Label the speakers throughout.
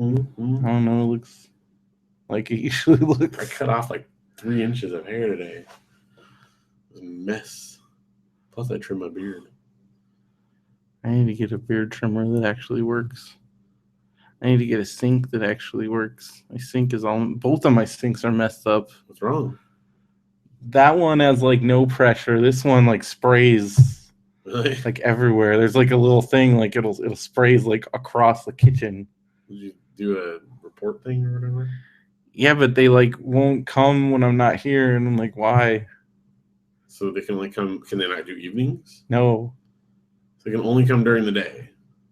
Speaker 1: I don't know. It looks like it usually looks.
Speaker 2: I cut off like 3 inches of hair today. It was a mess. Plus, I trimmed my beard.
Speaker 1: I need to get a beard trimmer that actually works. I need to get a sink that actually works. My sink is all. Both of my sinks are messed up.
Speaker 2: What's wrong?
Speaker 1: That one has like no pressure. This one like sprays
Speaker 2: Really?
Speaker 1: like everywhere. There's like a little thing like it'll sprays like across the kitchen.
Speaker 2: Did you do a report thing or whatever?
Speaker 1: Yeah, but they like won't come when I'm not here, and I'm like, why?
Speaker 2: So they can only come. Can they not do evenings?
Speaker 1: No.
Speaker 2: So they can only come during the day.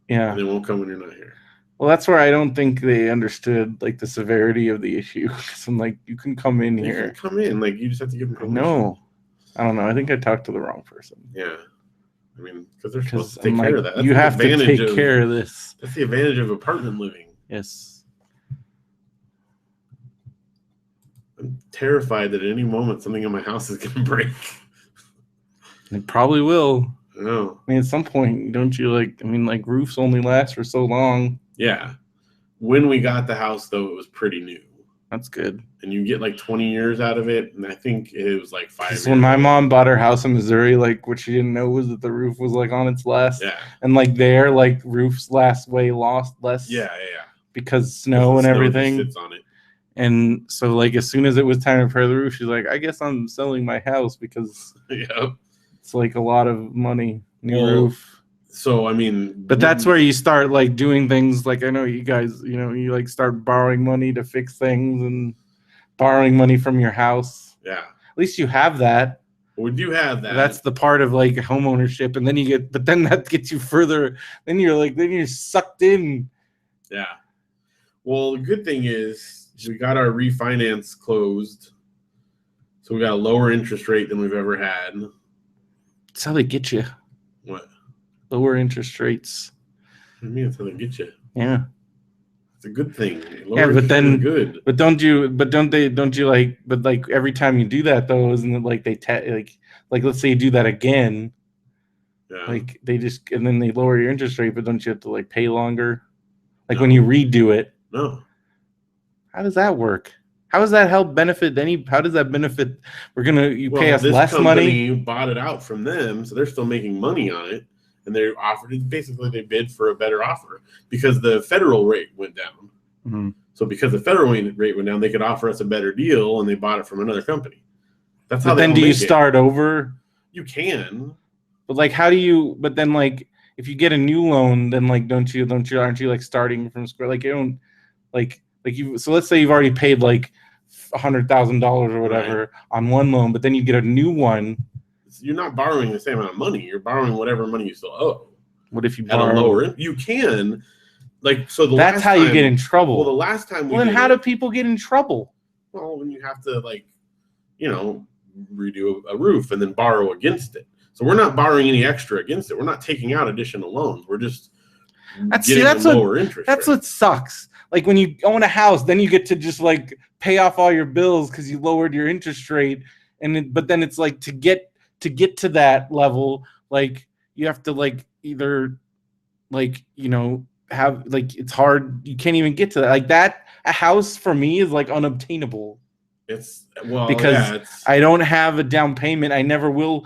Speaker 1: Yeah.
Speaker 2: And they won't come when you're not here.
Speaker 1: Well, that's where I don't think they understood like the severity of the issue. Because I'm like, you can come in here.
Speaker 2: You can come in. Like you just have to give them permission.
Speaker 1: No. I don't know. I think I talked to the wrong person.
Speaker 2: Yeah. I mean, because they're supposed to take care of that.
Speaker 1: That's you have to take care of this.
Speaker 2: That's the advantage of apartment living.
Speaker 1: Yes.
Speaker 2: I'm terrified that at any moment something in my house is going to break.
Speaker 1: It probably will.
Speaker 2: I know.
Speaker 1: I mean, at some point, don't you like roofs only last for so long.
Speaker 2: Yeah. When we got the house, though, it was pretty new.
Speaker 1: That's good.
Speaker 2: And you get like 20 years out of it. And I think it was like 5 years.
Speaker 1: When my mom bought her house in Missouri, like what she didn't know was that the roof was like on its last.
Speaker 2: Yeah.
Speaker 1: And like there, like roofs last less.
Speaker 2: Yeah.
Speaker 1: Because snow and everything.
Speaker 2: Sits on it.
Speaker 1: And so like as soon as it was time to repair the roof, she's like, I guess I'm selling my house because it's like a lot of money. New roof.
Speaker 2: So I mean,
Speaker 1: but that's where you start like doing things like I know you guys, you like start borrowing money to fix things and borrowing money from your house.
Speaker 2: Yeah.
Speaker 1: At least you have that.
Speaker 2: We do have that.
Speaker 1: That's the part of like home ownership, and then but then that gets you further. Then you're sucked in.
Speaker 2: Yeah. Well, the good thing is we got our refinance closed, so we got a lower interest rate than we've ever had.
Speaker 1: That's how they get you.
Speaker 2: What?
Speaker 1: Lower interest rates.
Speaker 2: I mean, that's how they get you.
Speaker 1: Yeah.
Speaker 2: It's a good thing.
Speaker 1: But then
Speaker 2: good.
Speaker 1: But don't you like? But like every time you do that though, isn't it like they like let's say you do that again?
Speaker 2: Yeah.
Speaker 1: Like they just and then they lower your interest rate, but don't you have to like pay longer? Like when you redo it.
Speaker 2: No.
Speaker 1: How does that work? How does that help benefit how does that benefit? Pay us less money?
Speaker 2: You bought it out from them, so they're still making money on it, and they offered it. Basically, they bid for a better offer because the federal rate went down.
Speaker 1: Mm-hmm.
Speaker 2: So because the federal rate went down, they could offer us a better deal, and they bought it from another company. That's how.
Speaker 1: But then do you start over?
Speaker 2: You can.
Speaker 1: But like, how do you? But then like, if you get a new loan, then like, aren't you like starting from square? Like you don't like you. So let's say you've already paid like $100,000 or whatever on one loan, but then you get a new one.
Speaker 2: You're not borrowing the same amount of money. You're borrowing whatever money you still owe.
Speaker 1: What if you
Speaker 2: borrow lower? You can, like, so the
Speaker 1: that's how you get in trouble.
Speaker 2: Well, the last time
Speaker 1: then how do people get in trouble?
Speaker 2: Well, when you have to redo a roof and then borrow against it. So we're not borrowing any extra against it. We're not taking out additional loans. We're just getting a lower interest.
Speaker 1: That's what sucks. Like when you own a house, then you get to just like pay off all your bills because you lowered your interest rate, but then it's like to get to that level, like you have to like either like have like it's hard. You can't even get to that. Like that a house for me is like unobtainable. Because I don't have a down payment. I never will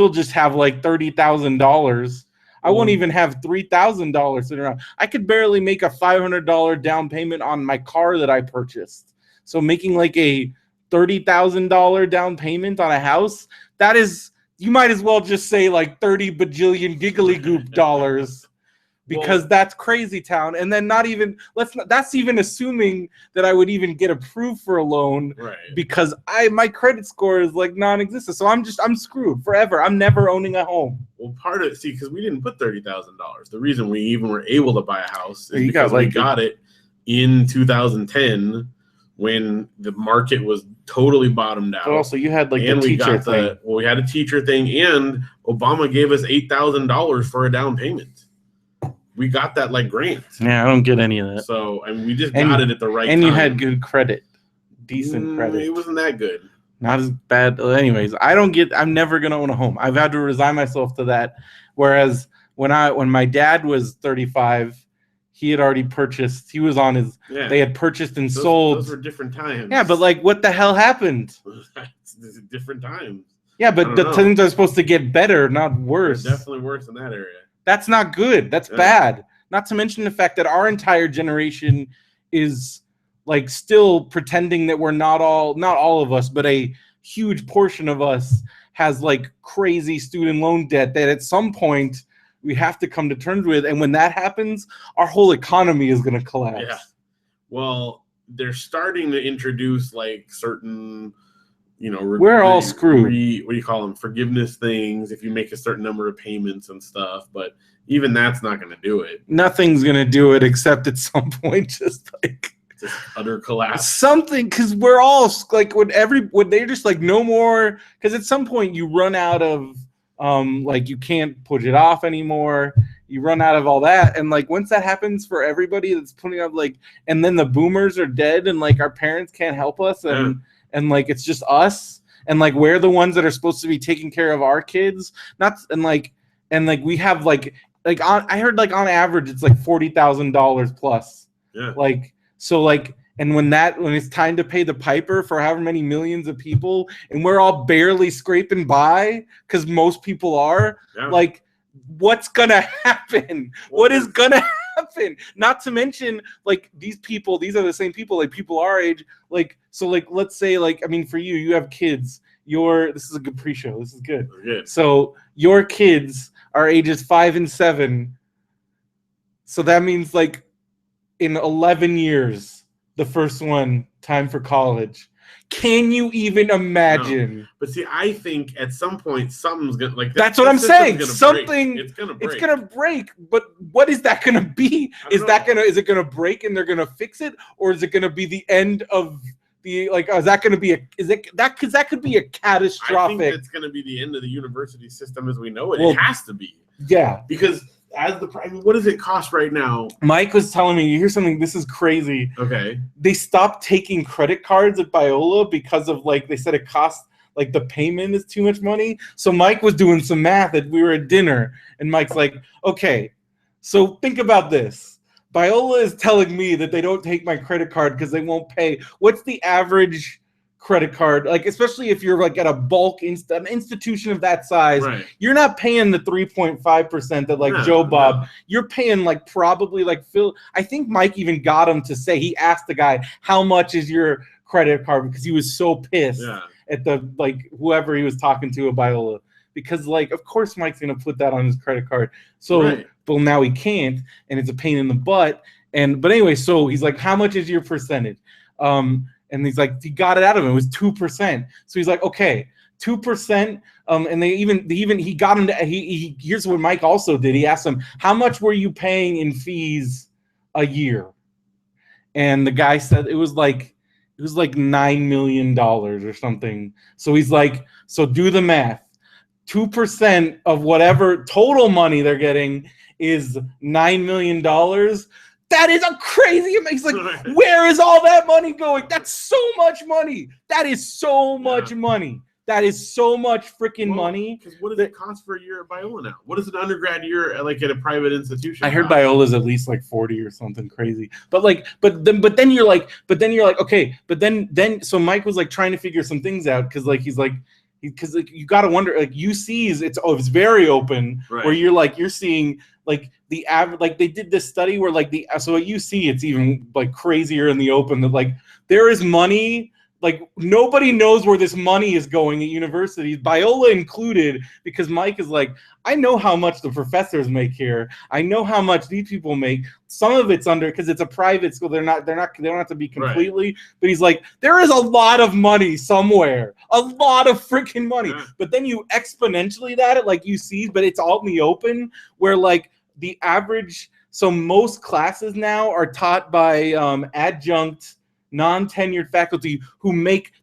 Speaker 1: just have like $30,000. I won't even have $3,000 sitting around. I could barely make a $500 down payment on my car that I purchased. So making like a $30,000 down payment on a house, that is, you might as well just say like 30 bajillion giggly goop dollars. Because that's crazy town. And then that's even assuming that I would even get approved for a loan,
Speaker 2: right? Because
Speaker 1: my credit score is like non-existent. So I'm screwed forever. I'm never owning a home.
Speaker 2: Well, because we didn't put $30,000. The reason we even were able to buy a house is because we got it in 2010 when the market was totally bottomed out.
Speaker 1: But also you had like the teacher thing.
Speaker 2: We had a teacher thing, and Obama gave us $8,000 for a down payment. We got that like grant.
Speaker 1: Yeah, I don't get any of that.
Speaker 2: So we just got it at the right time.
Speaker 1: And you had good credit, decent credit.
Speaker 2: It wasn't that good.
Speaker 1: Not as bad. Anyways, I'm never gonna own a home. I've had to resign myself to that. Whereas when my dad was 35, he had already purchased. He was on his.
Speaker 2: Yeah.
Speaker 1: They had purchased and sold.
Speaker 2: Those were different times.
Speaker 1: Yeah, but like, what the hell happened?
Speaker 2: Different times.
Speaker 1: Yeah, but the things are supposed to get better, not worse.
Speaker 2: They're definitely worse in that area.
Speaker 1: That's not good. That's bad. Not to mention the fact that our entire generation is like still pretending that we're not all of us, but a huge portion of us has like crazy student loan debt that at some point we have to come to terms with. And when that happens, our whole economy is going to collapse.
Speaker 2: Yeah. Well, they're starting to introduce like certain,
Speaker 1: we're all screwed.
Speaker 2: What do you call them? Forgiveness things if you make a certain number of payments and stuff. But even that's not going to do it. Nothing's
Speaker 1: going to do it except at some point just
Speaker 2: utter collapse.
Speaker 1: Something, because we're all like when they're just like no more, because at some point you run out of like you can't push it off anymore. You run out of all that, and like once that happens for everybody that's putting up like, and then the boomers are dead, and like our parents can't help us, and like it's just us, and like we're the ones that are supposed to be taking care of our kids, and we have like I heard like on average it's like $40,000 plus.
Speaker 2: Yeah.
Speaker 1: Like so like. And when it's time to pay the piper for however many millions of people, and we're all barely scraping by because most people are, like, what's gonna happen? What is gonna happen? Not to mention, like, these are the same people, like people our age, like, so like let's say, like, I mean, for you have kids. This is a good pre-show. This is good. So your kids are ages 5 and 7. So that means like in 11 years. The first one, time for college. Can you even imagine?
Speaker 2: No. But see, I think at some point something's gonna like.
Speaker 1: That's what I'm saying.
Speaker 2: Something it's gonna break.
Speaker 1: It's gonna break. But what is that gonna be? Is it gonna break and they're gonna fix it, or is it gonna be the end of the like? Is that gonna be because that could be a catastrophic.
Speaker 2: I think it's gonna be the end of the university system as we know it. Well, it has to be.
Speaker 1: Yeah,
Speaker 2: because. What does it cost right now?
Speaker 1: Mike was telling me, you hear something, this is crazy.
Speaker 2: Okay.
Speaker 1: They stopped taking credit cards at Biola because of like, they said it costs, like the payment is too much money. So Mike was doing some math we were at dinner and Mike's like, okay, so think about this. Biola is telling me that they don't take my credit card because they won't pay. What's the average credit card, like especially if you're like at a bulk an institution of that size, you're not paying the 3.5% that like Joe Bob. You're paying like probably like Phil. I think Mike even got him to say, he asked the guy, how much is your credit card, because he was so pissed at the like whoever he was talking to at Biola, because like of course Mike's gonna put that on his credit card. So well now he can't, and it's a pain in the butt. But anyway, so he's like, how much is your percentage? And he's like, he got it out of him. It was 2%. So he's like, okay, 2%. And he got him to, he here's what Mike also did. He asked him, how much were you paying in fees a year? And the guy said it was like $9 million or something. So he's like, so do the math. 2% of whatever total money they're getting is $9 million. That is a crazy amazing. He's like, where is all that money going? That's so much money. That is so much money. That is so much freaking money.
Speaker 2: Because what does it cost for a year at Biola now? What is an undergrad year like at a private institution?
Speaker 1: I heard Biola's at least like 40 or something crazy. But then you're like, okay, but then so Mike was like trying to figure some things out because you got to wonder, like UC's it's very open where you're seeing like the average, like they did this study where like so at UC it's even like crazier in the open that like there is money, like nobody knows where this money is going at universities, Biola included, because Mike is like, I know how much the professors make here. I know how much these people make. Some of it's under, because it's a private school. They don't have to be completely, but he's like, there is a lot of money somewhere, a lot of freaking money. But then you exponentially that at like UC, but it's all in the open where like the average, so most classes now are taught by adjunct non-tenured faculty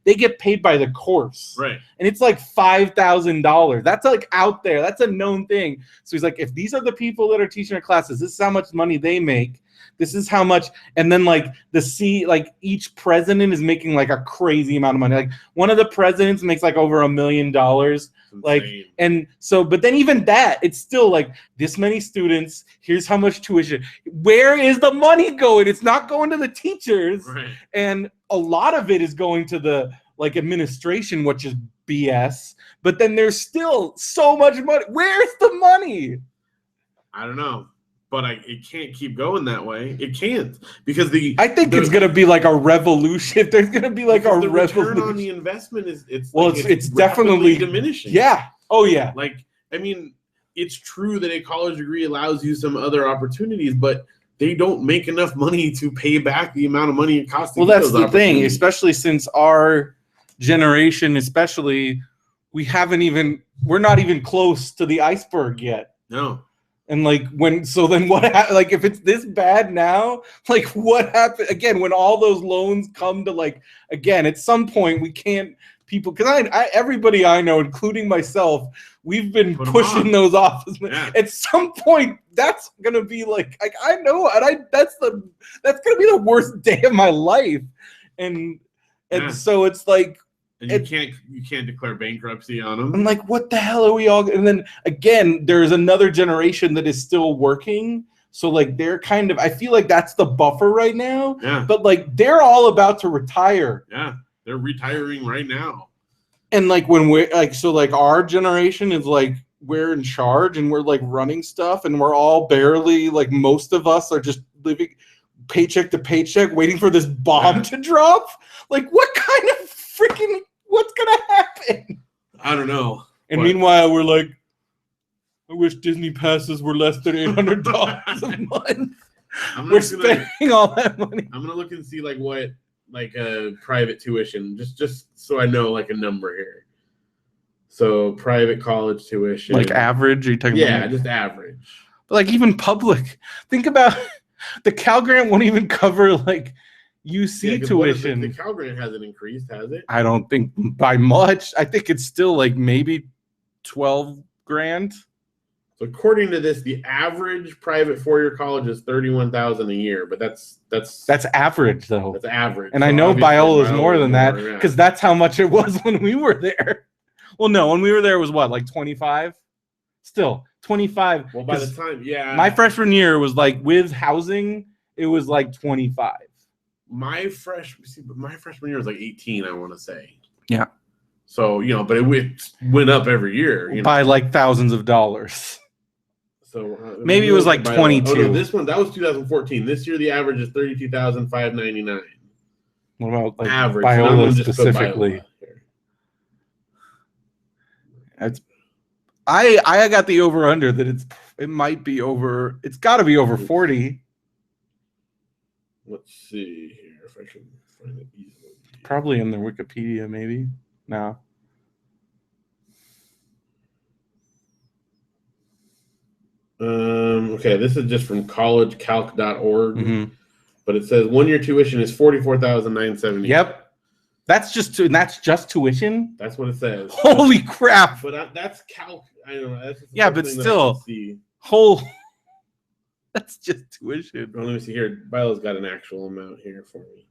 Speaker 1: they get paid by the course, and it's like $5,000. That's like out there, that's a known thing. So he's like, if these are the people that are teaching our classes, this is how much money they make. This is how much. And then like like each president is making like a crazy amount of money. Like one of the presidents makes like over $1 million. Like, and so, but then even that, it's still like this many students, here's how much tuition. Where is the money going? It's not going to the teachers.
Speaker 2: Right.
Speaker 1: And a lot of it is going to the like administration, which is BS. But then there's still so much money. Where's the money?
Speaker 2: I don't know. But it can't keep going that way. It can't, because I
Speaker 1: think it's gonna be like a revolution. There's gonna be like a revolution.
Speaker 2: Return on the investment it's
Speaker 1: definitely
Speaker 2: diminishing.
Speaker 1: Yeah. Oh yeah.
Speaker 2: Like, I mean, it's true that a college degree allows you some other opportunities, but they don't make enough money to pay back the amount of money it costs.
Speaker 1: Well, that's the thing, especially since our generation, we're not even close to the iceberg yet.
Speaker 2: No.
Speaker 1: And like like if it's this bad now, like what happened again when all those loans come to like again at some point we can't because everybody I know, including myself, we've been pushing those off. Yeah. At some point that's gonna be like I know, and that's gonna be the worst day of my life, and so it's like.
Speaker 2: And you can't declare bankruptcy on them.
Speaker 1: I'm like, what the hell are we all? And then again, there's another generation that is still working. So like they're kind of, I feel like that's the buffer right now.
Speaker 2: Yeah.
Speaker 1: But like they're all about to retire.
Speaker 2: Yeah, they're retiring right now.
Speaker 1: And like when we're like, so like our generation is like we're in charge and we're like running stuff, and we're all barely like most of us are just living paycheck to paycheck, waiting for this bomb to drop. Like what kind of freaking what's gonna happen?
Speaker 2: I don't know.
Speaker 1: And meanwhile, we're like, I wish Disney passes were less than $800 a month. We're spending all that money.
Speaker 2: I'm gonna look and see like what private tuition, just so I know like a number here. So private college tuition,
Speaker 1: like average. Are you talking about?
Speaker 2: Just average.
Speaker 1: But like even public. Think about the Cal Grant won't even cover like. UC tuition.
Speaker 2: The Cal Grant hasn't increased, has it?
Speaker 1: I don't think by much. I think it's still like maybe $12,000.
Speaker 2: So according to this, the average private four-year college is $31,000 a year, but that's
Speaker 1: average though.
Speaker 2: That's average.
Speaker 1: And so I know Biola is more than that because that's how much it was when we were there. Well, no, when we were there it was what, like 25? Still 25.
Speaker 2: Well, by the time,
Speaker 1: my freshman year was like with housing, it was like 25.
Speaker 2: My freshman year was like 18, I want to say.
Speaker 1: Yeah.
Speaker 2: So, but it went up every year.
Speaker 1: By like thousands of dollars.
Speaker 2: So
Speaker 1: maybe it was like 22.
Speaker 2: Oh, no, this one, that was 2014. This year, the average is $32,599.
Speaker 1: What about like
Speaker 2: average?
Speaker 1: Biola specifically? Biola. I got the over under that it might be over. It's got to be over 40.
Speaker 2: Let's see here if I can find it easily.
Speaker 1: Probably in their Wikipedia, maybe. No.
Speaker 2: Okay, this is just from collegecalc.org, but it says 1 year tuition is $44,970.
Speaker 1: Yep, that's just tuition.
Speaker 2: That's what it says.
Speaker 1: Holy crap!
Speaker 2: But that's calc. I don't know. That's
Speaker 1: but still, That's just tuition.
Speaker 2: Oh, let me see here. Biola's got an actual amount here for me.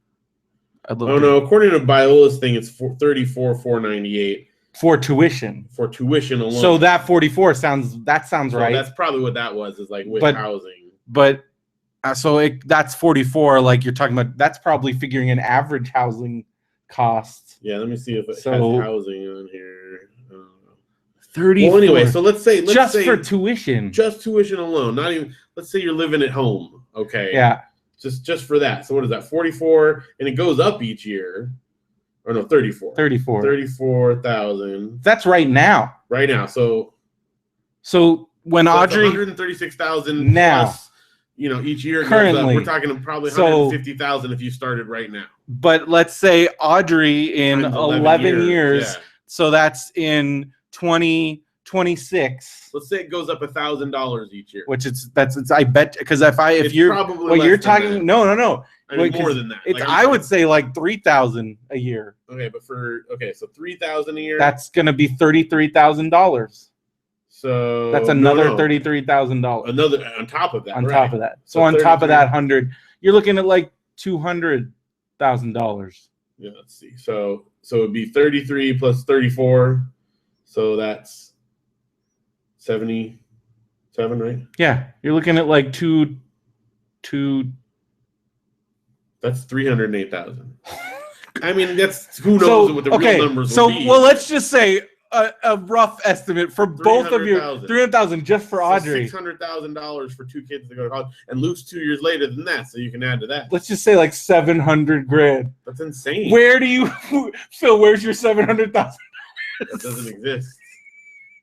Speaker 1: No,
Speaker 2: according to Biola's thing, it's $34,498
Speaker 1: for tuition.
Speaker 2: For tuition alone.
Speaker 1: So that 44 sounds right.
Speaker 2: That's probably what that was. Is like with housing.
Speaker 1: But that's 44. Like you're talking about. That's probably figuring an average housing cost.
Speaker 2: Yeah, let me see if it has housing on here.
Speaker 1: 30.
Speaker 2: Well, anyway, so let's say
Speaker 1: for tuition.
Speaker 2: Just tuition alone. Not even. Let's say you're living at home. Okay.
Speaker 1: Yeah.
Speaker 2: Just for that. So what is that? 44, and it goes up each year. Or no, 34. 34,000.
Speaker 1: That's right now.
Speaker 2: Right now. So
Speaker 1: when Audrey
Speaker 2: 136,000
Speaker 1: now,
Speaker 2: plus, each year
Speaker 1: currently
Speaker 2: goes up. We're talking probably 150,000 if you started right now.
Speaker 1: But let's say Audrey in 11 years. So that's in 2026.
Speaker 2: Let's say it goes up $1,000 each year.
Speaker 1: Which I bet, because if you're
Speaker 2: probably
Speaker 1: you're talking
Speaker 2: no.
Speaker 1: I mean,
Speaker 2: more than that.
Speaker 1: I would say like 3,000 a year.
Speaker 2: Okay, but so 3,000 a year.
Speaker 1: That's gonna be $33,000.
Speaker 2: So
Speaker 1: that's another $33,000.
Speaker 2: Another on top of that.
Speaker 1: On top of that. So on top of that 100, you're looking at like $200,000.
Speaker 2: Yeah, let's see. So it'd be 33 plus 34. So that's 77, right?
Speaker 1: Yeah, you're looking at like two.
Speaker 2: That's 308,000. I mean, that's who knows what the real numbers will be.
Speaker 1: Well, let's just say a rough estimate for both of your 300,000 just for Audrey.
Speaker 2: $600,000 for 2 kids to go to college and lose 2 years later than that. So you can add to that.
Speaker 1: Let's just say like $700,000.
Speaker 2: That's insane.
Speaker 1: Where do you, Phil? Where's your $700,000?
Speaker 2: That doesn't exist.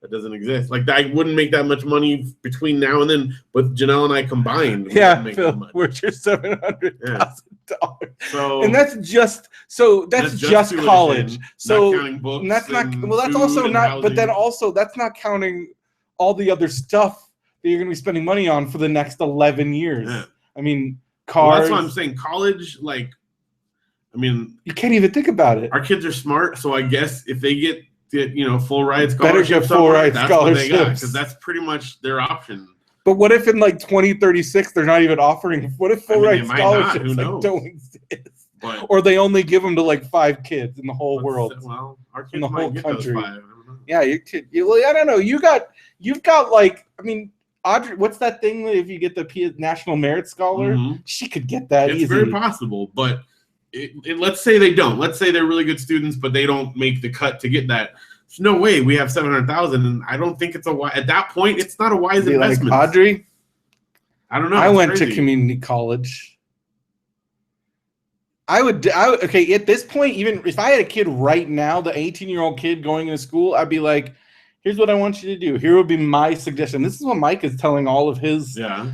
Speaker 2: That doesn't exist. Like I wouldn't make that much money between now and then, but Janelle and I combined.
Speaker 1: Yeah, Phil, where's your $700,000?
Speaker 2: So,
Speaker 1: and that's just college. So
Speaker 2: not counting books.
Speaker 1: And that's not. Well, that's also not. Housing. But then also that's not counting all the other stuff that you're going to be spending money on for the next 11 years. Yeah. I mean, cars.
Speaker 2: Well, that's what I'm saying. College, like, I mean,
Speaker 1: you can't even think about it.
Speaker 2: Our kids are smart, so I guess if they get full ride scholarships.
Speaker 1: Better get full ride scholarships
Speaker 2: because that's pretty much their option.
Speaker 1: But what if in like 2036 they're not even offering? What if full ride scholarships don't exist?
Speaker 2: But,
Speaker 1: or they only give them to like 5 kids in the whole world?
Speaker 2: Well, our kids
Speaker 1: in the whole country.
Speaker 2: Those 5. I don't know.
Speaker 1: Yeah, I don't know. You've got like, I mean, Audrey, what's that thing that if you get the National Merit Scholar, she could get that easily.
Speaker 2: It's very possible, but. Let's say they don't. Let's say they're really good students, but they don't make the cut to get that. There's no way we have 700,000, and I don't think it's at that point. It's not a wise investment.
Speaker 1: Like, Audrey,
Speaker 2: I don't know.
Speaker 1: I went to community college. Okay. At this point, even if I had a kid right now, the 18-year-old kid going into school, I'd be like, "Here's what I want you to do. Here would be my suggestion." This is what Mike is telling all of his.
Speaker 2: Yeah.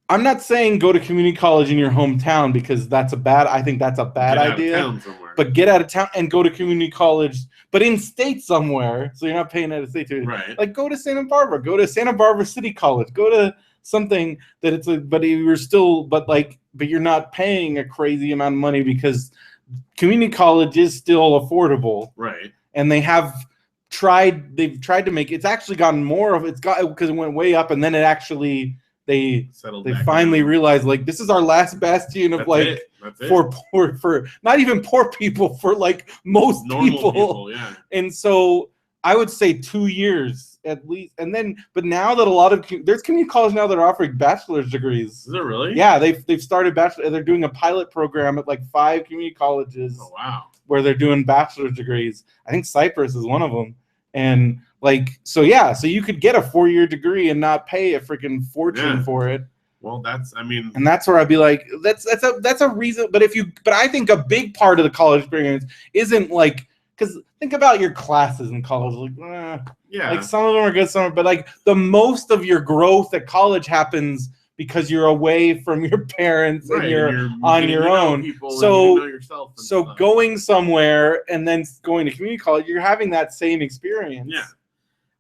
Speaker 1: I'm not saying go to community college in your hometown because I think that's a bad idea. But get out of town and go to community college, but in state somewhere, so you're not paying out of state tuition.
Speaker 2: Right.
Speaker 1: Like go to Santa Barbara, go to Santa Barbara City College, go to something that it's but you're not paying a crazy amount of money because community college is still affordable.
Speaker 2: Right.
Speaker 1: And they've tried to make it's actually gotten more of because it went way up and then it actually. They finally realized like this is our last bastion of for not even poor people, for like most
Speaker 2: normal people. Yeah.
Speaker 1: And so I would say 2 years at least. And then but now that there's community college now that are offering bachelor's degrees.
Speaker 2: Is it really?
Speaker 1: Yeah, they've started they're doing a pilot program at like 5 community colleges.
Speaker 2: Oh wow.
Speaker 1: Where they're doing bachelor's degrees. I think Cypress is one of them. And so you could get a 4-year degree and not pay a freaking fortune for it.
Speaker 2: Well,
Speaker 1: and that's where I'd be like, that's a reason. But I think a big part of the college experience isn't like, because think about your classes in college, like some of them are good, but like the most of your growth at college happens because you're away from your parents and you're on your own. So going somewhere and then going to community college, you're having that same experience.
Speaker 2: Yeah.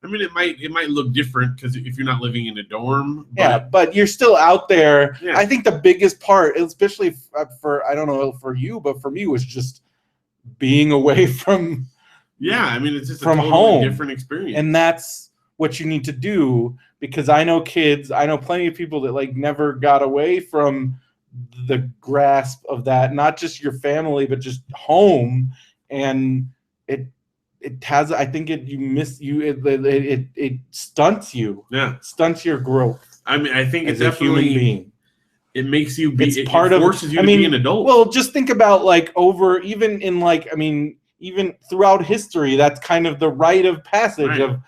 Speaker 2: I mean, it might look different because if you're not living in a dorm.
Speaker 1: But you're still out there.
Speaker 2: Yeah.
Speaker 1: I think the biggest part, especially I don't know for you, but for me was just being away from.
Speaker 2: Yeah, I mean, it's just
Speaker 1: from
Speaker 2: a totally
Speaker 1: home,
Speaker 2: different experience,
Speaker 1: and that's what you need to do because I know plenty of people that like never got away from the grasp of that, not just your family, but just home, and it has. I think it stunts you.
Speaker 2: Yeah,
Speaker 1: stunts your growth.
Speaker 2: I mean, I think it's
Speaker 1: definitely
Speaker 2: a human being. It makes you be.
Speaker 1: It forces you to be an adult. Well, just think about even throughout history, that's kind of the rite of passage of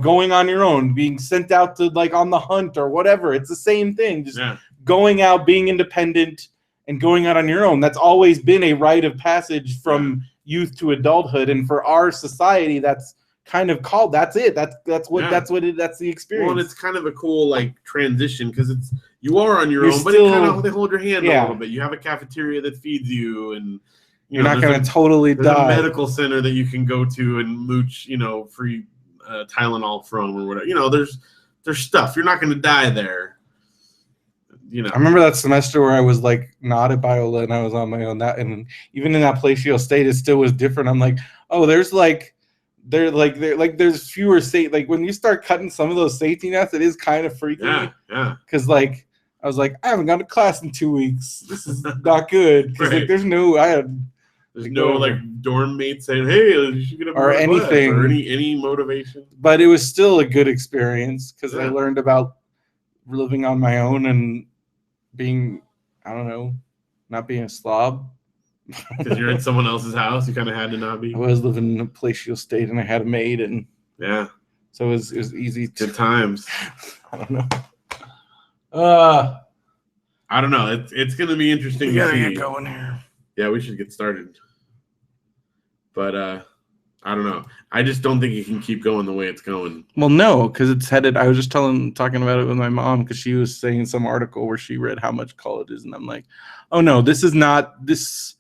Speaker 1: going on your own, being sent out to like on the hunt or whatever. It's the same thing. Just going out, being independent, and going out on your own. That's always been a rite of passage from youth to adulthood, and for our society, that's kind of called. That's it. That's the experience.
Speaker 2: Well, and it's kind of a cool like transition because you are on your own, but they hold your hand a little bit. You have a cafeteria that feeds you, and
Speaker 1: you're not going to totally die.
Speaker 2: There's a medical center that you can go to and mooch, free Tylenol from or whatever. There's stuff. You're not going to die there.
Speaker 1: I remember that semester where I was like not at Biola and I was on my own. And even in that Palacio State, it still was different. I'm like, oh, there's like they're like there's fewer like when you start cutting some of those safety nets, it is kind of freaky.
Speaker 2: Yeah.
Speaker 1: Because like I was like, I haven't gone to class in 2 weeks. This is not good. Because
Speaker 2: Right.
Speaker 1: like there's no
Speaker 2: like dorm mates saying, hey, you should get up
Speaker 1: or anything
Speaker 2: or any motivation.
Speaker 1: But it was still a good experience because I learned about living on my own and being, I don't know, not being a slob.
Speaker 2: Because you're in someone else's house, you kind of had to not be.
Speaker 1: I was living in a palatial state, and I had a maid, and so it was easy.
Speaker 2: Good times.
Speaker 1: I don't know.
Speaker 2: I don't know. It's going to be interesting.
Speaker 1: We gotta get going here.
Speaker 2: Yeah, we should get started. But I don't know. I just don't think it can keep going the way it's going.
Speaker 1: Well, no, because it's headed. I was just talking about it with my mom because she was saying some article where she read how much college is, and I'm like, oh no, this is not this.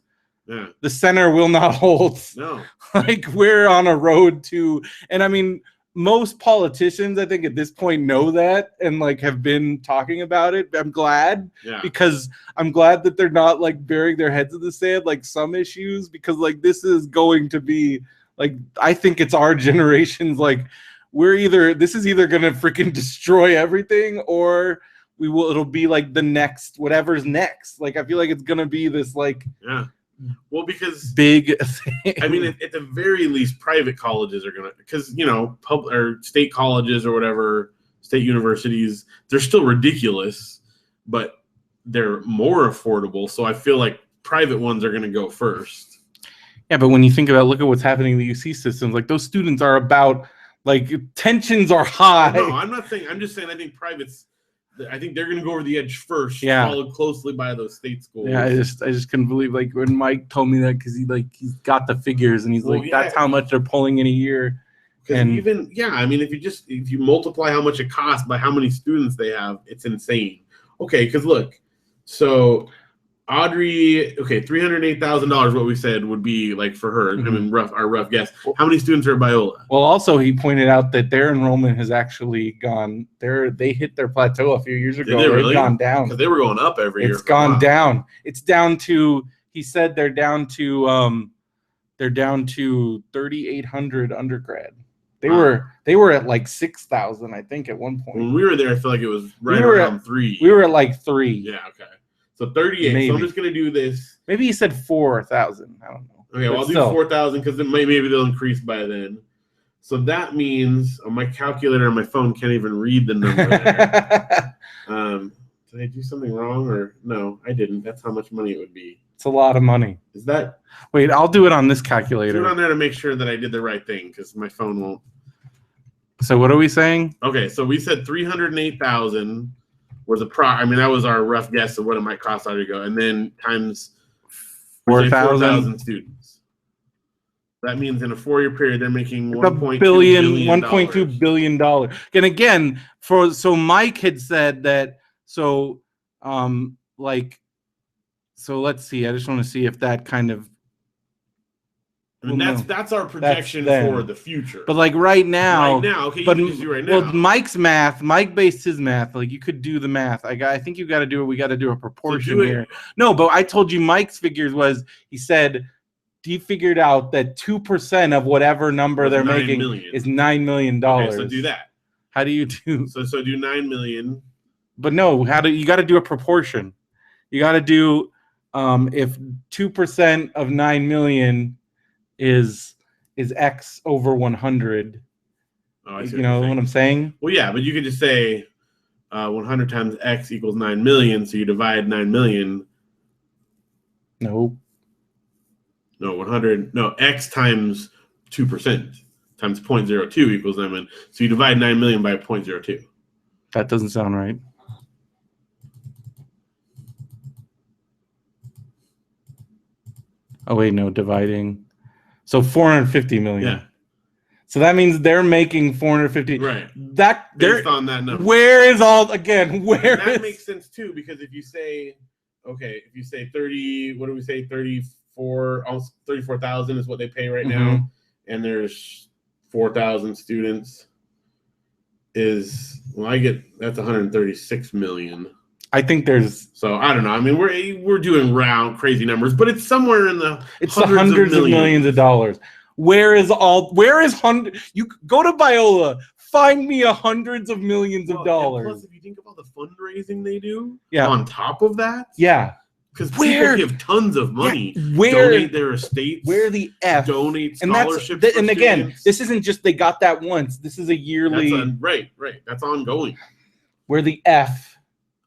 Speaker 2: Yeah.
Speaker 1: The center will not hold.
Speaker 2: No.
Speaker 1: Like we're on a road to, and I mean, most politicians, I think at this point know that and like have been talking about it. I'm glad because I'm glad that they're not like burying their heads in the sand like some issues, because like this is going to be like, I think it's our generation's like this is either gonna freaking destroy everything or it'll be like the next whatever's next. Like I feel like it's gonna be this like
Speaker 2: well, because
Speaker 1: big thing.
Speaker 2: I mean, at the very least, private colleges are gonna, because public or state colleges or whatever, state universities, they're still ridiculous, but they're more affordable. So I feel like private ones are gonna go first.
Speaker 1: Yeah, but when you think about, look at what's happening in the UC systems. Like those students are about, like tensions are high.
Speaker 2: No, I'm not saying. I'm just saying. I think privates. I think they're going to go over the edge first, followed closely by those state schools.
Speaker 1: Yeah, I just couldn't believe like when Mike told me that, because he's got the figures and he's that's how much they're pulling in a year.
Speaker 2: And even I mean, if you multiply how much it costs by how many students they have, it's insane. Okay, because look, so Audrey, $308,000, what we said would be like for her. Mm-hmm. I mean, our rough guess. How many students are at Biola?
Speaker 1: Well, also he pointed out that their enrollment has actually gone. They hit their plateau a few years ago. They've gone down
Speaker 2: because they were going up every year.
Speaker 1: It's gone down. It's down to. He said they're down to 3,800 undergrad. They were at like 6,000, I think, at one point.
Speaker 2: When we were there, I feel like it was around 3.
Speaker 1: We were at like 3.
Speaker 2: Yeah. Okay. So 38. Maybe. So I'm just gonna do this.
Speaker 1: Maybe he said 4,000. I don't know.
Speaker 2: Okay, well I'll do 4,000 because maybe they'll increase by then. So that means my calculator on my phone can't even read the number there. Did I do something wrong or no? I didn't. That's how much money it would be.
Speaker 1: It's a lot of money.
Speaker 2: Is that?
Speaker 1: Wait, I'll do it on this calculator.
Speaker 2: Do it on there to make sure that I did the right thing because my phone won't.
Speaker 1: So what are we saying?
Speaker 2: Okay, so we said 308,000. Was I mean, that was our rough guess of what it might cost to go, and then times 4,000 students. That means in a 4-year period, they're making $1.2
Speaker 1: billion. And again, so Mike had said that. So let's see. I just want to see if that kind of.
Speaker 2: I mean, that's our projection for the future.
Speaker 1: But like right now,
Speaker 2: okay, you can just do right now.
Speaker 1: Well, Mike based his math. Like you could do the math. I think you got to do it. We got to do a proportion here. No, but I told you Mike's figures was, he said he figured out that 2% of whatever number they're making is $9 million.
Speaker 2: Okay, so do that.
Speaker 1: How do you do?
Speaker 2: So do 9 million.
Speaker 1: But no, you got to do a proportion. You got to do if 2% of 9 million is X over 100.
Speaker 2: Oh, I see.
Speaker 1: You know what I'm saying?
Speaker 2: Well, yeah, but you could just say 100 times X equals 9 million. So you divide 9 million.
Speaker 1: No,
Speaker 2: 100. No, X times 2% times 0.02 equals 9 million. So you divide 9 million by 0.02.
Speaker 1: That doesn't sound right. Oh wait, no, dividing. So 450 million.
Speaker 2: Yeah.
Speaker 1: So that means they're making 450.
Speaker 2: Right.
Speaker 1: Based
Speaker 2: on that number.
Speaker 1: Where is all again?
Speaker 2: That makes sense too, because if you say 30, what do we say? 34,000 is what they pay right now, and there's 4,000 students. That's 136 million.
Speaker 1: I think there's.
Speaker 2: So I don't know. I mean, we're doing round crazy numbers, but it's somewhere in the
Speaker 1: hundreds of millions of dollars. Where is hundred? You go to Biola, find me hundreds of millions of dollars.
Speaker 2: Plus, if you think of all the fundraising they do,
Speaker 1: yeah.
Speaker 2: On top of that,
Speaker 1: yeah,
Speaker 2: because people give tons of money, donate their estates,
Speaker 1: where the F
Speaker 2: donate scholarships,
Speaker 1: and again, this isn't just they got that once. This is a yearly.
Speaker 2: Right. That's ongoing.
Speaker 1: Where the F?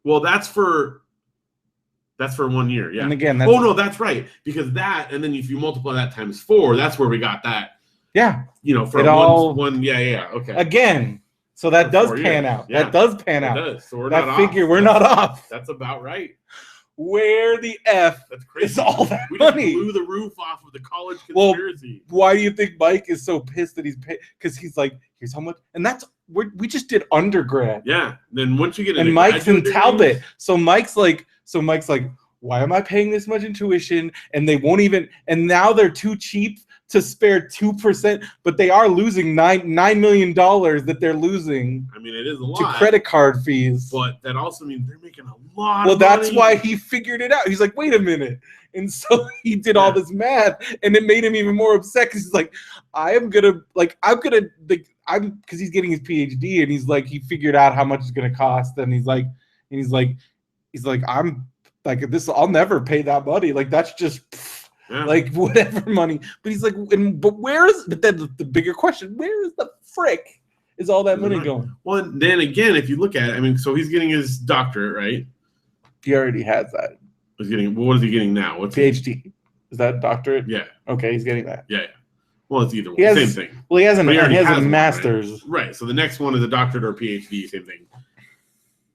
Speaker 2: Well, that's for 1 year, yeah.
Speaker 1: And again,
Speaker 2: that's right, because that, and then if you multiply that times 4, that's where we got that.
Speaker 1: Yeah,
Speaker 2: for one. Yeah. Okay.
Speaker 1: Again, so that does pan out. Yeah. That does pan out.
Speaker 2: It does. So we're
Speaker 1: that
Speaker 2: not
Speaker 1: figure.
Speaker 2: Off.
Speaker 1: We're not off.
Speaker 2: That's about right.
Speaker 1: Where the F
Speaker 2: That's crazy.
Speaker 1: Is all that
Speaker 2: we
Speaker 1: money?
Speaker 2: Just blew the roof off of the college conspiracy.
Speaker 1: Well, why do you think Mike is so pissed that he's paid? Because he's like, here's how much, and we just did undergrad.
Speaker 2: Yeah. Then once you get
Speaker 1: and Mike's in Talbot, so Mike's like, why am I paying this much in tuition? And they won't even. And now they're too cheap to spare 2%, but they are losing $9 million that they're losing.
Speaker 2: I mean, it is a lot
Speaker 1: to credit card fees.
Speaker 2: But that also means they're making a lot.
Speaker 1: Well, that's why he figured it out. He's like, wait a minute, and so he did all this math, and it made him even more upset because he's like, because he's getting his PhD, and he's like, he figured out how much it's gonna cost, and he's like, I'm like this. I'll never pay that money. Like that's just. Yeah. Like whatever money, but he's like, but then the bigger question, where is the frick is all that money going?
Speaker 2: Well, then again, if you look at it, I mean, so he's getting his doctorate, right?
Speaker 1: He already has that.
Speaker 2: What is he getting now? What's
Speaker 1: PhD? Is that doctorate?
Speaker 2: Yeah.
Speaker 1: Okay, he's getting that.
Speaker 2: Yeah. Well, it's either one. Same thing.
Speaker 1: Well, he has a master's.
Speaker 2: Right. So the next one is a doctorate or PhD, same thing.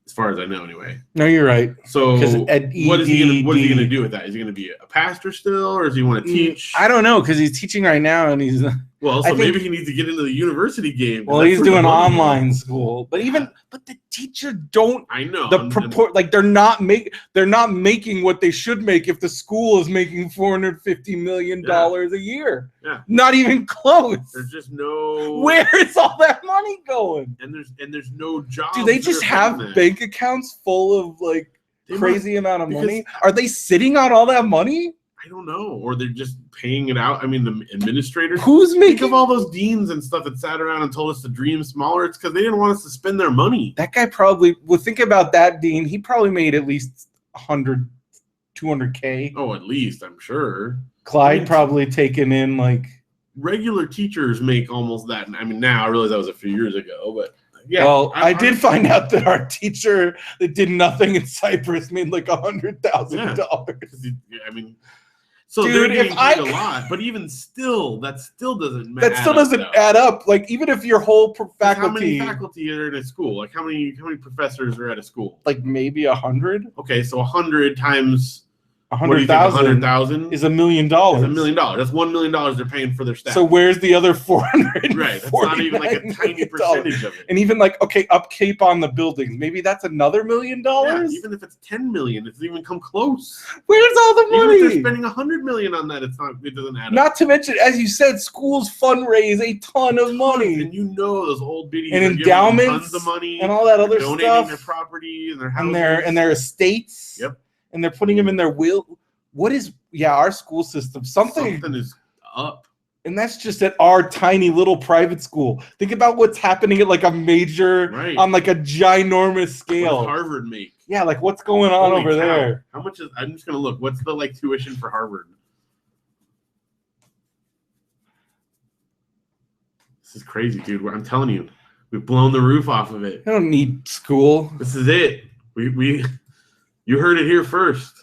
Speaker 2: As far as I know, anyway.
Speaker 1: No, you're right.
Speaker 2: So, what is he going to do with that? Is he going to be a pastor still, or does he want to teach?
Speaker 1: I don't know, because he's teaching right now, and he's.
Speaker 2: Well, so maybe he needs to get into the university game.
Speaker 1: Well, he's doing online school, but the teachers don't.
Speaker 2: I know
Speaker 1: like they're not making what they should make if the school is making $450 million a year.
Speaker 2: Yeah,
Speaker 1: not even close.
Speaker 2: There's just no.
Speaker 1: Where is all that money going?
Speaker 2: And there's no jobs.
Speaker 1: Do they just have bank accounts full of like crazy amount of money? Are they sitting on all that money?
Speaker 2: I don't know, or they're just paying it out. I mean, the administrators.
Speaker 1: Who's making?
Speaker 2: Think of all those deans and stuff that sat around and told us to dream smaller. It's because they didn't want us to spend their money.
Speaker 1: That guy probably. Well, think about that dean. He probably made at least 100, 200K.
Speaker 2: Oh, at least I'm sure.
Speaker 1: Clyde probably taken in like.
Speaker 2: Regular teachers make almost that. I mean, now I realize that was a few years ago, but. Yeah,
Speaker 1: well, I did find out that our teacher that did nothing in Cyprus made like $100,000.
Speaker 2: Yeah, I mean, so dude, they're getting paid a lot, but even still, that still doesn't matter.
Speaker 1: That still doesn't add up. Like even if your whole faculty,
Speaker 2: how many faculty are in a school? Like how many professors are at a school?
Speaker 1: Like maybe 100.
Speaker 2: Okay, so 100 times.
Speaker 1: 100,000 is $1 million.
Speaker 2: It's $1 million. That's $1 million they're paying for their staff.
Speaker 1: So where's the other 400?
Speaker 2: Right, that's not even like a tiny percentage of it.
Speaker 1: And even like upkeep on the buildings, maybe that's another $1 million.
Speaker 2: Yeah, even if it's 10 million, it doesn't even come close.
Speaker 1: Where's all the money?
Speaker 2: Even if they're spending 100 million on that, it doesn't add up.
Speaker 1: Not to mention, as you said, schools fundraise a ton of money,
Speaker 2: and you know those old biddies
Speaker 1: and endowments
Speaker 2: tons of money
Speaker 1: and all that other
Speaker 2: donating
Speaker 1: stuff,
Speaker 2: their property and their houses
Speaker 1: and their estates.
Speaker 2: Yep.
Speaker 1: And they're putting them in their will. What is our school system? Something
Speaker 2: is up.
Speaker 1: And that's just at our tiny little private school. Think about what's happening at like a major, on like a ginormous scale.
Speaker 2: What does Harvard make?
Speaker 1: Yeah, like what's going on over there?
Speaker 2: How much is? I'm just gonna look. What's the like tuition for Harvard? This is crazy, dude. I'm telling you, we've blown the roof off of it.
Speaker 1: I don't need school.
Speaker 2: This is it. You heard it here first.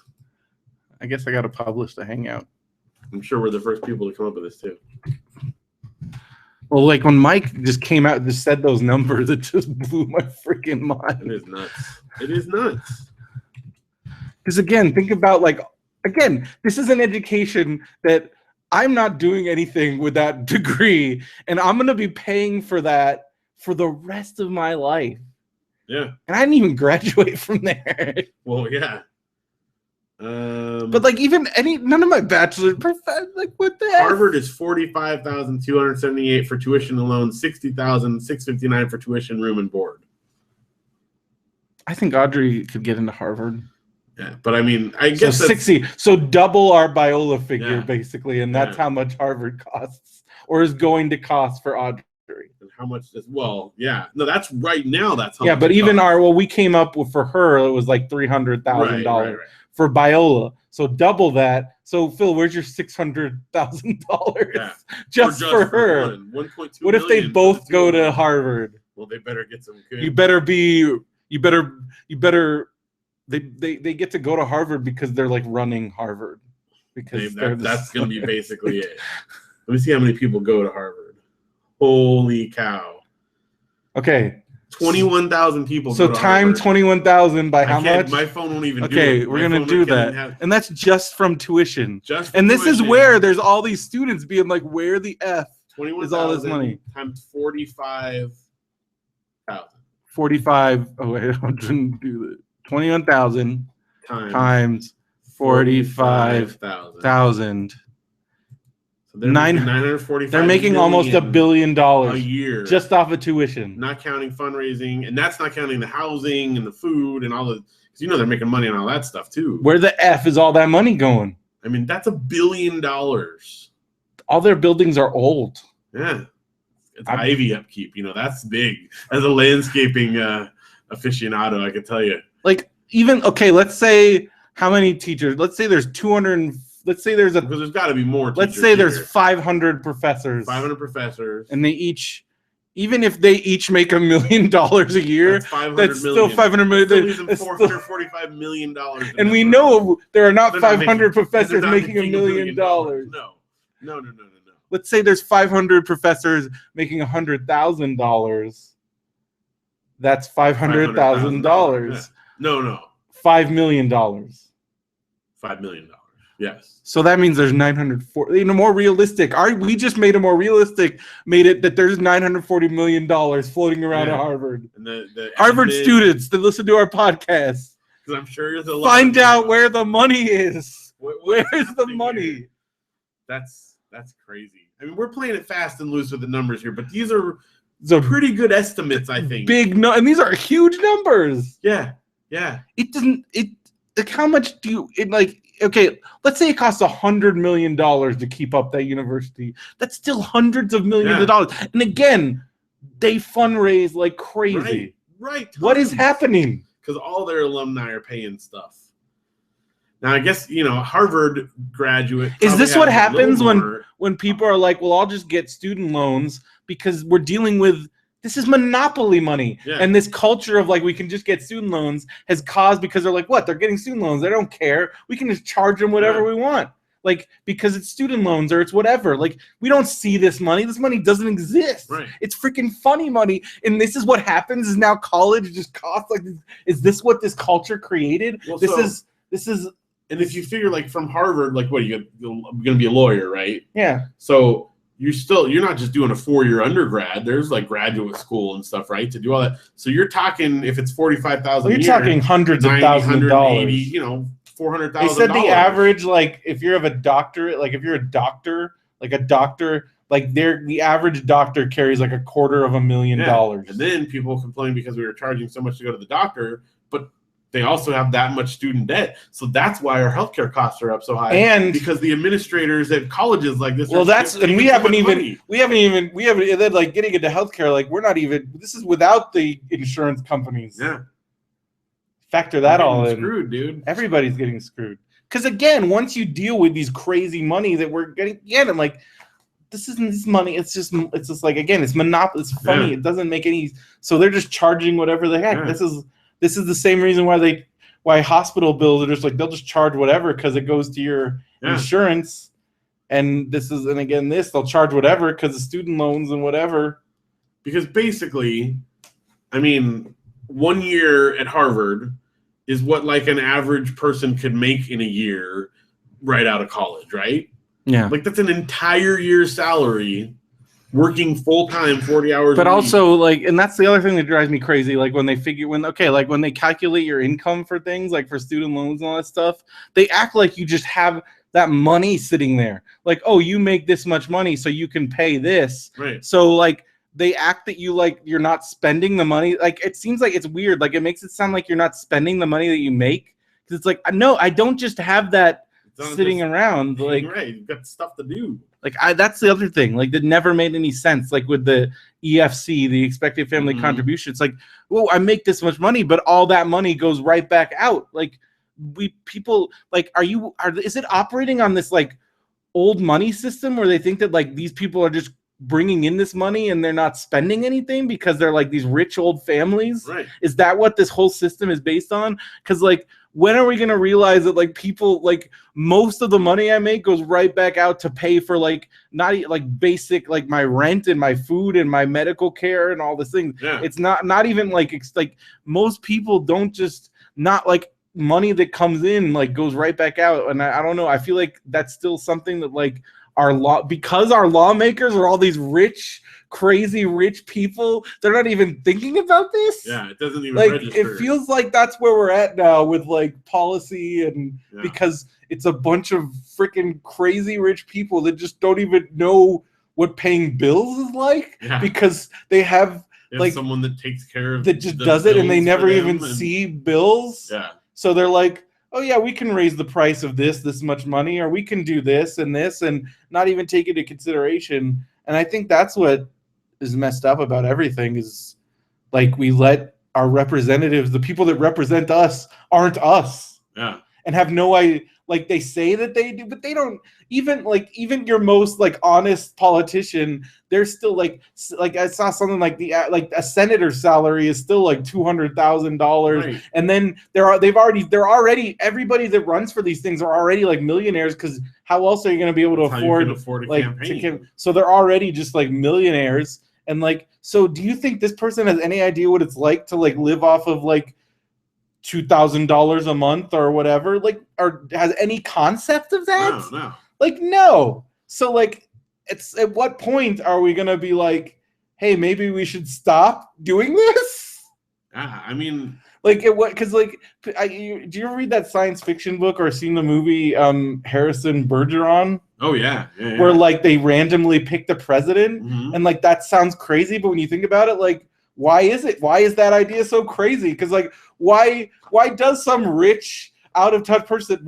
Speaker 1: I guess I got to publish the Hangout.
Speaker 2: I'm sure we're the first people to come up with this too.
Speaker 1: Well, like when Mike just came out and just said those numbers, it just blew my freaking mind.
Speaker 2: It is nuts. It is nuts.
Speaker 1: Because again, think about this is an education that I'm not doing anything with that degree, and I'm going to be paying for that for the rest of my life.
Speaker 2: Yeah.
Speaker 1: And I didn't even graduate from there.
Speaker 2: Well, yeah.
Speaker 1: But like none of my bachelor like what the heck?
Speaker 2: Harvard is $45,278 for tuition alone, $60,659 for tuition, room, and board.
Speaker 1: I think Audrey could get into Harvard.
Speaker 2: Yeah, but I mean, I
Speaker 1: So
Speaker 2: guess
Speaker 1: 60. So double our Biola figure,
Speaker 2: Yeah.
Speaker 1: basically, and that's how much Harvard costs or is going to cost for Audrey.
Speaker 2: And how much does no, that's right now. That's how
Speaker 1: yeah,
Speaker 2: much
Speaker 1: but
Speaker 2: it
Speaker 1: even
Speaker 2: costs.
Speaker 1: we came up with for her it was like $300,000
Speaker 2: Right.
Speaker 1: for Biola. So double that. So Phil, where's your $600,000 just for her?
Speaker 2: 1.2.
Speaker 1: What if they both go to Harvard?
Speaker 2: Well, they better get some good.
Speaker 1: You better. They get to go to Harvard because they're like running Harvard. Because
Speaker 2: that's going to be basically it. Let me see how many people go to Harvard. Holy cow.
Speaker 1: Okay.
Speaker 2: 21,000 people.
Speaker 1: So time 21,000 by how much?
Speaker 2: My phone won't even do it.
Speaker 1: Okay, we're going to do that. And that's just from tuition.
Speaker 2: And
Speaker 1: this is where there's all these students being like, where the F is all this money?
Speaker 2: Times 45,000.
Speaker 1: 45. Oh, wait, I'm trying to do that. 21,000 times 45,000.
Speaker 2: So they're making 945.
Speaker 1: They're making almost $1 billion
Speaker 2: a year
Speaker 1: just off of tuition,
Speaker 2: not counting fundraising, and that's not counting the housing and the food and all the. Because they're making money on all that stuff too.
Speaker 1: Where the F is all that money going?
Speaker 2: I mean, that's $1 billion.
Speaker 1: All their buildings are old.
Speaker 2: Yeah, it's ivy upkeep. That's big. As a landscaping aficionado, I can tell you.
Speaker 1: Like let's say how many teachers? Let's say there's 200. Let's say there's
Speaker 2: got to be more.
Speaker 1: Let's say there's 500 professors.
Speaker 2: 500 professors,
Speaker 1: and they each, even if they each make $1 million a year, that's still 500 million.
Speaker 2: That's $445 million.
Speaker 1: And we know there are not 500 professors making $1 million.
Speaker 2: No.
Speaker 1: Let's say there's 500 professors making $100,000. That's $500,000.
Speaker 2: Yeah. No.
Speaker 1: $5 million.
Speaker 2: $5 million. Yes.
Speaker 1: So that means there's 940. More realistic. We just made it more realistic. Made it that there's $940 million floating around at Harvard.
Speaker 2: And the
Speaker 1: Harvard students that listen to our podcast.
Speaker 2: Because I'm sure there's a lot.
Speaker 1: Find out where the money is. Where's the money?
Speaker 2: That's crazy. I mean, we're playing it fast and loose with the numbers here, but these are pretty good estimates, I think.
Speaker 1: And these are huge numbers.
Speaker 2: Yeah.
Speaker 1: It doesn't. How much do you? Okay, let's say it costs $100 million to keep up that university. That's still hundreds of millions of dollars. And again, they fundraise like crazy.
Speaker 2: Right.
Speaker 1: What is happening?
Speaker 2: Because all their alumni are paying stuff. Now, I guess, Harvard graduate.
Speaker 1: Is this what happens when people are like, well, I'll just get student loans because we're dealing with. This is monopoly money. Yeah. And this culture of we can just get student loans has caused, because they're like, what? They're getting student loans. They don't care. We can just charge them whatever we want. Because it's student loans or it's whatever. We don't see this money. This money doesn't exist.
Speaker 2: Right.
Speaker 1: It's freaking funny money. And this is what happens is now college just costs is this what this culture created?
Speaker 2: Well,
Speaker 1: this is.
Speaker 2: And if you figure from Harvard, what you're going to be a lawyer, right?
Speaker 1: Yeah.
Speaker 2: So you're not just doing a 4-year undergrad. There's graduate school and stuff, right? To do all that. So you're talking, if it's $45,000
Speaker 1: you're talking hundreds of thousands of dollars.
Speaker 2: $400,000.
Speaker 1: They said the average, if you're a doctorate, the average doctor carries $250,000.
Speaker 2: And then people complain because we were charging so much to go to the doctor, but they also have that much student debt. So that's why our healthcare costs are up so high. And because the administrators at colleges like this.
Speaker 1: Well, we haven't getting into healthcare. We're not even, this is without the insurance companies.
Speaker 2: Yeah.
Speaker 1: Factor that all in.
Speaker 2: Screwed, dude.
Speaker 1: Everybody's getting screwed. Because again, once you deal with these crazy money that we're getting, I'm this isn't this money. It's just again, it's monopoly. It's funny. Yeah. It doesn't make any. So they're just charging whatever the heck. Yeah. This is the same reason why hospital bills are just they'll just charge whatever because it goes to your insurance, and they'll charge whatever because of student loans and whatever.
Speaker 2: Because basically, I mean, 1 year at Harvard is what an average person could make in a year right out of college, right?
Speaker 1: Yeah,
Speaker 2: that's an entire year's salary. Working full time, 40 hours.
Speaker 1: But also, and that's the other thing that drives me crazy. When they when they calculate your income for things for student loans and all that stuff, they act like you just have that money sitting there. Oh, you make this much money, so you can pay this.
Speaker 2: Right.
Speaker 1: So they act that you're not spending the money. It seems like it's weird. It makes it sound like you're not spending the money that you make It's like, no, I don't just have that sitting around. Like,
Speaker 2: right, you've got stuff to do.
Speaker 1: Like, that's the other thing. Like, that never made any sense. Like with the EFC, the expected family contribution. It's like, well, I make this much money, but all that money goes right back out. Like, people like, is it operating on this like old money system where they think that like these people are just bringing in this money and they're not spending anything because they're like these rich old families?
Speaker 2: Right.
Speaker 1: Is that what this whole system is based on? Because like, when are we going to realize that like people, like most of the money I make goes right back out to pay for like not like basic, like my rent and my food and my medical care and all this thing.
Speaker 2: Yeah.
Speaker 1: It's not even like, it's like most people don't just not like money that comes in like goes right back out. And I don't know. I feel like that's still something that like because our lawmakers are all these rich, crazy rich people, they're not even thinking about this.
Speaker 2: Yeah, it doesn't even
Speaker 1: like
Speaker 2: register.
Speaker 1: It feels like that's where we're at now with like policy, and because it's a bunch of freaking crazy rich people that just don't even know what paying bills is like, because they have like
Speaker 2: someone that takes care of
Speaker 1: that just does it, and they never even see bills.
Speaker 2: Yeah.
Speaker 1: So they're like, oh yeah, we can raise the price of this much money, or we can do this, and not even take into consideration. And I think that's what is messed up about everything, is like we let our representatives, the people that represent us, aren't us.
Speaker 2: Yeah.
Speaker 1: And have no idea. Like they say that they do, but they don't. Even your most like honest politician, they're still like I saw something like like a senator's salary is still like $200,000, and then they're already everybody that runs for these things are already like millionaires, because how else are you going to be able to afford
Speaker 2: a campaign?
Speaker 1: So they're already just like millionaires, and like, so do you think this person has any idea what it's like to like live off of like $2,000 a month or whatever, like, or has any concept of that?
Speaker 2: No.
Speaker 1: Like, no. So like, it's at what point are we gonna be like, hey, maybe we should stop doing this?
Speaker 2: I mean,
Speaker 1: like, because like, do you ever read that science fiction book or seen the movie Harrison Bergeron?
Speaker 2: Oh yeah.
Speaker 1: Where like they randomly pick the president, and like that sounds crazy, but when you think about it, like, why is that idea so crazy? Because like, why does some rich out of touch person,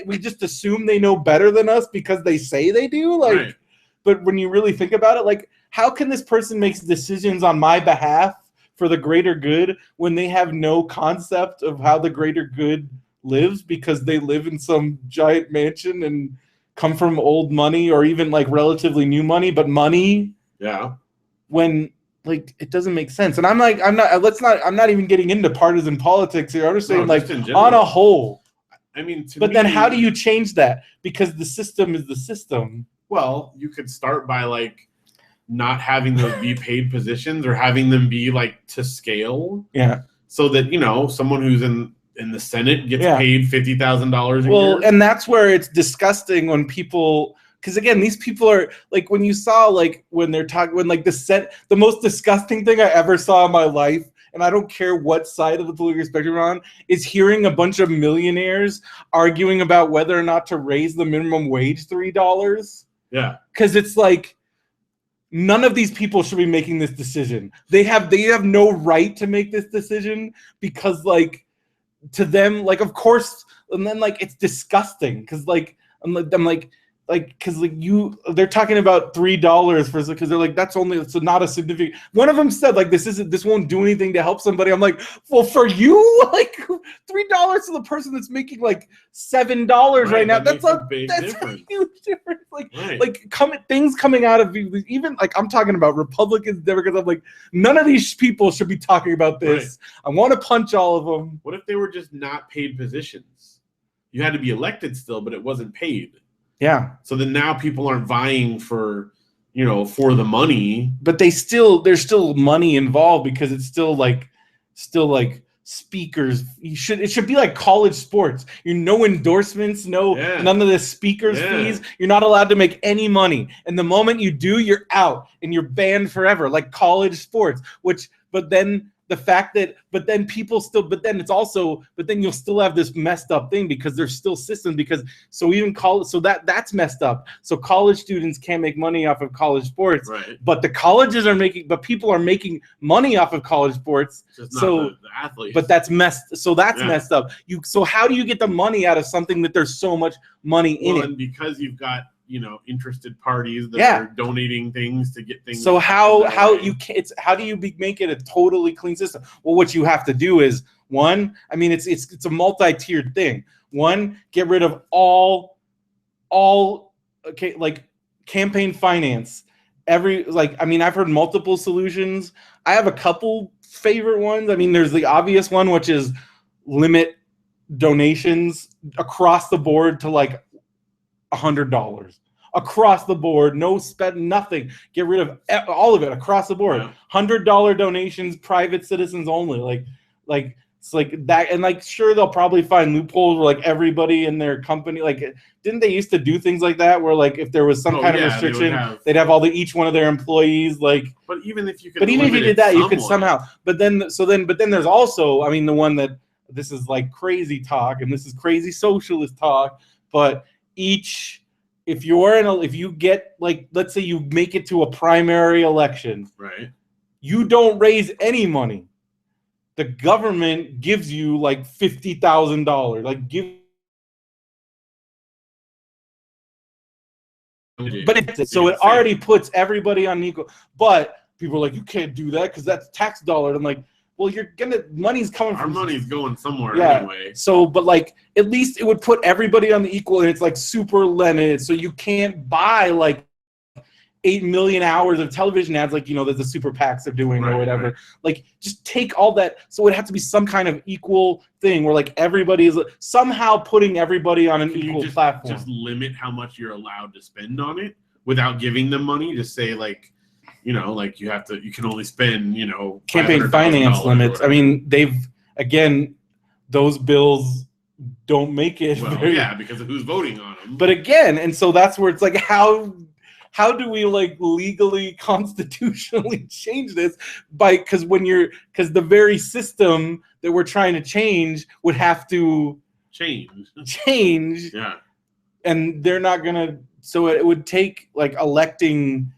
Speaker 1: we just assume they know better than us because they say they do? Like, but when you really think about it, like, how can this person make decisions on my behalf for the greater good when they have no concept of how the greater good lives, because they live in some giant mansion and come from old money, or even like relatively new money, but money.
Speaker 2: Yeah.
Speaker 1: When like, it doesn't make sense. And I'm not even getting into partisan politics here. I'm just saying, like, on a whole.
Speaker 2: I mean,
Speaker 1: then how do you change that? Because the system is the system.
Speaker 2: Well, you could start by like not having those be paid positions, or having them be like to scale.
Speaker 1: Yeah.
Speaker 2: So that, someone who's in the Senate gets paid $50,000 a year.
Speaker 1: Well, and that's where it's disgusting when people. Because again, these people are like, when you saw like when they're talking, when like the most disgusting thing I ever saw in my life, and I don't care what side of the political spectrum you're on, is hearing a bunch of millionaires arguing about whether or not to raise the minimum wage $3.
Speaker 2: Yeah.
Speaker 1: Because it's like, none of these people should be making this decision. They have no right to make this decision, because like, to them, like, of course, and then like, it's disgusting, because like, I'm like, because like they're talking about $3 for, because they're like, that's only, it's not a significant. One of them said like, this won't do anything to help somebody. I'm like, well, for you, like $3 to the person that's making like $7 right now, that's a huge difference. Like things coming out of, even like, I'm talking about Republicans, Democrats. I'm like, none of these people should be talking about this. I want to punch all of them.
Speaker 2: What if they were just not paid positions? You had to be elected still, but it wasn't paid.
Speaker 1: Yeah.
Speaker 2: So then now people aren't vying for the money.
Speaker 1: But there's still money involved, because it's still like speakers. It should be like college sports. No endorsements, none of the speakers fees. You're not allowed to make any money. And the moment you do, you're out and you're banned forever, like college sports, but then the fact that, but then people still, but then it's also, but then you'll still have this messed up thing because there's still systems because, so even college, so that's messed up. So college students can't make money off of college sports,
Speaker 2: Right.
Speaker 1: but the colleges are making, but people are making money off of college sports.
Speaker 2: Just
Speaker 1: So
Speaker 2: not the athletes.
Speaker 1: but that's messed up. So how do you get the money out of something that there's so much money in it?
Speaker 2: And because you've got, you know, interested parties that are donating things to get things.
Speaker 1: So how you can, it's how do you make it a totally clean system? Well, what you have to do is one, I mean, it's a multi-tiered thing. One, get rid of all okay, like campaign finance. I mean, I've heard multiple solutions. I have a couple favorite ones. I mean, there's the obvious one, which is limit donations across the board to like $100 across the board, no spend, nothing. Get rid of all of it across the board. $100 donations, private citizens only. Like it's like that, and like sure they'll probably find loopholes where like everybody in their company, like didn't they used to do things like that where like if there was some kind of restriction, they'd have each one of their employees like.
Speaker 2: But even if you could,
Speaker 1: if you did that, you could somehow. But then there's also, I mean, the one that this is like crazy talk and this is crazy socialist talk, but if you get like, let's say you make it to a primary election,
Speaker 2: right?
Speaker 1: You don't raise any money. The government gives you like $50,000, like so it already puts everybody on equal. But people are like, you can't do that because that's tax dollars. I'm like, well, money's coming from.
Speaker 2: Our money's going somewhere anyway.
Speaker 1: So, but like, at least it would put everybody on the equal, and it's like super limited. So you can't buy like 8 million hours of television ads, like, you know, that the super PACs are doing or whatever. Right. Like, just take all that. So it would have to be some kind of equal thing where like everybody is somehow putting everybody on an equal platform.
Speaker 2: Just limit how much you're allowed to spend on it without giving them money. Just say like, you know, like you can only spend, you know,
Speaker 1: campaign finance limits. I mean, those bills don't make it.
Speaker 2: Well, because of who's voting on them.
Speaker 1: But again, and so that's where it's like, how do we like legally, constitutionally change this? Because the very system that we're trying to change would have to change.
Speaker 2: Yeah.
Speaker 1: And they're not gonna. So it would take like electing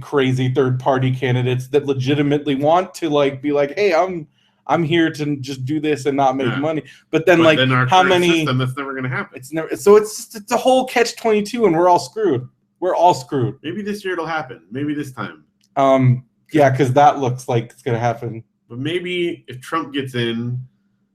Speaker 1: crazy third-party candidates that legitimately want to like be like, hey, I'm here to just do this and not make money. But then how many?
Speaker 2: System, that's never gonna happen.
Speaker 1: It's never. So it's a whole catch-22, and we're all screwed. We're all screwed.
Speaker 2: Maybe this year it'll happen. Maybe this time.
Speaker 1: Yeah, because that looks like it's gonna happen.
Speaker 2: But maybe if Trump gets in,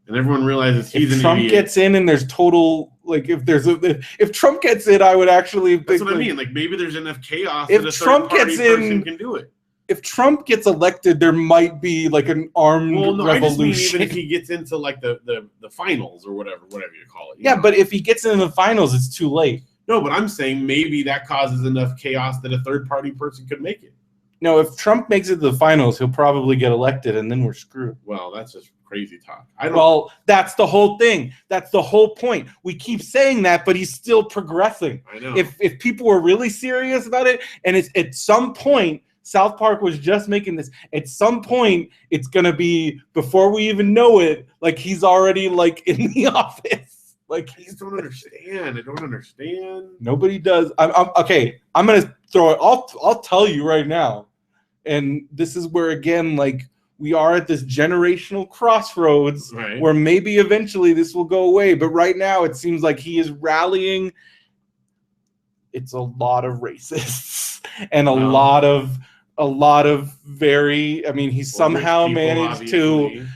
Speaker 2: and everyone realizes he's an idiot. If
Speaker 1: Trump gets in, and there's total. Like if Trump gets in, I would actually.
Speaker 2: That's what I mean. Like maybe there's enough chaos
Speaker 1: if
Speaker 2: that a
Speaker 1: Trump gets in,
Speaker 2: can do it.
Speaker 1: If Trump gets elected, there might be like an armed revolution. I just mean
Speaker 2: even if he gets into like the finals or whatever you call it.
Speaker 1: Yeah, but if he gets into the finals, it's too late.
Speaker 2: No, but I'm saying maybe that causes enough chaos that a third party person could make it.
Speaker 1: No, if Trump makes it to the finals, he'll probably get elected, and then we're screwed.
Speaker 2: Well, that's just crazy talk.
Speaker 1: Well, that's the whole thing. That's the whole point. We keep saying that, but he's still progressing.
Speaker 2: I know.
Speaker 1: If people were really serious about it, and it's at some point, South Park was just making this. At some point, it's gonna be before we even know it. Like he's already like in the office. Like
Speaker 2: I just don't understand. I don't understand.
Speaker 1: Nobody does. I'm okay. I'm gonna throw it. I'll tell you right now. And this is where again, like we are at this generational crossroads where maybe eventually this will go away. But right now, it seems like he is rallying. It's a lot of racists and a lot of very. I mean, he's somehow managed to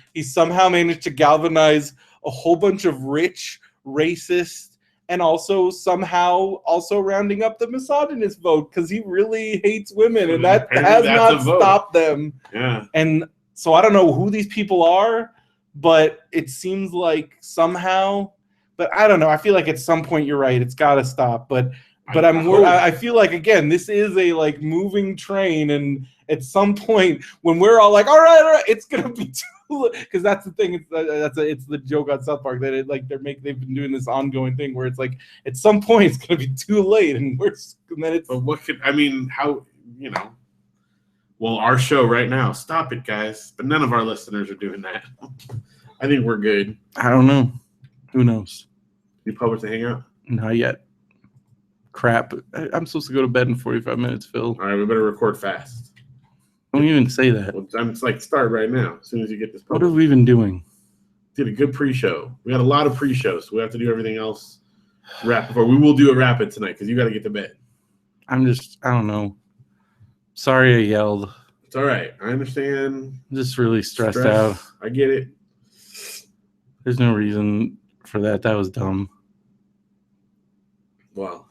Speaker 1: galvanize a whole bunch of rich, racist, and also somehow rounding up the misogynist vote because he really hates women, and that has not stopped them.
Speaker 2: Yeah.
Speaker 1: And so I don't know who these people are, but it seems like somehow. But I don't know. I feel like at some point you're right. It's got to stop. But I feel like again, this is a like moving train, and at some point when we're all like, all right, it's gonna be too, because that's the thing. It's the joke on South Park that they've been doing this ongoing thing where it's like at some point it's gonna be too late, and then it's.
Speaker 2: But what could I mean? How Well, our show right now. Stop it, guys. But none of our listeners are doing that. I think we're good.
Speaker 1: I don't know. Who knows?
Speaker 2: You publish the hangout?
Speaker 1: Not yet. Crap. I'm supposed to go to bed in 45 minutes, Phil.
Speaker 2: All right, we better record fast.
Speaker 1: Don't even say that.
Speaker 2: Well, I'm just like, start right now, as soon as you get this published.
Speaker 1: What have we been doing?
Speaker 2: Did a good pre-show. We had a lot of pre-shows, so we have to do everything else rapid before. We will do it rapid tonight because you got to get to bed.
Speaker 1: I don't know. Sorry I yelled.
Speaker 2: It's all right. I understand.
Speaker 1: I'm just really stressed out.
Speaker 2: I get it.
Speaker 1: There's no reason for that. That was dumb.
Speaker 2: Well,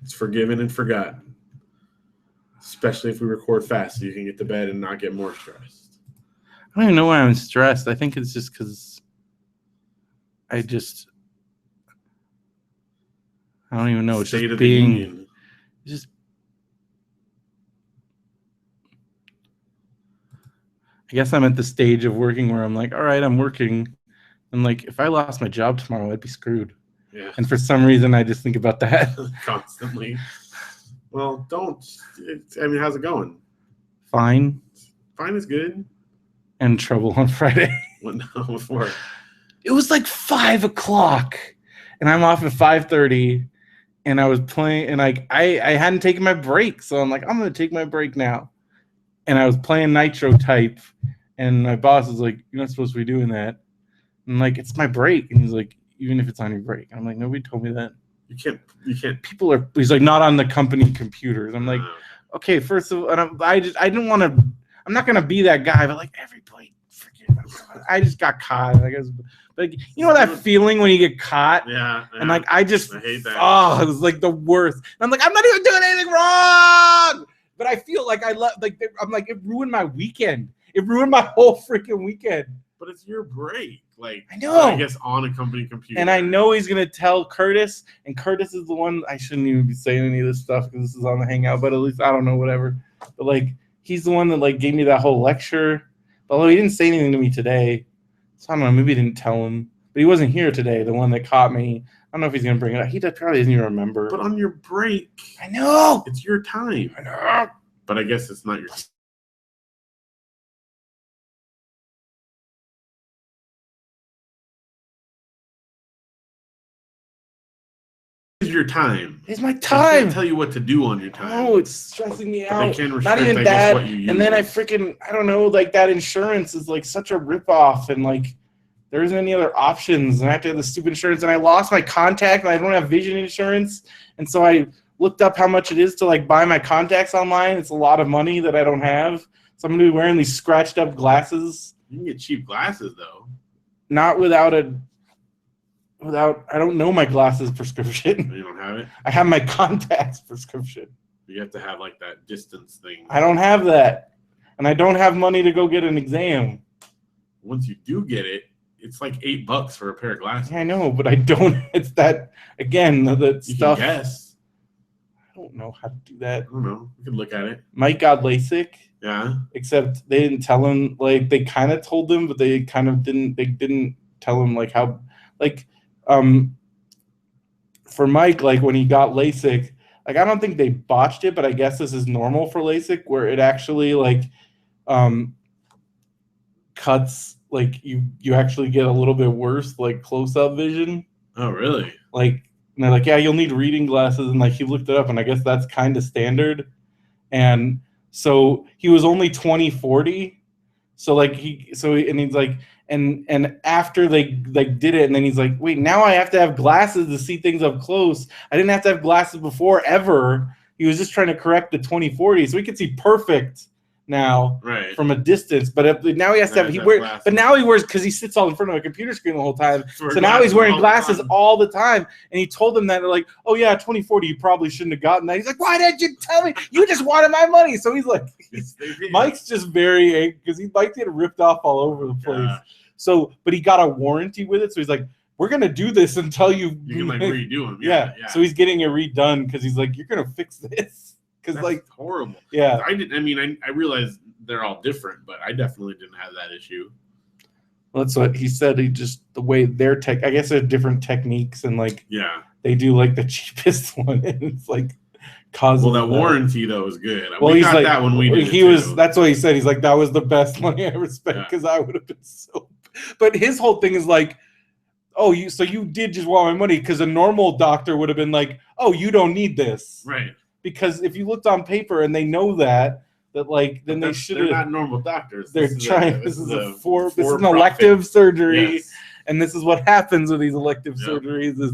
Speaker 2: it's forgiven and forgotten. Especially if we record fast so you can get to bed and not get more stressed.
Speaker 1: I don't even know why I'm stressed. I think it's just because I don't even know. It's
Speaker 2: State
Speaker 1: just
Speaker 2: of the Union.
Speaker 1: Just I guess I'm at the stage of working where I'm like, all right, I'm working. I'm like, if I lost my job tomorrow, I'd be screwed.
Speaker 2: Yeah.
Speaker 1: And for some reason, I just think about that
Speaker 2: constantly. Well, don't. How's it going?
Speaker 1: Fine.
Speaker 2: Fine is good.
Speaker 1: And trouble on Friday.
Speaker 2: What now before?
Speaker 1: It was like 5 o'clock, and I'm off at 5:30, and I was playing, and like I hadn't taken my break, so I'm like, I'm gonna take my break now, and I was playing Nitro Type, and my boss was like, you're not supposed to be doing that. I'm like, it's my break, and he's like, even if it's on your break. I'm like, nobody told me that.
Speaker 2: You can't.
Speaker 1: People are. He's like, not on the company computers. I'm like, okay. First of all, and I didn't want to. I'm not gonna be that guy, but like everybody, I just got caught. I guess, but you know that feeling when you get caught.
Speaker 2: Yeah.
Speaker 1: And like I hate
Speaker 2: that.
Speaker 1: Oh, it was like the worst. And I'm like, I'm not even doing anything wrong. But I feel like I'm like, it ruined my weekend. It ruined my whole freaking weekend.
Speaker 2: But it's your break. Like,
Speaker 1: I know.
Speaker 2: I guess on a company computer.
Speaker 1: And I know he's gonna tell Curtis, and Curtis is the one. I shouldn't even be saying any of this stuff because this is on the Hangout. But at least I don't know, whatever. But like, he's the one that like gave me that whole lecture. Although he didn't say anything to me today, so I don't know. Maybe he didn't tell him. But he wasn't here today. The one that caught me. I don't know if he's gonna bring it up. He probably doesn't even remember.
Speaker 2: But on your break,
Speaker 1: I know
Speaker 2: it's your time.
Speaker 1: I know.
Speaker 2: But I guess it's not your. Your time.
Speaker 1: It's my
Speaker 2: They
Speaker 1: time.
Speaker 2: can't tell you what to do on your time.
Speaker 1: Oh, it's stressing me
Speaker 2: But
Speaker 1: out.
Speaker 2: they can
Speaker 1: Not
Speaker 2: restrict,
Speaker 1: even
Speaker 2: I guess,
Speaker 1: that.
Speaker 2: what you use.
Speaker 1: And then I don't know, like that insurance is like such a ripoff, and like there isn't any other options. And I have to have the stupid insurance, and I lost my contact, and I don't have vision insurance, and so I looked up how much it is to like buy my contacts online. It's a lot of money that I don't have, so I'm gonna be wearing these scratched up glasses.
Speaker 2: You can get cheap glasses though.
Speaker 1: Not I don't know my glasses prescription.
Speaker 2: You don't have it?
Speaker 1: I have my contacts prescription.
Speaker 2: You have to have like that distance thing.
Speaker 1: I don't have that. And I don't have money to go get an exam.
Speaker 2: Once you do get it, it's like $8 for a pair of glasses.
Speaker 1: Yeah, I know, but I don't. It's that, again, the
Speaker 2: You
Speaker 1: stuff.
Speaker 2: can guess.
Speaker 1: I don't know how to do that.
Speaker 2: I don't know. We could look at it.
Speaker 1: Mike got LASIK.
Speaker 2: Yeah.
Speaker 1: Except they didn't tell him, like, they kind of told him, but they kind of didn't. They didn't tell him, like, how, like, for Mike, like when he got LASIK, like I don't think they botched it, but I guess this is normal for LASIK, where it actually like cuts, like you actually get a little bit worse, like close-up vision.
Speaker 2: Oh, really?
Speaker 1: Like, and they're like, yeah, you'll need reading glasses, and like he looked it up, and I guess that's kind of standard. And so he was only 20/40. So like he's like, and after they like did it, and then he's like, wait, now I have to have glasses to see things up close. I didn't have to have glasses before ever. He was just trying to correct the 20/40, so he could see perfect now,
Speaker 2: right,
Speaker 1: from a distance. But now he has to have but now he wears, because he sits all in front of a computer screen the whole time. So now he's wearing glasses all the time. And he told them that, they're like, oh yeah, 20/40, you probably shouldn't have gotten that. He's like, why didn't you tell me? You just wanted my money. So he's like, Mike's just very angry because Mike get ripped off all over the place. Yeah. So, but he got a warranty with it. So he's like, we're going to do this until you
Speaker 2: can like redo them.
Speaker 1: Yeah. So he's getting it redone because he's like, you're going to fix this. Because like
Speaker 2: horrible.
Speaker 1: Yeah.
Speaker 2: I realize they're all different, but I definitely didn't have that issue.
Speaker 1: Well, that's what he said. He just, the way their I guess there's different techniques, and like,
Speaker 2: yeah,
Speaker 1: they do like the cheapest one. And it's like, Cause
Speaker 2: Well, that warranty though is good.
Speaker 1: Well,
Speaker 2: we
Speaker 1: he's
Speaker 2: got
Speaker 1: like,
Speaker 2: that when we did
Speaker 1: he
Speaker 2: it
Speaker 1: was.
Speaker 2: too.
Speaker 1: That's what he said. He's like, that was the best money I ever spent because I would have been so. But his whole thing is like, oh, you did just want my money because a normal doctor would have been like, oh, you don't need this,
Speaker 2: right?
Speaker 1: Because if you looked on paper and they know that like then they should.
Speaker 2: They're not normal doctors.
Speaker 1: They're trying. This is an
Speaker 2: elective
Speaker 1: elective surgery,
Speaker 2: yes.
Speaker 1: and this is what happens with these elective surgeries: is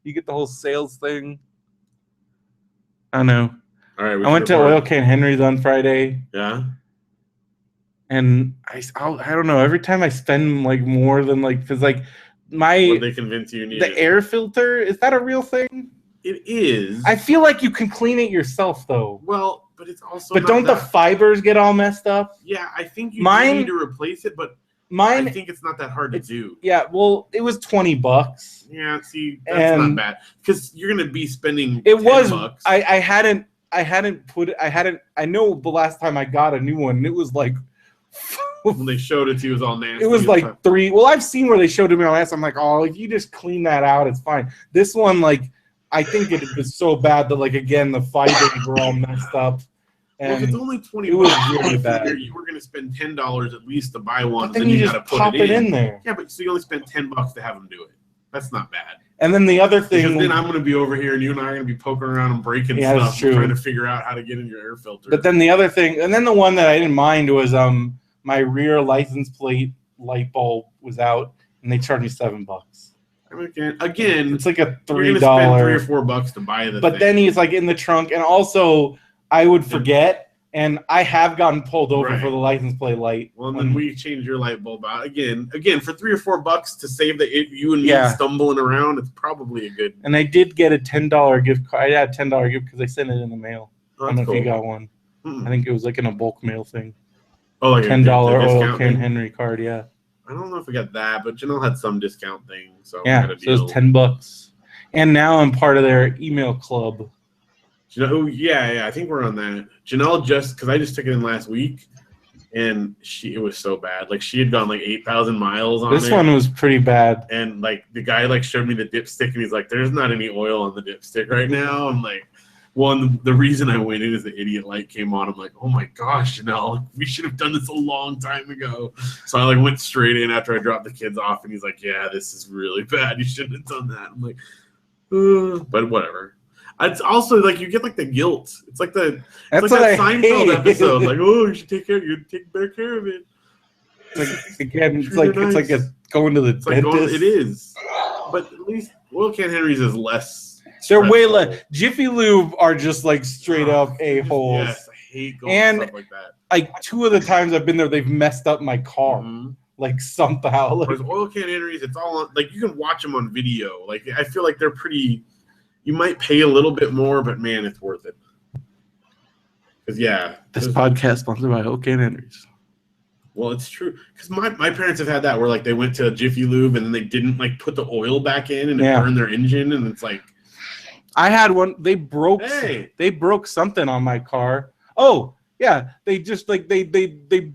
Speaker 1: you get the whole sales thing. I know.
Speaker 2: All right.
Speaker 1: I went to Oil Can Henry's on Friday.
Speaker 2: Yeah.
Speaker 1: And I don't know. Every time I spend like more than like, because like
Speaker 2: what they convince you need
Speaker 1: the air filter, is that a real thing?
Speaker 2: It is.
Speaker 1: I feel like you can clean it yourself though.
Speaker 2: Well, but it's also.
Speaker 1: But don't the fibers get all messed up?
Speaker 2: Yeah, I think you need to replace it, but I think it's not that hard to do.
Speaker 1: Yeah, well, it was $20.
Speaker 2: Yeah, see, that's not bad because you're gonna be spending.
Speaker 1: It was.
Speaker 2: $10.
Speaker 1: I know the last time I got a new one, it was like.
Speaker 2: When they showed it to you, it was all nasty.
Speaker 1: It was like 3. Well, I've seen where they showed it me on last. I'm like, oh, if you just clean that out, it's fine. This one, like, I think it was so bad that, like, again, the fibers were all messed up. And
Speaker 2: well, if it's only $20,
Speaker 1: it was really bad.
Speaker 2: You were going to spend $10 at least to buy one.
Speaker 1: But then you just got to pop it in there.
Speaker 2: Yeah, but so you only spend $10 to have them do it. That's not bad.
Speaker 1: And then the other thing,
Speaker 2: because then I'm going to be over here, and you and I are going to be poking around and breaking stuff, and trying to figure out how to get in your air filter.
Speaker 1: But then the other thing, and then the one that I didn't mind was my rear license plate light bulb was out, and they charged me $7.
Speaker 2: Again,
Speaker 1: it's like a $3.
Speaker 2: You're gonna spend $3 or $4 to buy the.
Speaker 1: But then he's like in the trunk, and also I would forget, and I have gotten pulled over for the license plate light.
Speaker 2: Well, and then we change your light bulb out again for $3 or $4 to save you and me stumbling around. It's probably a good.
Speaker 1: And I did get a $10 gift card. I had a $10 gift because I sent it in the mail. I don't know if you got one. I think it was like in a bulk mail thing.
Speaker 2: Oh, like
Speaker 1: $10 Oil Can Henry card, yeah.
Speaker 2: I don't know if we got that, but Janelle had some discount thing, so
Speaker 1: yeah, so it was $10. And now I'm part of their email club.
Speaker 2: Yeah, I think we're on that. Janelle because I just took it in last week, and it was so bad. Like she had gone like 8,000 miles on it.
Speaker 1: This one was pretty bad.
Speaker 2: And like the guy like showed me the dipstick, and he's like, "There's not any oil on the dipstick right now." I'm like. Well, the reason I went in is the idiot light came on. I'm like, oh my gosh, Janelle, we should have done this a long time ago. So I like went straight in after I dropped the kids off, and he's like, yeah, this is really bad. You shouldn't have done that. I'm like, but whatever. It's also like you get like the guilt. It's like that Seinfeld episode. Like, oh, you should take better care of it.
Speaker 1: It's like going to the dentist.
Speaker 2: It is, but at least Oil Can Henry's is less.
Speaker 1: They're way less. Jiffy Lube are just like straight up a-holes.
Speaker 2: Yes, I hate going and stuff like that.
Speaker 1: Like 2 of the times I've been there, they've messed up my car. Like somehow.
Speaker 2: Whereas Oil Can Henry's, it's all on, like you can watch them on video. Like I feel like they're pretty. You might pay a little bit more, but man, it's worth it. Because
Speaker 1: this podcast sponsored by Oil Can Henry's.
Speaker 2: Well, it's true because my parents have had that where like they went to Jiffy Lube and then they didn't like put the oil back in and it burned their engine, and it's like.
Speaker 1: I had one. They broke something on my car. Oh yeah, they just like they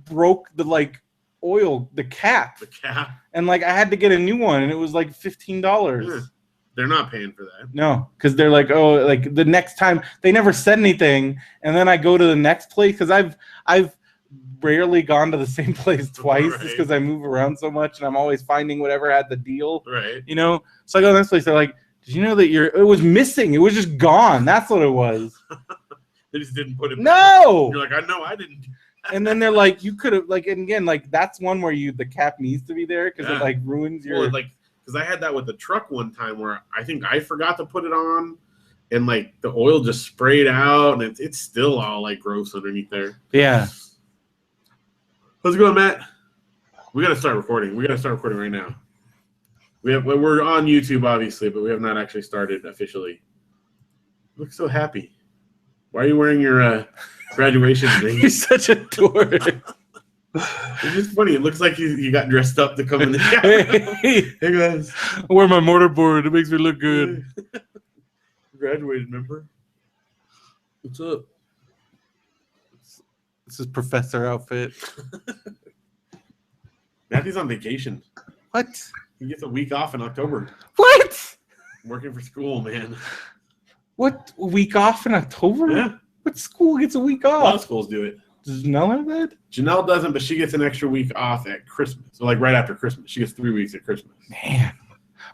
Speaker 1: broke the like oil the cap. And like I had to get a new one, and it was like $15.
Speaker 2: Yeah. They're not paying for that.
Speaker 1: No, because they're like, oh, like the next time they never said anything, and then I go to the next place because I've rarely gone to the same place twice just because I move around so much, and I'm always finding whatever had the deal.
Speaker 2: Right.
Speaker 1: You know, so I go to the next place. They're like. Did you know that it was missing? It was just gone. That's what it was.
Speaker 2: They just didn't put it.
Speaker 1: No.
Speaker 2: You're like, I know, I didn't.
Speaker 1: And then they're like, you could have and again, like that's one where the cap needs to be there because it like ruins your.
Speaker 2: Well, because I had that with the truck one time where I think I forgot to put it on, and like the oil just sprayed out, and it's still all like gross underneath there.
Speaker 1: Yeah.
Speaker 2: How's it going, Matt? We got to start recording. Right now. We're on YouTube, obviously, but we have not actually started officially. You look so happy. Why are you wearing your graduation ring?
Speaker 1: You're such a dork.
Speaker 2: It's just funny. It looks like you got dressed up to come in the shower. Hey guys.
Speaker 1: I wear my mortarboard. It makes me look good.
Speaker 2: Graduated, remember? What's up?
Speaker 1: This is professor outfit.
Speaker 2: Matthew's on vacation.
Speaker 1: What?
Speaker 2: He gets a week off in October.
Speaker 1: What?
Speaker 2: I'm working for school, man.
Speaker 1: What, a week off in October?
Speaker 2: Yeah.
Speaker 1: What school gets a week
Speaker 2: A lot of
Speaker 1: off?
Speaker 2: schools do it.
Speaker 1: Does Janelle have that?
Speaker 2: Janelle doesn't, but she gets an extra week off at Christmas. So like right after Christmas. She gets 3 weeks at Christmas.
Speaker 1: Man.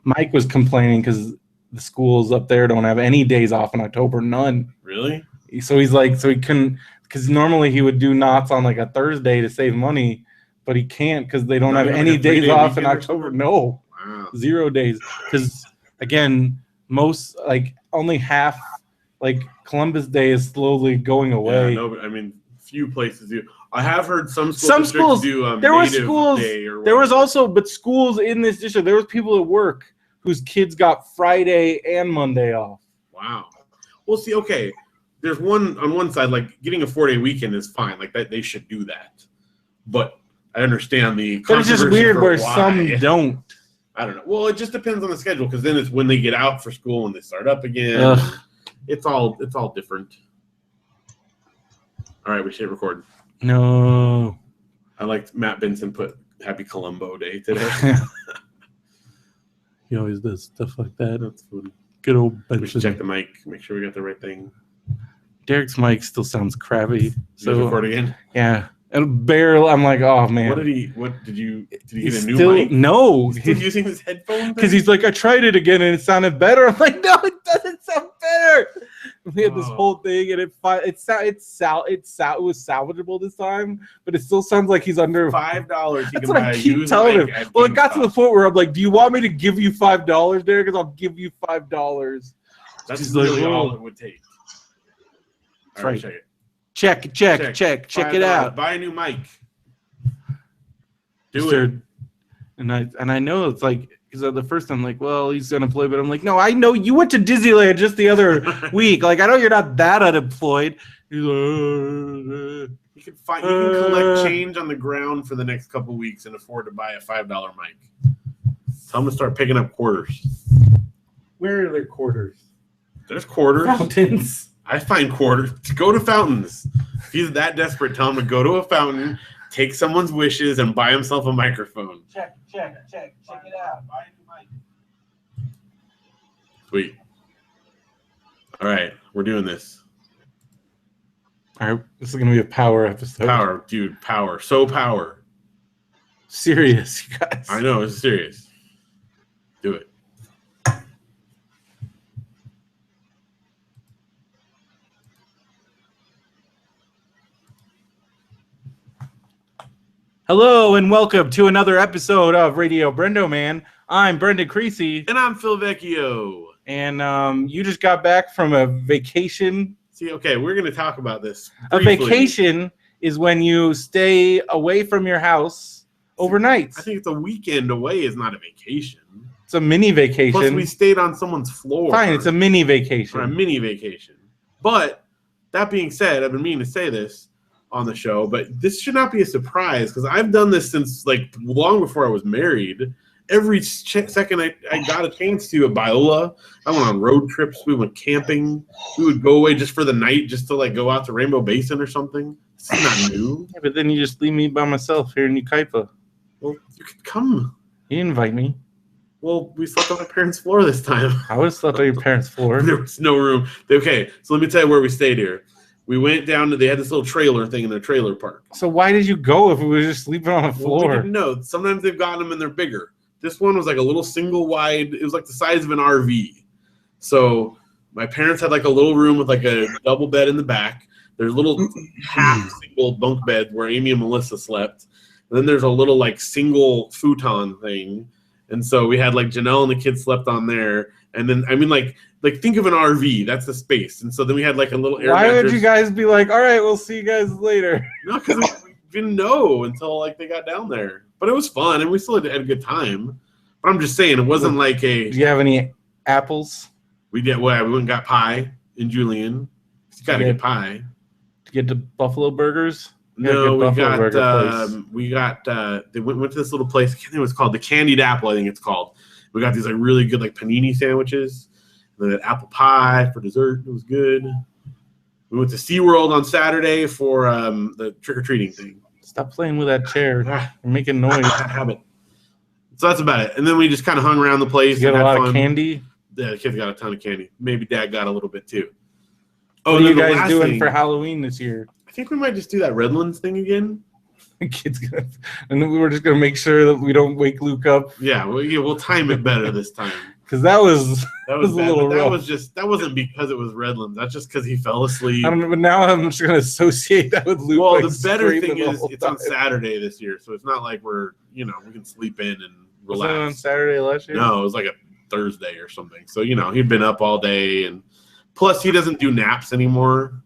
Speaker 1: Mike was complaining because the schools up there don't have any days off in October, none.
Speaker 2: Really?
Speaker 1: So he's like, so he couldn't, because normally he would do knots on like a Thursday to save money, but he can't because they don't have any days off in October. No,
Speaker 2: Wow.
Speaker 1: 0 days. Because again, most like only half, like Columbus Day is slowly going away.
Speaker 2: Yeah, no, but I mean, few places do. I have heard some schools do
Speaker 1: there were
Speaker 2: Native
Speaker 1: schools.
Speaker 2: Day or
Speaker 1: There was
Speaker 2: whatever.
Speaker 1: also, but schools in this district, there was people at work whose kids got Friday and Monday off.
Speaker 2: Wow. Well, see, okay. There's one on one side, like getting a 4-day weekend is fine. Like that, they should do that. But I understand the.
Speaker 1: But it's just weird where
Speaker 2: why.
Speaker 1: some don't.
Speaker 2: I don't know. Well, it just depends on the schedule because then it's when they get out for school and they start up again.
Speaker 1: Ugh.
Speaker 2: It's all different. All right, we should record.
Speaker 1: No.
Speaker 2: I liked Matt Benson put Happy Columbo Day today.
Speaker 1: He always does stuff like that.
Speaker 2: That's funny.
Speaker 1: Good old
Speaker 2: We should check
Speaker 1: Benson.
Speaker 2: the mic, make sure we got the right thing.
Speaker 1: Derek's mic still sounds crabby.
Speaker 2: So
Speaker 1: So
Speaker 2: record again.
Speaker 1: yeah, and barely. I'm like, oh man.
Speaker 2: What did he get
Speaker 1: He's
Speaker 2: a new
Speaker 1: still,
Speaker 2: mic?
Speaker 1: no,
Speaker 2: He's still using his headphones?
Speaker 1: because he's like, I tried it again and it sounded better. I'm like, no, it doesn't sound better. We had this
Speaker 2: Oh.
Speaker 1: whole thing and it was salvageable this time, but it still sounds like he's under.
Speaker 2: $5. He
Speaker 1: That's
Speaker 2: can
Speaker 1: what
Speaker 2: buy
Speaker 1: I
Speaker 2: a
Speaker 1: keep
Speaker 2: used
Speaker 1: telling
Speaker 2: mic
Speaker 1: him.
Speaker 2: at
Speaker 1: Well, it got to the
Speaker 2: GameStop.
Speaker 1: point where I'm like, do you want me to give you $5, Derek? Because I'll give you $5.
Speaker 2: That's
Speaker 1: She's like,
Speaker 2: really all
Speaker 1: "Oh."
Speaker 2: it would take.
Speaker 1: That's
Speaker 2: All right,
Speaker 1: right.
Speaker 2: check it.
Speaker 1: Check it
Speaker 2: $5.
Speaker 1: out.
Speaker 2: Buy a new mic. Do it.
Speaker 1: Sure. And I know it's like, because at the first I'm like, well, he's gonna play, but I'm like, no, I know you went to Disneyland just the other week. Like, I know you're not that unemployed. He's like,
Speaker 2: You can collect change on the ground for the next couple weeks and afford to buy a $5 mic. Tell them to start picking up quarters.
Speaker 1: where are their quarters?
Speaker 2: There's quarters.
Speaker 1: Fountains.
Speaker 2: I find quarters. Go to fountains. If he's that desperate, tell him to go to a fountain, take someone's wishes, and buy himself a microphone.
Speaker 1: Check it out.
Speaker 2: Buy a new mic. Sweet. All right, we're doing this.
Speaker 1: All right, this is gonna be a power episode.
Speaker 2: Power, dude, power. So power.
Speaker 1: Serious, you guys.
Speaker 2: I know, it's serious. Do it.
Speaker 1: Hello and welcome to another episode of Radio BrendoMan. I'm Brendan Creasy,
Speaker 2: And I'm Phil Vecchio.
Speaker 1: and you just got back from a vacation.
Speaker 2: See, okay, we're going to talk about this.
Speaker 1: A
Speaker 2: briefly.
Speaker 1: vacation is when you stay away from your house overnight.
Speaker 2: I think it's a weekend away is not a vacation.
Speaker 1: It's a mini vacation.
Speaker 2: Plus, we stayed on someone's floor.
Speaker 1: Fine, it's a mini
Speaker 2: or a
Speaker 1: vacation.
Speaker 2: mini vacation. But that being said, I've been meaning to say this on the show, but this should not be a surprise because I've done this since like long before I was married. Every second I got a chance to at Biola, I went on road trips. We went camping. We would go away just for the night, just to like go out to Rainbow Basin or something. It's not new.
Speaker 1: Yeah, but then you just leave me by myself here in Ukaipa.
Speaker 2: Well, you could come.
Speaker 1: You didn't invite me.
Speaker 2: Well, we slept on my parents' floor this time.
Speaker 1: I would have slept on your parents' floor.
Speaker 2: There was no room. Okay, so let me tell you where we stayed here. We went down to, they had this little trailer thing in their trailer park.
Speaker 1: So why did you go if we were just sleeping on the
Speaker 2: Well, we
Speaker 1: floor?
Speaker 2: didn't know. Sometimes they've gotten them and they're bigger. This one was like a little single wide. It was like the size of an RV. So my parents had like a little room with like a double bed in the back. There's a little half single bunk bed where Amy and Melissa slept. And then there's a little like single futon thing. And so we had like Janelle and the kids slept on there. And then, I mean, like think of an RV. That's the space. And so then we had like a little air
Speaker 1: Why would
Speaker 2: mattress.
Speaker 1: you guys be like, all right, we'll see you guys later?
Speaker 2: No, because we didn't know until like they got down there. But it was fun, and we still had a good time. But I'm just saying, it wasn't like a.
Speaker 1: Do you have any apples
Speaker 2: We did. Well, we went and got pie in Julian. You got to get pie.
Speaker 1: to get to Buffalo Burgers?
Speaker 2: No,
Speaker 1: we
Speaker 2: got. They went to this little place. I can't think what it's called. The Candied Apple, I think it's called. We got these like really good like panini sandwiches. And then apple pie for dessert. It was good. We went to SeaWorld on Saturday for the trick-or-treating thing.
Speaker 1: Stop playing with that chair. You're making noise.
Speaker 2: Bad habit. So that's about it. And then we just kind of hung around the place.
Speaker 1: You get
Speaker 2: and
Speaker 1: a
Speaker 2: had
Speaker 1: lot
Speaker 2: fun.
Speaker 1: of candy.
Speaker 2: The kids got a ton of candy. Maybe Dad got a little bit too. Oh,
Speaker 1: What are
Speaker 2: and
Speaker 1: you
Speaker 2: then the
Speaker 1: guys
Speaker 2: last
Speaker 1: doing
Speaker 2: thing,
Speaker 1: for Halloween this year?
Speaker 2: I think we might just do that Redlands thing again.
Speaker 1: Kids gonna, and then we were just gonna make sure that we don't wake Luke up.
Speaker 2: Yeah, we'll time it better this time.
Speaker 1: Because that was
Speaker 2: That was
Speaker 1: a
Speaker 2: bad,
Speaker 1: little
Speaker 2: but that
Speaker 1: rough.
Speaker 2: was just that wasn't because it was Redlands. That's just because he fell asleep.
Speaker 1: I don't know, but now I'm just gonna associate that with Luke.
Speaker 2: Well,
Speaker 1: like,
Speaker 2: the better
Speaker 1: screaming
Speaker 2: thing
Speaker 1: the
Speaker 2: is
Speaker 1: whole
Speaker 2: it's on
Speaker 1: time.
Speaker 2: Saturday this year, so it's not like we can sleep in and
Speaker 1: Was
Speaker 2: relax.
Speaker 1: it on Saturday last year?
Speaker 2: No, it was like a Thursday or something. So he'd been up all day, and plus he doesn't do naps anymore.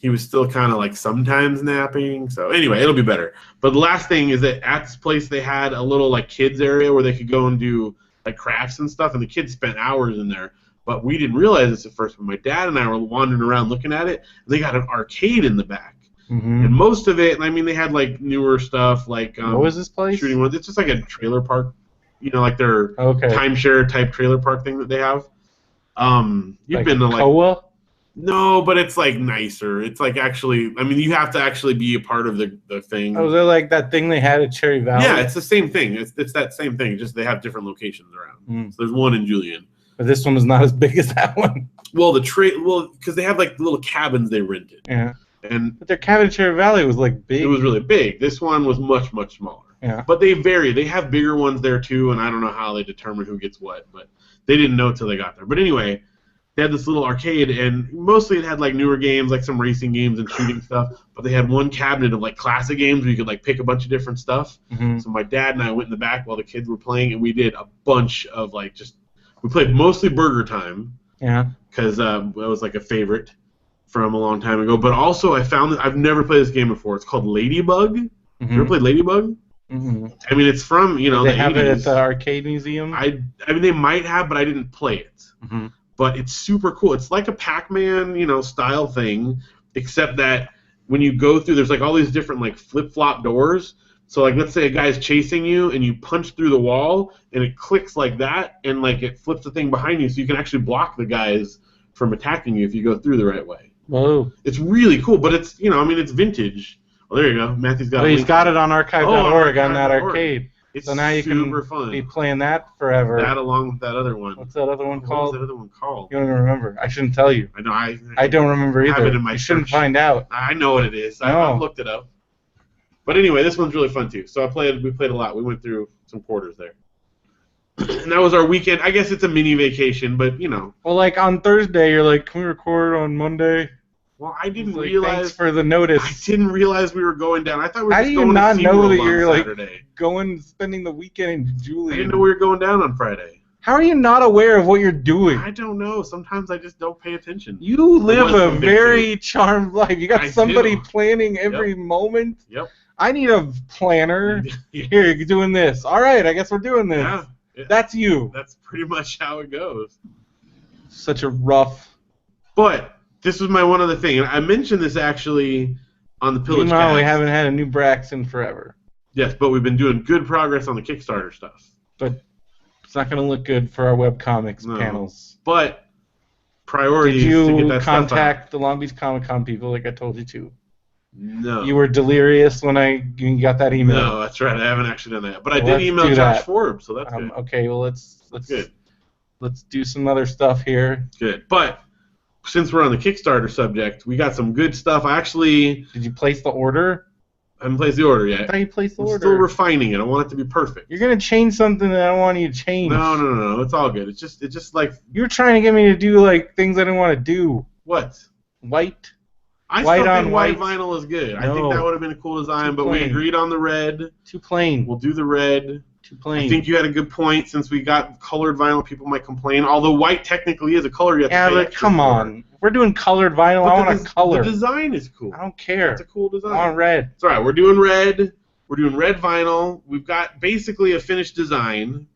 Speaker 2: He was still kind of like sometimes napping. So anyway, it'll be better. But the last thing is that at this place they had a little like kids area where they could go and do like crafts and stuff, and the kids spent hours in there. But we didn't realize this at first. But my dad and I were wandering around looking at it, and they got an arcade in the back.
Speaker 1: Mm-hmm.
Speaker 2: And most of it, I mean, they had like newer stuff like
Speaker 1: what was this place?
Speaker 2: shooting ones. It's just like a trailer park, like their
Speaker 1: Okay.
Speaker 2: timeshare type trailer park thing that they have. You've
Speaker 1: Like
Speaker 2: been to like
Speaker 1: Koa?
Speaker 2: no, but it's like nicer. It's like actually, I mean, you have to actually be a part of the thing.
Speaker 1: Oh, was it like that thing they had at Cherry Valley?
Speaker 2: Yeah, it's the same thing. It's that same thing. Just they have different locations around. So there's one in Julian.
Speaker 1: But this one was not as big as that one.
Speaker 2: Well, because they have like the little cabins they rented.
Speaker 1: Yeah.
Speaker 2: And
Speaker 1: But their cabin at Cherry Valley was like big.
Speaker 2: it was really big. This one was much, much smaller.
Speaker 1: Yeah.
Speaker 2: But they vary. They have bigger ones there too, and I don't know how they determine who gets what, but they didn't know until they got there. But anyway, they had this little arcade, and mostly it had like newer games, like some racing games and shooting stuff. But they had one cabinet of like classic games where you could like pick a bunch of different stuff.
Speaker 1: Mm-hmm.
Speaker 2: So my dad and I went in the back while the kids were playing, and we did a bunch of we played mostly Burger Time.
Speaker 1: Yeah.
Speaker 2: Because that was like a favorite from a long time ago. But also I found that I've never played this game before. It's called Ladybug.
Speaker 1: Mm-hmm.
Speaker 2: You ever played Ladybug?
Speaker 1: Mm-hmm.
Speaker 2: I mean, it's from
Speaker 1: They
Speaker 2: the
Speaker 1: have
Speaker 2: 80s.
Speaker 1: it at the arcade museum.
Speaker 2: I mean, they might have, but I didn't play it.
Speaker 1: Mm-hmm.
Speaker 2: But it's super cool. It's like a Pac-Man, style thing, except that when you go through, there's like all these different like flip-flop doors. So like, let's say a guy's chasing you, and you punch through the wall, and it clicks like that, and like it flips the thing behind you, so you can actually block the guys from attacking you if you go through the right way.
Speaker 1: Whoa.
Speaker 2: It's really cool, but it's it's vintage. Well, there you go. Matthew's got.
Speaker 1: He's got it on archive.org on that arcade.
Speaker 2: It's
Speaker 1: So now you
Speaker 2: super
Speaker 1: can
Speaker 2: fun.
Speaker 1: be playing that forever.
Speaker 2: That along with that other one.
Speaker 1: What's that other one
Speaker 2: What was
Speaker 1: called?
Speaker 2: that other one called?
Speaker 1: You don't even remember. I shouldn't tell you.
Speaker 2: I know.
Speaker 1: I don't remember
Speaker 2: have
Speaker 1: either.
Speaker 2: it in my
Speaker 1: You shouldn't
Speaker 2: search.
Speaker 1: find out.
Speaker 2: I know what it is.
Speaker 1: No.
Speaker 2: I've looked it up. But anyway, this one's really fun too. So we played a lot. We went through some quarters there. And that was our weekend. I guess it's a mini vacation, but
Speaker 1: Well, like on Thursday, you're like, can we record on Monday?
Speaker 2: Well, I didn't
Speaker 1: Like,
Speaker 2: realize.
Speaker 1: Thanks for the notice.
Speaker 2: I didn't realize we were going down. I thought we were
Speaker 1: How
Speaker 2: just
Speaker 1: do you
Speaker 2: going
Speaker 1: not
Speaker 2: to
Speaker 1: know
Speaker 2: SeaWorld
Speaker 1: that
Speaker 2: on
Speaker 1: you're like
Speaker 2: Saturday.
Speaker 1: spending the weekend in
Speaker 2: I didn't
Speaker 1: Julian?
Speaker 2: know we were going down on Friday.
Speaker 1: How are you not aware of what you're doing?
Speaker 2: I don't know. Sometimes I just don't pay attention.
Speaker 1: You live
Speaker 2: Unless
Speaker 1: a
Speaker 2: I'm
Speaker 1: very charmed life. You got
Speaker 2: I
Speaker 1: somebody
Speaker 2: do.
Speaker 1: planning every moment.
Speaker 2: Yep.
Speaker 1: I need a planner. Here, you're doing this. All right, I guess we're doing this.
Speaker 2: Yeah.
Speaker 1: That's you.
Speaker 2: That's pretty much how it goes.
Speaker 1: Such a rough.
Speaker 2: But this was my one other thing, and I mentioned this actually on the Pillage
Speaker 1: Meanwhile, we
Speaker 2: Cast.
Speaker 1: haven't had a new Braxton forever.
Speaker 2: Yes, but we've been doing good progress on the Kickstarter stuff.
Speaker 1: But it's not going to look good for our webcomics
Speaker 2: No.
Speaker 1: panels.
Speaker 2: But priority
Speaker 1: Did
Speaker 2: is to get
Speaker 1: you
Speaker 2: that stuff out.
Speaker 1: contact the Long Beach Comic Con people like I told you to?
Speaker 2: No.
Speaker 1: You were delirious when you got that email.
Speaker 2: No, that's right. I haven't actually done that. But I
Speaker 1: Well,
Speaker 2: did
Speaker 1: let's
Speaker 2: email
Speaker 1: do
Speaker 2: Josh
Speaker 1: that.
Speaker 2: Forbes, so that's good.
Speaker 1: Okay, well let's
Speaker 2: Good.
Speaker 1: let's do some other stuff here.
Speaker 2: Good. But since we're on the Kickstarter subject, we got some good stuff. I actually
Speaker 1: Did you place the order?
Speaker 2: haven't placed the order
Speaker 1: I
Speaker 2: yet.
Speaker 1: thought you placed the
Speaker 2: I'm
Speaker 1: order.
Speaker 2: still refining it. I want it to be perfect.
Speaker 1: You're gonna change something that I don't want you to change.
Speaker 2: No. It's all good. It's just like
Speaker 1: You were trying to get me to do like things I didn't want to do.
Speaker 2: what?
Speaker 1: White.
Speaker 2: I
Speaker 1: White
Speaker 2: still
Speaker 1: on
Speaker 2: think white
Speaker 1: white.
Speaker 2: vinyl is good. I
Speaker 1: No.
Speaker 2: think that would have been a cool design,
Speaker 1: Too
Speaker 2: but we
Speaker 1: plain.
Speaker 2: agreed on the red.
Speaker 1: Too plain.
Speaker 2: We'll do the red.
Speaker 1: Too plain.
Speaker 2: I think you had a good point. Since we got colored vinyl, people might complain. Although white technically is a color you have
Speaker 1: yeah,
Speaker 2: to pay
Speaker 1: but
Speaker 2: extra
Speaker 1: come
Speaker 2: for.
Speaker 1: on. If we're doing colored vinyl,
Speaker 2: But
Speaker 1: I want a color.
Speaker 2: The design is cool.
Speaker 1: I don't care.
Speaker 2: It's a cool design.
Speaker 1: I want red.
Speaker 2: It's all right. We're doing red. We're doing red vinyl. We've got basically a finished design,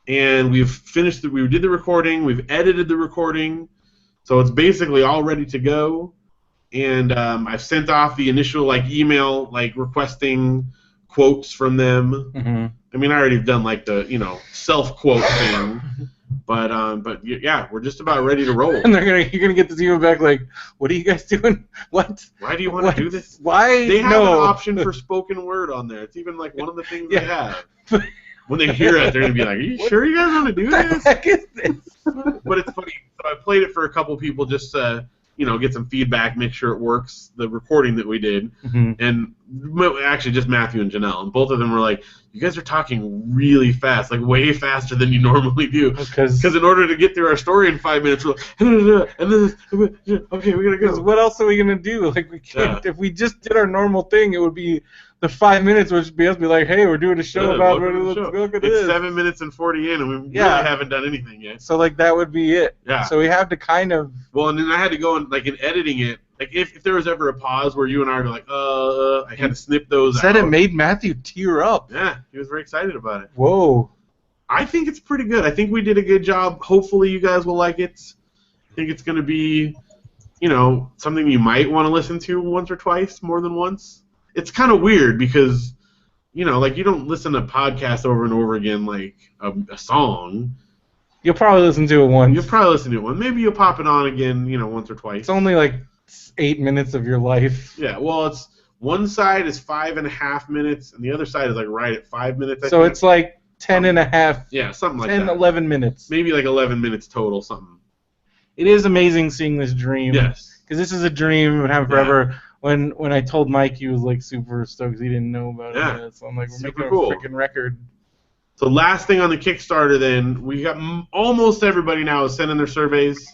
Speaker 2: and we've finished. We did the recording. We've edited the recording, so it's basically all ready to go. And I've sent off the initial email requesting quotes from them.
Speaker 1: Mm-hmm.
Speaker 2: I mean, I already done the self quote thing, but yeah, we're just about ready to roll.
Speaker 1: And you're gonna get this email back like, what are you guys doing? What?
Speaker 2: Why do you want to do this?
Speaker 1: Why?
Speaker 2: They have
Speaker 1: no.
Speaker 2: an option for spoken word on there. It's even one of the things they have. When they hear it, they're gonna be like, "Are you sure you guys want to do
Speaker 1: What the
Speaker 2: this?"
Speaker 1: heck is this?
Speaker 2: But it's funny. So I played it for a couple people just to, get some feedback, make sure it works. The recording that we did, and actually just Matthew and Janelle, and both of them were like, "You guys are talking really fast, like way faster than you normally do." Because in order to get through our story in 5 minutes, we're like, and then okay, we gotta go.
Speaker 1: What else are we gonna do? Like we can't. If we just did our normal thing, it would be the 5 minutes would be us be like, "Hey, we're doing a show about look at this."
Speaker 2: 7 minutes and 40 in, and we really haven't done anything yet.
Speaker 1: So like that would be it.
Speaker 2: Yeah.
Speaker 1: So we have to kind of.
Speaker 2: Well, and then I had to go and like in editing it. Like if there was ever a pause where you and I were like, I had to snip those out.
Speaker 1: Said it made Matthew tear up.
Speaker 2: Yeah, he was very excited about it.
Speaker 1: Whoa.
Speaker 2: I think it's pretty good. I think we did a good job. Hopefully you guys will like it. I think it's going to be, something you might want to listen to once or twice, more than once. It's kind of weird because, like you don't listen to podcasts over and over again like a song.
Speaker 1: You'll probably listen to it once.
Speaker 2: You'll probably listen to it once. Maybe you'll pop it on again, once or twice.
Speaker 1: It's only like 8 minutes of your life.
Speaker 2: Yeah, well, it's one side is 5.5 minutes, and the other side is like right at 5 minutes.
Speaker 1: So it's like 10.5.
Speaker 2: Yeah, something like
Speaker 1: 10,
Speaker 2: that.
Speaker 1: 11 minutes.
Speaker 2: Maybe like 11 minutes total, something.
Speaker 1: It is amazing seeing this dream.
Speaker 2: Yes.
Speaker 1: Because this is a dream we've been having forever. When I told Mike, he was like super stoked because he didn't know about it. So I'm like, we're making a freaking record.
Speaker 2: So last thing on the Kickstarter, then we got almost everybody now is sending their surveys,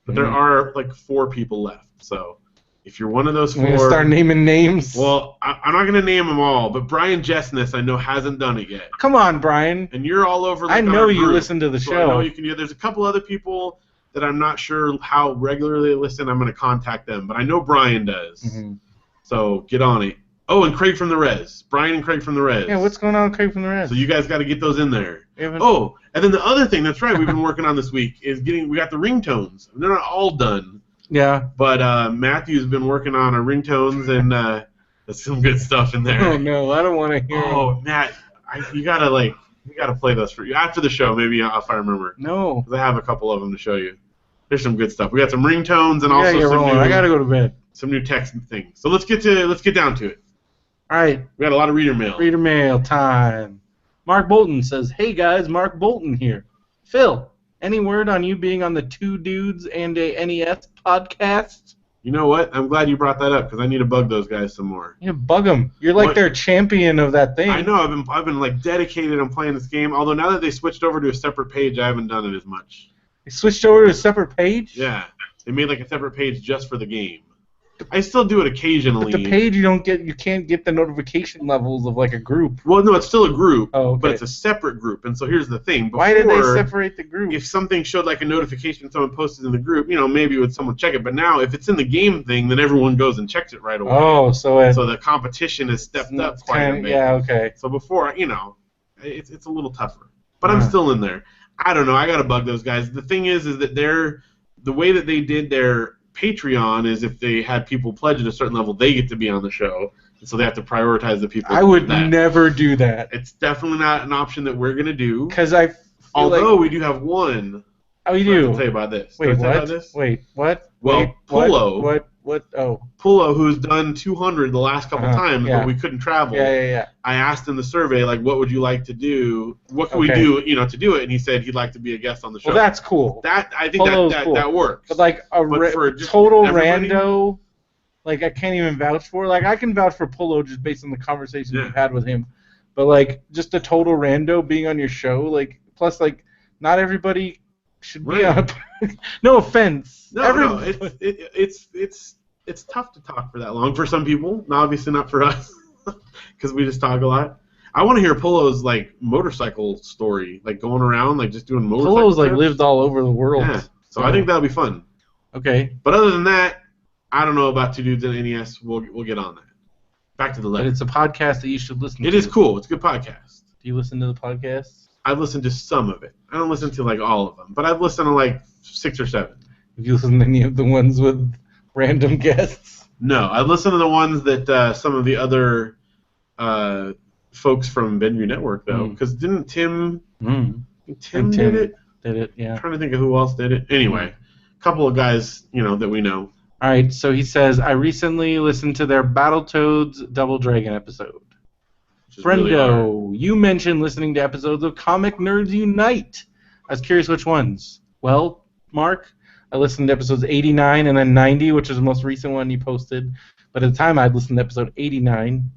Speaker 2: but there are like 4 people left. So if you're one of those 4,
Speaker 1: we're gonna start naming names.
Speaker 2: Well, I'm not gonna name them all, but Brian Jessness I know hasn't done it yet.
Speaker 1: Come on, Brian.
Speaker 2: And you're all over.
Speaker 1: I know you listen to the show.
Speaker 2: I know you can. There's a couple other people that I'm not sure how regularly they listen. I'm gonna contact them, but I know Brian does. So get on it. Oh, and Craig from the Res. Brian and Craig from the Res.
Speaker 1: Yeah, what's going on with Craig from the Res?
Speaker 2: So you guys got to get those in there. Oh, and then the other thing that's right we've been working on this week is we got the ringtones. They're not all done.
Speaker 1: Yeah.
Speaker 2: But Matthew's been working on our ringtones, and there's some good stuff in there.
Speaker 1: Oh no, I don't want to hear.
Speaker 2: Oh, Matt, you gotta play those for you after the show. Maybe if I remember.
Speaker 1: No.
Speaker 2: Because I have a couple of them to show you. There's some good stuff. We got some ringtones and also some new.
Speaker 1: I gotta go to bed.
Speaker 2: Some new text things. So let's get down to it.
Speaker 1: All right.
Speaker 2: We got a lot of reader mail.
Speaker 1: Reader mail time. Mark Bolton says, "Hey guys, Mark Bolton here. Phil, any word on you being on the Two Dudes and a NES podcast?"
Speaker 2: You know what? I'm glad you brought that up because I need to bug those guys some more.
Speaker 1: Yeah, bug them. You're like their champion of that thing.
Speaker 2: I know. I've been like dedicated on playing this game. Although now that they switched over to a separate page, I haven't done it as much.
Speaker 1: They switched over to a separate page?
Speaker 2: Yeah. They made like a separate page just for the game. I still do it occasionally.
Speaker 1: But the page you can't get the notification levels of like a group.
Speaker 2: Well, no, it's still a group,
Speaker 1: okay.
Speaker 2: But it's a separate group. And so here's the thing. Before,
Speaker 1: why did they separate the group?
Speaker 2: If something showed like a notification someone posted in the group, maybe would someone check it. But now if it's in the game thing, then everyone goes and checks it right away.
Speaker 1: Oh, so
Speaker 2: the competition has stepped up quite a bit.
Speaker 1: Yeah, okay.
Speaker 2: So before, it's a little tougher. But I'm still in there. I don't know. I got to bug those guys. The thing is that the way that they did their Patreon is if they had people pledge at a certain level, they get to be on the show, and so they have to prioritize the people.
Speaker 1: I would never do that.
Speaker 2: It's definitely not an option that we're gonna do.
Speaker 1: Because
Speaker 2: although we do have one.
Speaker 1: Oh, you do.
Speaker 2: I'll tell you about this.
Speaker 1: Wait, what? Wait, what?
Speaker 2: Well, Pullo.
Speaker 1: What? Oh.
Speaker 2: Pullo, who's done 200 the last couple times, but we couldn't travel.
Speaker 1: Yeah.
Speaker 2: I asked in the survey, like, what would you like to do? What can we do, to do it? And he said he'd like to be a guest on the show.
Speaker 1: Well, that's cool.
Speaker 2: I think cool. That works.
Speaker 1: But like for total rando, like I can't even vouch for. Like I can vouch for Pullo just based on the conversations we've had with him. But like just a total rando being on your show, like plus like not everybody should be on. No offense.
Speaker 2: No. It's tough to talk for that long for some people. Obviously not for us, because we just talk a lot. I want to hear Pullo's like motorcycle story, like going around, like just doing motorcycle.
Speaker 1: Pullo's like lived all over the world.
Speaker 2: Yeah. So I think that'll be fun.
Speaker 1: Okay.
Speaker 2: But other than that, I don't know about Two Dudes and NES. We'll get on that. Back to the letter.
Speaker 1: But it's a podcast that you should listen to.
Speaker 2: It is cool. It's a good podcast.
Speaker 1: Do you listen to the podcast?
Speaker 2: I've listened to some of it. I don't listen to like all of them, but I've listened to like 6 or 7.
Speaker 1: Have you listened to any of the ones with random guests?
Speaker 2: No, I've listened to the ones that some of the other folks from Benview Network, though, because didn't Tim did it?
Speaker 1: Did it, yeah.
Speaker 2: I'm trying to think of who else did it. Anyway, a couple of guys, that we know.
Speaker 1: All right, so he says, I recently listened to their Battletoads Double Dragon episode.
Speaker 2: which is really hard.
Speaker 1: Brendo, you mentioned listening to episodes of Comic Nerds Unite. I was curious which ones. Well, Mark, I listened to episodes 89 and then 90, which is the most recent one you posted. But at the time, I'd listened to episode 89.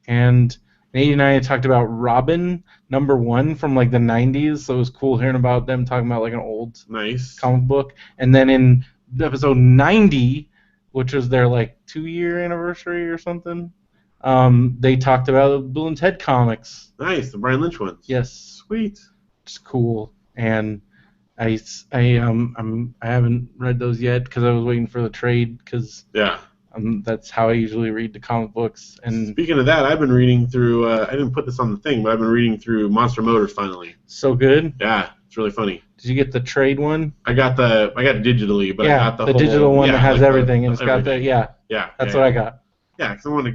Speaker 1: And in 89, I talked about Robin, #1 from like the 90s. So it was cool hearing about them talking about like an old comic book. And then in episode 90, which was their like 2-year anniversary or something, they talked about Bill and Ted comics.
Speaker 2: Nice, the Brian Lynch ones.
Speaker 1: Yes.
Speaker 2: Sweet.
Speaker 1: It's cool. And I haven't read those yet because I was waiting for the trade because that's how I usually read the comic books. And
Speaker 2: speaking of that, I've been reading through. I didn't put this on the thing, but I've been reading through Monster Motors finally.
Speaker 1: So good.
Speaker 2: Yeah, it's really funny.
Speaker 1: Did you get the trade one?
Speaker 2: I got it digitally, but I got the whole,
Speaker 1: digital one that has everything, and it's
Speaker 2: everything.
Speaker 1: got the That's what I got.
Speaker 2: Yeah, because I want to,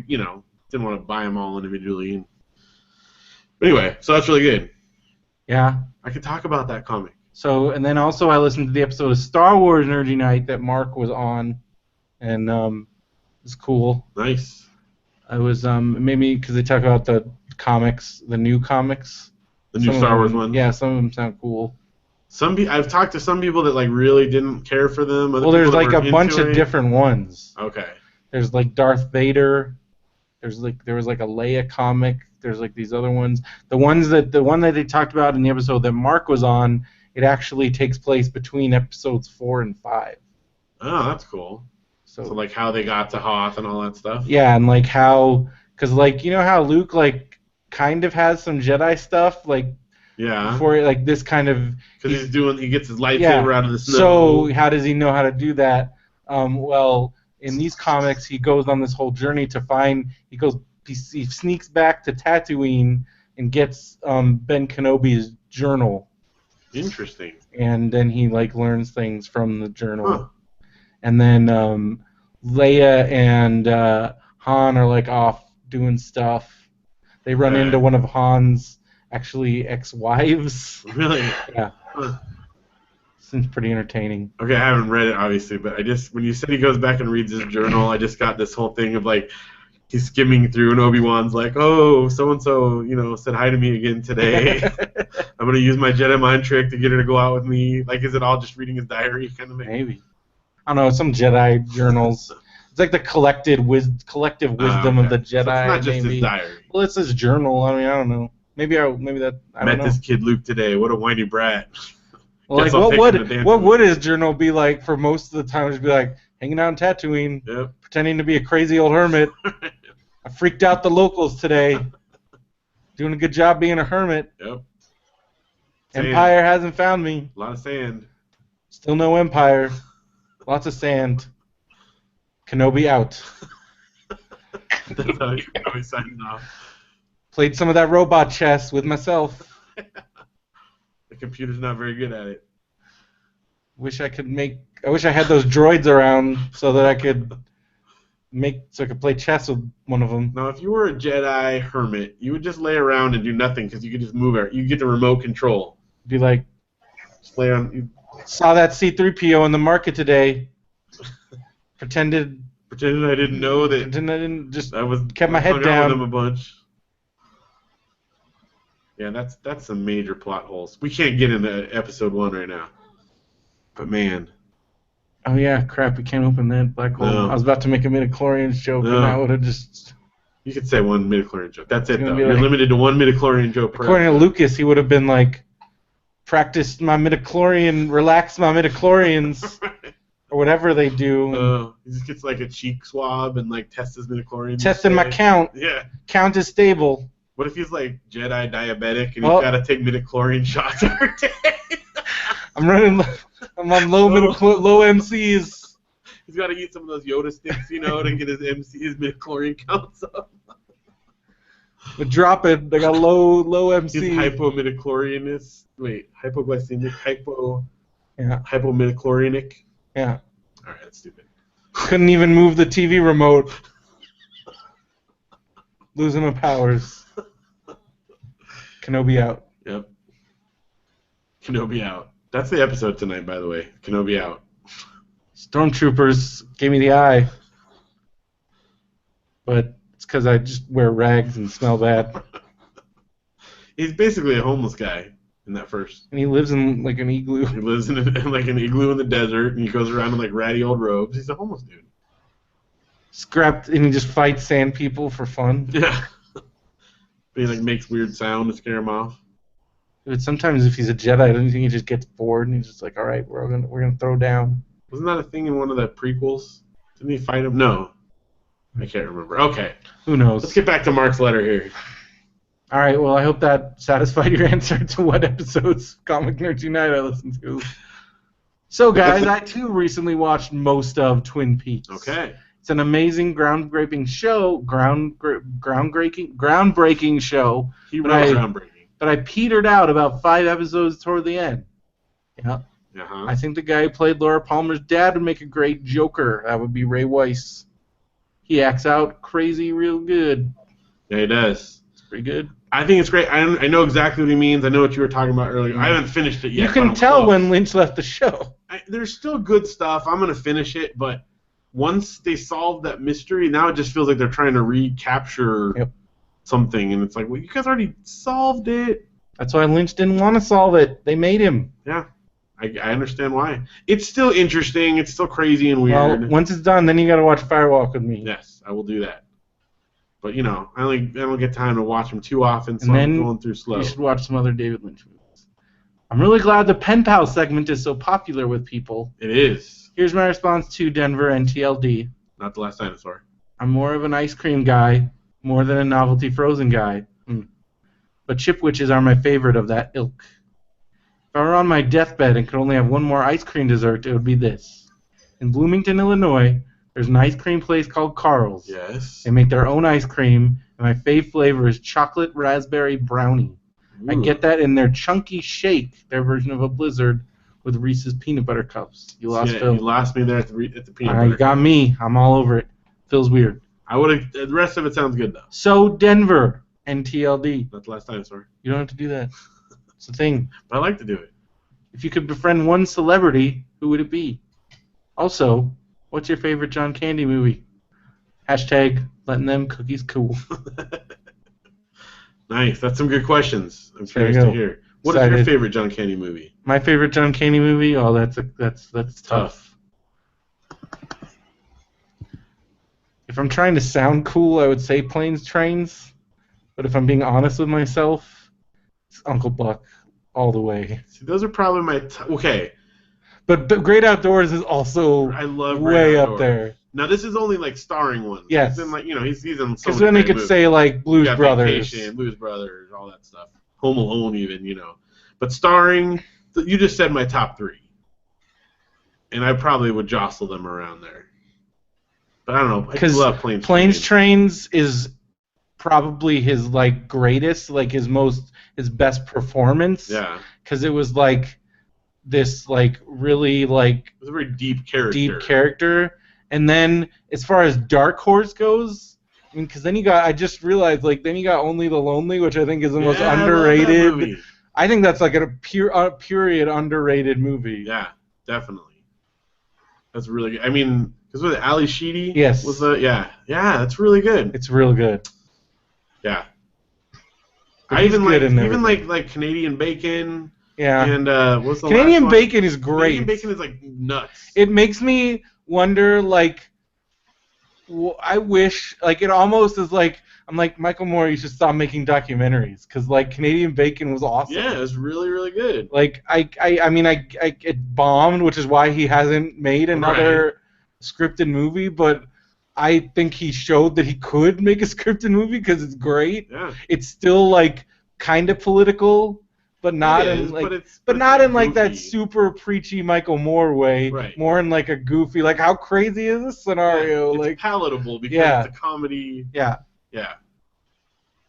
Speaker 2: didn't want to buy them all individually. But anyway, so that's really good.
Speaker 1: Yeah.
Speaker 2: I could talk about that comic.
Speaker 1: So, and then also I listened to the episode of Star Wars Nerd Unite that Mark was on, and it was cool.
Speaker 2: Nice.
Speaker 1: I was maybe because they talk about the comics, the new comics.
Speaker 2: The new Star Wars ones.
Speaker 1: Yeah, some of them sound cool.
Speaker 2: I've talked to some people that like really didn't care for them.
Speaker 1: Well, there's like a bunch of different ones.
Speaker 2: Okay.
Speaker 1: There's like Darth Vader. There was like a Leia comic. There's like these other ones. The one that they talked about in the episode that Mark was on, it actually takes place between episodes 4 and 5.
Speaker 2: Oh, that's cool. So like how they got to Hoth and all that stuff.
Speaker 1: Yeah, and like how, because like you know how Luke like kind of has some Jedi stuff like.
Speaker 2: Yeah.
Speaker 1: Before like this kind of.
Speaker 2: Because he gets his lightsaber out of the snow.
Speaker 1: So how does he know how to do that? Well, in these comics, he goes on this whole journey to find. He sneaks back to Tatooine and gets Ben Kenobi's journal.
Speaker 2: Interesting.
Speaker 1: And then he like learns things from the journal. Huh. And then Leia and Han are like off doing stuff. They run into one of Han's actually ex-wives.
Speaker 2: Really?
Speaker 1: Yeah. Huh. Seems pretty entertaining.
Speaker 2: Okay, I haven't read it obviously, but when you said he goes back and reads his journal, I just got this whole thing of like he's skimming through and Obi-Wan's like, oh, so-and-so, said hi to me again today. I'm going to use my Jedi mind trick to get her to go out with me. Like, is it all just reading his diary kind of thing?
Speaker 1: Maybe. I don't know, some Jedi journals. It's like the collective wisdom of the Jedi. So it's
Speaker 2: not just his diary.
Speaker 1: Well, it's his journal. I mean, I don't know. Maybe I don't know.
Speaker 2: This kid Luke today. What a whiny brat.
Speaker 1: Well, like, what would his journal be like for most of the time? It'd be like hanging out in Tatooine, pretending to be a crazy old hermit. I freaked out the locals today. Doing a good job being a hermit.
Speaker 2: Yep.
Speaker 1: Empire hasn't found me.
Speaker 2: A lot of sand.
Speaker 1: Still no Empire. Lots of sand. Kenobi out.
Speaker 2: That's how Kenobi signing off.
Speaker 1: Played some of that robot chess with myself.
Speaker 2: The computer's not very good at it.
Speaker 1: I wish I had those droids around so that I could play chess with one of them.
Speaker 2: Now, if you were a Jedi hermit, you would just lay around and do nothing because you could just move it. You get the remote control.
Speaker 1: Be like,
Speaker 2: just lay around.
Speaker 1: Saw that C-3PO in the market today. Pretended
Speaker 2: I didn't know that.
Speaker 1: Pretended I didn't. Just kept my head down.
Speaker 2: With him a bunch. Yeah, that's some major plot holes. We can't get into episode 1 right now. But man.
Speaker 1: Oh yeah, crap! We can't open that black hole.
Speaker 2: No.
Speaker 1: I was about to make a midichlorians joke, and I would have just.
Speaker 2: You could say one midichlorian joke. That's it, though. You're limited to one midichlorian joke per
Speaker 1: According to Lucas, he would have been like, practice my midichlorian, relax my midichlorians, or whatever they do.
Speaker 2: He just gets like a cheek swab and like tests his midichlorian.
Speaker 1: Testing my count.
Speaker 2: Yeah.
Speaker 1: Count is stable.
Speaker 2: What if he's like Jedi diabetic and he's got to take midichlorian shots every day?
Speaker 1: I'm on low MCs.
Speaker 2: He's got to eat some of those Yoda sticks, to get his midichlorian counts up.
Speaker 1: But drop it. They got low MC.
Speaker 2: He's hypomidichlorianist. Wait, hypoglycemic, hypomidichlorianic.
Speaker 1: Yeah.
Speaker 2: All right, that's stupid.
Speaker 1: Couldn't even move the TV remote. Losing my powers. Kenobi out.
Speaker 2: Yep. Kenobi out. That's the episode tonight, by the way. Kenobi out.
Speaker 1: Stormtroopers gave me the eye. But it's because I just wear rags and smell bad.
Speaker 2: He's basically a homeless guy in that first.
Speaker 1: And he lives in like an igloo.
Speaker 2: He lives in like an igloo in the desert, and he goes around in like ratty old robes. He's a homeless dude.
Speaker 1: Scrapped, and he just fights sand people for fun.
Speaker 2: Yeah. He like makes weird sound to scare him off.
Speaker 1: But sometimes if he's a Jedi, I don't think he just gets bored and he's just like, all right, we're gonna throw down.
Speaker 2: Wasn't that a thing in one of the prequels? Didn't he fight him? No. I can't remember. Okay.
Speaker 1: Who knows?
Speaker 2: Let's get back to Mark's letter here.
Speaker 1: All right, well, I hope that satisfied your answer to what episodes of Comic Nerds Unite I listened to. So, guys, I, too, recently watched most of Twin Peaks.
Speaker 2: Okay.
Speaker 1: It's an amazing, groundbreaking show, groundbreaking show.
Speaker 2: Groundbreaking.
Speaker 1: But I petered out about 5 episodes toward the end. Yeah.
Speaker 2: Uh-huh.
Speaker 1: I think the guy who played Laura Palmer's dad would make a great Joker. That would be Ray Weiss. He acts out crazy real good.
Speaker 2: Yeah, he does.
Speaker 1: It's pretty good.
Speaker 2: I think it's great. I know exactly what he means. I know what you were talking about earlier. I haven't finished it yet.
Speaker 1: You can tell when Lynch left the show.
Speaker 2: There's still good stuff. I'm going to finish it, but once they solve that mystery, now it just feels like they're trying to recapture something, and it's like, well, you guys already solved it.
Speaker 1: That's why Lynch didn't want to solve it. They made him.
Speaker 2: Yeah, I understand why. It's still interesting. It's still crazy and weird.
Speaker 1: Well, once it's done, then you got to watch Firewalk with me.
Speaker 2: Yes, I will do that. But, I don't get time to watch them too often, so I'm going through slow.
Speaker 1: You should watch some other David Lynch movies. I'm really glad the Pen Pal segment is so popular with people.
Speaker 2: It is.
Speaker 1: Here's my response to Denver and TLD.
Speaker 2: Not The Last Dinosaur.
Speaker 1: I'm more of an ice cream guy, more than a novelty frozen guy. But chipwiches are my favorite of that ilk. If I were on my deathbed and could only have one more ice cream dessert, it would be this. In Bloomington, Illinois, there's an ice cream place called Carl's.
Speaker 2: Yes.
Speaker 1: They make their own ice cream, and my fave flavor is chocolate raspberry brownie. Ooh. I get that in their chunky shake, their version of a Blizzard, with Reese's peanut butter cups. You lost Phil.
Speaker 2: You lost me there at the peanut butter.
Speaker 1: You got me. I'm all over it. Feels weird.
Speaker 2: I would have. The rest of it sounds good though.
Speaker 1: So Denver and TLD.
Speaker 2: Not The Last Dinosaur.
Speaker 1: You don't have to do that. It's the thing.
Speaker 2: But I like to do it.
Speaker 1: If you could befriend one celebrity, who would it be? Also, what's your favorite John Candy movie? Hashtag letting them cookies cool. Nice.
Speaker 2: That's some good questions. I'm curious to hear. What is your favorite John Candy movie?
Speaker 1: My favorite John Candy movie? Oh, that's tough. If I'm trying to sound cool, I would say Planes, Trains. But if I'm being honest with myself, it's Uncle Buck all the way.
Speaker 2: See, those are probably my okay.
Speaker 1: But Great Outdoors is also
Speaker 2: I love
Speaker 1: way up there.
Speaker 2: Now this is only like starring ones.
Speaker 1: Yes.
Speaker 2: He's in he's in some.
Speaker 1: Because then they could say like Blues Brothers,
Speaker 2: Vacation, Blues Brothers, all that stuff. Home Alone, even But starring, you just said my top 3, and I probably would jostle them around there. But I don't know. I love Planes.
Speaker 1: Planes Trains is probably his greatest, his best performance.
Speaker 2: Yeah.
Speaker 1: Because it was this really
Speaker 2: it was a very deep character. And then as far as Dark Horse goes, I mean, because then I just realized then you got Only the Lonely, which I think is the most underrated. I think that's a period underrated movie. Yeah, definitely. That's really good. I mean, because with Ali Sheedy,
Speaker 1: yes,
Speaker 2: was that's really good.
Speaker 1: It's real good.
Speaker 2: Yeah. I even like Canadian Bacon.
Speaker 1: Yeah.
Speaker 2: And what's the
Speaker 1: Canadian
Speaker 2: last
Speaker 1: Bacon is great.
Speaker 2: Canadian Bacon is nuts.
Speaker 1: It makes me wonder I wish it almost is I'm Michael Moore, you should stop making documentaries because Canadian Bacon was awesome.
Speaker 2: Yeah, it was really, really good.
Speaker 1: It bombed, which is why he hasn't made another scripted movie, but I think he showed that he could make a scripted movie because it's great.
Speaker 2: Yeah.
Speaker 1: It's still kind of political, but not in not in that super preachy Michael Moore way.
Speaker 2: Right.
Speaker 1: More in a goofy how crazy is this scenario?
Speaker 2: It's palatable because it's a comedy.
Speaker 1: Yeah.
Speaker 2: Yeah.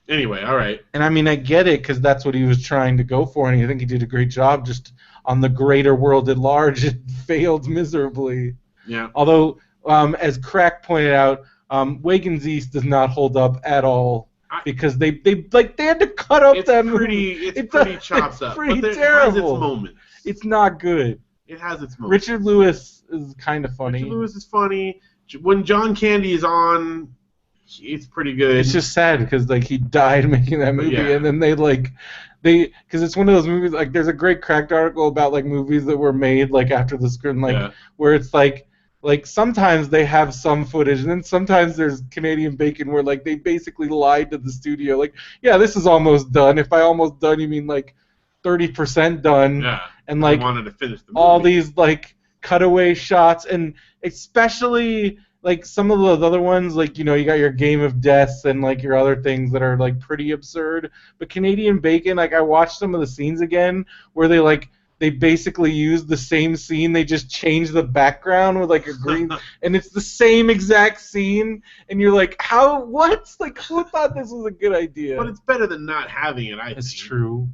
Speaker 2: Anyway, all right.
Speaker 1: And I get it because that's what he was trying to go for, and I think he did a great job. Just on the greater world at large, it failed miserably.
Speaker 2: Yeah.
Speaker 1: Although, as Crack pointed out, Wagon's East does not hold up at all because they had to cut up that movie.
Speaker 2: It's pretty chopped up.
Speaker 1: Pretty
Speaker 2: but
Speaker 1: terrible.
Speaker 2: It has its moments.
Speaker 1: It's not good.
Speaker 2: It has its moments.
Speaker 1: Richard Lewis is kind of funny.
Speaker 2: Richard Lewis is funny. When John Candy is on, It's pretty good.
Speaker 1: It's just sad because like he died making that movie,
Speaker 2: yeah.
Speaker 1: and then because it's one of those movies like there's a great Cracked article about like movies that were made like after the script, like where it's like sometimes they have some footage, and then sometimes there's Canadian Bacon where like they basically lied to the studio, like yeah, this is almost done. If by almost done you mean like 30% done, and like
Speaker 2: I wanted to finish the movie.
Speaker 1: All these like cutaway shots, and especially like some of those other ones, like you got your Game of Deaths and like your other things that are like pretty absurd. But Canadian Bacon, like I watched some of the scenes again where they basically use the same scene, they just change the background with like a green, and it's the same exact scene, and you're like, what? Like who thought this was a good idea?
Speaker 2: But it's better than not having it, I think.
Speaker 1: It's true.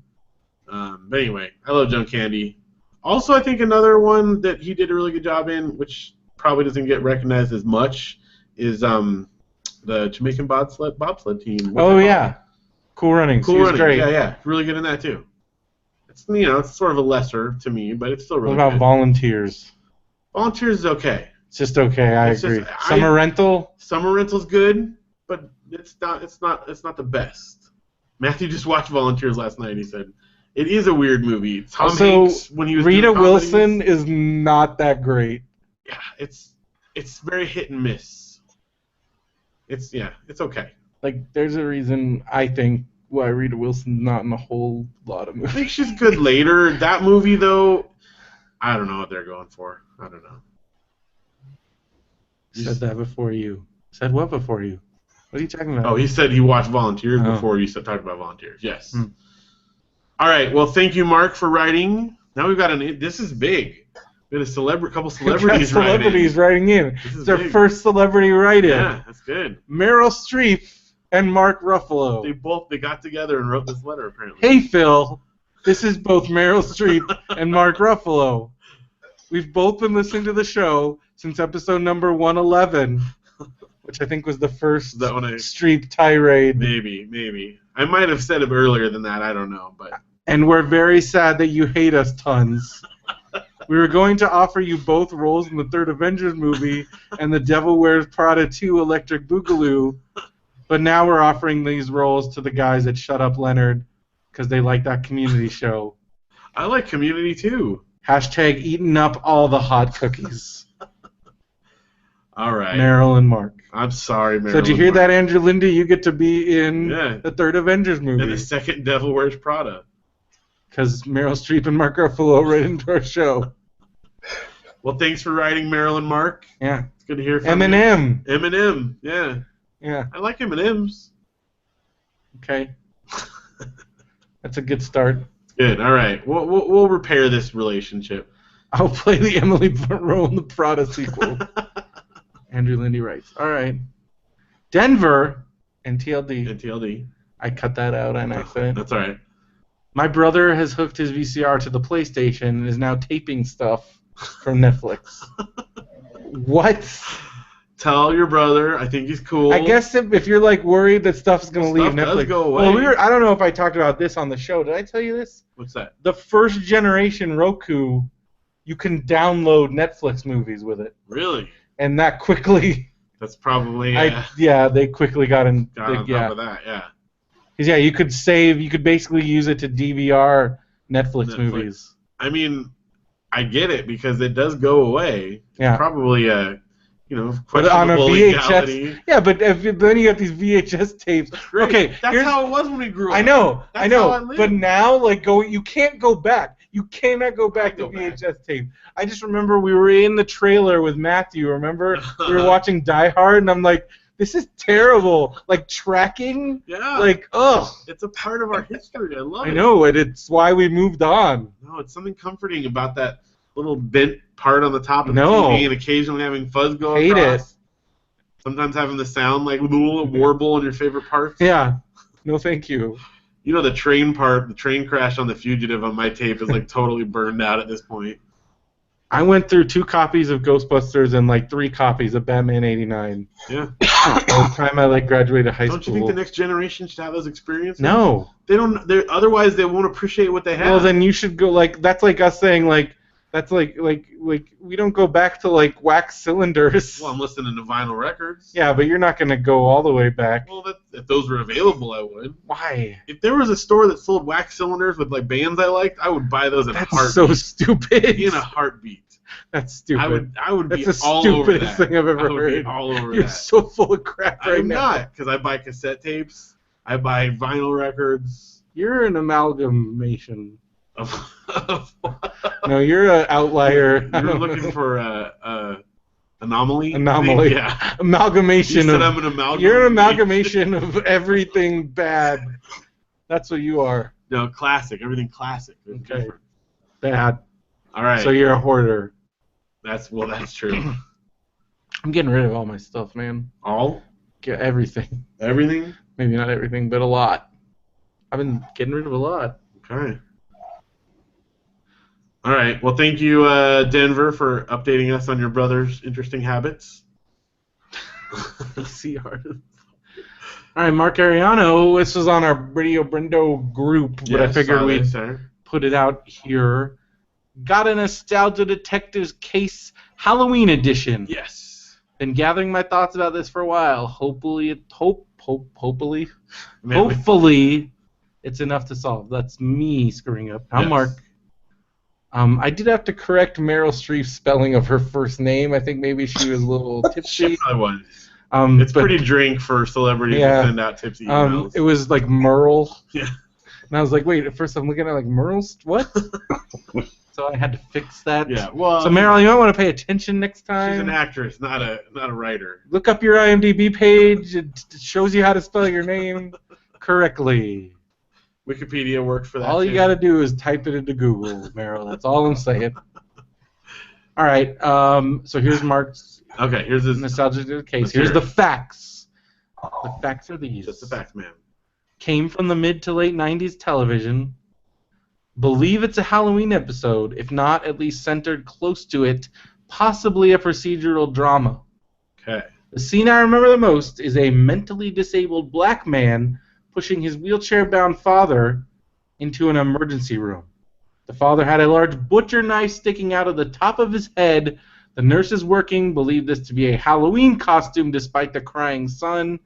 Speaker 2: But anyway, I love John Candy. Also, I think another one that he did a really good job in, which probably doesn't get recognized as much, is the Jamaican bobsled team.
Speaker 1: Cool Runnings.
Speaker 2: Cool Runnings.
Speaker 1: Great.
Speaker 2: Yeah, really good in that too. It's it's sort of a lesser to me, but it's still really good.
Speaker 1: What about Volunteers?
Speaker 2: Volunteers is okay.
Speaker 1: It's just okay. I agree. Summer Rental.
Speaker 2: Summer Rental's good, but it's not the best. Matthew just watched Volunteers last night, and he said it is a weird movie. Tom Hanks, when he was
Speaker 1: Rita
Speaker 2: doing
Speaker 1: Wilson is not that great.
Speaker 2: Yeah, it's very hit and miss. It's okay.
Speaker 1: Like there's a reason I think why Rita Wilson's not in a whole lot of movies.
Speaker 2: I think she's good later. That movie though, I don't know what they're going for. I don't know.
Speaker 1: Said that before you. Said what before you? What are you talking about?
Speaker 2: Oh, he said he watched Volunteers before you talked about Volunteers. Yes. All right. Well, thank you, Mark, for writing. Now we've got this is big. We had a couple celebrities
Speaker 1: writing in. It's their first celebrity write-in.
Speaker 2: Yeah, that's good.
Speaker 1: Meryl Streep and Mark Ruffalo.
Speaker 2: They got together and wrote this letter, apparently.
Speaker 1: Hey, Phil. This is both Meryl Streep and Mark Ruffalo. We've both been listening to the show since episode number 111, which I think was the first Streep tirade.
Speaker 2: Maybe. I might have said it earlier than that. I don't know, but.
Speaker 1: And we're very sad that you hate us tons. We were going to offer you both roles in the third Avengers movie and The Devil Wears Prada 2 Electric Boogaloo, but now we're offering these roles to the guys at Shut Up Leonard because they like that Community show.
Speaker 2: I like Community too.
Speaker 1: Hashtag eating up all the hot cookies.
Speaker 2: All right.
Speaker 1: Meryl and Mark.
Speaker 2: I'm sorry, Meryl.
Speaker 1: So did you hear that, Andrew Lindy? You get to be in the third Avengers movie.
Speaker 2: And the second Devil Wears Prada.
Speaker 1: Because Meryl Streep and Mark Ruffalo wrote into our show.
Speaker 2: Well, thanks for writing, Meryl and Mark.
Speaker 1: Yeah.
Speaker 2: It's good to hear from you. Eminem. Yeah.
Speaker 1: Yeah.
Speaker 2: I like M&Ms.
Speaker 1: Okay. That's a good start.
Speaker 2: Good. All right. We'll repair this relationship.
Speaker 1: I'll play the Emily Blunt role in the Prada sequel. Andrew Lindy writes. All right. Denver. NTLD. I cut that out on accident.
Speaker 2: That's all right.
Speaker 1: My brother has hooked his VCR to the PlayStation and is now taping stuff from Netflix. What?
Speaker 2: Tell your brother. I think he's cool.
Speaker 1: I guess if you're like worried that stuff's going to leave Netflix.
Speaker 2: Does go away.
Speaker 1: Well, I don't know if I talked about this on the show. Did I tell you this?
Speaker 2: What's that?
Speaker 1: The first generation Roku, you can download Netflix movies with it.
Speaker 2: Really?
Speaker 1: And that quickly.
Speaker 2: That's probably.
Speaker 1: They quickly got on top
Speaker 2: of that. Yeah.
Speaker 1: Because you could basically use it to DVR Netflix movies.
Speaker 2: I mean, I get it because it does go away.
Speaker 1: Yeah.
Speaker 2: Probably
Speaker 1: but on a VHS.
Speaker 2: Legality.
Speaker 1: Yeah, but then you got these VHS tapes. Okay,
Speaker 2: that's how it was when we grew up.
Speaker 1: I know. But now, you can't go back. You cannot go back to VHS tape. I just remember we were in the trailer with Matthew. Remember, we were watching Die Hard, and I'm like, this is terrible. Like tracking.
Speaker 2: Yeah.
Speaker 1: Like, ugh.
Speaker 2: It's a part of our history. I love it.
Speaker 1: I know, and it's why we moved on.
Speaker 2: No, it's something comforting about that little bent part on the top of the TV, and occasionally having fuzz go across.
Speaker 1: Hate it.
Speaker 2: Sometimes having the sound like warble on your favorite parts.
Speaker 1: Yeah. No, thank you.
Speaker 2: You know the train crash on The Fugitive on my tape is like totally burned out at this point.
Speaker 1: I went through 2 copies of Ghostbusters and like 3 copies of Batman '89.
Speaker 2: Yeah.
Speaker 1: By the time I graduated high school.
Speaker 2: Don't you think the next generation should have those experiences?
Speaker 1: No.
Speaker 2: They don't. Otherwise, they won't appreciate what they have.
Speaker 1: Well, then you should go that's like us saying That's like we don't go back to like wax cylinders.
Speaker 2: Well, I'm listening to vinyl records.
Speaker 1: Yeah, but you're not gonna go all the way back.
Speaker 2: Well, if those were available, I would.
Speaker 1: Why?
Speaker 2: If there was a store that sold wax cylinders with like bands I liked, I would buy those in a heartbeat.
Speaker 1: That's so stupid.
Speaker 2: In a heartbeat.
Speaker 1: That's stupid.
Speaker 2: I would be
Speaker 1: That's the
Speaker 2: all over that.
Speaker 1: stupidest thing I've ever heard.
Speaker 2: All over
Speaker 1: You're
Speaker 2: that.
Speaker 1: so full of crap right
Speaker 2: I'm
Speaker 1: now.
Speaker 2: not, because I buy cassette tapes. I buy vinyl records.
Speaker 1: You're an amalgamation.
Speaker 2: Of
Speaker 1: No, you're an outlier.
Speaker 2: You're looking for a anomaly.
Speaker 1: Anomaly.
Speaker 2: Yeah.
Speaker 1: Amalgamation.
Speaker 2: You said I'm an amalgamation.
Speaker 1: You're an amalgamation of everything bad. That's what you are.
Speaker 2: No, classic. Everything classic. There's
Speaker 1: Okay.
Speaker 2: different.
Speaker 1: Bad.
Speaker 2: All right.
Speaker 1: So you're a hoarder.
Speaker 2: That's true.
Speaker 1: I'm getting rid of all my stuff, man.
Speaker 2: All?
Speaker 1: Get everything.
Speaker 2: Everything?
Speaker 1: Maybe not everything, but a lot. I've been getting rid of a lot.
Speaker 2: Okay. All right. Well, thank you, Denver, for updating us on your brother's interesting habits.
Speaker 1: See artists. All right, Mark Ariano. This was on our Radio Brendo group, but I figured we'd put it out here. Got a Nostalgia Detectives Case Halloween edition.
Speaker 2: Yes.
Speaker 1: Been gathering my thoughts about this for a while. Hopefully, hopefully, it's enough to solve. That's me screwing up. I'm Mark. I did have to correct Meryl Streep's spelling of her first name. I think maybe she was a little tipsy.
Speaker 2: She probably was. It's pretty drink for celebrities to send out tipsy emails.
Speaker 1: It was like Merle.
Speaker 2: Yeah.
Speaker 1: And I was like, wait, at first I'm looking at like Merle's what? So I had to fix that.
Speaker 2: Yeah. Well.
Speaker 1: So Meryl, you might want to pay attention next time.
Speaker 2: She's an actress, not a writer.
Speaker 1: Look up your IMDb page. It shows you how to spell your name correctly.
Speaker 2: Wikipedia worked for that.
Speaker 1: All you got to do is type it into Google, Meryl. That's all I'm saying. All right. So here's Mark's.
Speaker 2: Okay. Here's his
Speaker 1: nostalgia case. Here's the facts. The facts are these.
Speaker 2: Just the facts, man.
Speaker 1: Came from the mid to late 90s television. Believe it's a Halloween episode. If not, at least centered close to it. Possibly a procedural drama.
Speaker 2: Okay.
Speaker 1: The scene I remember the most is a mentally disabled black man pushing his wheelchair-bound father into an emergency room. The father had a large butcher knife sticking out of the top of his head. The nurses working believed this to be a Halloween costume despite the crying son.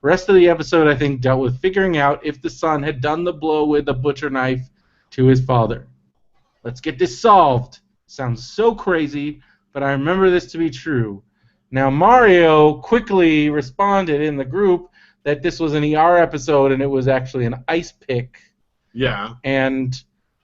Speaker 1: The rest of the episode, I think, dealt with figuring out if the son had done the blow with the butcher knife to his father. Let's get this solved. Sounds so crazy, but I remember this to be true. Now, Mario quickly responded in the group that this was an ER episode and it was actually an ice pick.
Speaker 2: Yeah.
Speaker 1: And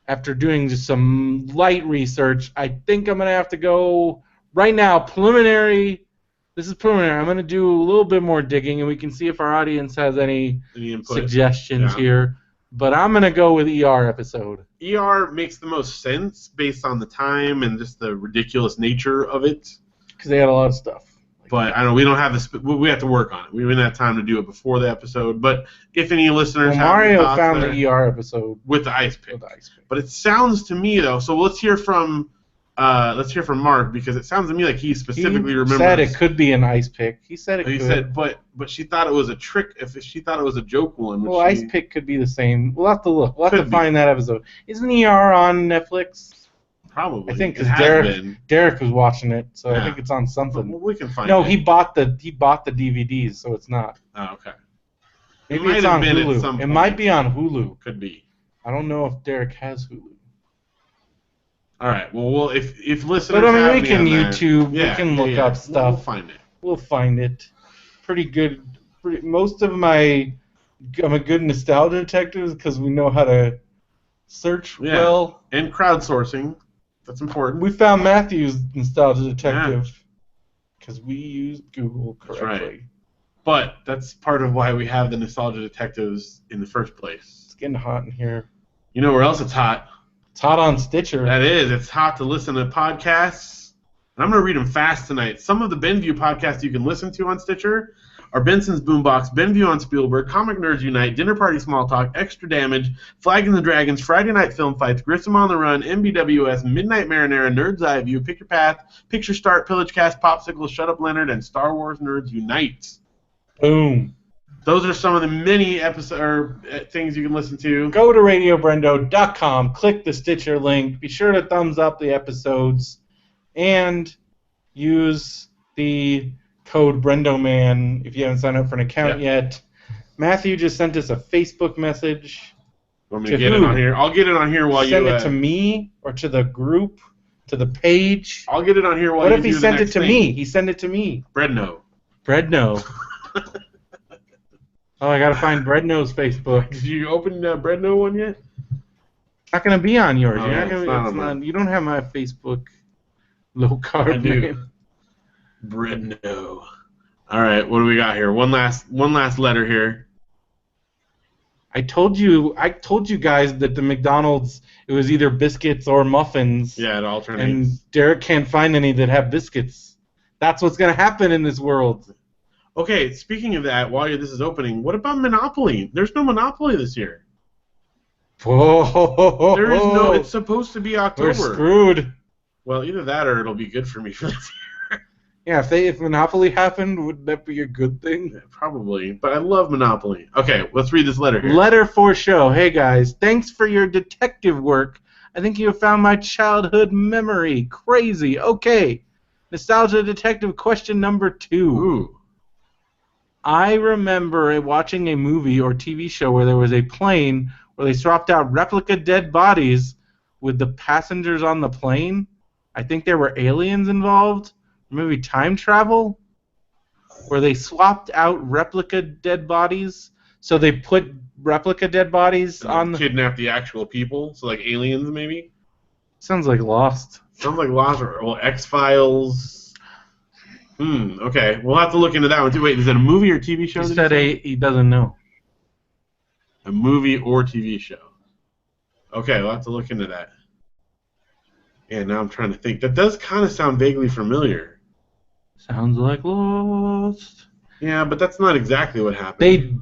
Speaker 1: after doing just some light research, I think I'm going to have to go right now, preliminary. This is preliminary. I'm going to do a little bit more digging, and we can see if our audience has any suggestions here. But I'm going to go with ER episode.
Speaker 2: ER makes the most sense based on the time and just the ridiculous nature of it.
Speaker 1: Because they had a lot of stuff.
Speaker 2: But I don't know, we don't have this. We have to work on it. We didn't have time to do it before the episode. But if any listeners have
Speaker 1: Mario found the ER episode
Speaker 2: with the ice pick. But it sounds to me though. So let's hear from Mark, because it sounds to me like he specifically remembers.
Speaker 1: He said it could be an ice pick. He said it could.
Speaker 2: He said, but she thought it was a trick. If she thought it was a joke one.
Speaker 1: Well, ice pick could be the same. We'll have to look. We'll have to find that episode. Isn't ER on Netflix?
Speaker 2: Probably.
Speaker 1: I think because Derek was watching it, so I think it's on something.
Speaker 2: Well, we can find it.
Speaker 1: No, he bought the DVDs, so it's not.
Speaker 2: Oh, okay.
Speaker 1: Maybe it's on Hulu. It might be on Hulu.
Speaker 2: Could be.
Speaker 1: I don't know if Derek has Hulu.
Speaker 2: All right. Well, if listeners,
Speaker 1: but I mean, we can YouTube. We can look up stuff.
Speaker 2: We'll find it.
Speaker 1: We'll find it. Pretty good. Most of I'm a good nostalgia detective because we know how to search well.
Speaker 2: And crowdsourcing. That's important.
Speaker 1: We found Matthew's nostalgia detective because we used Google correctly.
Speaker 2: That's right. But that's part of why we have the nostalgia detectives in the first place.
Speaker 1: It's getting hot in here.
Speaker 2: You know where else it's hot?
Speaker 1: It's hot on Stitcher.
Speaker 2: That is. It's hot to listen to podcasts. And I'm going to read them fast tonight. Some of the Benview podcasts you can listen to on Stitcher are Benson's Boombox, Benview on Spielberg, Comic Nerds Unite, Dinner Party Small Talk, Extra Damage, Flagging the Dragons, Friday Night Film Fights, Grissom on the Run, MBWS, Midnight Marinara, Nerds Eye View, Pick Your Path, Picture Start, Pillage Cast, Popsicles, Shut Up Leonard, and Star Wars Nerds Unite.
Speaker 1: Boom.
Speaker 2: those are some of the many episodes or things you can listen to.
Speaker 1: Go to radiobrendo.com, click the Stitcher link, be sure to thumbs up the episodes, and use the code BrendoMan if you haven't signed up for an account yet. Matthew just sent us a Facebook message.
Speaker 2: Want me to get it on here? I'll get it on here while you
Speaker 1: send it to me or to the group, to the page.
Speaker 2: I'll get it on here while
Speaker 1: what
Speaker 2: you
Speaker 1: if he
Speaker 2: do the
Speaker 1: sent it
Speaker 2: next
Speaker 1: to
Speaker 2: thing.
Speaker 1: me? He sent it to me.
Speaker 2: Bredno.
Speaker 1: Oh, I gotta find Bredno's Facebook.
Speaker 2: Did you open Bredno one yet?
Speaker 1: Not gonna be on yours.
Speaker 2: Oh,
Speaker 1: You're
Speaker 2: yeah,
Speaker 1: not gonna, you don't have my Facebook low carb.
Speaker 2: I do. Bredno. All right, what do we got here? One last letter here.
Speaker 1: I told you guys that the McDonald's, it was either biscuits or muffins.
Speaker 2: Yeah, it alternates.
Speaker 1: And Derek can't find any that have biscuits. That's what's gonna happen in this world.
Speaker 2: Okay, speaking of that, while this is opening, what about Monopoly? There's no Monopoly this year.
Speaker 1: Whoa.
Speaker 2: There is no. It's supposed to be October.
Speaker 1: We're screwed.
Speaker 2: Well, either that or it'll be good for me for this year.
Speaker 1: Yeah, if Monopoly happened, would that be a good thing?
Speaker 2: Yeah, probably, but I love Monopoly. Okay, let's read this letter here.
Speaker 1: Letter for show. Hey guys, thanks for your detective work. I think you have found my childhood memory. Crazy. Okay. Nostalgia detective question number 2.
Speaker 2: Ooh.
Speaker 1: I remember watching a movie or TV show where there was a plane where they swapped out replica dead bodies with the passengers on the plane. I think there were aliens involved. Maybe time travel, where they swapped out replica dead bodies. So they put replica dead bodies on the...
Speaker 2: Kidnap the actual people, so like aliens maybe?
Speaker 1: Sounds like Lost.
Speaker 2: Sounds like Lost or X-Files. Okay. We'll have to look into that one too. Wait, is it a movie or TV show?
Speaker 1: He said he doesn't know.
Speaker 2: A movie or TV show. Okay, we'll have to look into that. Yeah, now I'm trying to think. That does kind of sound vaguely familiar.
Speaker 1: Sounds like Lost.
Speaker 2: Yeah, but that's not exactly what happened.
Speaker 1: They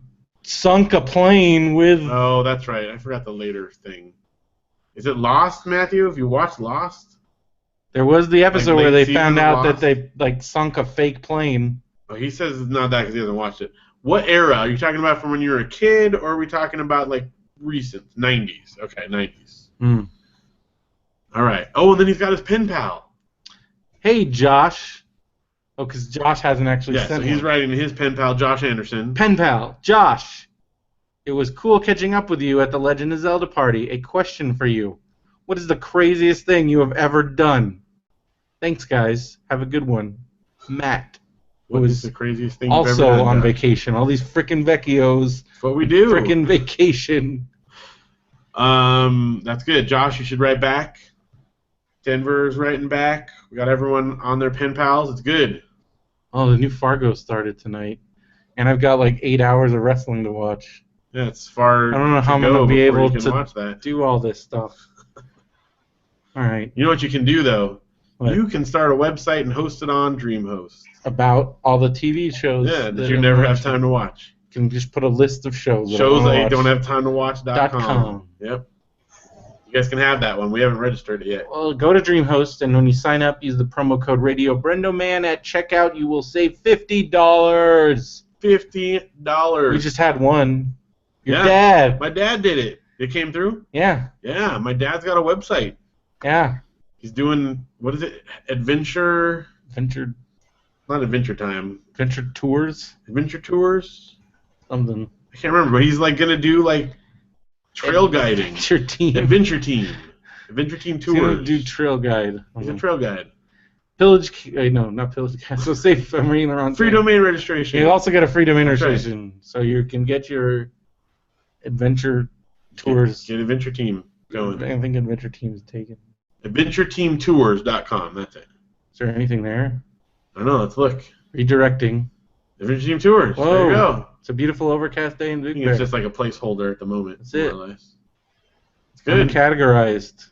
Speaker 1: sunk a plane with...
Speaker 2: Oh, that's right. I forgot the later thing. Is it Lost, Matthew? Have you watched Lost?
Speaker 1: There was the episode
Speaker 2: Like
Speaker 1: where they
Speaker 2: late
Speaker 1: found
Speaker 2: season of
Speaker 1: out that
Speaker 2: Lost?
Speaker 1: they sunk a fake plane.
Speaker 2: Oh, he says it's not that because he hasn't watched it. What era? Are you talking about from when you were a kid, or are we talking about like recent 90s? Okay, 90s. All right. Oh, and then he's got his pen pal.
Speaker 1: Hey, Josh. Oh, because Josh hasn't actually
Speaker 2: Yeah,
Speaker 1: sent
Speaker 2: so he's
Speaker 1: one.
Speaker 2: writing to his pen pal, Josh Anderson.
Speaker 1: Pen pal, Josh. It was cool catching up with you at the Legend of Zelda party. A question for you. What is the craziest thing you have ever done? Thanks, guys. Have a good one. Matt.
Speaker 2: What is the craziest thing you've
Speaker 1: Also
Speaker 2: ever done?
Speaker 1: on vacation. All these frickin' Vecchios.
Speaker 2: That's what we do.
Speaker 1: Frickin' vacation.
Speaker 2: That's good. Josh, you should write back. Denver's writing back. We got everyone on their pen pals. It's good.
Speaker 1: Oh, the new Fargo started tonight. And I've got like 8 hours of wrestling to watch.
Speaker 2: Yeah, it's far.
Speaker 1: I don't know how I'm
Speaker 2: going to
Speaker 1: be able
Speaker 2: to
Speaker 1: to
Speaker 2: watch that.
Speaker 1: do all this stuff. All right.
Speaker 2: You know what you can do though?
Speaker 1: What?
Speaker 2: You can start a website and host it on DreamHost.
Speaker 1: About all the TV shows.
Speaker 2: Yeah, that you never have time to watch.
Speaker 1: You can just put a list of shows.
Speaker 2: Shows that you don't have time to watch.com.
Speaker 1: .com.
Speaker 2: Yep. You guys can have that one. We haven't registered it yet.
Speaker 1: Well, go to DreamHost, and when you sign up, use the promo code Radio BrendoMan at checkout. You will save $50.
Speaker 2: $50.
Speaker 1: We just had one. Your
Speaker 2: Yeah,
Speaker 1: dad.
Speaker 2: My dad did it. It came through?
Speaker 1: Yeah.
Speaker 2: Yeah, my dad's got a website.
Speaker 1: Yeah.
Speaker 2: He's doing, what is it? Adventure?
Speaker 1: Adventure
Speaker 2: Not Adventure Time.
Speaker 1: Tours?
Speaker 2: Adventure Tours?
Speaker 1: Something.
Speaker 2: I can't remember, but he's like going to do like trail guiding.
Speaker 1: Adventure Team.
Speaker 2: Adventure Team. Adventure Team
Speaker 1: He's gonna
Speaker 2: Tours.
Speaker 1: do trail guide.
Speaker 2: He's a trail guide.
Speaker 1: Pillage. No, not pillage. So safe marine on
Speaker 2: Free domain registration.
Speaker 1: You also get a free domain
Speaker 2: That's right.
Speaker 1: registration, so you can get your adventure tours.
Speaker 2: Get Adventure Team going.
Speaker 1: I think Adventure Team is taken.
Speaker 2: AdventureTeamTours.com. That's it.
Speaker 1: Is there anything there?
Speaker 2: I know. Let's look.
Speaker 1: Redirecting.
Speaker 2: Adventure Team Tours.
Speaker 1: Whoa.
Speaker 2: There you go.
Speaker 1: It's a beautiful overcast day in
Speaker 2: I
Speaker 1: Big
Speaker 2: think
Speaker 1: Bear.
Speaker 2: it's just like a placeholder at the moment.
Speaker 1: That's it.
Speaker 2: More or less. It's good.
Speaker 1: Categorized.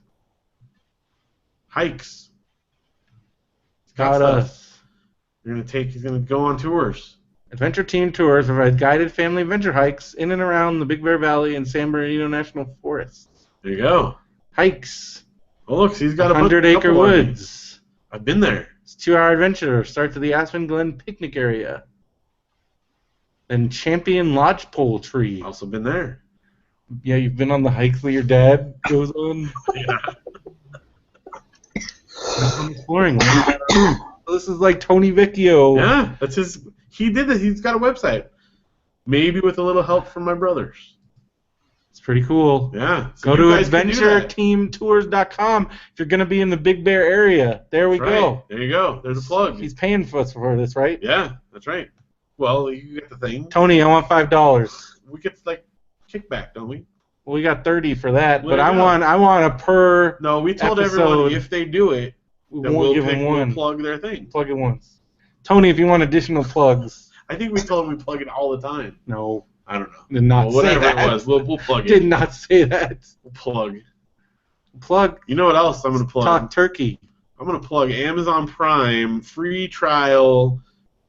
Speaker 2: Hikes. It's
Speaker 1: Got
Speaker 2: stuff.
Speaker 1: us.
Speaker 2: He's gonna go on tours.
Speaker 1: Adventure Team Tours provides guided family adventure hikes in and around the Big Bear Valley and San Bernardino National Forests.
Speaker 2: There you go.
Speaker 1: Hikes.
Speaker 2: Oh look, he's got a
Speaker 1: 100-acre
Speaker 2: couple of these.
Speaker 1: woods.
Speaker 2: I've been there.
Speaker 1: It's a 2-hour adventure. Start to the Aspen Glen picnic area. And Champion Lodgepole Tree.
Speaker 2: Also been there.
Speaker 1: Yeah, you've been on the hikes that your dad goes on.
Speaker 2: Yeah.
Speaker 1: Exploring. This is like Tony Vecchio.
Speaker 2: Yeah, that's his. He did it. He's got a website. Maybe with a little help from my brothers.
Speaker 1: It's pretty cool.
Speaker 2: Yeah.
Speaker 1: So go to AdventureTeamTours.com if you're going to be in the Big Bear area. There we go.
Speaker 2: There you go. There's a plug.
Speaker 1: He's paying for us for this, right?
Speaker 2: Yeah, that's right. Well, you get the thing.
Speaker 1: Tony, I want $5.
Speaker 2: We get like kickback, don't we?
Speaker 1: Well, we got 30 for that,
Speaker 2: Well,
Speaker 1: but I want a per.
Speaker 2: No, we told
Speaker 1: episode.
Speaker 2: everyone if they do it, then
Speaker 1: won't give them one.
Speaker 2: We'll plug their thing.
Speaker 1: Plug it once. Tony, if you want additional plugs.
Speaker 2: I think we told them we plug it all the time.
Speaker 1: No.
Speaker 2: I don't know.
Speaker 1: Did not say that.
Speaker 2: Whatever it was, we'll plug it.
Speaker 1: Did not say that.
Speaker 2: We'll plug.
Speaker 1: Plug.
Speaker 2: You know what else I'm going to plug?
Speaker 1: Talk turkey.
Speaker 2: I'm going to plug Amazon Prime, free trial,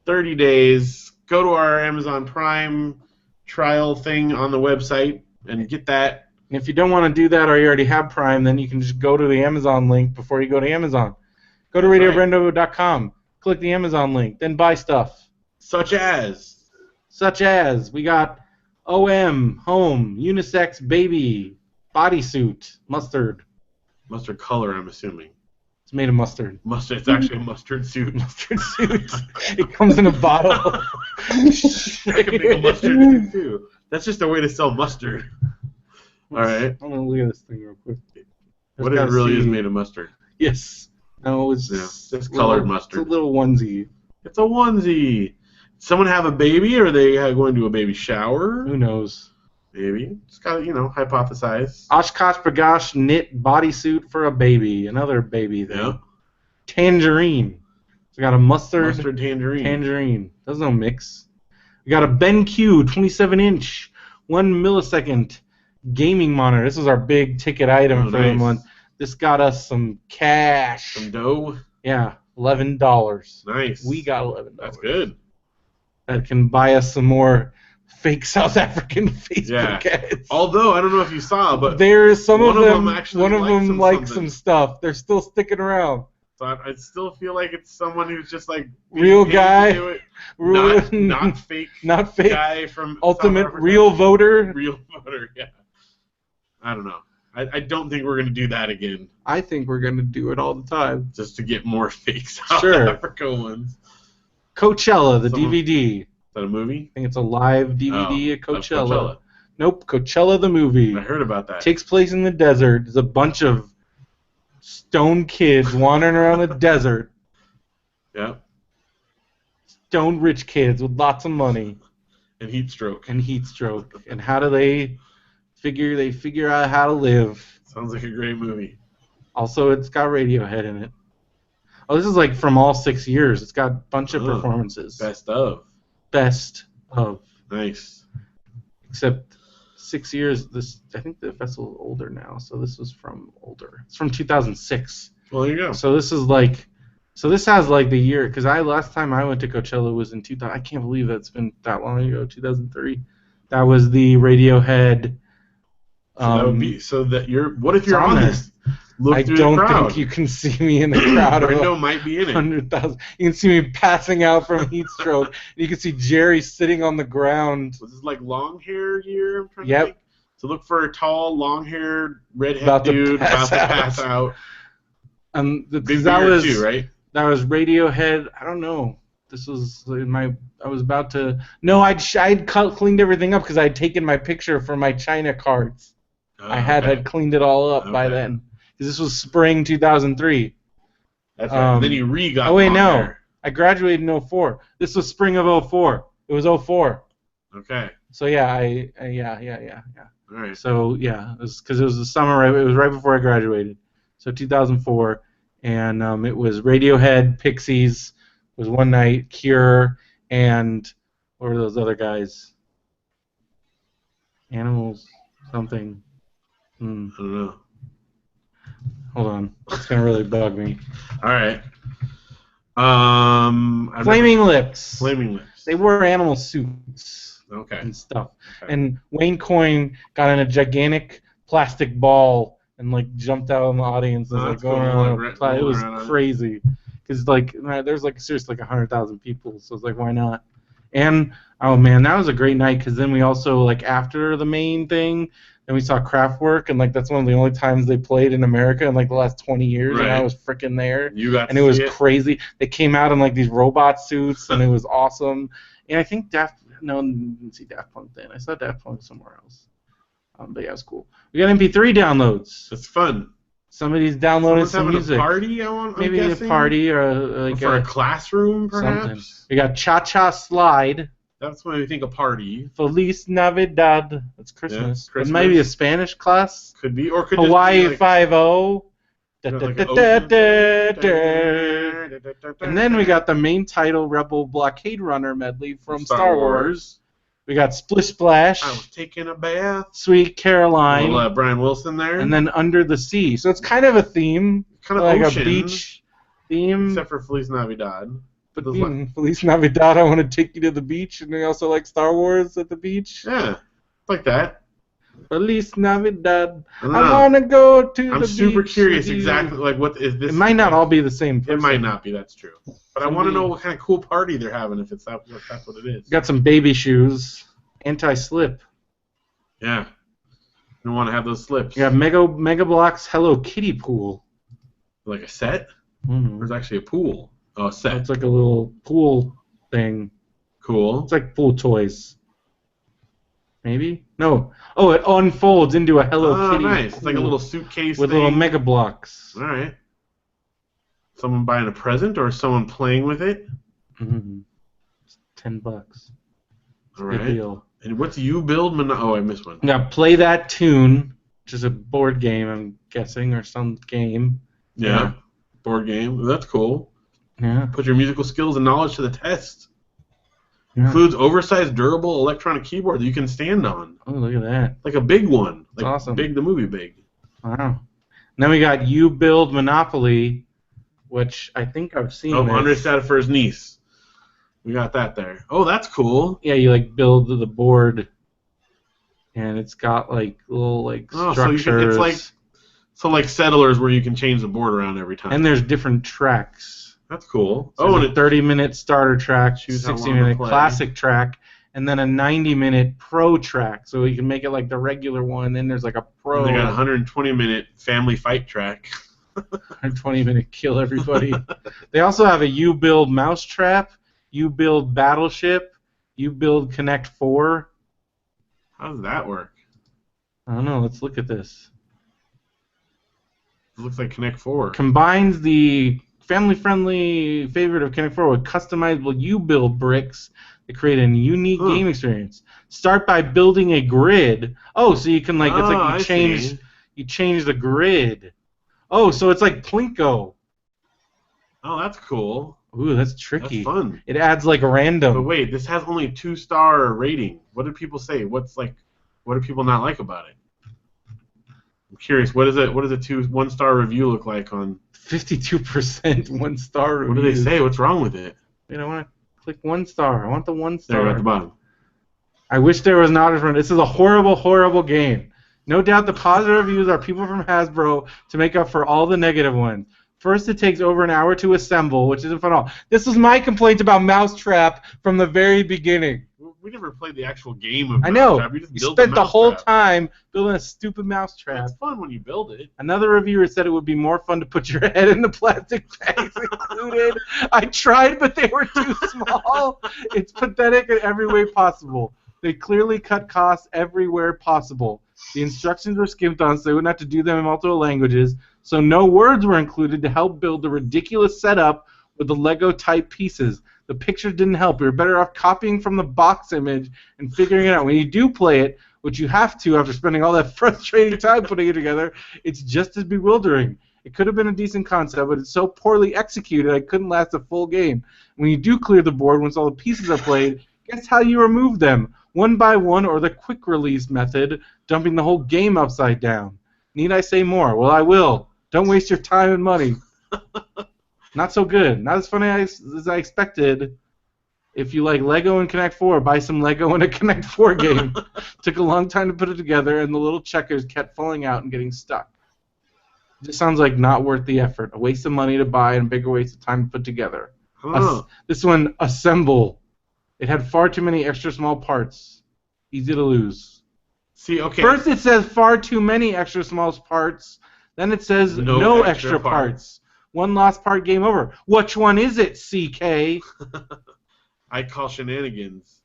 Speaker 2: 30 days. Go to our Amazon Prime trial thing on the website and get that.
Speaker 1: And if you don't want to do that or you already have Prime, then you can just go to the Amazon link before you go to Amazon. Go to RadioBrendo.com, click the Amazon link, then buy stuff.
Speaker 2: Such as
Speaker 1: we got OM, home, unisex baby, bodysuit, mustard.
Speaker 2: Mustard color, I'm assuming.
Speaker 1: It's made of mustard.
Speaker 2: Mustard. It's actually a mustard suit.
Speaker 1: Mustard suit. It comes in a bottle.
Speaker 2: I can make a mustard suit too. That's just a way to sell mustard. All right.
Speaker 1: I'm gonna look at this thing real quick.
Speaker 2: What if it really is made of mustard?
Speaker 1: Yes. No, it's
Speaker 2: colored mustard.
Speaker 1: It's a little onesie.
Speaker 2: It's a onesie. Someone have a baby, or are they going to a baby shower?
Speaker 1: Who knows?
Speaker 2: Maybe. Just gotta, hypothesize.
Speaker 1: Oshkosh Bagosh knit bodysuit for a baby. Another baby thing.
Speaker 2: Yeah.
Speaker 1: Tangerine. So we got a mustard
Speaker 2: tangerine.
Speaker 1: Tangerine. There's no mix. We got a BenQ 27-inch, 1 millisecond gaming monitor. This was our big ticket item for the month. This got us some cash.
Speaker 2: Some dough?
Speaker 1: Yeah, $11.
Speaker 2: Nice.
Speaker 1: We got $11.
Speaker 2: That's good.
Speaker 1: That can buy us some more fake South African Facebook ads.
Speaker 2: Although I don't know if you saw, but
Speaker 1: there's some of them.
Speaker 2: Actually
Speaker 1: one of them likes some stuff. They're still sticking around.
Speaker 2: So I still feel like it's someone who's just like
Speaker 1: real guy,
Speaker 2: not fake,
Speaker 1: not fake
Speaker 2: guy from
Speaker 1: ultimate real voter.
Speaker 2: Real voter, yeah. I don't know. I don't think we're gonna do that again.
Speaker 1: I think we're gonna do it all the time,
Speaker 2: just to get more fake South Africa ones.
Speaker 1: Coachella, the DVD.
Speaker 2: Is that a movie?
Speaker 1: I think it's a live DVD at Coachella. Nope, Coachella the movie.
Speaker 2: I heard about that.
Speaker 1: Takes place in the desert. There's a bunch of stone kids wandering around the desert.
Speaker 2: Yep.
Speaker 1: Stone rich kids with lots of money.
Speaker 2: And heat stroke.
Speaker 1: And how do they figure out how to live?
Speaker 2: Sounds like a great movie.
Speaker 1: Also, it's got Radiohead in it. Oh, this is like from all 6 years. It's got a bunch of performances.
Speaker 2: Best of. Nice.
Speaker 1: Except 6 years. I think the festival is older now, so this was from older. It's from 2006.
Speaker 2: Well, there you go.
Speaker 1: So this is like, this has like the year, because last time I went to Coachella was in 2000. I can't believe that's been that long ago. 2003. That was the Radiohead.
Speaker 2: So that would be What if you're on this? Look
Speaker 1: I don't think you can see me in the crowd.
Speaker 2: Brendo might be in it.
Speaker 1: 100,000. You can see me passing out from heat stroke. You can see Jerry sitting on the ground.
Speaker 2: Was this like long hair year? I'm trying
Speaker 1: to
Speaker 2: think. So look for a tall, long-haired, redhead dude about to pass out.
Speaker 1: That was
Speaker 2: too, right?
Speaker 1: That was Radiohead. I don't know. This was I was about to. No, I'd cleaned everything up because I'd taken my picture for my China cards. I had cleaned it all up by then. This was spring 2003.
Speaker 2: That's right. Then you got.
Speaker 1: Oh wait, no. There. I graduated in 04. This was spring of 04. It was 04.
Speaker 2: Okay.
Speaker 1: So yeah,
Speaker 2: All right.
Speaker 1: So yeah, it was because it was the summer. It was right before I graduated. So 2004, and it was Radiohead, Pixies. Was one night, Cure, and what were those other guys? Animals, something.
Speaker 2: I don't know.
Speaker 1: Hold on, it's gonna really bug me.
Speaker 2: All right.
Speaker 1: Flaming Lips.
Speaker 2: Flaming Lips.
Speaker 1: They wore animal suits.
Speaker 2: Okay.
Speaker 1: And stuff. Okay. And Wayne Coyne got in a gigantic plastic ball and like jumped out in the audience and was going around. It was crazy. Because there's seriously 100,000 people, so it's like, why not? And oh man, that was a great night because then we also like after the main thing, then we saw Kraftwerk, and like that's one of the only times they played in America in like the last 20 years, and I
Speaker 2: Right.
Speaker 1: was freaking there,
Speaker 2: You got
Speaker 1: and
Speaker 2: to
Speaker 1: it was
Speaker 2: see it.
Speaker 1: crazy. They came out in like these robot suits, and it was awesome. And I think no, I didn't see Daft Punk then. I saw Daft Punk somewhere else. But yeah, it was cool. We got MP3 downloads.
Speaker 2: It's fun.
Speaker 1: Somebody's downloading
Speaker 2: Someone's
Speaker 1: some
Speaker 2: having
Speaker 1: music.
Speaker 2: a party. I'm
Speaker 1: Maybe
Speaker 2: guessing?
Speaker 1: a party or like
Speaker 2: for a classroom, perhaps.
Speaker 1: something. We got Cha Cha Slide.
Speaker 2: That's when we think a party.
Speaker 1: Feliz Navidad. That's Christmas.
Speaker 2: Yeah, Christmas.
Speaker 1: It might be a Spanish class.
Speaker 2: Could be, or could
Speaker 1: Hawaii
Speaker 2: just be like,
Speaker 1: 5-0. And then we got the main title Rebel Blockade Runner medley from Star Wars. We got Splish Splash.
Speaker 2: I was taking a bath.
Speaker 1: Sweet Caroline.
Speaker 2: We'll have Brian Wilson there.
Speaker 1: And then Under the Sea. So it's kind of a theme.
Speaker 2: Kind of
Speaker 1: like
Speaker 2: ocean,
Speaker 1: a beach theme.
Speaker 2: Except for Feliz Navidad.
Speaker 1: But Feliz Navidad, I want to take you to the beach. And they also like Star Wars at the beach.
Speaker 2: Yeah, like that.
Speaker 1: Feliz Navidad. I want to go to the beach.
Speaker 2: I'm super curious exactly like what is this.
Speaker 1: It might not all be the same person.
Speaker 2: It might not be, that's true. But I want to know what kind of cool party they're having if that's what it is.
Speaker 1: Got some baby shoes. Anti-slip.
Speaker 2: Yeah. You don't want to have those slips.
Speaker 1: You got Mega Bloks Hello Kitty pool.
Speaker 2: Like a set?
Speaker 1: Mm-hmm.
Speaker 2: There's actually a pool. Oh, a set.
Speaker 1: It's like a little pool thing.
Speaker 2: Cool.
Speaker 1: It's like pool toys. Maybe? No. Oh, it unfolds into a Hello Kitty.
Speaker 2: Nice. It's like a little suitcase
Speaker 1: with
Speaker 2: thing.
Speaker 1: little Mega Bloks.
Speaker 2: All right. Someone buying a present or someone playing with it?
Speaker 1: Mm-hmm. It's $10.
Speaker 2: All right.
Speaker 1: Good deal.
Speaker 2: And what's You Build? Oh, I missed one.
Speaker 1: Now, Play That Tune, which is a board game, I'm guessing, or some game.
Speaker 2: Yeah. Board game. That's cool.
Speaker 1: Yeah.
Speaker 2: Put your musical skills and knowledge to the test.
Speaker 1: Yeah.
Speaker 2: Includes oversized, durable electronic keyboard that you can stand on.
Speaker 1: Oh, look at that.
Speaker 2: Like a big one.
Speaker 1: That's
Speaker 2: Like
Speaker 1: awesome.
Speaker 2: Big the movie Big.
Speaker 1: Wow. And then we got You Build Monopoly, which I think I've seen.
Speaker 2: Oh, Andres got it for his niece. We got that there. Oh, that's cool.
Speaker 1: Yeah, you like build the board, and it's got like little like structures.
Speaker 2: So like Settlers where you can change the board around every time.
Speaker 1: And there's different tracks.
Speaker 2: That's cool.
Speaker 1: So and a 30-minute starter track,
Speaker 2: choose
Speaker 1: 60-minute classic track, and then a 90-minute pro track. So you can make it like the regular one. Then there's like a pro.
Speaker 2: And they got a 120-minute family fight track.
Speaker 1: 120-minute kill everybody. They also have a You Build Mousetrap, You Build Battleship, You Build Connect 4.
Speaker 2: How does that work?
Speaker 1: I don't know. Let's look at this.
Speaker 2: It looks like Connect 4.
Speaker 1: Combines the family-friendly favorite of Connect 4 with customizable U-Build bricks to create a unique game experience. Start by building a grid. Oh, so you can like it's like you change the grid. Oh, so it's like Plinko.
Speaker 2: Oh, that's cool.
Speaker 1: Ooh, that's tricky.
Speaker 2: That's fun.
Speaker 1: It adds like a random.
Speaker 2: But wait, this has only a 2-star rating. What did people say? What do people not like about it? I'm curious. What does a 1-star review look like on?
Speaker 1: 52% 1-star review.
Speaker 2: What do they say? What's wrong with it?
Speaker 1: You know, I want to click 1 star. I want the 1 star.
Speaker 2: There, at the bottom.
Speaker 1: I wish there was not a. This is a horrible, horrible game. No doubt the positive reviews are people from Hasbro to make up for all the negative ones. First, it takes over an hour to assemble, which isn't fun at all. This was my complaint about Mousetrap from the very beginning.
Speaker 2: We never played the actual game of Mousetrap.
Speaker 1: I know.
Speaker 2: We just
Speaker 1: you
Speaker 2: built
Speaker 1: spent the whole
Speaker 2: Mousetrap.
Speaker 1: time building a stupid Mousetrap.
Speaker 2: It's fun when you build it.
Speaker 1: Another reviewer said it would be more fun to put your head in the plastic bags included. I tried, but they were too small. It's pathetic in every way possible. They clearly cut costs everywhere possible. The instructions were skimped on, so they wouldn't have to do them in multiple languages. So no words were included to help build the ridiculous setup with the Lego-type pieces. The pictures didn't help. You're better off copying from the box image and figuring it out. When you do play it, which you have to after spending all that frustrating time putting it together, it's just as bewildering. It could have been a decent concept, but it's so poorly executed I couldn't last a full game. When you do clear the board, once all the pieces are played, guess how you remove them? One by one, or the quick release method, dumping the whole game upside down. Need I say more? Well, I will. Don't waste your time and money. Not so good. Not as funny as I expected. If you like Lego and Connect 4, buy some Lego and a Connect 4 game. Took a long time to put it together, and the little checkers kept falling out and getting stuck. This sounds like not worth the effort. A waste of money to buy and a bigger waste of time to put together. This one, Assemble. It had far too many extra small parts. Easy to lose.
Speaker 2: See, okay.
Speaker 1: First it says far too many extra small parts. Then it says no extra parts. One lost part, game over. Which one is it, CK?
Speaker 2: I call shenanigans.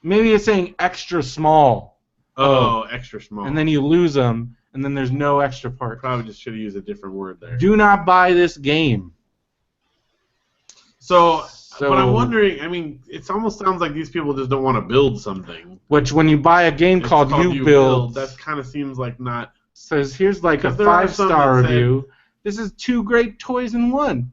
Speaker 1: Maybe it's saying extra small.
Speaker 2: Oh, extra small.
Speaker 1: And then you lose them, and then there's no extra part.
Speaker 2: Probably just should have used a different word there.
Speaker 1: Do not buy this game.
Speaker 2: So, but I'm wondering, I mean, it almost sounds like these people just don't want to build something.
Speaker 1: Which, when you buy a game called You Build,
Speaker 2: that kind of seems like not...
Speaker 1: Says, here's like a 5-star review. This is 2 great toys in one.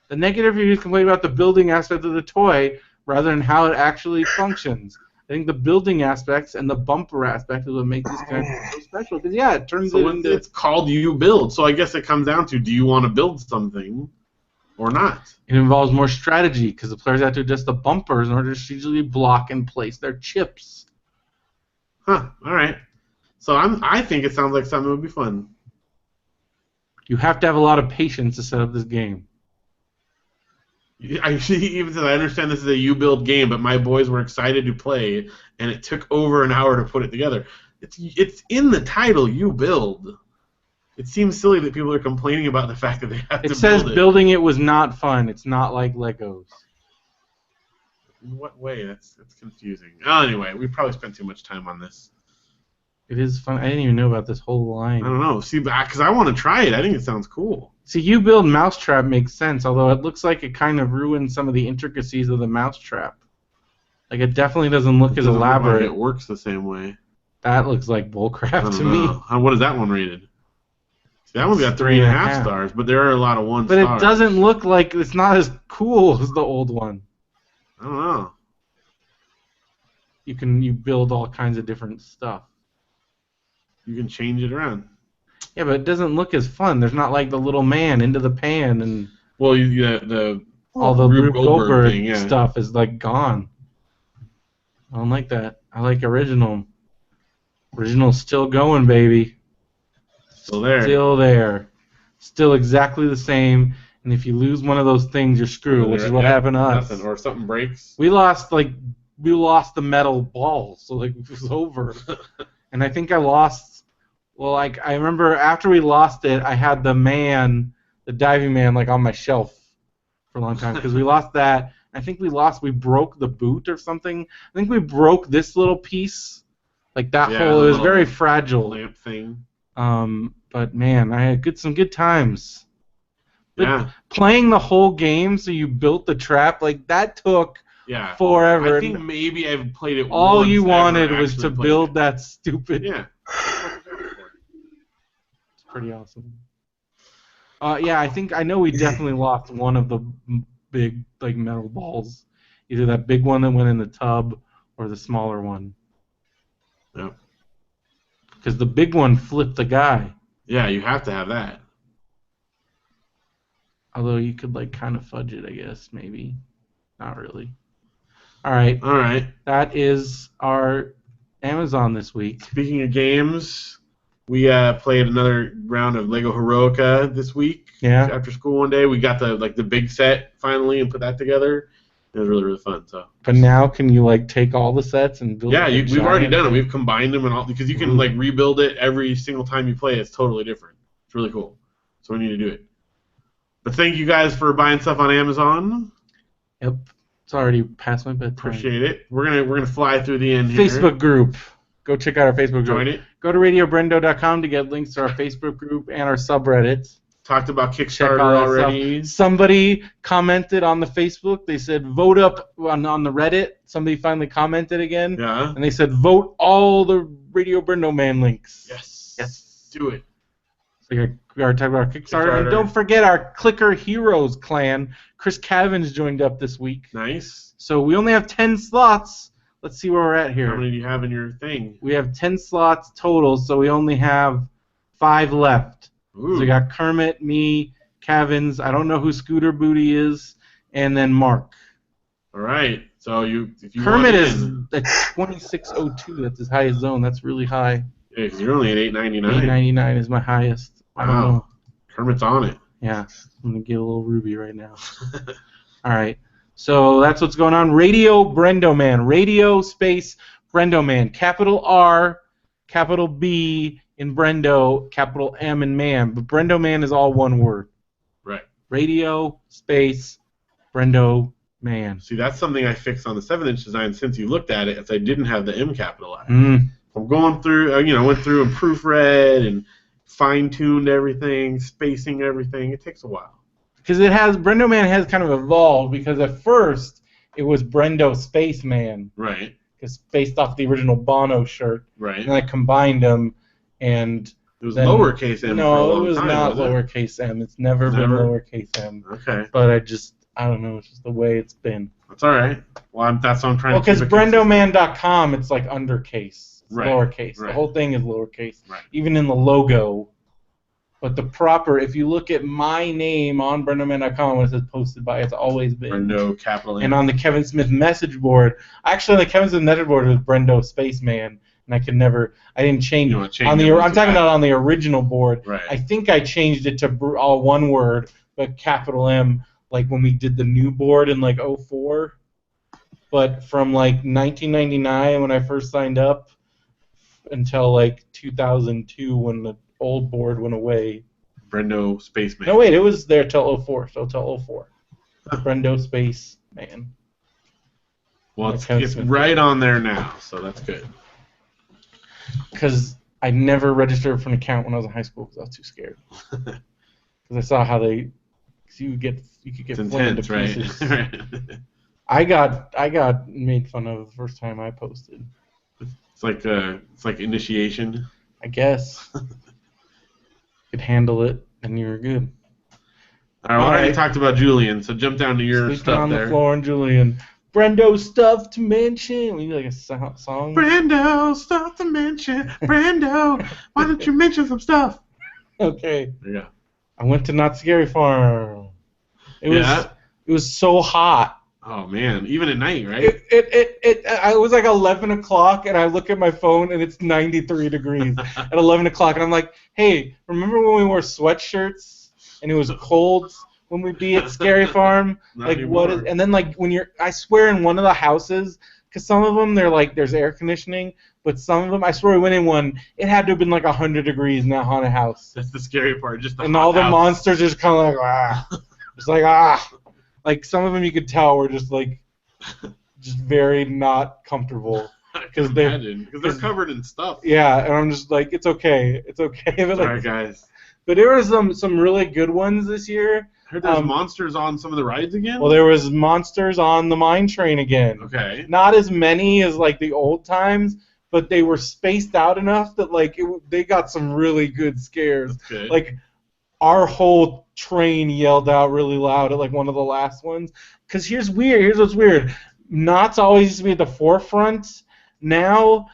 Speaker 1: The negative reviews complain about the building aspect of the toy rather than how it actually functions. I think the building aspects and the bumper aspect is what makes this kind of so special. Because, yeah, it turns it into...
Speaker 2: It's called You Build, so I guess it comes down to, do you want to build something or not?
Speaker 1: It involves more strategy because the players have to adjust the bumpers in order to strategically block and place their chips.
Speaker 2: Huh, all right. So I think it sounds like something that would be fun.
Speaker 1: You have to have a lot of patience to set up this game.
Speaker 2: I understand this is a You Build game, but my boys were excited to play, and it took over an hour to put it together. It's in the title, You Build. It seems silly that people are complaining about the fact that they have to build it.
Speaker 1: It says building it was not fun. It's not like Legos.
Speaker 2: In what way? That's confusing. Oh, anyway, we probably spent too much time on this.
Speaker 1: It is fun. I didn't even know about this whole line.
Speaker 2: I don't know. See, because I want to try it. I think it sounds cool.
Speaker 1: See, You Build Mousetrap makes sense, although it looks like it kind of ruins some of the intricacies of the mousetrap. Like, it definitely doesn't look as elaborate.
Speaker 2: Like it works the same way.
Speaker 1: That looks like bullcrap to me.
Speaker 2: What is that one rated? See, that one's got 3.5 stars, but there are a lot of 1 stars.
Speaker 1: But it doesn't look like it's not as cool as the old one.
Speaker 2: I don't know.
Speaker 1: You build all kinds of different stuff.
Speaker 2: You can change it around.
Speaker 1: Yeah, but it doesn't look as fun. There's not like the little man into the pan and
Speaker 2: all the
Speaker 1: Rube Goldberg stuff is like gone. I don't like that. I like original. Original's still going, baby.
Speaker 2: Still there.
Speaker 1: Still there. Still exactly the same. And if you lose one of those things, you're screwed, which is what happened to us.
Speaker 2: Nothing, or something breaks.
Speaker 1: We lost the metal ball, so like it was over. And I think I lost. Well, like I remember after we lost it, I had the diving man, like on my shelf for a long time because we lost that. I think we broke the boot or something. I think we broke this little piece, like that whole. It was very fragile.
Speaker 2: Lamp thing.
Speaker 1: But man, I had some good times. But
Speaker 2: yeah.
Speaker 1: Playing the whole game, so you built the trap, like that took forever.
Speaker 2: I think maybe I've played it.
Speaker 1: All you wanted was to build that stupid.
Speaker 2: Yeah.
Speaker 1: It's pretty awesome. Yeah, I know we definitely lost one of the big like metal balls, either that big one that went in the tub or the smaller one.
Speaker 2: Yeah.
Speaker 1: Because the big one flipped the guy.
Speaker 2: Yeah, you have to have that.
Speaker 1: Although you could like kind of fudge it, I guess, maybe. Not really. All right. That is our Amazon this week.
Speaker 2: Speaking of games, we played another round of Lego Heroica this week.
Speaker 1: Yeah.
Speaker 2: After school one day, we got the big set finally and put that together. It was really, really fun. So.
Speaker 1: But now, can you like take all the sets and build?
Speaker 2: Yeah, we've already done it. We've combined them and all because you can like rebuild it every single time you play. It's totally different. It's really cool. So we need to do it. But thank you guys for buying stuff on Amazon.
Speaker 1: Yep, it's already past my bedtime.
Speaker 2: Appreciate it. We're gonna fly through the end here.
Speaker 1: Facebook group. Go check out our Facebook group.
Speaker 2: Join it.
Speaker 1: Go to RadioBrendo.com to get links to our Facebook group and our subreddits.
Speaker 2: Talked about Kickstarter already.
Speaker 1: Somebody commented on the Facebook. They said vote up on the Reddit. Somebody finally commented again.
Speaker 2: Yeah.
Speaker 1: And they said vote all the Radio BrendoMan links.
Speaker 2: Yes. Do it.
Speaker 1: So we already talked about our Kickstarter. And don't forget our Clicker Heroes clan. Chris Cavins joined up this week.
Speaker 2: Nice.
Speaker 1: So we only have 10 slots. Let's see where we're at here.
Speaker 2: How many do you have in your thing?
Speaker 1: We have 10 slots total, so we only have 5 left.
Speaker 2: Ooh.
Speaker 1: So we got Kermit, me, Cavins, I don't know who Scooter Booty is, and then Mark.
Speaker 2: All right. So if you
Speaker 1: Kermit is at 2602. That's his highest zone. That's really high.
Speaker 2: Yeah, because you're only at 899.
Speaker 1: 899 is my highest.
Speaker 2: Wow.
Speaker 1: I don't know.
Speaker 2: Kermit's on it.
Speaker 1: Yeah. I'm going to get a little ruby right now. All right. So that's what's going on. Radio BrendoMan. Radio space BrendoMan. Capital R, capital B in Brendo, capital M in man. But BrendoMan is all one word.
Speaker 2: Right.
Speaker 1: Radio space BrendoMan.
Speaker 2: See, that's something I fixed on the 7-inch design since you looked at it, as I didn't have the M capitalized. I'm going through, went through and proofread and fine-tuned everything, spacing everything. It takes a while.
Speaker 1: Because BrendoMan has kind of evolved, because at first it was Brendo Spaceman.
Speaker 2: Right.
Speaker 1: Because based off the original Bono shirt.
Speaker 2: Right.
Speaker 1: And then I combined them, and
Speaker 2: it was lowercase m.
Speaker 1: No, it was not lowercase m. It's never been lowercase m.
Speaker 2: Okay.
Speaker 1: But I don't know. It's just the way it's been.
Speaker 2: That's all right. Well, that's what I'm trying to.
Speaker 1: Well, because BrendoMan.com, it's like undercase,
Speaker 2: right.
Speaker 1: Lowercase.
Speaker 2: Right.
Speaker 1: The whole thing is lowercase,
Speaker 2: right.
Speaker 1: Even in the logo. But the proper, if you look at my name on BrendoMan.com, when it says posted by, it's always been
Speaker 2: Brendo capital M.
Speaker 1: And on the Kevin Smith message board, actually on the Kevin Smith message board, it was Brendo Spaceman, and I didn't change it. I'm talking about on the original board.
Speaker 2: Right.
Speaker 1: I think I changed it to all one word, but capital M, like when we did the new board in like 04. But from like 1999 when I first signed up until like 2002 when the old board went away.
Speaker 2: Brendo Spaceman.
Speaker 1: No, wait, it was there till 04. So till 04. Brendo Spaceman.
Speaker 2: Well, it's right on there now, so that's good.
Speaker 1: Because I never registered for an account when I was in high school because I was too scared. Because I saw how you could get flamed to pieces.
Speaker 2: Right?
Speaker 1: I got made fun of the first time I posted.
Speaker 2: It's like initiation.
Speaker 1: I guess. Could handle it, and you were good.
Speaker 2: All right, we already talked about Julian, so jump down to your
Speaker 1: Sleeping
Speaker 2: stuff
Speaker 1: on
Speaker 2: there.
Speaker 1: The floor and Julian. Brendo stuff to mention. We need like a song.
Speaker 2: Brendo stuff to mention. Brendo, why don't you mention some stuff?
Speaker 1: Okay.
Speaker 2: Yeah.
Speaker 1: I went to Not Scary Farm. It was so hot.
Speaker 2: Oh man, even at night, right?
Speaker 1: It was like 11 o'clock, and I look at my phone, and it's 93 degrees at 11 o'clock, and I'm like, hey, remember when we wore sweatshirts, and it was cold when we'd be at Scary Farm?
Speaker 2: Not
Speaker 1: like,
Speaker 2: anymore.
Speaker 1: and then, like, I swear in one of the houses, because some of them, they're like, there's air conditioning, but some of them, I swear we went in one, it had to have been like 100 degrees in that haunted house.
Speaker 2: That's the scary part, just the
Speaker 1: and
Speaker 2: hot
Speaker 1: all the
Speaker 2: house.
Speaker 1: monsters are just kind of like, ah. It's like, ah. Like, some of them you could tell were just, like, just very not comfortable.
Speaker 2: Because they're covered in stuff.
Speaker 1: Yeah, and I'm just like, it's okay. It's okay. But,
Speaker 2: All right, guys.
Speaker 1: But there were some really good ones this year.
Speaker 2: I heard there's monsters on some of the rides again?
Speaker 1: Well, there was monsters on the mine train again.
Speaker 2: Okay.
Speaker 1: Not as many as, like, the old times, but they were spaced out enough that, like, they got some really good scares.
Speaker 2: That's good.
Speaker 1: Like, our whole train yelled out really loud at like one of the last ones. Because here's what's weird. Knott's always used to be at the forefront. Now,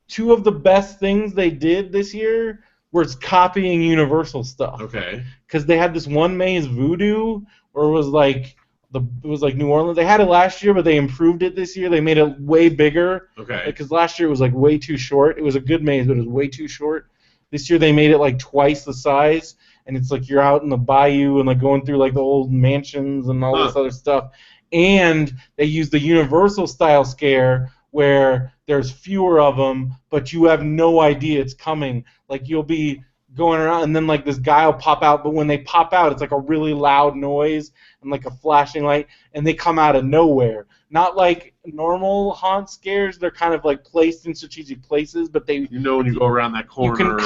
Speaker 1: two of the best things they did this year was copying Universal stuff.
Speaker 2: Okay.
Speaker 1: Because they had this one maze, Voodoo, where it was like New Orleans. They had it last year, but they improved it this year. They made it way bigger.
Speaker 2: Okay.
Speaker 1: Because last year it was like way too short. It was a good maze, but it was way too short. This year they made it like twice the size. And it's like you're out in the bayou and like going through like the old mansions and all this other stuff. And they use the Universal style scare where there's fewer of them, but you have no idea it's coming. Like you'll be going around and then like this guy will pop out, but when they pop out, it's like a really loud noise and like a flashing light, and they come out of nowhere. Not like normal haunt scares. They're kind of like placed in strategic places, but they
Speaker 2: when you go around that corner.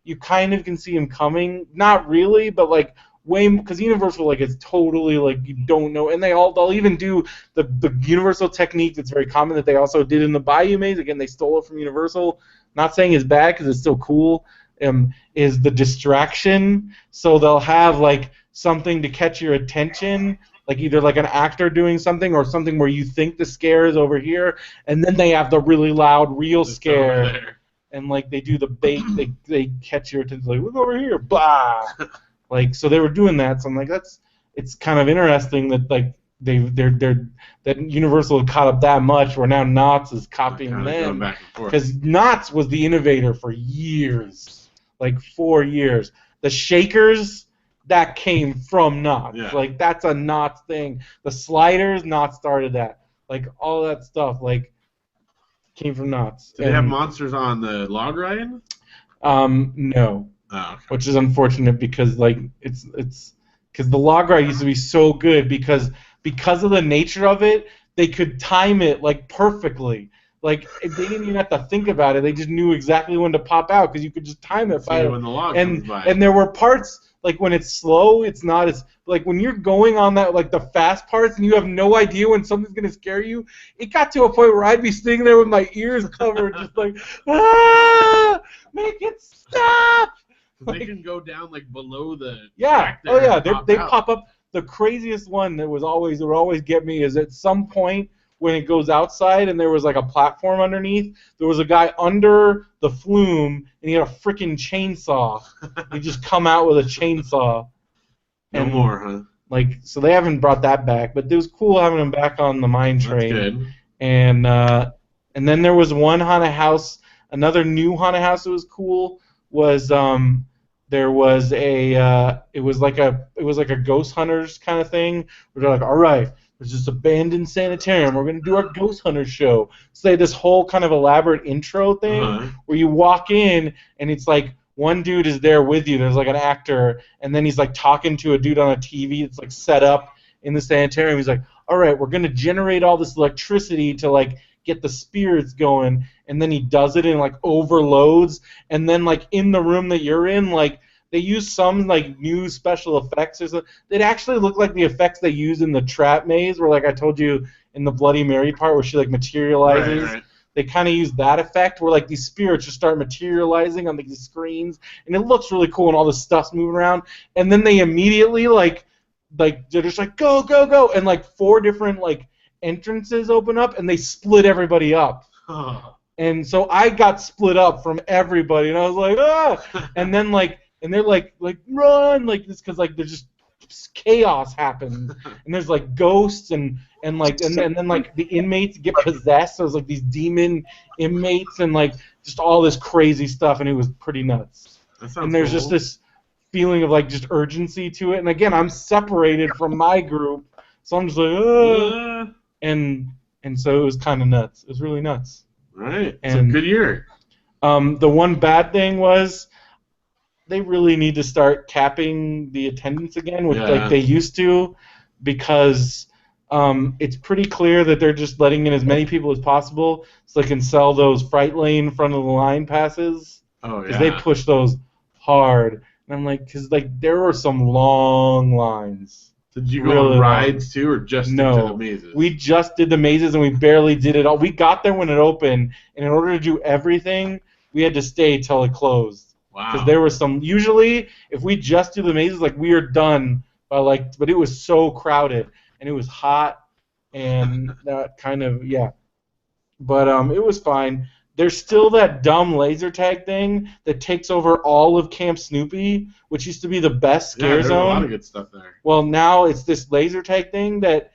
Speaker 1: You kind of can see him coming. Not really, but like way, because Universal like it's totally like you don't know, and they'll even do the Universal technique that's very common that they also did in the Bayou Maze. Again, they stole it from Universal. Not saying it's bad because it's still cool. Is the distraction. So they'll have like something to catch your attention, like either like an actor doing something or something where you think the scare is over here, and then they have the really loud real scare. And like they do the bait, they catch your attention. Like look over here, blah. Like so they were doing that. So I'm like it's kind of interesting that like that Universal had caught up that much, where now Knott's is copying them, because Knott's was the innovator for years, like 4 years. The Shakers, that came from Knott's.
Speaker 2: Yeah.
Speaker 1: Like that's a Knott's thing. The sliders, Knott's started that. Like all that stuff, like came from Knott's.
Speaker 2: Did they have monsters on the log ride?
Speaker 1: No.
Speaker 2: Oh, okay.
Speaker 1: Which is unfortunate because like it's because the log ride used to be so good because of the nature of it, they could time it like perfectly. Like they didn't even have to think about it. They just knew exactly when to pop out because you could just time it by
Speaker 2: when the log comes by.
Speaker 1: And there were parts like when it's slow, it's not as like when you're going on that like the fast parts and you have no idea when something's gonna scare you. It got to a point where I'd be sitting there with my ears covered, just like make it stop.
Speaker 2: They can go down like below the
Speaker 1: yeah.
Speaker 2: track there.
Speaker 1: Oh yeah, they
Speaker 2: out.
Speaker 1: pop up. The craziest one that would always get me is at some point when it goes outside and there was like a platform underneath, there was a guy under the flume and he had a freaking chainsaw. He just come out with a chainsaw.
Speaker 2: No more, huh?
Speaker 1: Like so they haven't brought that back, but it was cool having him back on the mine train.
Speaker 2: That's good.
Speaker 1: And then there was one haunted house, another new haunted house that was cool was there was a it was like a ghost hunters kind of thing where they're like, all right, there's this abandoned sanitarium, we're gonna do our ghost hunters show. So they had this whole kind of elaborate intro thing where you walk in and it's like one dude is there with you, there's like an actor, and then he's like talking to a dude on a TV that's like set up in the sanitarium. He's like, all right, we're gonna generate all this electricity to like get the spirits going, and then he does it and like overloads, and then like in the room that you're in, like they use some like new special effects or something. It actually looked like the effects they use in the trap maze, where like I told you in the Bloody Mary part where she like materializes.
Speaker 2: Right.
Speaker 1: They kind of use that effect where like these spirits just start materializing on these screens, and it looks really cool, and all this stuff's moving around, and then they immediately like they're just like go go go, and like 4 different like entrances open up and they split everybody up. And so I got split up from everybody and I was like, ah! And then like and they're like run like this because like there's just chaos happens and there's like ghosts and then like the inmates get possessed. So there's like these demon inmates and like just all this crazy stuff, and it was pretty nuts. And there's just this feeling of like just urgency to it. And again, I'm separated from my group, so I'm just like, and so it was kind of nuts. It was really nuts.
Speaker 2: Right.
Speaker 1: And
Speaker 2: it's a good year.
Speaker 1: The one bad thing was they really need to start capping the attendance again, which like they used to, because it's pretty clear that they're just letting in as many people as possible so they can sell those Fright Lane front of the line passes.
Speaker 2: Oh yeah.
Speaker 1: Because they push those hard, and I'm like, because like there were some long lines.
Speaker 2: Did you go on rides too, or just into the mazes?
Speaker 1: We just did the mazes, and we barely did it all. We got there when it opened, and in order to do everything, we had to stay till it closed.
Speaker 2: Wow.
Speaker 1: Because there were some. Usually, if we just do the mazes, like we are done by like. But it was so crowded, and it was hot, and that kind of But it was fine. There's still that dumb laser tag thing that takes over all of Camp Snoopy, which used to be the best scare zone.
Speaker 2: There's a lot of good stuff there.
Speaker 1: Well, now it's this laser tag thing that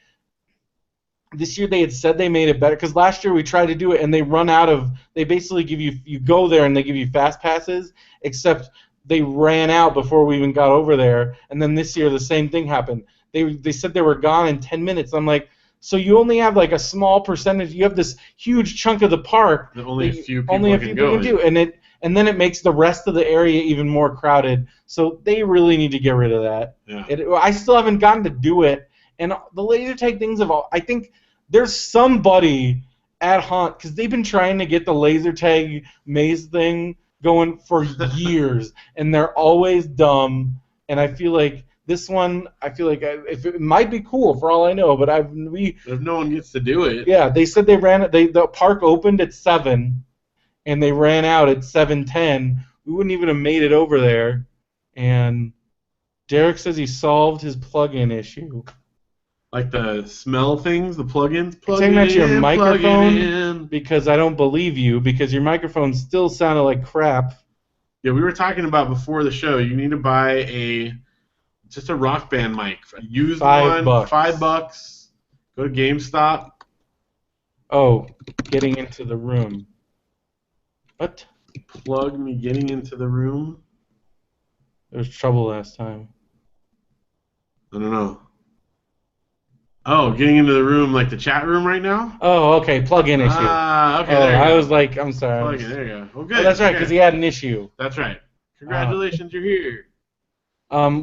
Speaker 1: this year they had said they made it better, because last year we tried to do it and they run out of. They basically give you go there and they give you fast passes, except they ran out before we even got over there. And then this year the same thing happened. They said they were gone in 10 minutes. I'm like, so you only have like a small percentage. You have this huge chunk of the park
Speaker 2: that only a few people
Speaker 1: can do, and then it makes the rest of the area even more crowded. So they really need to get rid of that.
Speaker 2: Yeah.
Speaker 1: I still haven't gotten to do it, and the laser tag things have all. I think there's somebody at Haunt, because they've been trying to get the laser tag maze thing going for years, and they're always dumb. And I feel like. This one, I feel like if it might be cool for all I know, but
Speaker 2: if no one gets to do it.
Speaker 1: Yeah, they said the park opened at 7, and they ran out at 7:10. We wouldn't even have made it over there. And Derek says he solved his plug-in issue.
Speaker 2: Like the smell things, the plugins.
Speaker 1: Saying that to your microphone, because I don't believe you, because your microphone still sounded like crap.
Speaker 2: Yeah, we were talking about before the show. You need to buy just a Rock Band mic. Use one.
Speaker 1: $5.
Speaker 2: $5. Go to GameStop.
Speaker 1: Oh, getting into the room. What?
Speaker 2: Plug me getting into the room.
Speaker 1: There was trouble last time.
Speaker 2: I don't know. Oh, getting into the room, like the chat room right now?
Speaker 1: Oh, okay. Plug-in issue.
Speaker 2: Okay,
Speaker 1: Oh,
Speaker 2: there you
Speaker 1: I
Speaker 2: go.
Speaker 1: was like, I'm sorry.
Speaker 2: Plug in, there you go. Well, good.
Speaker 1: Oh, that's right,
Speaker 2: okay.
Speaker 1: because he had an issue.
Speaker 2: That's right. Congratulations, you're here.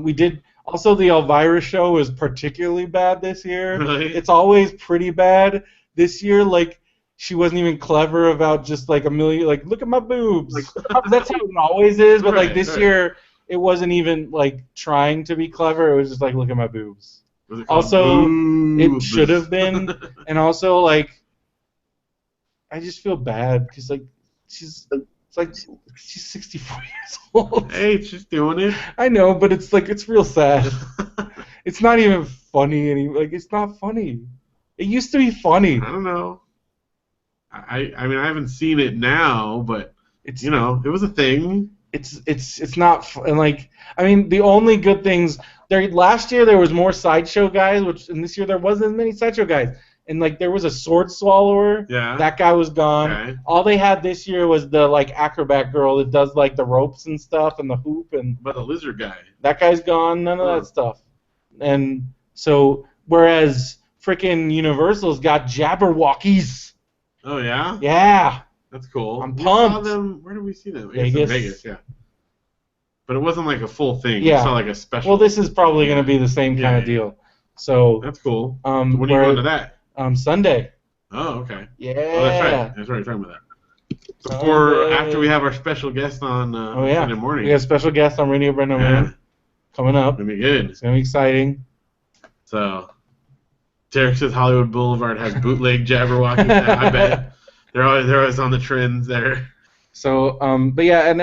Speaker 1: We did. Also, the Elvira show was particularly bad this year.
Speaker 2: Really?
Speaker 1: It's always pretty bad. This year, like, she wasn't even clever about just like a million, like, look at my boobs. Like, that's how it always is, but like this year, it wasn't even like trying to be clever. It was just like, look at my boobs. Also, it should have been, and also like, I just feel bad because like she's 64 years old.
Speaker 2: Hey, she's doing it.
Speaker 1: I know, but it's like it's real sad. It's not even funny anymore. Like it's not funny. It used to be funny.
Speaker 2: I don't know. I mean I haven't seen it now, but it's it was a thing.
Speaker 1: It's not and like I mean the only good things there last year there was more sideshow guys, and this year there wasn't as many sideshow guys. And like there was a sword swallower.
Speaker 2: Yeah.
Speaker 1: That guy was gone.
Speaker 2: Okay.
Speaker 1: All they had this year was the like acrobat girl that does like the ropes and stuff and the hoop and.
Speaker 2: But the lizard guy.
Speaker 1: That guy's gone. None of that stuff. And so whereas frickin' Universal's got Jabberwockies.
Speaker 2: Oh yeah.
Speaker 1: Yeah.
Speaker 2: That's cool.
Speaker 1: I'm pumped.
Speaker 2: We saw them. Where did we see them?
Speaker 1: Vegas.
Speaker 2: Yeah. But it wasn't like a full thing.
Speaker 1: Yeah.
Speaker 2: We saw like a special.
Speaker 1: Well, this is probably going to be the same kind of deal. So.
Speaker 2: That's cool.
Speaker 1: When
Speaker 2: are you going to that?
Speaker 1: Sunday.
Speaker 2: Oh, okay.
Speaker 1: Yeah.
Speaker 2: Oh, that's right. That's right. You're talking about that. After we have our special guest on Sunday morning.
Speaker 1: We have a special guest on Radio BrendoMan coming up.
Speaker 2: It's going to be good.
Speaker 1: It's going to be exciting.
Speaker 2: So, Derek says Hollywood Boulevard has bootleg Jabberwockies. I bet. They're always on the trends there.
Speaker 1: So, but yeah, and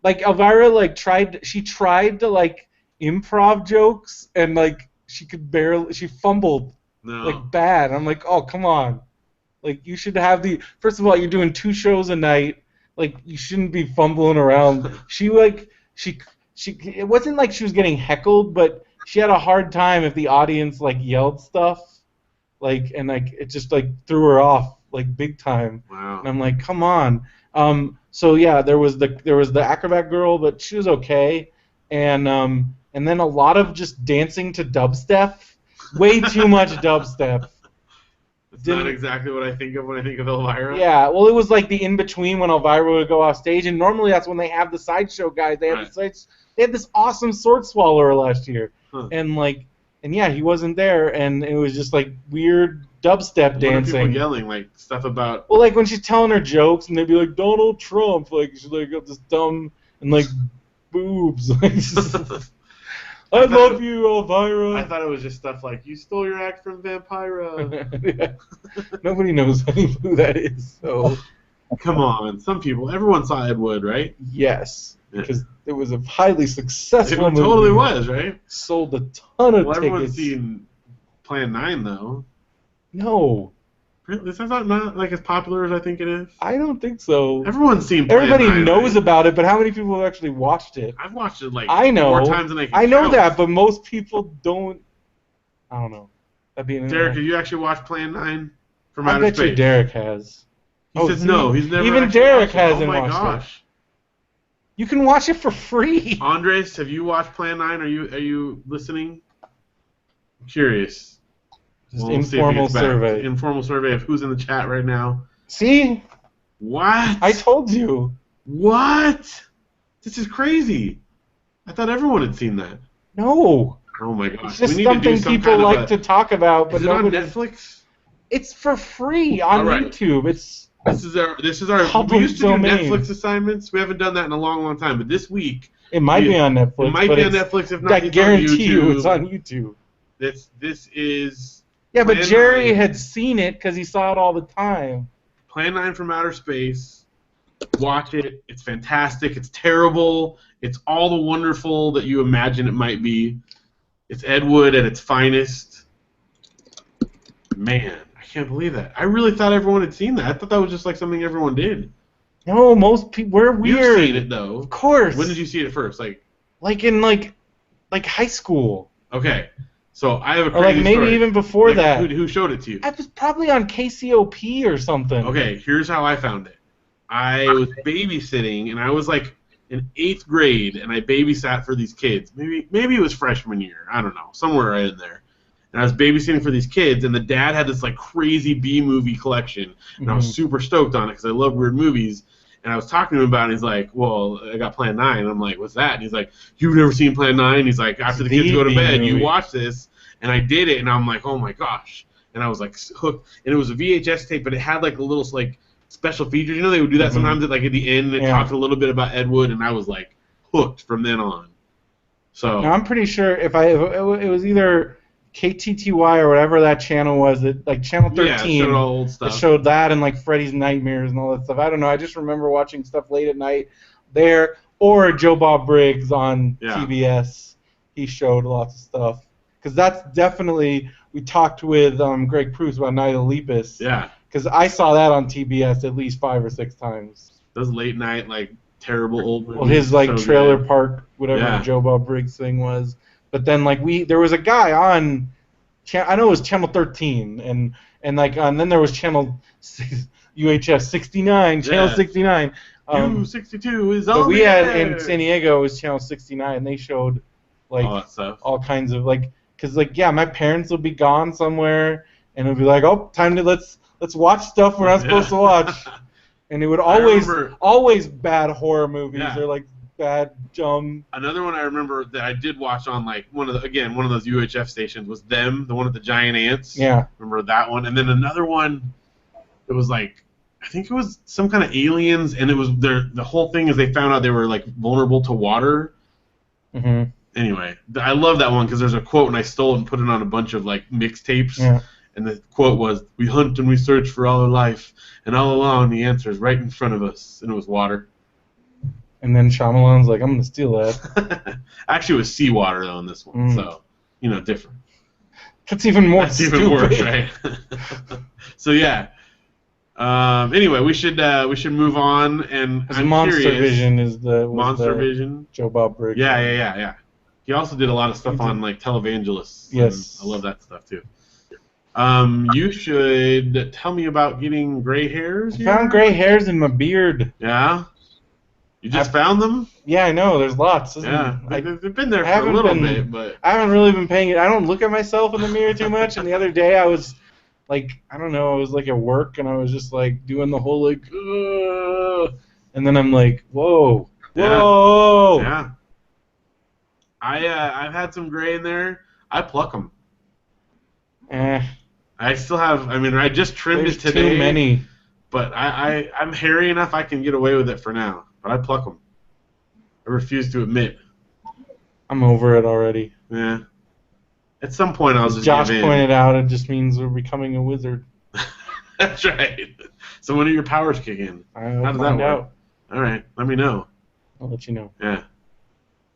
Speaker 1: Elvira like tried to like improv jokes and like she fumbled.
Speaker 2: No.
Speaker 1: Like bad. I'm like, oh come on, like you should have first of all you're doing 2 shows a night, like you shouldn't be fumbling around. It wasn't like she was getting heckled, but she had a hard time if the audience like yelled stuff, like and like it just like threw her off like big time.
Speaker 2: Wow.
Speaker 1: And I'm like, come on. So yeah, there was the acrobat girl, but she was okay, and then a lot of just dancing to dubstep. Way too much dubstep.
Speaker 2: That's not exactly what I think of when I think of Elvira.
Speaker 1: Yeah, well, it was like the in-between when Elvira would go off stage, and normally that's when they have the sideshow guys. They had this awesome sword swallower last year, and yeah, he wasn't there, and it was just like weird dubstep dancing.
Speaker 2: What are people yelling, like stuff about?
Speaker 1: Well, like when she's telling her jokes, and they'd be like Donald Trump, like she's like got this dumb and like boobs. I love you, Elvira.
Speaker 2: I thought it was just stuff like, you stole your act from Vampira.
Speaker 1: Yeah. Nobody knows who that is, so.
Speaker 2: Come on, everyone saw Ed Wood, right?
Speaker 1: Yes, because it was a highly successful movie.
Speaker 2: It totally was, right?
Speaker 1: Sold a ton of tickets.
Speaker 2: Everyone's seen Plan 9, though.
Speaker 1: No.
Speaker 2: This is not like as popular as I think it is.
Speaker 1: I don't think so.
Speaker 2: Everyone's seen Plan 9.
Speaker 1: Everybody knows about it, but how many people have actually watched it?
Speaker 2: I've watched it like
Speaker 1: more
Speaker 2: times than I can
Speaker 1: I know
Speaker 2: count.
Speaker 1: that, but most people don't. I don't know.
Speaker 2: Derek, have you actually watched Plan 9 from
Speaker 1: I
Speaker 2: outer
Speaker 1: bet
Speaker 2: space?
Speaker 1: you Derek has.
Speaker 2: He says no. He's never.
Speaker 1: Even Derek hasn't watched it.
Speaker 2: Oh my gosh.
Speaker 1: You can watch it for free.
Speaker 2: Andres, have you watched Plan 9? Are you listening? I'm curious.
Speaker 1: Just informal survey.
Speaker 2: Informal survey of who's in the chat right now.
Speaker 1: See?
Speaker 2: What?
Speaker 1: I told you.
Speaker 2: What? This is crazy. I thought everyone had seen that.
Speaker 1: No.
Speaker 2: Oh my gosh.
Speaker 1: It's just something people like to talk about. But
Speaker 2: is it on Netflix?
Speaker 1: It's for free on YouTube. This is our
Speaker 2: we used to do Netflix assignments. We haven't done that in a long, long time. But this week
Speaker 1: it might be on Netflix.
Speaker 2: It might be on Netflix. If not,
Speaker 1: I guarantee you it's on YouTube.
Speaker 2: This is.
Speaker 1: Yeah, but Jerry had seen it because he saw it all the time.
Speaker 2: Plan 9 from Outer Space. Watch it. It's fantastic. It's terrible. It's all the wonderful that you imagine it might be. It's Ed Wood at its finest. Man, I can't believe that. I really thought everyone had seen that. I thought that was just like something everyone did.
Speaker 1: No, most people. We're weird.
Speaker 2: You've seen it though.
Speaker 1: Of course.
Speaker 2: When did you see it first? Like
Speaker 1: in high school.
Speaker 2: Okay. So I have a
Speaker 1: crazy maybe story. Even before that.
Speaker 2: Who showed it to you?
Speaker 1: I was probably on KCOP or something.
Speaker 2: Okay, here's how I found it. I was babysitting, and I was like in 8th grade, and I babysat for these kids. Maybe it was freshman year. I don't know, somewhere right in there. And I was babysitting for these kids, and the dad had this like crazy B-movie collection, and I was super stoked on it because I love weird movies. And I was talking to him about it, and he's like, well, I got Plan 9. And I'm like, what's that? And he's like, you've never seen Plan 9? He's like, after the kids go to bed, you watch this. And I did it, and I'm like, oh my gosh. And I was like hooked. And it was a VHS tape, but it had like a little like special features. You know, they would do that sometimes at like at the end. It talked a little bit about Ed Wood, and I was like hooked from then on. So
Speaker 1: now I'm pretty sure if it was either KTTY or whatever that channel was, that like Channel 13.
Speaker 2: Yeah, it showed all old stuff.
Speaker 1: It showed that and like Freddy's Nightmares and all that stuff. I don't know. I just remember watching stuff late at night there, or Joe Bob Briggs on TBS. He showed lots of stuff because that's definitely. We talked with Greg Pruse about Night of the Lepus.
Speaker 2: Yeah.
Speaker 1: Because I saw that on TBS at least 5 or 6 times.
Speaker 2: Those late night like terrible old movies.
Speaker 1: Well, his like
Speaker 2: so
Speaker 1: trailer
Speaker 2: good.
Speaker 1: park, whatever the Joe Bob Briggs thing was. But then like there was a guy on, I know it was Channel 13, and then there was Channel UHF 69, Channel 69.
Speaker 2: U62 is on.
Speaker 1: But we had in San Diego it was Channel 69, and they showed like
Speaker 2: all that stuff.
Speaker 1: All kinds of like, because like my parents would be gone somewhere, and it would be like, oh, time to let's watch stuff we're not supposed to watch. And it would always bad horror movies or like bad dumb.
Speaker 2: Another one I remember that I did watch on like one of those UHF stations was Them, the one with the giant ants.
Speaker 1: Yeah.
Speaker 2: Remember that one? And then another one, it was like, I think it was some kind of aliens, and it was the whole thing is they found out they were like vulnerable to water.
Speaker 1: Mm-hmm.
Speaker 2: Anyway, I love that one because there's a quote, and I stole it and put it on a bunch of like mixtapes.
Speaker 1: Yeah.
Speaker 2: And the quote was, "We hunt and we search for all our life, and all along the answer is right in front of us." And it was water.
Speaker 1: And then Shyamalan's like, "I'm gonna steal that."
Speaker 2: Actually, it was seawater though in this one, so different.
Speaker 1: That's even more.
Speaker 2: That's even worse, right? So yeah. Anyway, we should move on, and I'm
Speaker 1: Monster
Speaker 2: curious.
Speaker 1: Vision is the
Speaker 2: Monster Vision.
Speaker 1: Joe Bob Briggs.
Speaker 2: Yeah. He also did a lot of stuff on like televangelists.
Speaker 1: Yes,
Speaker 2: I love that stuff too. You should tell me about getting gray hairs.
Speaker 1: I found gray hairs in my beard.
Speaker 2: Yeah. You just found them?
Speaker 1: Yeah, I know. There's lots.
Speaker 2: They've been there for a little bit, but
Speaker 1: I haven't really been paying it. I don't look at myself in the mirror too much. And the other day I was like, I don't know, I was like at work and I was just like doing the whole like, and then I'm like, whoa.
Speaker 2: Yeah. I've had some gray in there. I pluck them. I still have. I mean, I just trimmed it today.
Speaker 1: Too many.
Speaker 2: But I'm hairy enough. I can get away with it for now. But I pluck them. I refuse to admit.
Speaker 1: I'm over it already.
Speaker 2: Yeah. At some point, I'll just
Speaker 1: Josh
Speaker 2: give in.
Speaker 1: pointed out, it just means we're becoming a wizard.
Speaker 2: That's right. So when do your powers kick in?
Speaker 1: How does that work?
Speaker 2: All right. Let me know.
Speaker 1: I'll let you know.
Speaker 2: Yeah.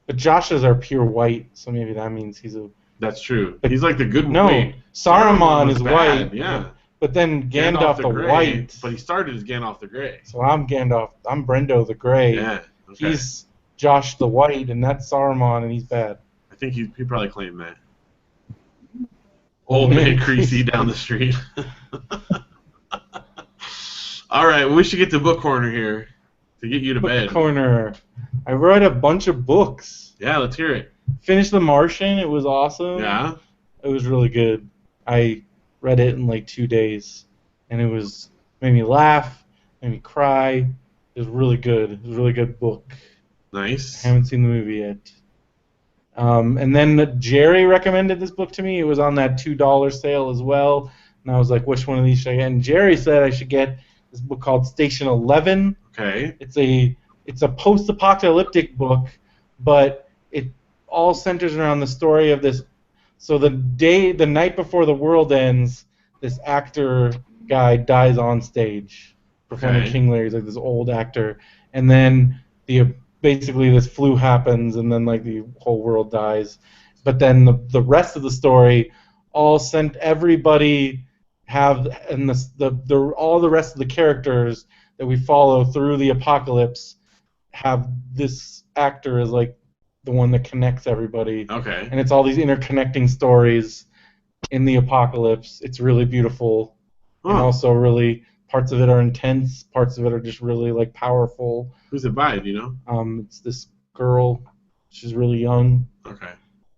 Speaker 1: But Josh's are pure white, so maybe that means he's a...
Speaker 2: That's true. He's like the good one.
Speaker 1: No, Saruman is
Speaker 2: bad.
Speaker 1: white.
Speaker 2: Yeah.
Speaker 1: But then Gandalf the
Speaker 2: gray,
Speaker 1: white.
Speaker 2: But he started as Gandalf the Gray.
Speaker 1: So I'm Gandalf. I'm Brendo the Gray.
Speaker 2: Yeah. Okay.
Speaker 1: He's Josh the White, and that's Saruman, and he's bad.
Speaker 2: I think he probably claimed that. Old man Creasy down the street. All right, we should get to book corner here to get you to bed.
Speaker 1: Book corner. I read a bunch of books.
Speaker 2: Yeah, let's hear it.
Speaker 1: Finished The Martian. It was awesome.
Speaker 2: Yeah.
Speaker 1: It was really good. I read it in like 2 days, and it made me laugh, made me cry. It was really good. It was a really good book.
Speaker 2: Nice.
Speaker 1: I haven't seen the movie yet. And then Jerry recommended this book to me. It was on that $2 sale as well. And I was like, which one of these should I get? And Jerry said I should get this book called Station 11.
Speaker 2: Okay.
Speaker 1: It's a post-apocalyptic book, but it all centers around the story of this. So the night before the world ends, this actor guy dies on stage, performing King Lear. He's like this old actor. And then basically this flu happens, and then like the whole world dies. But then the rest of the story all sent everybody all the rest of the characters that we follow through the apocalypse have this actor as like the one that connects everybody.
Speaker 2: Okay.
Speaker 1: And it's all these interconnecting stories in the apocalypse. It's really beautiful and also really Parts of it are intense. Parts of it are just really like powerful.
Speaker 2: Who's it by? Do you know?
Speaker 1: It's this girl. She's really young.
Speaker 2: Okay.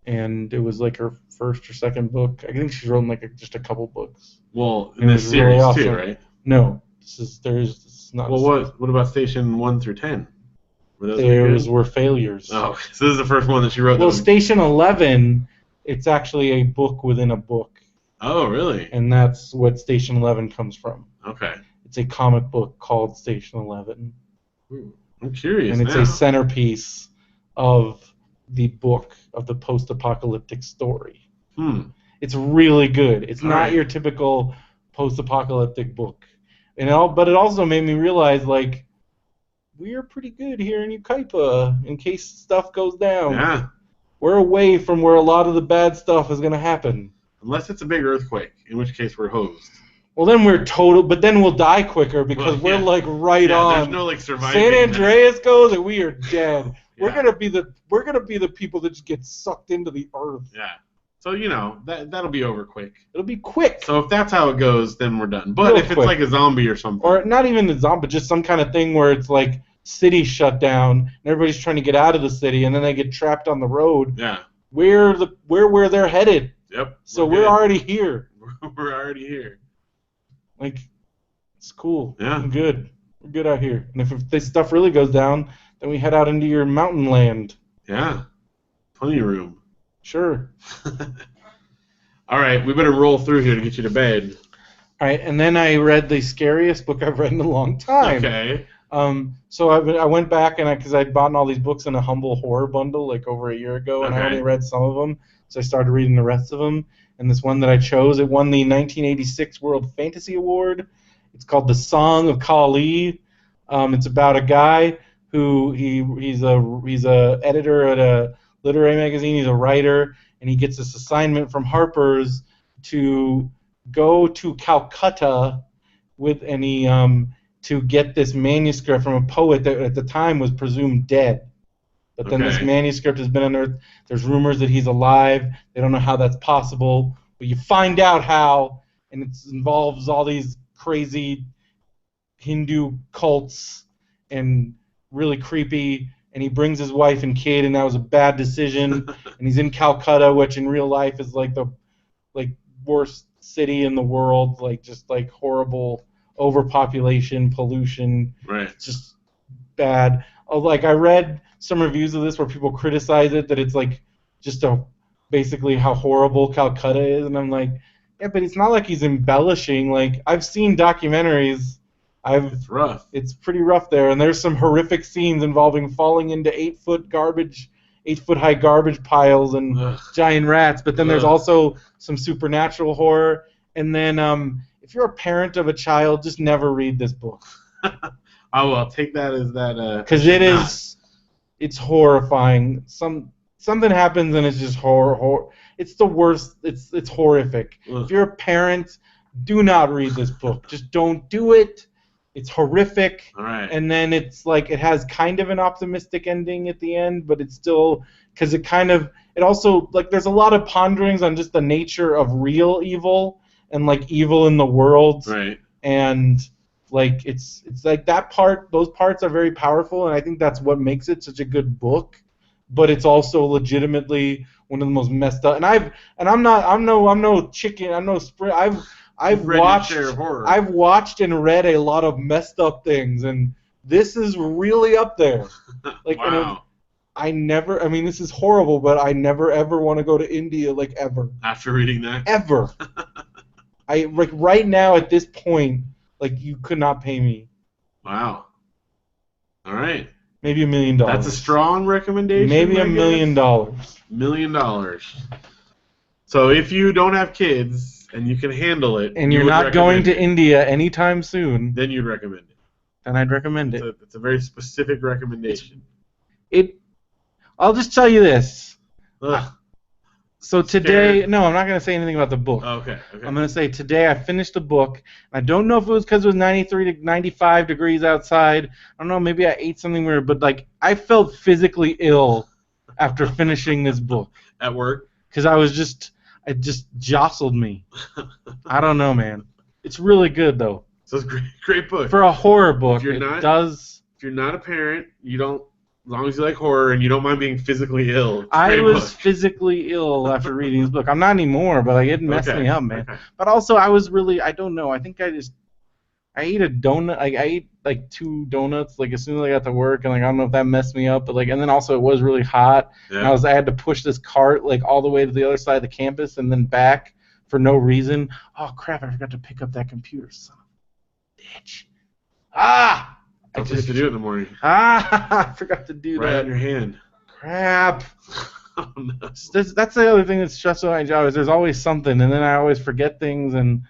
Speaker 1: And it was like her first or second book. I think she's written like just a couple books.
Speaker 2: Well, in this series really awesome. Too, right?
Speaker 1: No, this is not.
Speaker 2: Well, what about Station 1 through 10?
Speaker 1: Those were failures.
Speaker 2: Oh, so this is the first one that she wrote.
Speaker 1: Well, Station 11, it's actually a book within a book.
Speaker 2: Oh, really?
Speaker 1: And that's what Station 11 comes from.
Speaker 2: Okay.
Speaker 1: It's a comic book called Station 11.
Speaker 2: Ooh, I'm curious.
Speaker 1: And it's a centerpiece of the book of the post-apocalyptic story. It's really good. It's not your typical post-apocalyptic book. But it also made me realize, like, we are pretty good here in Ukaipa in case stuff goes down.
Speaker 2: Yeah.
Speaker 1: We're away from where a lot of the bad stuff is going to happen.
Speaker 2: Unless it's a big earthquake, in which case we're hosed.
Speaker 1: Well, then but then we'll die quicker because we're like right on.
Speaker 2: There's no like surviving.
Speaker 1: San Andreas goes and we are dead. We're gonna be the people that just get sucked into the earth.
Speaker 2: Yeah. So that'll be over quick.
Speaker 1: It'll be quick.
Speaker 2: So if that's how it goes, then we're done. But if it's like a zombie or something,
Speaker 1: or not even a zombie, just some kind of thing where it's like city shut down and everybody's trying to get out of the city and then they get trapped on the road.
Speaker 2: Yeah.
Speaker 1: We're where they're headed.
Speaker 2: Yep.
Speaker 1: So we're already here.
Speaker 2: We're already here.
Speaker 1: Like, it's cool.
Speaker 2: Yeah.
Speaker 1: I'm good. We're good out here. And if this stuff really goes down, then we head out into your mountain land.
Speaker 2: Yeah. Plenty of room.
Speaker 1: Sure.
Speaker 2: All right, we better roll through here to get you to bed.
Speaker 1: All right, and then I read the scariest book I've read in a long time.
Speaker 2: Okay.
Speaker 1: So I went back because I'd bought all these books in a Humble Horror bundle like over a year ago, and I only read some of them. So I started reading the rest of them. And this one that I chose, it won the 1986 World Fantasy Award. It's called The Song of Kali. It's about a guy who he's a editor at a literary magazine. He's a writer, and he gets this assignment from Harper's to go to Calcutta to get this manuscript from a poet that at the time was presumed dead. But then this manuscript has been unearthed. There's rumors that he's alive. They don't know how that's possible. But you find out how, and it involves all these crazy Hindu cults and really creepy. And he brings his wife and kid, and that was a bad decision. And he's in Calcutta, which in real life is like the worst city in the world, just horrible overpopulation, pollution.
Speaker 2: Right.
Speaker 1: It's just bad. I read some reviews of this where people criticize it, that it's just basically how horrible Calcutta is, and I'm like, yeah, but it's not like he's embellishing. I've seen documentaries.
Speaker 2: It's rough.
Speaker 1: It's pretty rough there, and there's some horrific scenes involving falling into 8-foot high garbage piles and giant rats. But then there's also some supernatural horror. And then if you're a parent of a child, just never read this book.
Speaker 2: I'll take that as that.
Speaker 1: Because it's horrifying. Something happens and it's just horror. It's the worst. It's horrific.
Speaker 2: Ugh.
Speaker 1: If you're a parent, do not read this book. Just don't do it. It's horrific.
Speaker 2: All right.
Speaker 1: And then it's it has kind of an optimistic ending at the end, but it's still because it also there's a lot of ponderings on just the nature of real evil and evil in the world.
Speaker 2: Right.
Speaker 1: And it's that part. Those parts are very powerful, and I think that's what makes it such a good book. But it's also legitimately one of the most messed up. I'm no chicken. I'm no spring. I've watched and read a lot of messed up things, and this is really up there.
Speaker 2: Wow.
Speaker 1: This is horrible, but I never ever want to go to India ever.
Speaker 2: After reading that?
Speaker 1: Ever. Right now at this point, you could not pay me.
Speaker 2: Wow. All right.
Speaker 1: Maybe $1 million.
Speaker 2: That's a strong recommendation.
Speaker 1: Maybe $1 million.
Speaker 2: $1 million. So if you don't have kids and you can handle it,
Speaker 1: and you're not going to India anytime soon,
Speaker 2: then you'd recommend it.
Speaker 1: Then I'd recommend it.
Speaker 2: It's a very specific recommendation.
Speaker 1: I'll just tell you this.
Speaker 2: Ugh.
Speaker 1: So today, no, I'm not going to say anything about the book.
Speaker 2: Okay.
Speaker 1: I'm going to say today I finished the book. I don't know if it was because it was 93 to 95 degrees outside. I don't know, maybe I ate something weird, but I felt physically ill after finishing this book.
Speaker 2: At work?
Speaker 1: Because it just jostled me. I don't know, man. It's really good though.
Speaker 2: So it's a great book.
Speaker 1: For a horror book,
Speaker 2: If you're not a parent, you don't. As long as you like horror and you don't mind being physically ill.
Speaker 1: I was physically ill after reading this book. I'm not anymore, but like, it messed me up, man. Okay. But also, I was really, I don't know. I think I ate a donut. Like, I ate like 2 donuts like as soon as I got to work, and like I don't know if that messed me up, but like, and then also it was really hot. Yeah. And I had to push this cart like all the way to the other side of the campus and then back for no reason. Oh crap! I forgot to pick up that computer, son of a bitch. Ah!
Speaker 2: Don't forget to do it in the morning.
Speaker 1: I forgot to do that.
Speaker 2: Right on your hand.
Speaker 1: Crap. Oh, no. That's the other thing that's stressful about my job is there's always something, and then I always forget things, and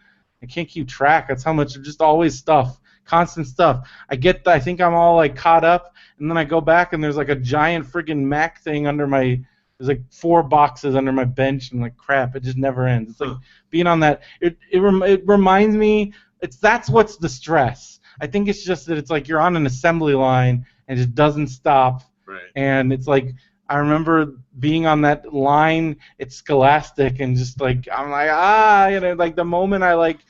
Speaker 1: I can't keep track. That's how much, just always stuff, constant stuff. I think I'm all like caught up, and then I go back, and there's like a giant friggin' Mac thing under my. There's like 4 boxes under my bench, and like crap, it just never ends. It's like being on that. It reminds me. That's what's the stress. I think it's just that it's like you're on an assembly line and it just doesn't stop. Right. And it's like I remember being on that line at Scholastic and just like I'm like like the moment I like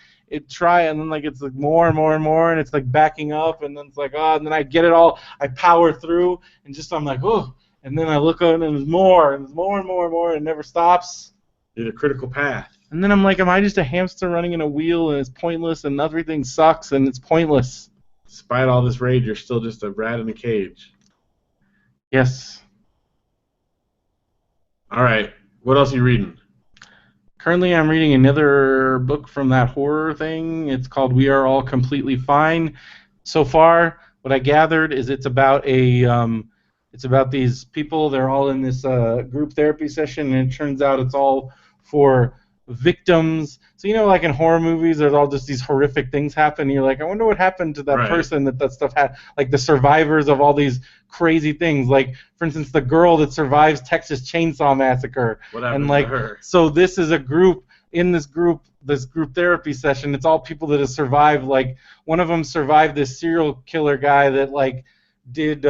Speaker 1: try and then like it's like more and more and more and it's like backing up and then it's like and then I get it all, I power through and just I'm like and then I look on and there's more and more and more and more and it never stops.
Speaker 2: You're the critical path.
Speaker 1: And then I'm like, am I just a hamster running in a wheel and it's pointless and everything sucks and it's pointless?
Speaker 2: Despite all this rage, you're still just a rat in a cage.
Speaker 1: Yes.
Speaker 2: All right. What else are you reading?
Speaker 1: Currently, I'm reading another book from that horror thing. It's called We Are All Completely Fine. So far, what I gathered is it's about these people. They're all in this group therapy session, and it turns out it's all for victims. So like in horror movies, there's all just these horrific things happen. And you're like, I wonder what happened to that person that stuff had. Like the survivors of all these crazy things. Like for instance, the girl that survives Texas Chainsaw Massacre.
Speaker 2: What happened to her?
Speaker 1: So this is a group. In this group therapy session, it's all people that have survived. Like one of them survived this serial killer guy that like did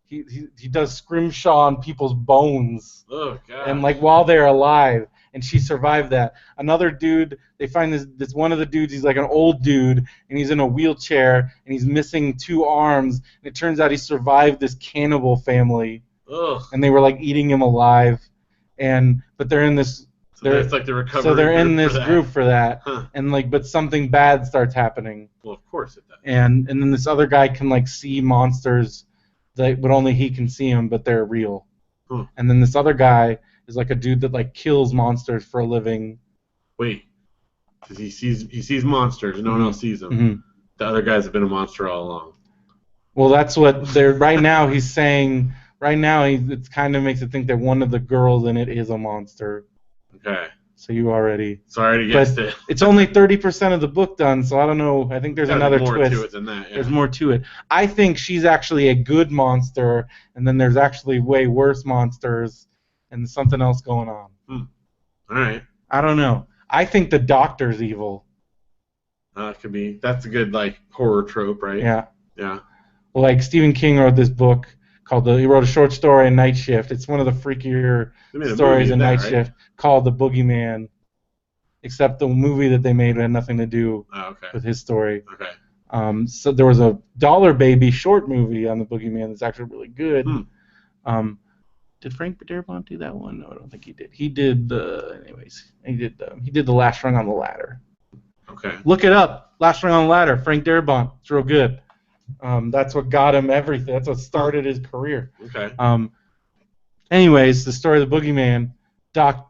Speaker 1: he does scrimshaw on people's bones.
Speaker 2: Oh God.
Speaker 1: And like while they're alive. And she survived that. Another dude, they find this one of the dudes, he's like an old dude, and he's in a wheelchair, and he's missing 2 arms, and it turns out he survived this cannibal family.
Speaker 2: Ugh.
Speaker 1: And they were like eating him alive. But they're in this.
Speaker 2: So it's like the recovery.
Speaker 1: So they're in this group for that. Huh. And like, but something bad starts happening.
Speaker 2: Well, of course it does.
Speaker 1: And then this other guy can like see monsters, but only he can see them, but they're real.
Speaker 2: Huh.
Speaker 1: And then this other guy is like a dude that like kills monsters for a living.
Speaker 2: Wait, because he sees monsters and no one else sees them.
Speaker 1: Mm-hmm.
Speaker 2: The other guys have been a monster all along.
Speaker 1: Well, that's what they're right now. He's saying right now it kind of makes it think that one of the girls in it is a monster.
Speaker 2: Okay.
Speaker 1: So you already.
Speaker 2: So I already guessed it.
Speaker 1: It's only 30% of the book done, so I don't know. I think there's another twist.
Speaker 2: More to it than that. Yeah.
Speaker 1: There's more to it. I think she's actually a good monster, and then there's actually way worse monsters. And there's something else going on.
Speaker 2: All right.
Speaker 1: I don't know. I think the doctor's evil.
Speaker 2: It could be. That's a good like horror trope, right?
Speaker 1: Yeah.
Speaker 2: Yeah.
Speaker 1: Well, like Stephen King wrote this book he wrote a short story in Night Shift. It's one of the freakier stories in Night Shift called The Boogeyman. Except the movie that they made had nothing to do with his story.
Speaker 2: Okay.
Speaker 1: So there was a Dollar Baby short movie on The Boogeyman that's actually really good. Did Frank Darabont do that one? No, I don't think he did. He did he did The Last Rung on the Ladder.
Speaker 2: Okay.
Speaker 1: Look it up. Last Rung on the Ladder. Frank Darabont. It's real good. That's what got him everything. That's what started his career.
Speaker 2: Okay.
Speaker 1: Anyways, the story of the Boogeyman.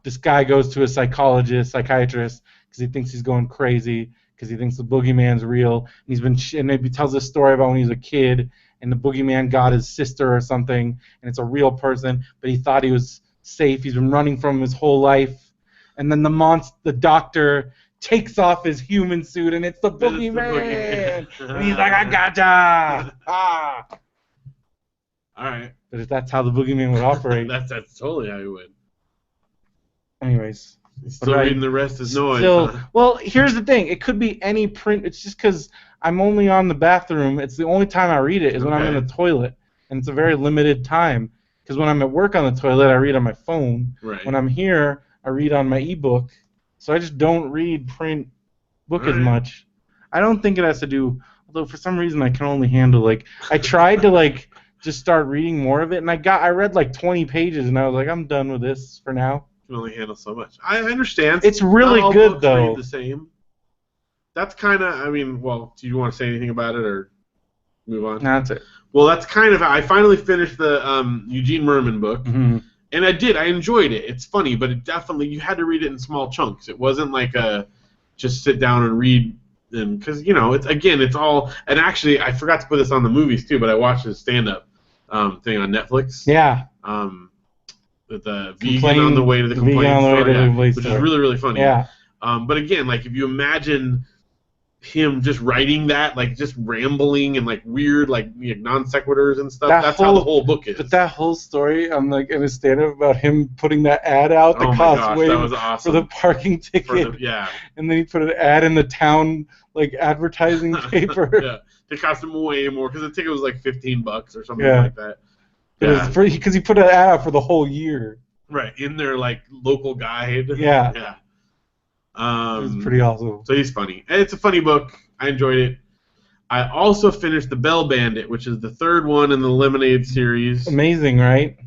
Speaker 1: This guy goes to a psychiatrist, because he thinks he's going crazy, because he thinks the Boogeyman's real. And he tells this story about when he was a kid, and the Boogeyman got his sister or something, and it's a real person, but he thought he was safe. He's been running from him his whole life. And then the doctor takes off his human suit, and it's the Boogeyman. And he's like, I gotcha! Ah!
Speaker 2: All right.
Speaker 1: But if that's how the Boogeyman would operate.
Speaker 2: that's totally how he would.
Speaker 1: Anyways.
Speaker 2: Still reading the rest is noise.
Speaker 1: Well, here's the thing. It could be any print. It's just because I'm only on the bathroom. It's the only time I read it is when I'm in the toilet. And it's a very limited time. Because when I'm at work on the toilet, I read on my phone.
Speaker 2: Right.
Speaker 1: When I'm here, I read on my ebook. So I just don't read print book as much. I don't think it has to do. Although for some reason I can only handle like I tried to like just start reading more of it, and I read like 20 pages, and I was like, I'm done with this for now.
Speaker 2: You can only handle so much. I understand.
Speaker 1: It's really
Speaker 2: Not all
Speaker 1: good
Speaker 2: books
Speaker 1: though.
Speaker 2: read the same. That's kind of. I mean, well, do you want to say anything about it or move on?
Speaker 1: That's it.
Speaker 2: Well, that's kind of. I finally finished the Eugene Merman book.
Speaker 1: Mm-hmm.
Speaker 2: And I did. I enjoyed it. It's funny, but it definitely you had to read it in small chunks. It wasn't like a just sit down and read them because it's all. And actually, I forgot to put this on the movies too, but I watched his stand-up thing on Netflix.
Speaker 1: Yeah.
Speaker 2: With the vegan on the way to the complaint store, which is really really funny.
Speaker 1: Yeah.
Speaker 2: But again, like if you imagine him just writing that, like just rambling and like weird, like non sequiturs and stuff. That's how the whole book is.
Speaker 1: But that whole story, I'm like in a stand-up about him putting that ad out that cost way
Speaker 2: that was awesome.
Speaker 1: for the parking ticket. And then he put an ad in the town like advertising paper.
Speaker 2: Yeah, it cost him way more because the ticket was like $15 or something like that.
Speaker 1: Yeah, because he put an ad out for the whole year.
Speaker 2: Right in their like local guide.
Speaker 1: Yeah.
Speaker 2: Yeah.
Speaker 1: It was pretty awesome.
Speaker 2: So he's funny. And it's a funny book. I enjoyed it. I also finished The Bell Bandit, which is the third one in the Lemonade series.
Speaker 1: Amazing, right?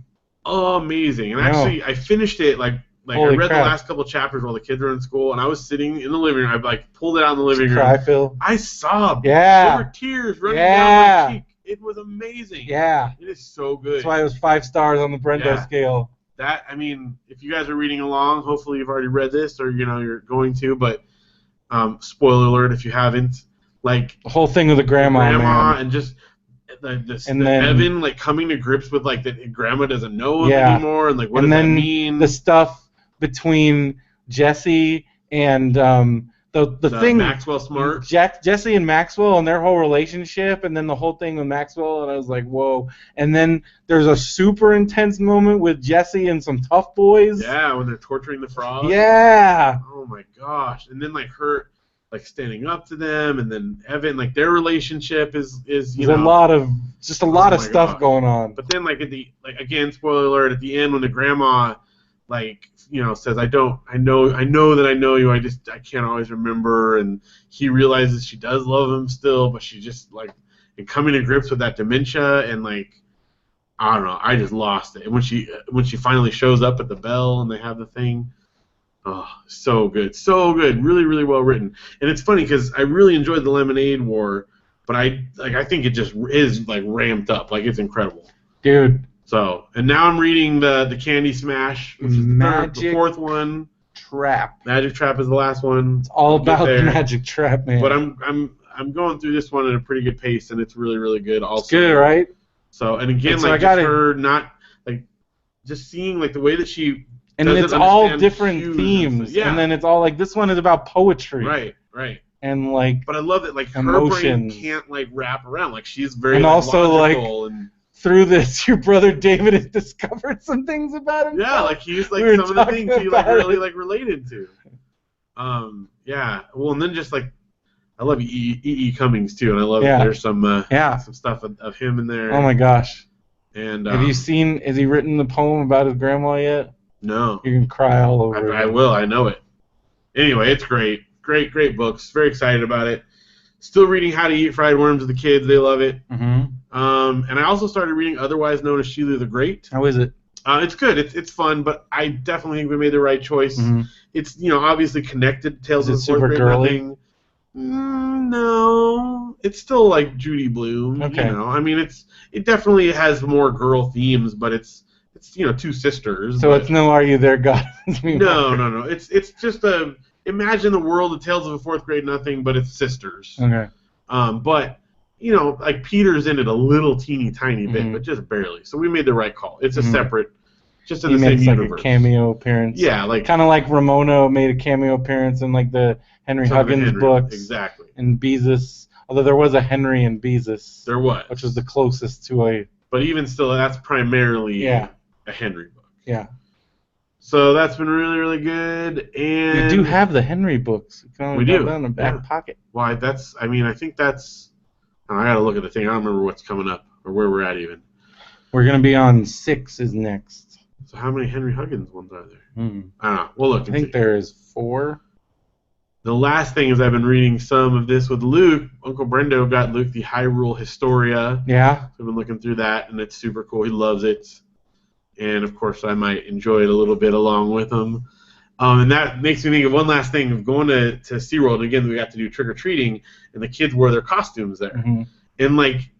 Speaker 2: Oh, amazing. And actually, I finished it like I read the last couple chapters while the kids were in school, and I was sitting in the living room. I like pulled it out in the living room.
Speaker 1: Cry, Phil?
Speaker 2: I sobbed.
Speaker 1: Yeah.
Speaker 2: There were tears running down my cheek. It was amazing.
Speaker 1: Yeah.
Speaker 2: It is so good.
Speaker 1: That's why it was 5 stars on the Brendo scale.
Speaker 2: That, I mean, if you guys are reading along, hopefully you've already read this or, you're going to, but spoiler alert if you haven't. Like
Speaker 1: the whole thing with the grandma man.
Speaker 2: And just then Evan, like, coming to grips with, like, that grandma doesn't know him anymore and, like, what does that mean?
Speaker 1: The stuff between Jesse and the thing
Speaker 2: Maxwell Smart,
Speaker 1: Jesse and Maxwell and their whole relationship, and then the whole thing with Maxwell, and I was like, whoa. And then there's a super intense moment with Jesse and some tough boys.
Speaker 2: Yeah, when they're torturing the frog.
Speaker 1: Yeah.
Speaker 2: Oh my gosh. And then like her like standing up to them, and then Evan, like their relationship is
Speaker 1: there's a lot of stuff going on.
Speaker 2: But then like again, spoiler alert, at the end when the grandma like says I know that I know you, I can't always remember, and he realizes she does love him still, but she just like and coming to grips with that dementia, and like I don't know, I just lost it. And when she finally shows up at the bell and they have the thing, oh, so good, really really well written. And it's funny because I really enjoyed the Lemonade War, but I think it just is like ramped up, like it's incredible,
Speaker 1: dude.
Speaker 2: So, and now I'm reading the Candy Smash, which is the fourth one. Magic Trap is the last one.
Speaker 1: It's all about Magic Trap, man.
Speaker 2: But I'm going through this one at a pretty good pace, and it's really really good. Also,
Speaker 1: it's good, right?
Speaker 2: So, and again, and so like her not like just seeing like the way that she
Speaker 1: and it's all different themes, and then it's all like this one is about poetry,
Speaker 2: right.
Speaker 1: And like,
Speaker 2: but I love that like
Speaker 1: emotion.
Speaker 2: Her brain can't like wrap around, like she's very
Speaker 1: and also
Speaker 2: logical
Speaker 1: like.
Speaker 2: And,
Speaker 1: through this, your brother David has discovered some things about him.
Speaker 2: Yeah, like he's like some of the things he like really like related to. Yeah. Well, and then just like I love E.E. Cummings too, and I love that there's some stuff of him in there.
Speaker 1: Oh my gosh.
Speaker 2: And
Speaker 1: have you seen? Has he written the poem about his grandma yet?
Speaker 2: No.
Speaker 1: You can cry all over.
Speaker 2: I will. I know it. Anyway, it's great books. Very excited about it. Still reading How to Eat Fried Worms with the kids. They love it.
Speaker 1: Mm-hmm.
Speaker 2: And I also started reading Otherwise Known as Sheila the Great.
Speaker 1: How is it?
Speaker 2: It's good. It's fun, but I definitely think we made the right choice.
Speaker 1: Mm-hmm.
Speaker 2: It's obviously connected to Tales of the
Speaker 1: Fourth Grade
Speaker 2: Nothing. No, it's still like Judy Blume.
Speaker 1: Okay.
Speaker 2: I mean it definitely has more girl themes, but it's two sisters.
Speaker 1: So it's no Are You There, God?
Speaker 2: No. It's just imagine the world of Tales of a Fourth Grade Nothing, but it's sisters.
Speaker 1: Okay.
Speaker 2: But like Peter's in it a little teeny tiny bit, but just barely. So we made the right call. It's a separate, just in the same universe.
Speaker 1: Like a cameo appearance.
Speaker 2: Yeah, like
Speaker 1: kind of like Ramona made a cameo appearance in like the Henry Huggins books.
Speaker 2: Exactly.
Speaker 1: And Beezus, although there was a Henry and Beezus.
Speaker 2: There was.
Speaker 1: Which was the closest to a.
Speaker 2: But even still, that's primarily a Henry book.
Speaker 1: Yeah.
Speaker 2: So that's been really, really good. And
Speaker 1: we do have the Henry books.
Speaker 2: We do.
Speaker 1: That in the back pocket.
Speaker 2: Why? I think that's. I gotta look at the thing. I don't remember what's coming up or where we're at even.
Speaker 1: We're gonna be on 6 is next.
Speaker 2: So how many Henry Huggins ones are there?
Speaker 1: I
Speaker 2: don't know. We'll look.
Speaker 1: I think there is 4.
Speaker 2: The last thing is I've been reading some of this with Luke. Uncle Brendo got Luke the Hyrule Historia.
Speaker 1: Yeah.
Speaker 2: So I've been looking through that, and it's super cool. He loves it. And, of course, I might enjoy it a little bit along with him. And that makes me think of one last thing of going to SeaWorld. And again, we got to do trick-or-treating, and the kids wore their costumes there.
Speaker 1: Mm-hmm.
Speaker 2: And, like,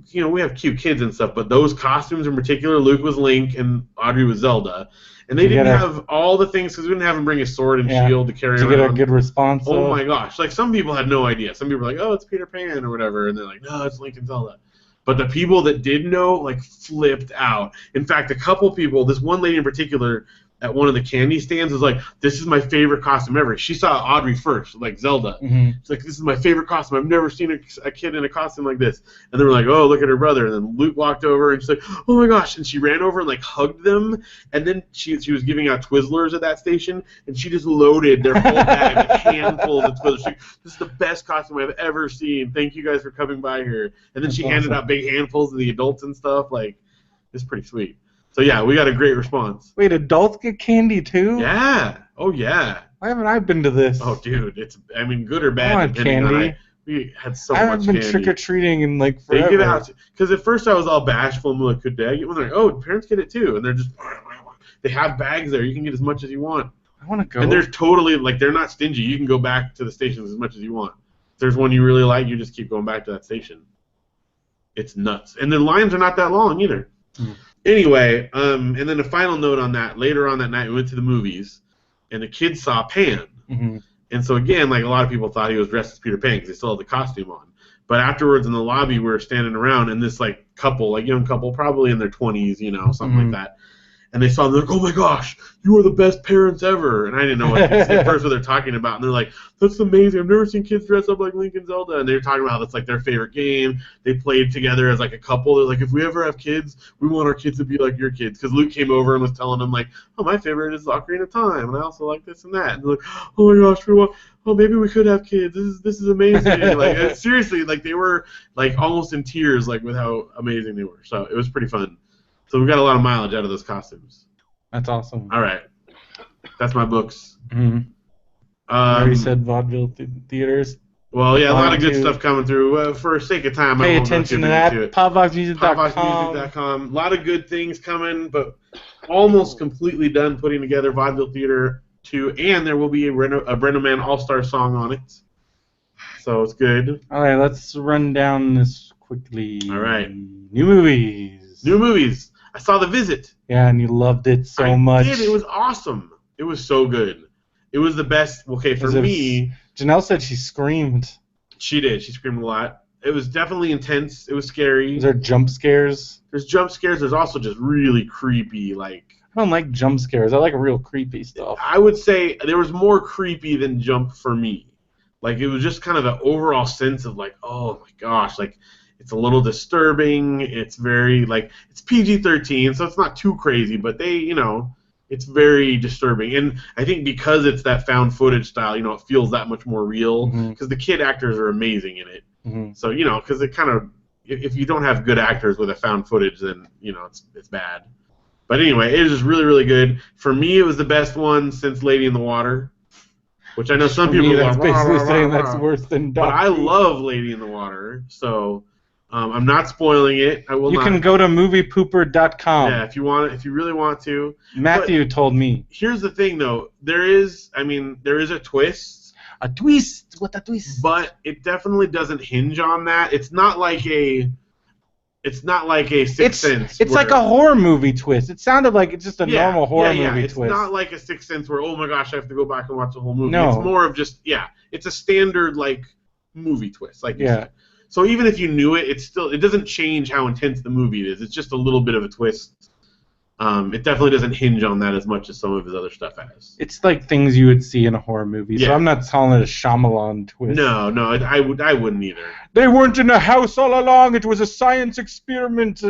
Speaker 2: you know, we have cute kids and stuff, but those costumes in particular, Luke was Link and Audrey was Zelda. And they didn't have all the things, because we didn't have him bring a sword and shield to carry around.
Speaker 1: Did you get a good response?
Speaker 2: Oh, my gosh. Like, some people had no idea. Some people were like, oh, it's Peter Pan or whatever. And they're like, no, it's Link and Zelda. But the people that did know, like, flipped out. In fact, a couple people, this one lady in particular, at one of the candy stands was like, this is my favorite costume ever. She saw Audrey first, like Zelda.
Speaker 1: Mm-hmm.
Speaker 2: She's like, this is my favorite costume. I've never seen a kid in a costume like this. And they were like, oh, look at her brother. And then Luke walked over and she's like, oh my gosh. And she ran over and like hugged them. And then she was giving out Twizzlers at that station. And she just loaded their whole bag with handfuls of Twizzlers. This is the best costume I've ever seen. Thank you guys for coming by here. And then she handed out big handfuls to the adults and stuff. Like, it's pretty sweet. So, yeah, we got a great response.
Speaker 1: Wait, adults get candy, too?
Speaker 2: Yeah. Oh, yeah.
Speaker 1: Why haven't I been to this?
Speaker 2: Oh, dude. It's, I mean, good or bad.
Speaker 1: I want candy.
Speaker 2: We had so
Speaker 1: I
Speaker 2: much
Speaker 1: haven't been
Speaker 2: candy.
Speaker 1: trick-or-treating in, like, forever.
Speaker 2: They give out, because at first I was all bashful and like, could I get one? They're like, oh, parents get it, too. And they're just, they have bags there. You can get as much as you want.
Speaker 1: I want to go.
Speaker 2: And they're totally, like, they're not stingy. You can go back to the stations as much as you want. If there's one you really like, you just keep going back to that station. It's nuts. And the lines are not that long, either. Mm. Anyway, and then a final note on that. Later on that night, we went to the movies, and the kids saw Pan.
Speaker 1: Mm-hmm.
Speaker 2: And so, again, like a lot of people thought he was dressed as Peter Pan because they still had the costume on. But afterwards in the lobby, we were standing around, and this, like, couple, like young couple, probably in their 20s, you know, something like that. And they saw them, they're like, oh my gosh, you are the best parents ever. And I didn't know what at first what they're talking about. And they're like, that's amazing. I've never seen kids dress up like Link and Zelda. And they're talking about how that's like their favorite game. They played together as like a couple. They're like, if we ever have kids, we want our kids to be like your kids. Because Luke came over and was telling them like, oh, my favorite is Ocarina of Time. And I also like this and that. And they're like, oh my gosh, oh, maybe we could have kids. This is amazing. Like seriously, like they were like almost in tears like with how amazing they were. So it was pretty fun. So we got a lot of mileage out of those costumes.
Speaker 1: That's awesome.
Speaker 2: All right. That's my books.
Speaker 1: Mm-hmm. I already said vaudeville theaters.
Speaker 2: Well, yeah, a lot of good stuff coming through. For sake of time,
Speaker 1: pay attention to that.
Speaker 2: PopVoxMusic.com. A lot of good things coming, but almost completely done putting together Vaudeville Theater 2, and there will be a BrendoMan All-Star song on it. So it's good.
Speaker 1: All right, let's run down this quickly.
Speaker 2: All right.
Speaker 1: New movies.
Speaker 2: I saw The Visit.
Speaker 1: Yeah, and you loved it so much.
Speaker 2: I did. It was awesome. It was so good. It was the best. Okay, for me.
Speaker 1: Janelle said she screamed.
Speaker 2: She did. She screamed a lot. It was definitely intense. It was scary.
Speaker 1: Is there jump scares?
Speaker 2: There's jump scares. There's also just really creepy, like.
Speaker 1: I don't like jump scares. I like real creepy stuff.
Speaker 2: I would say there was more creepy than jump for me. Like, it was just kind of an overall sense of, like, oh, my gosh, like, it's a little disturbing. It's very, like, it's PG-13, so it's not too crazy, but they, you know, it's very disturbing. And I think because it's that found footage style, you know, it feels that much more real because the kid actors are amazing in it. Mm-hmm. So, you know, because it kind of, if you don't have good actors with a found footage, then, you know, it's bad. But anyway, it was just really, really good. For me, it was the best one since Lady in the Water. Which I know some people
Speaker 1: are basically saying that's worse than Dog.
Speaker 2: But I love Lady in the Water, so I'm not spoiling it. I will.
Speaker 1: You can go to moviepooper.com.
Speaker 2: Yeah, if you want, if you really want to.
Speaker 1: Matthew told me.
Speaker 2: Here's the thing, though. There is a twist.
Speaker 1: A twist? What a twist?
Speaker 2: But it definitely doesn't hinge on that. It's not like a Sixth Sense.
Speaker 1: It's like a horror movie twist. It sounded like it's just a normal horror movie
Speaker 2: it's
Speaker 1: twist.
Speaker 2: It's not like a Sixth Sense where, oh my gosh, I have to go back and watch the whole movie.
Speaker 1: No.
Speaker 2: It's more of just, it's a standard, like, movie twist, like you said. So even if you knew it, it doesn't change how intense the movie is. It's just a little bit of a twist. It definitely doesn't hinge on that as much as some of his other stuff has.
Speaker 1: It's like things you would see in a horror movie, so I'm not calling it a Shyamalan twist.
Speaker 2: No, I wouldn't either.
Speaker 1: They weren't in a house all along. It was a science experiment.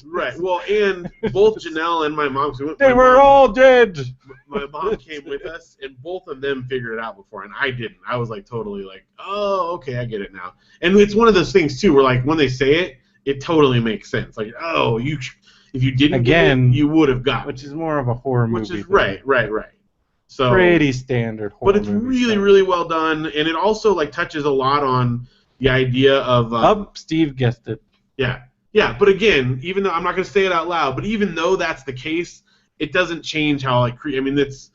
Speaker 2: Right. Well, and both Janelle and my mom,
Speaker 1: they were all dead.
Speaker 2: My mom came with us, and both of them figured it out before, and I didn't. I was like totally like, oh, okay, I get it now. And it's one of those things too, where like when they say it, it totally makes sense. Like, oh, if you didn't get it, you would have got it.
Speaker 1: Which is more of a horror movie.
Speaker 2: Which is right. So
Speaker 1: pretty standard horror
Speaker 2: but it's
Speaker 1: movie
Speaker 2: really,
Speaker 1: stuff.
Speaker 2: really well done, and it also like touches a lot on the idea of
Speaker 1: Steve guessed it.
Speaker 2: yeah, yeah. But again, even though I'm not going to say it out loud, but even though that's the case, it doesn't change how like I mean, it's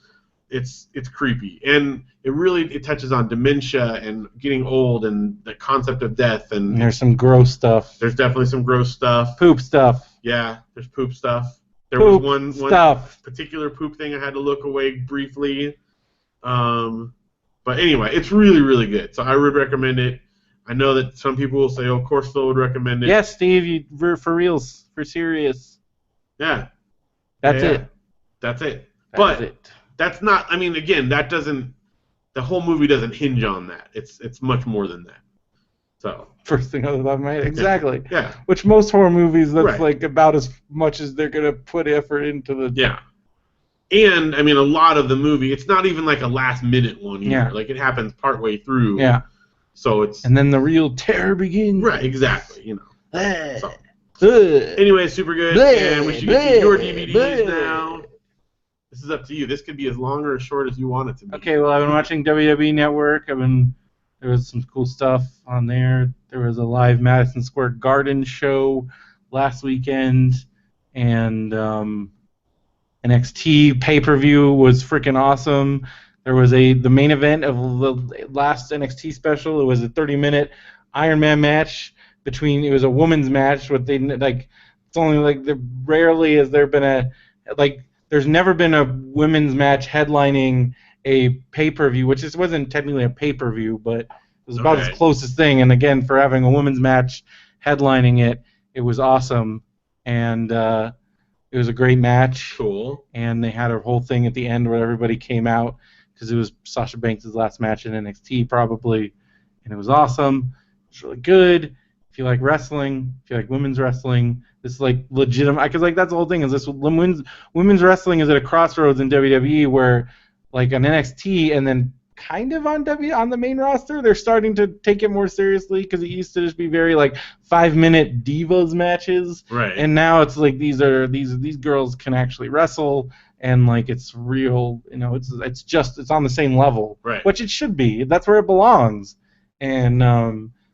Speaker 2: creepy, and it touches on dementia and getting old and the concept of death, and
Speaker 1: there's some gross stuff.
Speaker 2: There's definitely some gross stuff.
Speaker 1: Poop stuff.
Speaker 2: Yeah, there's poop stuff. There
Speaker 1: poop
Speaker 2: was one particular poop thing I had to look away briefly. But anyway, it's really, really good. So I would recommend it. I know that some people will say, "Oh, of course, Phil would recommend it."
Speaker 1: Yes, Steve, for reals, for serious.
Speaker 2: Yeah.
Speaker 1: That's it.
Speaker 2: That's it.
Speaker 1: That's it.
Speaker 2: That's not. I mean, again, that doesn't. The whole movie doesn't hinge on that. It's much more than that. So.
Speaker 1: First thing out of my mind, exactly.
Speaker 2: Yeah.
Speaker 1: Which most horror movies, that's like about as much as they're gonna put effort into the.
Speaker 2: Yeah. And I mean, a lot of the movie, it's not even like a last minute one either.
Speaker 1: Yeah.
Speaker 2: Like it happens partway through.
Speaker 1: Yeah.
Speaker 2: So it's.
Speaker 1: And then the real terror begins.
Speaker 2: Right. Exactly. You know.
Speaker 1: So.
Speaker 2: Anyway, super good. And we should get to your DVDs now. This is up to you. This could be as long or as short as you want it to be.
Speaker 1: Okay. Well, I've been watching WWE Network. There was some cool stuff on there. There was a live Madison Square Garden show last weekend, and NXT pay-per-view was freaking awesome. There was the main event of the last NXT special. It was a 30-minute Iron Man match it was a women's match. What they like, it's only like rarely has there been there's never been a women's match headlining a pay-per-view, which wasn't technically a pay-per-view, but it was about its closest thing. And again, for having a women's match headlining it, it was awesome. And it was a great match.
Speaker 2: Cool.
Speaker 1: And they had a whole thing at the end where everybody came out because it was Sasha Banks' last match in NXT probably. And it was awesome. It's really good. If you like wrestling, if you like women's wrestling, this is like legitimate. Because like that's the whole thing is this women's wrestling is at a crossroads in WWE where like on NXT and then kind of on the main roster, they're starting to take it more seriously because it used to just be very like 5-minute divas matches,
Speaker 2: right?
Speaker 1: And now it's like these girls can actually wrestle and like it's real, you know, it's on the same level,
Speaker 2: right?
Speaker 1: Which it should be. That's where it belongs, and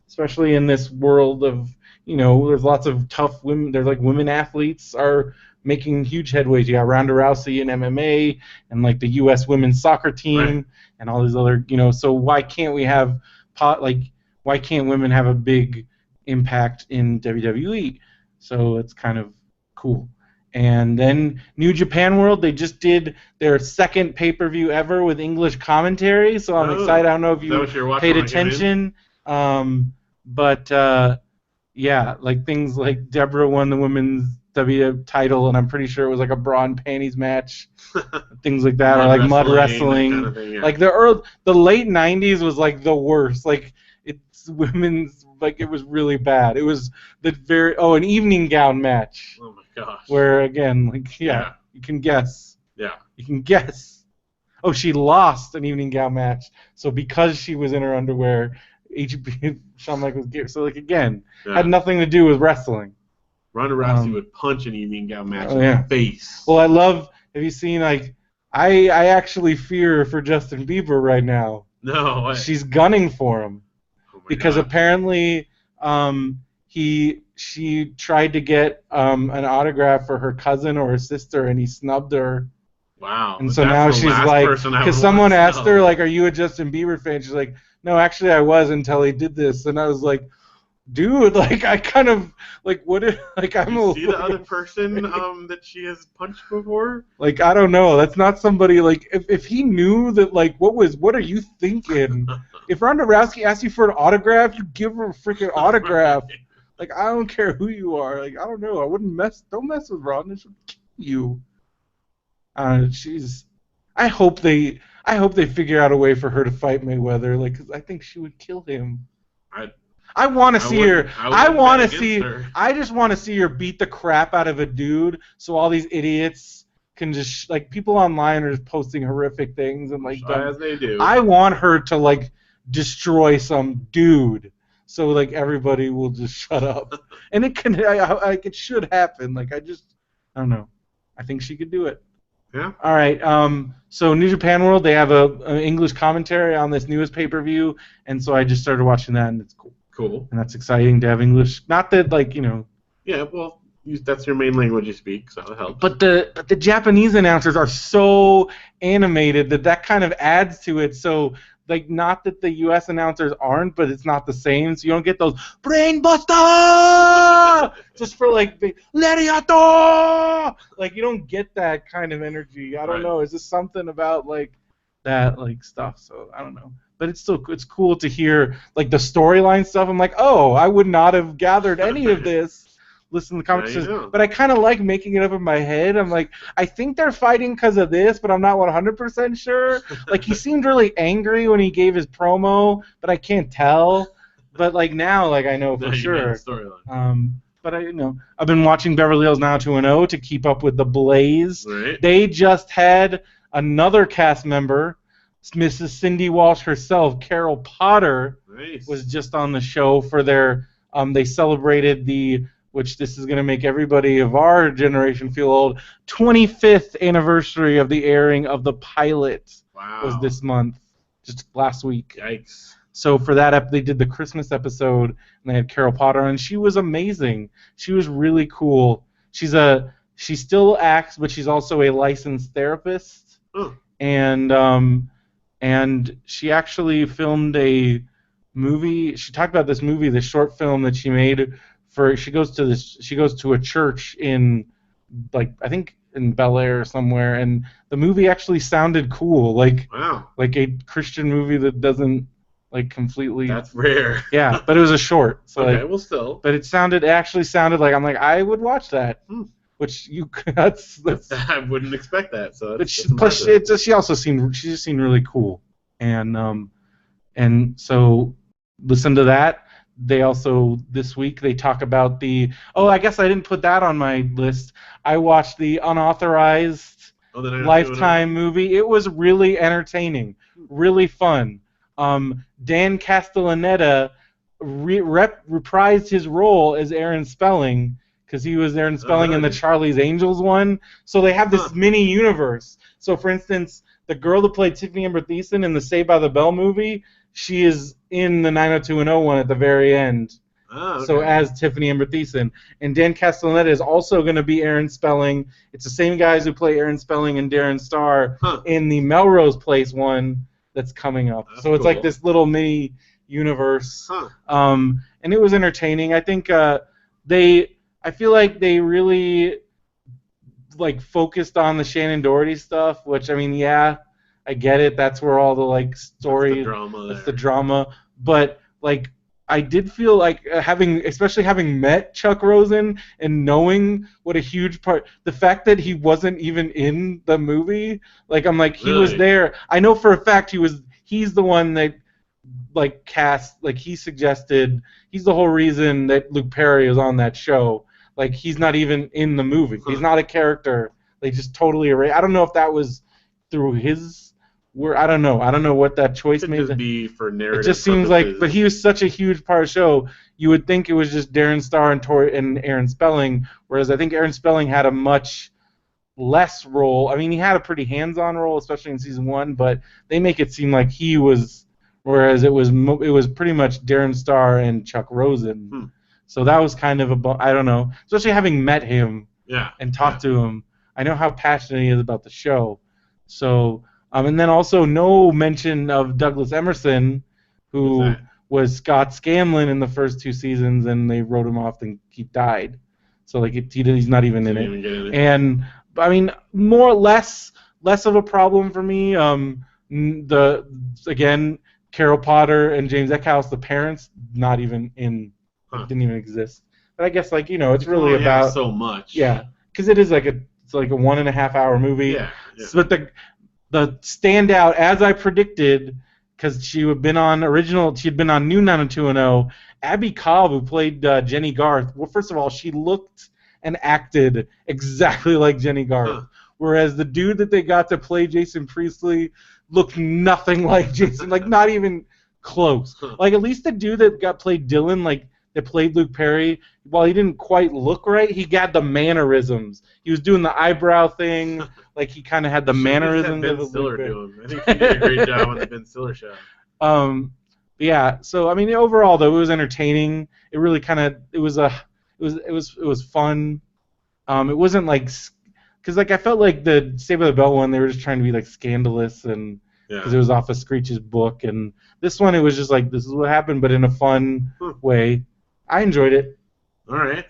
Speaker 1: especially in this world of, you know, there's lots of tough women. There's like women athletes are making huge headways. You got Ronda Rousey in MMA and like the U.S. women's soccer team, right, and all these other, you know. So why can't we have why can't women have a big impact in WWE? So it's kind of cool. And then New Japan World, they just did their second pay-per-view ever with English commentary. So I'm excited. I don't know if you paid attention, but yeah, like things like Deborah won the women's WWE title, and I'm pretty sure it was like a bra and panties match, things like that, or like mud wrestling. Kind of thing, yeah. Like the late '90s was like the worst. Like it's women's, like it was really bad. It was an evening gown match.
Speaker 2: Oh my gosh. Where
Speaker 1: again, like yeah. You can guess.
Speaker 2: Yeah.
Speaker 1: You can guess. Oh, she lost an evening gown match, so because she was in her underwear, Shawn Michaels gave. So like again, had nothing to do with wrestling.
Speaker 2: Ronda Rousey would punch an evening gown match in the face.
Speaker 1: Well, have you seen, like, I actually fear for Justin Bieber right now.
Speaker 2: No.
Speaker 1: She's gunning for him.
Speaker 2: Oh
Speaker 1: because
Speaker 2: God.
Speaker 1: Apparently she tried to get an autograph for her cousin or her sister, and he snubbed her.
Speaker 2: Wow.
Speaker 1: And so now she's like, because someone asked her, like, are you a Justin Bieber fan? She's like, no, actually I was until he did this. And I was like, dude, like I kind of like what if like I'm
Speaker 2: you see the other person that she has punched before?
Speaker 1: Like I don't know. That's not somebody like if he knew that like what are you thinking? If Ronda Rousey asks you for an autograph, you give her a freaking autograph. Like I don't care who you are. Like I don't know. I wouldn't don't mess with Ronda. She'll kill you. I hope they figure out a way for her to fight Mayweather. Like 'cause I think she would kill him. I want to see her. I just want to see her beat the crap out of a dude, so all these idiots can just like people online are just posting horrific things and like.
Speaker 2: As they do.
Speaker 1: I want her to like destroy some dude, so like everybody will just shut up, and it can. It should happen. Like I don't know. I think she could do it.
Speaker 2: Yeah.
Speaker 1: All right. So New Japan World, they have an English commentary on this newest pay-per-view, and so I just started watching that, and it's cool.
Speaker 2: Cool.
Speaker 1: And that's exciting to have English. Not that
Speaker 2: Yeah. Well, that's your main language you speak, so it helps.
Speaker 1: But the Japanese announcers are so animated that kind of adds to it. So like, not that the U.S. announcers aren't, but it's not the same. So you don't get those brainbuster just for like the Lariato. Like, you don't get that kind of energy. I don't know. Is this something about like that like stuff? So I don't know. But it's cool to hear like the storyline stuff. I'm like, oh, I would not have gathered any of this. Listen to the conversations, but I kind of like making it up in my head. I'm like, I think they're fighting because of this, but I'm not 100% sure. Like, he seemed really angry when he gave his promo, but I can't tell. But like now, like I know for sure. But I've been watching Beverly Hills 90210 to keep up with the Blaze.
Speaker 2: Right.
Speaker 1: They just had another cast member, Mrs. Cindy Walsh herself, Carol Potter, was just on the show for their. They celebrated which this is going to make everybody of our generation feel old, 25th anniversary of the airing of the pilot. Was this month, just last week.
Speaker 2: Yikes.
Speaker 1: So for that, they did the Christmas episode, and they had Carol Potter, and she was amazing. She was really cool. She still acts, but she's also a licensed therapist, and she actually filmed a movie. She talked about this movie, the short film that she made. She goes to a church in, like, I think in Bel Air or somewhere, and the movie actually sounded cool, like a Christian movie that doesn't like completely.
Speaker 2: That's rare.
Speaker 1: Yeah, but it was a short. So
Speaker 2: okay, well, still.
Speaker 1: But it actually sounded like, I'm like, I would watch that. Which that's
Speaker 2: I wouldn't expect that. So
Speaker 1: but she just seemed really cool, and so listen to that. They also, this week, they talk about I guess I didn't put that on my list. I watched the unauthorized Lifetime movie. It was really entertaining, really fun. Dan Castellaneta reprised his role as Aaron Spelling, because he was Aaron Spelling in the Charlie's Angels one. So they have this mini universe. So, for instance, the girl that played Tiffany Amber Thiessen in the Saved by the Bell movie, she is in the 90210 one at the very end. So as Tiffany Amber Thiessen. And Dan Castellaneta is also going to be Aaron Spelling. It's the same guys who play Aaron Spelling and Darren Star in the Melrose Place one that's coming up. So it's like this little mini universe. And it was entertaining. I think I feel like they really like focused on the Shannon Doherty stuff, which, I mean, yeah, I get it. That's where all the like story, that's the drama. But like, I did feel like especially having met Chuck Rosen and knowing what a huge part, the fact that he wasn't even in the movie, like, I'm like, he was there. I know for a fact he's the one that like cast, like, he's the whole reason that Luke Perry is on that show. Like, he's not even in the movie. He's not a character. They just totally erased. I don't know if that was through his. I don't know. I don't know what that choice made.
Speaker 2: Just be for narrative.
Speaker 1: It just seems like, but he was such a huge part of the show. You would think it was just Darren Star and Aaron Spelling, whereas I think Aaron Spelling had a much less role. I mean, he had a pretty hands-on role, especially in season 1, but they make it seem like he was, whereas it was pretty much Darren Star and Chuck Rosen. So that was kind of I don't know, especially having met him and talked to him. I know how passionate he is about the show. So. And then also no mention of Douglas Emerson, who was Scott Scanlon in the first 2 seasons, and they wrote him off and he died. So like he's not even in it. And I mean, less of a problem for me. Again, Carol Potter and James Eckhouse, the parents, not even in, didn't even exist. But I guess, like, it's really about
Speaker 2: so much.
Speaker 1: Yeah, because it's like a 1.5 hour movie.
Speaker 2: Yeah.
Speaker 1: But the standout, as I predicted, because she had been on New 90210, Abby Cobb, who played Jenny Garth. Well, first of all, she looked and acted exactly like Jenny Garth, whereas the dude that they got to play Jason Priestley looked nothing like Jason, like not even close. Like, at least the dude that got played Dylan, like, that played Luke Perry, while he didn't quite look right, he got the mannerisms. He was doing the eyebrow thing, like he kind of had the mannerisms of
Speaker 2: Ben
Speaker 1: a
Speaker 2: Stiller
Speaker 1: Luke Perry.
Speaker 2: do him. I think he did a great job on the Ben Stiller show.
Speaker 1: Yeah. So I mean, overall though, it was entertaining. It really kind of it was fun. It wasn't like because like I felt like the Saved by the Bell one, they were just trying to be like scandalous and because it was off of Screech's book, and this one it was just like this is what happened, but in a fun way. I enjoyed it.
Speaker 2: All right.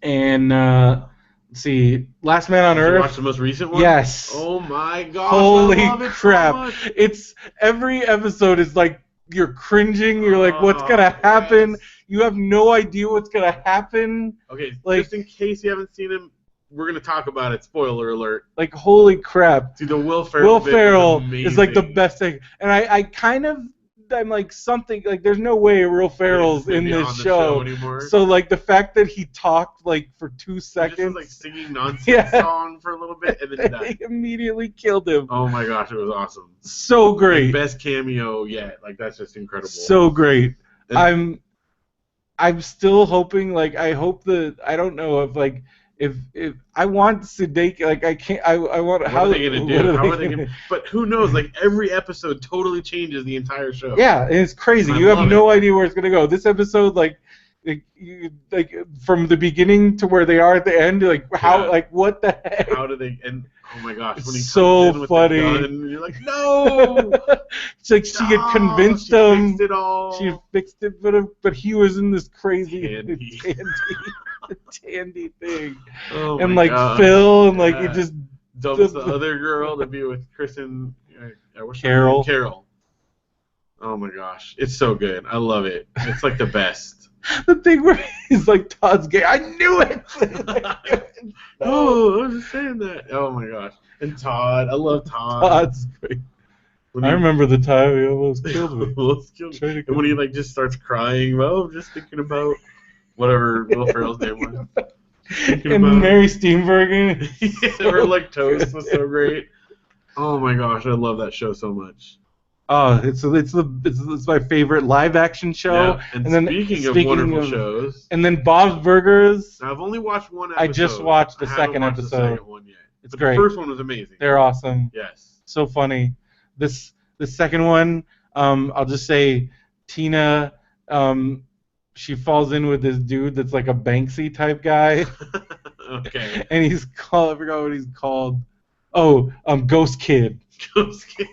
Speaker 1: And let's see, Last Man on
Speaker 2: Did
Speaker 1: Earth.
Speaker 2: you watch the most recent one?
Speaker 1: Yes.
Speaker 2: Oh my gosh!
Speaker 1: Holy
Speaker 2: I love it
Speaker 1: crap!
Speaker 2: So much.
Speaker 1: It's every episode is like you're cringing. You're like, what's gonna happen?
Speaker 2: Yes.
Speaker 1: You have no idea what's gonna happen.
Speaker 2: Okay,
Speaker 1: like,
Speaker 2: just in case you haven't seen him, we're gonna talk about it. Spoiler alert.
Speaker 1: Like, holy crap!
Speaker 2: Dude, the Will Ferrell
Speaker 1: is like the best thing, and I kind of. I'm like something like there's no way Will Ferrell's in this show
Speaker 2: anymore.
Speaker 1: So like the fact that he talked like for 2 seconds,
Speaker 2: he just was like singing nonsense song for a little bit, and then he died.
Speaker 1: They immediately killed him.
Speaker 2: Oh my gosh, it was awesome.
Speaker 1: So great.
Speaker 2: Like, best cameo yet. Like that's just incredible.
Speaker 1: So great.
Speaker 2: And
Speaker 1: I'm still hoping. Like I hope that I don't know if like. If I want Sudeikis, like I can't, I want.
Speaker 2: How are they gonna do? How are they gonna? But who knows? Like every episode totally changes the entire show.
Speaker 1: Yeah, and it's crazy. You have no idea where it's gonna go. This episode, like from the beginning to where they are at the end, like how, like what the heck?
Speaker 2: How do they? And oh my gosh, when he
Speaker 1: so
Speaker 2: comes in with
Speaker 1: funny.
Speaker 2: the gun, and you're like, no.
Speaker 1: It's like she had convinced him.
Speaker 2: Fixed it all.
Speaker 1: She fixed it, but he was in this crazy Tandy thing, and like
Speaker 2: God.
Speaker 1: Phil, and like it just
Speaker 2: dumps the other girl to be with Kristen.
Speaker 1: Carol.
Speaker 2: Carol. Oh my gosh, it's so good. I love it. It's like the best.
Speaker 1: The thing where he's like, Todd's gay. I knew it.
Speaker 2: Oh, I was just saying that. Oh my gosh. And Todd, I love Todd.
Speaker 1: Todd's great. I remember the time he almost killed me. And when he like just starts crying, well, I'm just thinking about whatever Will Ferrell's name was. And Mary Steenburgen.
Speaker 2: Yeah, or like Toast was so great. Oh my gosh, I love that show so much.
Speaker 1: Oh, it's my favorite live action show.
Speaker 2: Yeah. And then speaking of wonderful shows,
Speaker 1: and then Bob's Burgers.
Speaker 2: Now, I've only watched one episode.
Speaker 1: I just watched the second episode.
Speaker 2: The second one yet.
Speaker 1: It's great.
Speaker 2: The first one was amazing.
Speaker 1: They're awesome.
Speaker 2: Yes.
Speaker 1: So funny. The second one, I'll just say, Tina, she falls in with this dude that's like a Banksy type guy.
Speaker 2: Okay.
Speaker 1: And he's called, I forgot what he's called. Oh, Ghost Kid.
Speaker 2: Ghost Kid.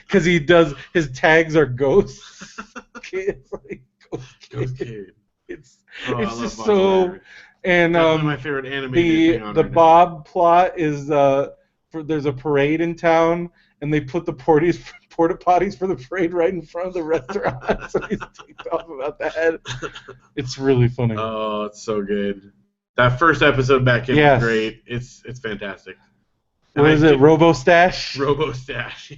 Speaker 1: Because he does, his tags are ghosts. It's like
Speaker 2: Ghost Kid.
Speaker 1: It's just so. And
Speaker 2: my favorite animated thing
Speaker 1: the Bob plot is there's a parade in town, and they put the porta potties for the parade right in front of the restaurant. So he's ticked off about that. It's really funny.
Speaker 2: Oh, it's so good. That first episode back in was great. It's fantastic.
Speaker 1: What is it? RoboStash?
Speaker 2: RoboStash.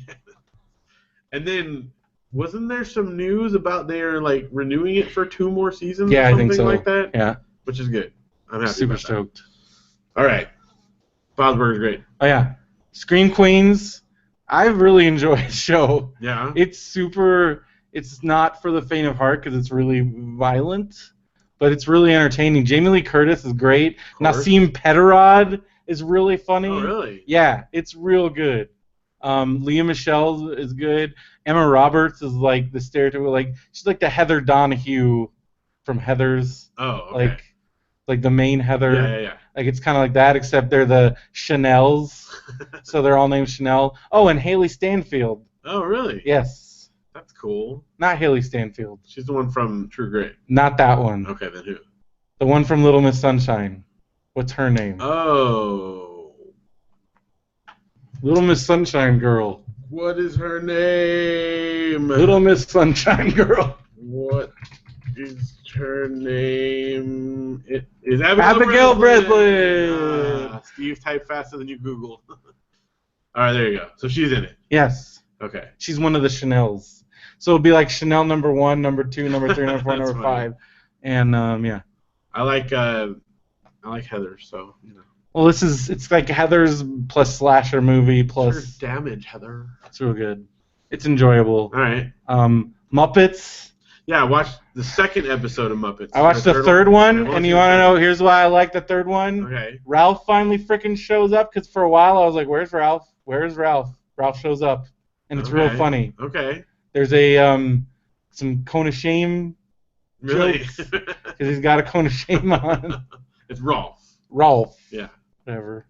Speaker 2: And then wasn't there some news about they're like renewing it for 2 more seasons?
Speaker 1: Yeah,
Speaker 2: or something
Speaker 1: I think so.
Speaker 2: Like that.
Speaker 1: Yeah.
Speaker 2: Which is good. I'm happy.
Speaker 1: Super stoked.
Speaker 2: All right. Bob's Burgers great.
Speaker 1: Oh yeah. Scream Queens. I've really enjoyed the show.
Speaker 2: Yeah.
Speaker 1: It's super. It's not for the faint of heart because it's really violent, but it's really entertaining. Jamie Lee Curtis is great. Nassim Petarod is really funny.
Speaker 2: Oh really?
Speaker 1: Yeah, it's real good. Leah Michelle is good. Emma Roberts is like the stereotypical, like she's like the Heather Donahue from Heathers.
Speaker 2: Oh, okay.
Speaker 1: Like the main Heather.
Speaker 2: Yeah.
Speaker 1: Like it's kind of like that, except they're the Chanels, so they're all named Chanel. Oh, and Haley Stanfield.
Speaker 2: Oh, really?
Speaker 1: Yes.
Speaker 2: That's cool.
Speaker 1: Not Haley Stanfield.
Speaker 2: She's the one from True Grit.
Speaker 1: Not that one.
Speaker 2: Okay, then who?
Speaker 1: The one from Little Miss Sunshine. What's her name?
Speaker 2: Oh.
Speaker 1: Little Miss Sunshine Girl.
Speaker 2: What is her name?
Speaker 1: Little Miss Sunshine Girl.
Speaker 2: What is her name? It is
Speaker 1: Abigail Breslin.
Speaker 2: Steve typed faster than you Googled. All right, there you go. So she's in it.
Speaker 1: Yes.
Speaker 2: Okay.
Speaker 1: She's one of the Chanels. So it'll be like Chanel number 1, number 2, number 3, number 4, number 5, and yeah.
Speaker 2: I like Heather, so you know.
Speaker 1: Well, it's like Heather's plus slasher movie plus.
Speaker 2: Sure, damage, Heather.
Speaker 1: It's real good. It's enjoyable.
Speaker 2: All right.
Speaker 1: Muppets.
Speaker 2: Yeah, I watched the second episode of Muppets.
Speaker 1: I watched the third one, and you want to know? Here's why I like the third one.
Speaker 2: Okay.
Speaker 1: Ralph finally freaking shows up, because for a while I was like, "Where's Ralph? Where's Ralph?" Ralph shows up, and it's real funny.
Speaker 2: Okay.
Speaker 1: There's a some cone of shame
Speaker 2: Really?
Speaker 1: jokes because he's got a cone of shame on.
Speaker 2: It's Rolf.
Speaker 1: Rolf.
Speaker 2: Yeah.
Speaker 1: Whatever.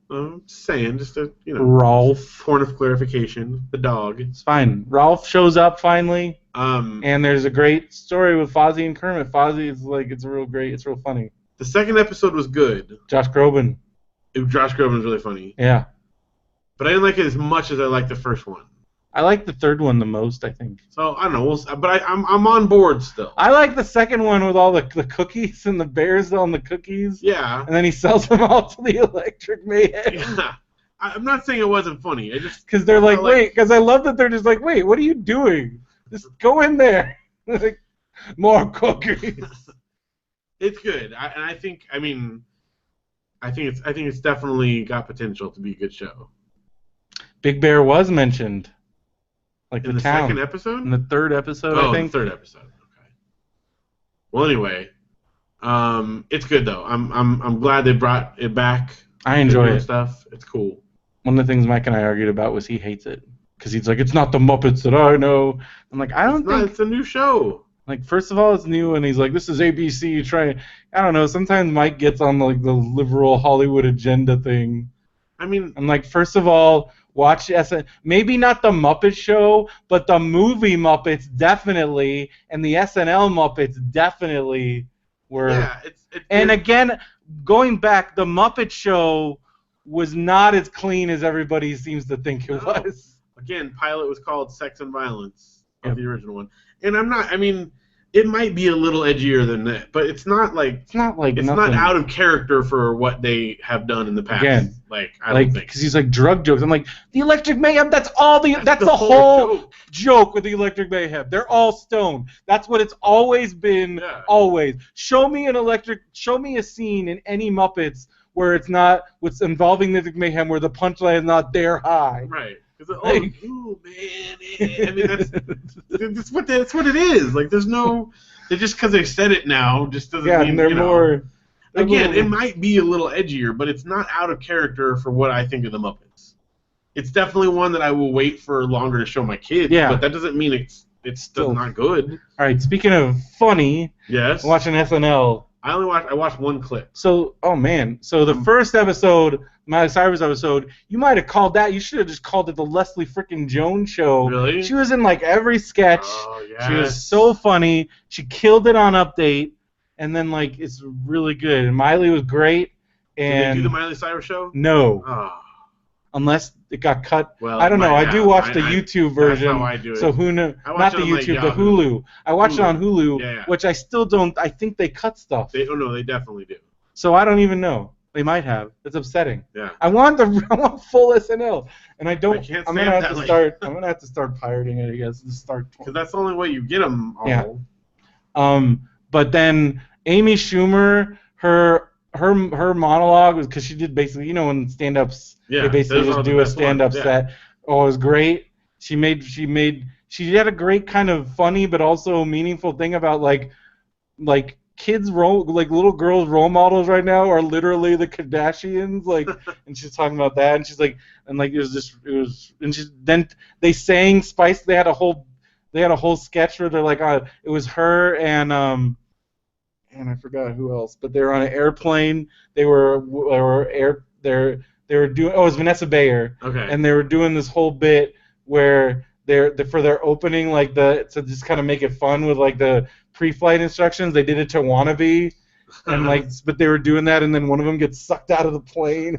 Speaker 2: Just saying, just a
Speaker 1: Rolf.
Speaker 2: Point of clarification. The dog.
Speaker 1: It's fine. Ralph shows up finally. And there's a great story with Fozzie and Kermit. Fozzie is like, it's real funny.
Speaker 2: The second episode was good.
Speaker 1: Josh Groban.
Speaker 2: Josh Groban was really funny.
Speaker 1: Yeah.
Speaker 2: But I didn't like it as much as I liked the first one.
Speaker 1: I like the third one the most, I think.
Speaker 2: So I don't know, but I'm on board still.
Speaker 1: I like the second one with all the cookies and the bears on the cookies.
Speaker 2: Yeah.
Speaker 1: And then he sells them all to the Electric Mayhem.
Speaker 2: Yeah. I'm not saying it wasn't funny. I just
Speaker 1: because they're like, wait, because I love that they're just like, wait, what are you doing? Just go in there. Like, more cookies.
Speaker 2: It's good, I think it's definitely got potential to be a good show.
Speaker 1: Big Bear was mentioned. Like
Speaker 2: in the
Speaker 1: town.
Speaker 2: Second episode?
Speaker 1: In the third episode, I think.
Speaker 2: The third episode. Okay. Well, anyway, it's good though. I'm glad they brought it back.
Speaker 1: I enjoy it.
Speaker 2: Stuff. It's cool.
Speaker 1: One of the things Mike and I argued about was he hates it because he's like, it's not the Muppets that I know. I'm like, I don't think
Speaker 2: it's a new show.
Speaker 1: Like, first of all, it's new, and he's like, this is ABC. I don't know. Sometimes Mike gets on like the liberal Hollywood agenda thing.
Speaker 2: I mean,
Speaker 1: I'm like, first of all, watch maybe not the Muppet Show, but the movie Muppets definitely, and the SNL Muppets definitely were.
Speaker 2: Yeah,
Speaker 1: and again, going back, the Muppet Show was not as clean as everybody seems to think it was.
Speaker 2: Again, pilot was called Sex and Violence of the original one, and it might be a little edgier than that, but it's not not out of character for what they have done in the past.
Speaker 1: Again,
Speaker 2: I don't think,
Speaker 1: because he's like drug jokes. I'm like, the Electric Mayhem. That's the whole joke with the Electric Mayhem. They're all stoned. That's what it's always been. Yeah. Always. Show me a scene in any Muppets where it's not what's involving the Electric Mayhem where the punchline is not there high.
Speaker 2: Right. Ooh, man. I mean, that's what it is. Like, there's no. Just because they said it now just doesn't mean
Speaker 1: they're more.
Speaker 2: Again, it might be a little edgier, but it's not out of character for what I think of the Muppets. It's definitely one that I will wait for longer to show my kids. Yeah. But that doesn't mean it's still not good. All
Speaker 1: right. Speaking of funny.
Speaker 2: Yes.
Speaker 1: I'm watching SNL.
Speaker 2: I watched one clip.
Speaker 1: So, the first episode, Miley Cyrus episode, you might have called that. You should have just called it the Leslie frickin' Jones Show.
Speaker 2: Really?
Speaker 1: She was in like every sketch.
Speaker 2: Oh, yes.
Speaker 1: She was so funny. She killed it on Update, and then like it's really good. And Miley was great. And
Speaker 2: did they do the Miley Cyrus show?
Speaker 1: No.
Speaker 2: Oh.
Speaker 1: Unless it got cut.
Speaker 2: Well,
Speaker 1: I don't know. I do watch the YouTube version.
Speaker 2: That's how I do it.
Speaker 1: So who knows? Not the YouTube, the Hulu. I watch it on Hulu, which I still don't. I think they cut stuff.
Speaker 2: They definitely do.
Speaker 1: So I don't even know. They might have. It's upsetting.
Speaker 2: Yeah.
Speaker 1: I want full SNL, and I don't.
Speaker 2: I'm gonna
Speaker 1: have to start pirating it. I guess
Speaker 2: because that's the only way you get them all.
Speaker 1: Yeah. But then Amy Schumer, her monologue was because she did basically, in stand-ups, they basically just do a stand-up set. Oh, it was great. She had a great kind of funny but also meaningful thing about like kids little girls role models right now are literally the Kardashians, and she's talking about that, and she's like, and like then they sang Spice. They had a whole sketch where they're like, it was her and I forgot who else, but they were on an airplane. They were doing. Oh, it was Vanessa Bayer.
Speaker 2: Okay.
Speaker 1: And they were doing this whole bit where for their opening, to just kind of make it fun with like the pre-flight instructions. They did it to Wannabe, and but they were doing that, and then one of them gets sucked out of the plane.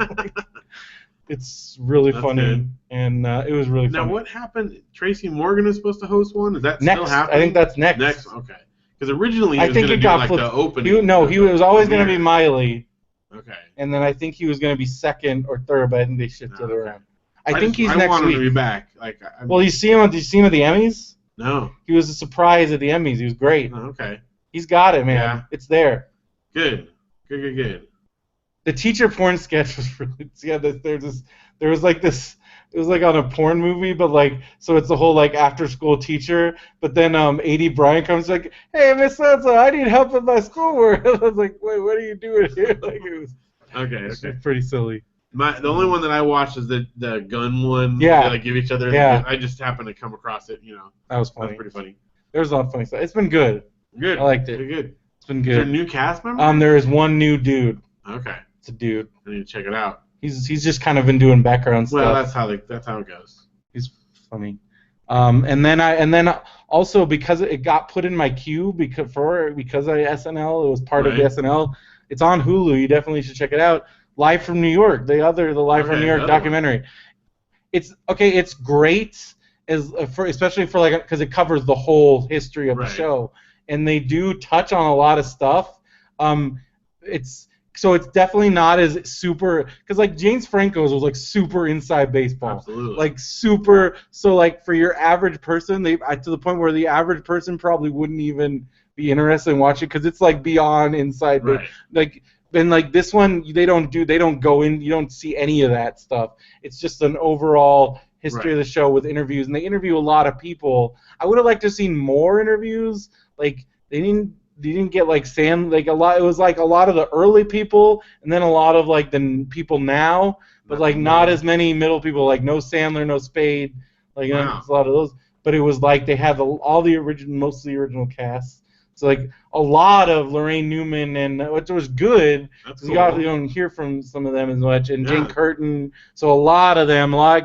Speaker 1: It's really funny,
Speaker 2: good.
Speaker 1: And it was really funny.
Speaker 2: Now, what happened? Tracy Morgan is supposed to host one. Is that
Speaker 1: next?
Speaker 2: Still happening?
Speaker 1: I think that's next.
Speaker 2: Next, okay. Because originally he was going to do the opening.
Speaker 1: He was always going to be Miley.
Speaker 2: Okay.
Speaker 1: And then I think he was going to be second or third, but I think they shifted it around. I think he's next week.
Speaker 2: I want him to be back.
Speaker 1: Well, did you see him at the Emmys?
Speaker 2: No.
Speaker 1: He was a surprise at the Emmys. He was great.
Speaker 2: Oh, okay.
Speaker 1: He's got it, man.
Speaker 2: Yeah.
Speaker 1: It's there.
Speaker 2: Good.
Speaker 1: The teacher porn sketch was really. Yeah, there was like this. It was like on a porn movie, but like so it's the whole like after school teacher. But then AD Brian comes like, "Hey, Miss Sansa, I need help with my schoolwork." I was like, "Wait, what are you doing here?" Like it was
Speaker 2: Okay.
Speaker 1: pretty silly.
Speaker 2: The only one that I watched is the gun one.
Speaker 1: Yeah.
Speaker 2: They like give each other.
Speaker 1: Yeah.
Speaker 2: I just happened to come across it.
Speaker 1: That was
Speaker 2: That
Speaker 1: funny.
Speaker 2: was pretty funny.
Speaker 1: There's a lot of funny stuff. It's been good.
Speaker 2: Good.
Speaker 1: I liked it.
Speaker 2: Pretty good.
Speaker 1: It's been
Speaker 2: Is there a
Speaker 1: good.
Speaker 2: new cast member?
Speaker 1: There is one new dude.
Speaker 2: Okay.
Speaker 1: It's a dude.
Speaker 2: I need to check it out.
Speaker 1: He's just kind of been doing background stuff.
Speaker 2: Well, that's how it goes.
Speaker 1: He's funny. And then also because it got put in my queue because of SNL, it was part of the SNL. It's on Hulu. You definitely should check it out. Live from New York, the Live from New York documentary. One. It's great especially for like because it covers the whole history of the show, and they do touch on a lot of stuff. It's definitely not as super because like James Franco's was like super inside baseball.
Speaker 2: Absolutely.
Speaker 1: Like super. So like for your average person, to the point where the average person probably wouldn't even be interested in watching because it's like beyond inside. Like and like this one, they don't go in. You don't see any of that stuff. It's just an overall history of the show with interviews, and they interview a lot of people. I would have liked to have seen more interviews. Like they didn't get like like a lot. It was like a lot of the early people, and then a lot of like the people now, but like not as many middle people. Like no Sandler, no Spade. Like a lot of those. But it was like they had most of the original cast. So like a lot of Lorraine Newman, and which was good.
Speaker 2: That's
Speaker 1: cool. You don't hear from some of them as much, and Jane Curtin. So a lot of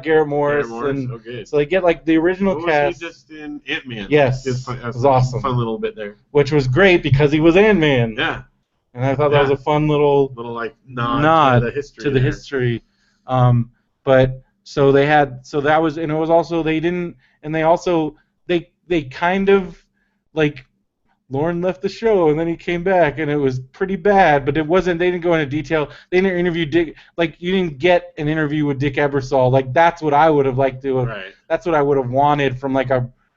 Speaker 1: Garrett Morris. So they get like the original cast.
Speaker 2: Was he just in Ant-Man?
Speaker 1: Yes, it was awesome.
Speaker 2: Fun little bit there.
Speaker 1: Which was great because he was Ant-Man.
Speaker 2: Yeah.
Speaker 1: And I thought that was a fun little
Speaker 2: like nod to the history.
Speaker 1: But so they had that was, and it was also they kind of like. Lauren left the show, and then he came back, and it was pretty bad, but it wasn't. They didn't go into detail. They didn't interview Dick. Like, you didn't get an interview with Dick Ebersol. Like, that's what I would have liked to have.
Speaker 2: Right.
Speaker 1: That's what I would have wanted from, like,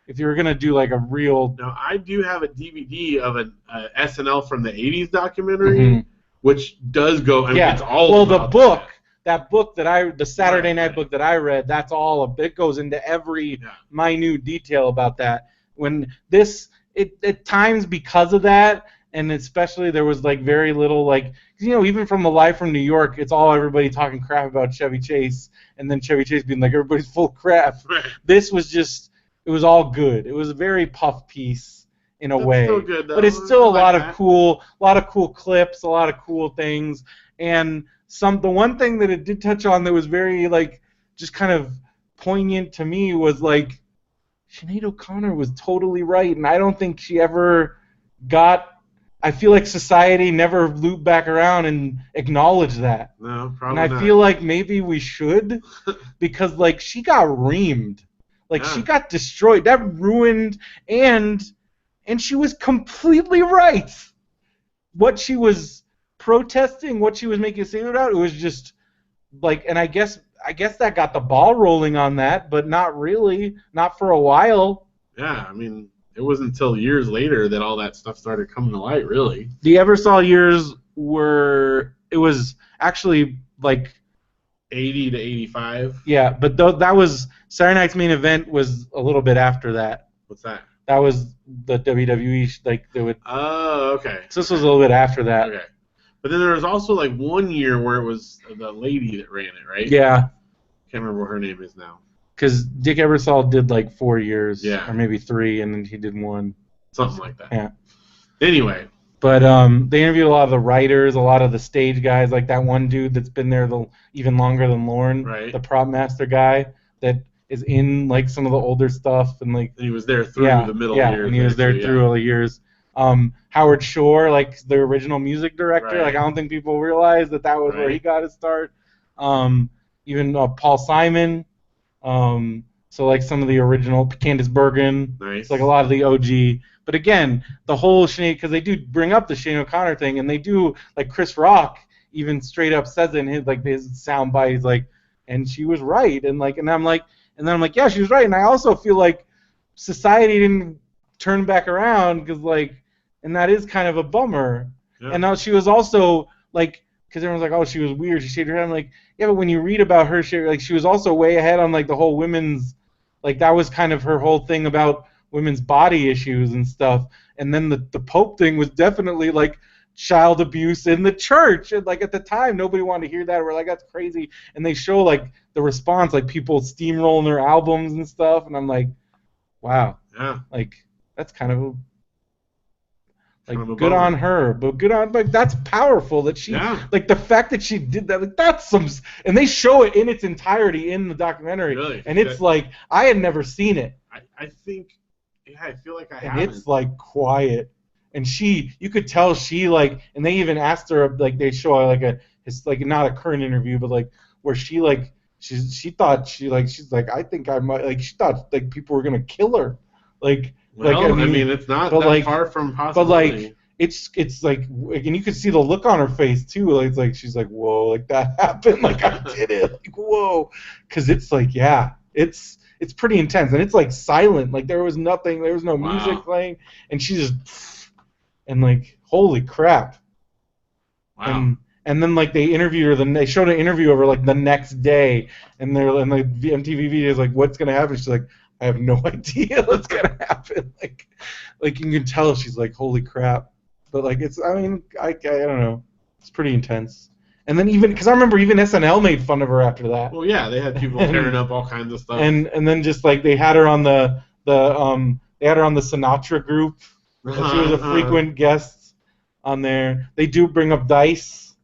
Speaker 1: if you were going to do, like, a real.
Speaker 2: Now, I do have a DVD of an SNL from the 80s documentary, which does go. I mean, it's all
Speaker 1: the book. That book the Saturday Night book that I read, that's all. It goes into every minute detail about that. When this. At times because of that, and especially there was like very little like even from the Live from New York, it's all everybody talking crap about Chevy Chase, and then Chevy Chase being like everybody's full of crap.
Speaker 2: Right.
Speaker 1: This was it was all good. It was a very puff piece in a way,
Speaker 2: still good, though.
Speaker 1: But it's still a lot of cool clips, a lot of cool things, and the one thing that it did touch on that was very like just kind of poignant to me was like. Sinead O'Connor was totally right, and I don't think she ever I feel like society never looped back around and acknowledged that.
Speaker 2: No, probably not.
Speaker 1: And I feel like maybe we should, because like she got reamed, like she got destroyed, that ruined, and she was completely right. What she was protesting, what she was making a statement about, it was just like, and I guess that got the ball rolling on that, but not really, not for a while.
Speaker 2: Yeah, I mean, it wasn't until years later that all that stuff started coming to light, really.
Speaker 1: The Ebersol years it was actually like
Speaker 2: 80 to 85.
Speaker 1: Yeah, but that was Saturday Night's Main Event was a little bit after that.
Speaker 2: What's that?
Speaker 1: That was the WWE, like they would.
Speaker 2: Oh, okay.
Speaker 1: So this was a little bit after that.
Speaker 2: Okay. But then there was also like 1 year where it was the lady that ran it, right?
Speaker 1: Yeah.
Speaker 2: Can't remember what her name is now.
Speaker 1: Because Dick Ebersol did like 4 years,
Speaker 2: or
Speaker 1: maybe 3, and then he did 1.
Speaker 2: Something like that.
Speaker 1: Yeah.
Speaker 2: Anyway.
Speaker 1: But they interviewed a lot of the writers, a lot of the stage guys, like that one dude that's been there even longer than Lauren,
Speaker 2: right.
Speaker 1: The prop master guy that is in like some of the older stuff, and like.
Speaker 2: And he was there through the middle years.
Speaker 1: Yeah, and he was there through all the years. Howard Shore, like the original music director,
Speaker 2: right.
Speaker 1: Like I don't think people realize that was where he got his start. Even Paul Simon, so like some of the original Candice Bergen,
Speaker 2: nice.
Speaker 1: It's like a lot of the OG. But again, the whole Sinead, because they do bring up the Sinead O'Connor thing, and they do like Chris Rock even straight up says it in his sound bite, he's like, and she was right, and then I'm like, yeah, she was right, and I also feel like society didn't turn back around because like, and that is kind of a bummer.
Speaker 2: Yeah.
Speaker 1: And now she was also like. because everyone's like, oh, she was weird, she shaved her head. I'm like, yeah, but when you read about her, she was also way ahead on like the whole women's, like that was kind of her whole thing about women's body issues and stuff. And then the Pope thing was definitely like child abuse in the church, and like at the time nobody wanted to hear that. We're like, that's crazy. And they show like the response, like people steamrolling their albums and stuff, and I'm like, wow,
Speaker 2: Yeah.
Speaker 1: like that's kind of like good
Speaker 2: bummer.
Speaker 1: on her, but good on, like that's powerful that she, like the fact that she did that, like that's some, and they show it in its entirety in the documentary,
Speaker 2: Really?
Speaker 1: and it's like I had never seen it.
Speaker 2: I think, yeah, I feel like I
Speaker 1: and
Speaker 2: haven't.
Speaker 1: It's like quiet, and you could tell she like, and they even asked her, like they show like it's like not a current interview, but like where she like she thought she's like, I think I might, like she thought like people were gonna kill her, like.
Speaker 2: Well,
Speaker 1: like,
Speaker 2: I mean, it's not that
Speaker 1: like,
Speaker 2: far from possibility.
Speaker 1: But like, it's like, and you could see the look on her face too. Like, it's like she's like, whoa, like that happened. Like I did it. Like whoa, because it's like, yeah, it's pretty intense, and it's like silent. Like there was nothing. There was no music playing, and she just, and like, holy crap.
Speaker 2: Wow.
Speaker 1: And then like they interviewed her. Then they showed an interview of her like the next day, and the MTV video is like, what's gonna happen? She's like, I have no idea what's gonna happen. Like you can tell she's like, holy crap. But like it's, I mean, I don't know. It's pretty intense. And then even because I remember even SNL made fun of her after that.
Speaker 2: Well, yeah, they had people tearing up all kinds of stuff.
Speaker 1: And then just like they had her on the Sinatra group. She was a frequent guest on there. They do bring up Dice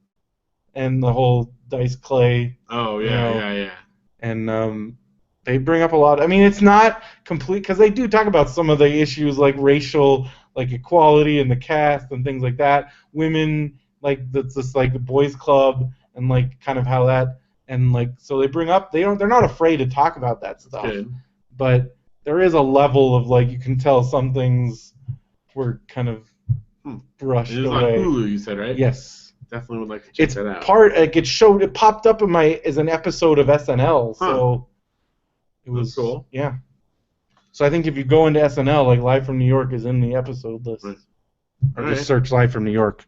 Speaker 1: and the whole Dice Clay.
Speaker 2: Oh yeah, yeah.
Speaker 1: And they bring up a lot. I mean, it's not complete because they do talk about some of the issues like racial, like equality in the cast and things like that. Women, like that's just like the boys' club and like kind of how that, and like so they bring up, they're not afraid to talk about that stuff.
Speaker 2: Good.
Speaker 1: But there is a level of like you can tell some things were kind of brushed away. It
Speaker 2: was on Hulu, you said, right?
Speaker 1: Yes.
Speaker 2: Definitely would like to check that out.
Speaker 1: It popped up in as an episode of SNL, so. It was
Speaker 2: cool.
Speaker 1: Yeah. So I think if you go into SNL, like Live from New York is in the episode list. Right. Or just search Live from New York.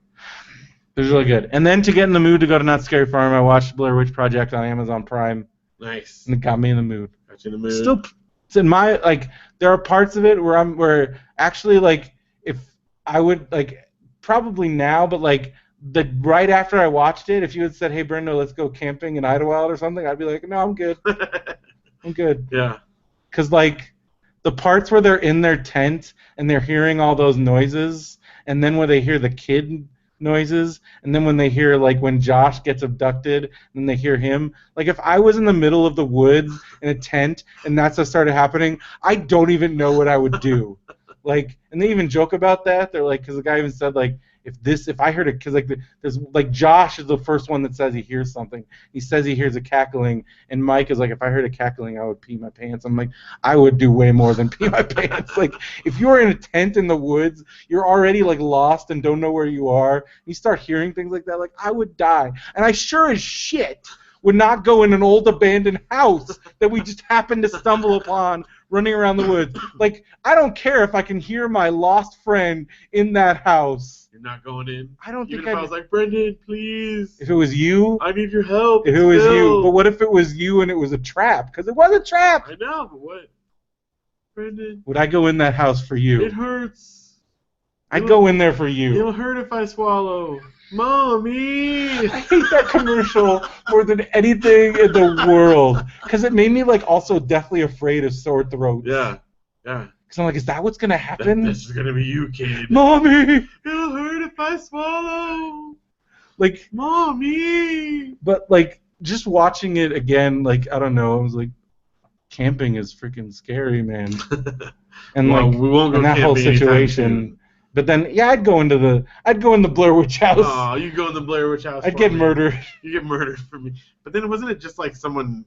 Speaker 1: It was really good. And then to get in the mood to go to Not Scary Farm, I watched Blair Witch Project on Amazon Prime.
Speaker 2: Nice.
Speaker 1: And it got me in the mood.
Speaker 2: Got you in the mood.
Speaker 1: Still, it's in my, like, there are parts of it where actually, like, if I would, like, probably now, but, like, right after I watched it, if you had said, hey, Brendo, let's go camping in Idlewild or something, I'd be like, no, I'm good. I'm good.
Speaker 2: Yeah.
Speaker 1: Because, like, the parts where they're in their tent and they're hearing all those noises, and then when they hear the kid noises, and then when they hear, like, when Josh gets abducted, and they hear him, like, if I was in the middle of the woods in a tent and that's what started happening, I don't even know what I would do. Like, and they even joke about that. They're like, because the guy even said, like, if I heard it, because like there's like Josh is the first one that says he hears something. He says he hears a cackling, and Mike is like, if I heard a cackling, I would pee my pants. I'm like, I would do way more than pee my pants. Like, if you're in a tent in the woods, you're already like lost and don't know where you are. You start hearing things like that, like I would die. And I sure as shit would not go in an old abandoned house that we just happened to stumble upon running around the woods. Like, I don't care if I can hear my lost friend in that house.
Speaker 2: You're not going in?
Speaker 1: I don't
Speaker 2: Even
Speaker 1: think
Speaker 2: I was like, Brendan, please.
Speaker 1: If it was you?
Speaker 2: I need your help.
Speaker 1: If it was you. But what if it was you and it was a trap? Because it was a trap.
Speaker 2: I know, but what? Brendan.
Speaker 1: Would I go in that house for you?
Speaker 2: It hurts.
Speaker 1: I'd go in there for you.
Speaker 2: It'll hurt if I swallow. Mommy!
Speaker 1: I hate that commercial more than anything in the world. Because it made me, like, also deathly afraid of sore throats.
Speaker 2: Yeah. Yeah.
Speaker 1: Because I'm like, is that what's going to happen?
Speaker 2: This is going to be you, kid.
Speaker 1: Mommy!
Speaker 2: It'll hurt if I swallow.
Speaker 1: Like,
Speaker 2: Mommy!
Speaker 1: But, like, just watching it again, like, I don't know, I was like, camping is freaking scary, man. And,
Speaker 2: well,
Speaker 1: like,
Speaker 2: we won't go
Speaker 1: in that whole situation. But then, yeah, I'd go in the Blair Witch house.
Speaker 2: Oh, you go in the Blair Witch house.
Speaker 1: I'd get murdered.
Speaker 2: You get murdered for me. But then wasn't it just like someone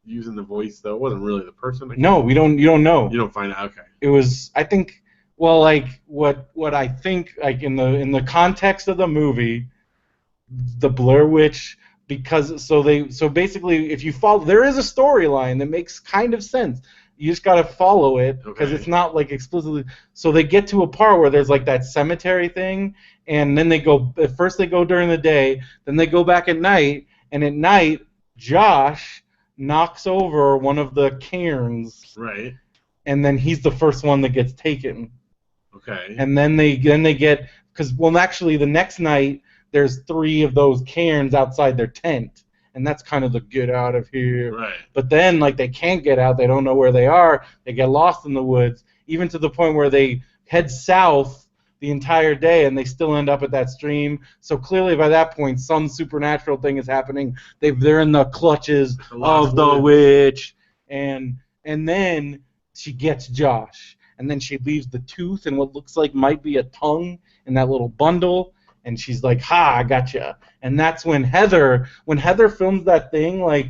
Speaker 2: using the voice though? It wasn't really the person.
Speaker 1: No, you don't know.
Speaker 2: You don't find out. Okay.
Speaker 1: It was, I think, well, like what I think, like in the context of the movie, the Blair Witch, because so basically if you follow, there is a storyline that makes kind of sense. You just got to follow it because it's not like explicitly. So they get to a part where there's like that cemetery thing, and then they go. At first they go during the day, then they go back at night, and at night Josh knocks over one of the cairns.
Speaker 2: Right.
Speaker 1: And then he's the first one that gets taken.
Speaker 2: Okay.
Speaker 1: And then they get actually the next night there's 3 of those cairns outside their tent. And that's kind of the get out of here.
Speaker 2: Right.
Speaker 1: But then, like, they can't get out. They don't know where they are. They get lost in the woods, even to the point where they head south the entire day, and they still end up at that stream. So clearly, by that point, some supernatural thing is happening. They're in the clutches of the witch. And then she gets Josh. And then she leaves the tooth and what looks like might be a tongue in that little bundle. And she's like, ha, I gotcha. And that's when Heather films that thing, like,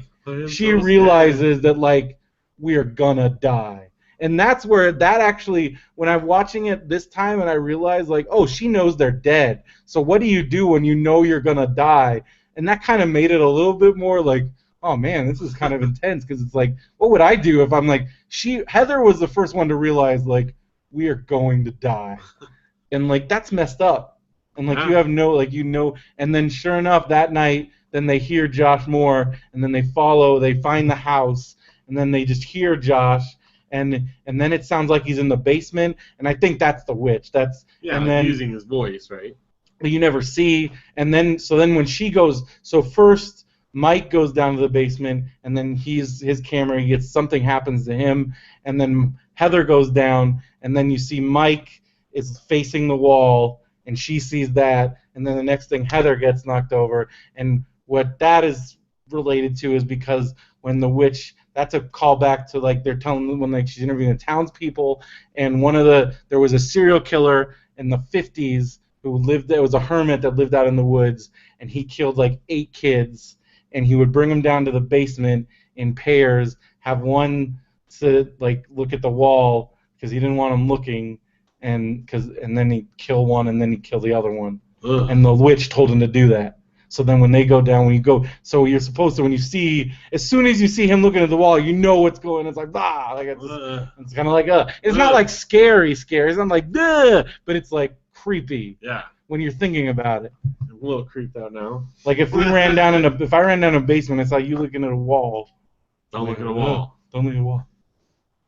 Speaker 1: she realizes that, like, we're gonna die. And that's where that actually, when I'm watching it this time and I realize, like, oh, she knows they're dead. So what do you do when you know you're gonna die? And that kind of made it a little bit more like, oh, man, this is kind of intense. Because it's like, what would I do if I'm like, Heather was the first one to realize, like, we are going to die. And, like, that's messed up. And, like, you have no, like, and then sure enough, that night, then they hear Josh more, and then they find the house, and then they just hear Josh, and then it sounds like he's in the basement, and I think that's the witch. And then
Speaker 2: using his voice, right?
Speaker 1: You never see, and then when she goes, so first Mike goes down to the basement, and then his camera, something happens to him, and then Heather goes down, and then you see Mike is facing the wall, and she sees that, and then the next thing, Heather gets knocked over. And what that is related to is because when the witch, that's a callback to, like, they're telling when, like, she's interviewing the townspeople, and there was a serial killer in the 50s who there was a hermit that lived out in the woods, and he killed like 8 kids, and he would bring them down to the basement in pairs, have one to, like, look at the wall because he didn't want them looking. And then he'd kill one, and then he'd kill the other one. Ugh. And the witch told him to do that. So then when they go down, so you're supposed to, as soon as you see him looking at the wall, you know what's going on. It's like, like it's kind of like, it's not like scary. It's not like, but it's like creepy.
Speaker 2: Yeah.
Speaker 1: When you're thinking about it.
Speaker 2: I'm a little creeped out now.
Speaker 1: Like if I ran down a basement, it's like you looking at a wall.
Speaker 2: Don't look at a wall.
Speaker 1: Don't look at a wall.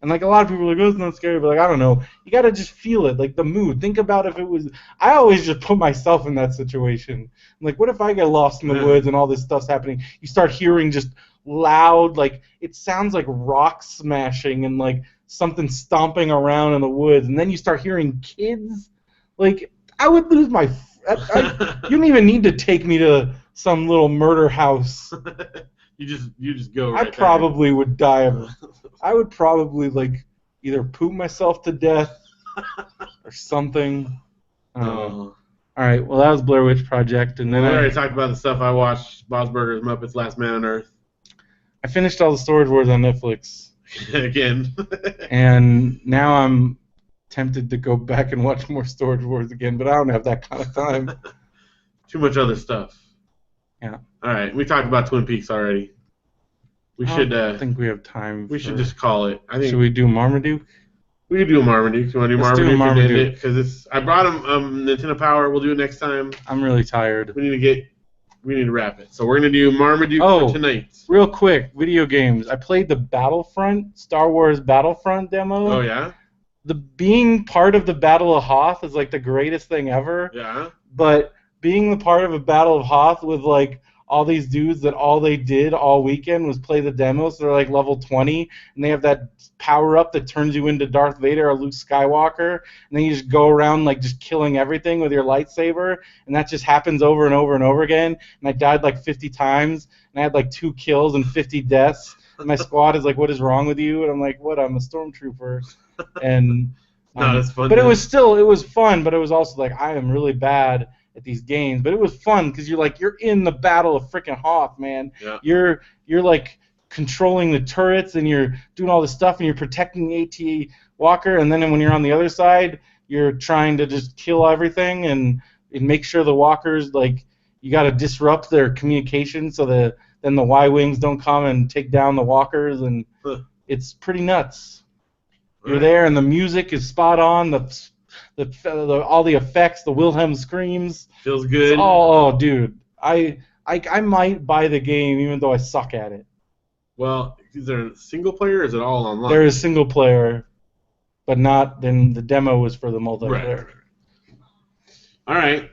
Speaker 1: And, like, a lot of people are like, oh, it's not scary, but, like, I don't know. You got to just feel it, like, the mood. Think about if it was – I always just put myself in that situation. I'm like, what if I get lost in the woods and all this stuff's happening? You start hearing just loud, like, it sounds like rocks smashing and, like, something stomping around in the woods. And then you start hearing kids. Like, I would lose my you don't even need to take me to some little murder house.
Speaker 2: You just go right
Speaker 1: I probably would die of it. I would probably, like, either poop myself to death or something. All right, well, that was Blair Witch Project. And then
Speaker 2: I already talked about the stuff I watched, Bob's Burgers, Muppets, Last Man on Earth.
Speaker 1: I finished all the Storage Wars on Netflix.
Speaker 2: Again.
Speaker 1: And now I'm tempted to go back and watch more Storage Wars again, but I don't have that kind of time.
Speaker 2: Too much other stuff.
Speaker 1: Yeah.
Speaker 2: All right, we talked about Twin Peaks already.
Speaker 1: I think we have time.
Speaker 2: We should just call it.
Speaker 1: Should we do Marmaduke?
Speaker 2: We can do a Marmaduke. You want to do
Speaker 1: Let's
Speaker 2: Marmaduke?
Speaker 1: do Marmaduke.
Speaker 2: Because I brought him Nintendo Power. We'll do it next time.
Speaker 1: I'm really tired.
Speaker 2: We need to wrap it. So we're gonna do Marmaduke for tonight.
Speaker 1: Real quick, video games. I played the Star Wars Battlefront demo.
Speaker 2: Oh yeah.
Speaker 1: Being part of the Battle of Hoth is like the greatest thing ever.
Speaker 2: Yeah.
Speaker 1: But being the part of a Battle of Hoth with like all these dudes that all they did all weekend was play the demos. They're like level 20, and they have that power-up that turns you into Darth Vader or Luke Skywalker, and then you just go around like just killing everything with your lightsaber, and that just happens over and over and over again, and I died like 50 times, and I had like 2 kills and 50 deaths, and my squad is like, what is wrong with you? And I'm like, what? I'm a stormtrooper. And
Speaker 2: that's fun.
Speaker 1: But it was fun, but it was also like, I am really bad at these games, but it was fun because you're in the Battle of freaking Hoth, man.
Speaker 2: Yeah.
Speaker 1: You're like controlling the turrets, and you're doing all this stuff, and you're protecting the AT Walker, and then when you're on the other side, you're trying to just kill everything and make sure the walkers, like, you got to disrupt their communication so that then the Y-Wings don't come and take down the walkers, and it's pretty nuts. You're there, and the music is spot on. The all the effects, the Wilhelm screams.
Speaker 2: Feels good.
Speaker 1: Oh, dude, I might buy the game even though I suck at it.
Speaker 2: Well, is there a single player or is it all online?
Speaker 1: There is single player, but not. Then the demo was for the multiplayer.
Speaker 2: Right. All right.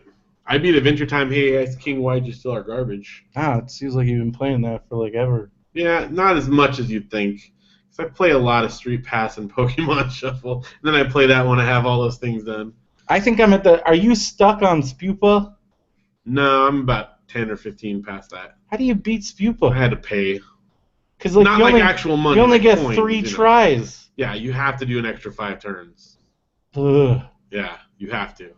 Speaker 2: I beat Adventure Time. Hey, Ice King, why'd you steal our garbage?
Speaker 1: It seems like you've been playing that for like ever.
Speaker 2: Yeah, not as much as you'd think. Because I play a lot of Street Pass and Pokemon Shuffle. And then I play that when I have all those things done.
Speaker 1: I think I'm at the. Are you stuck on Spupa?
Speaker 2: No, I'm about 10 or 15 past that.
Speaker 1: How do you beat Spupa?
Speaker 2: I had to pay.
Speaker 1: Because like,
Speaker 2: Not
Speaker 1: you
Speaker 2: like
Speaker 1: only,
Speaker 2: actual money.
Speaker 1: you only
Speaker 2: like
Speaker 1: get
Speaker 2: coins,
Speaker 1: 3 tries.
Speaker 2: Yeah, you have to do an extra 5 turns.
Speaker 1: Ugh.
Speaker 2: Yeah, you have to.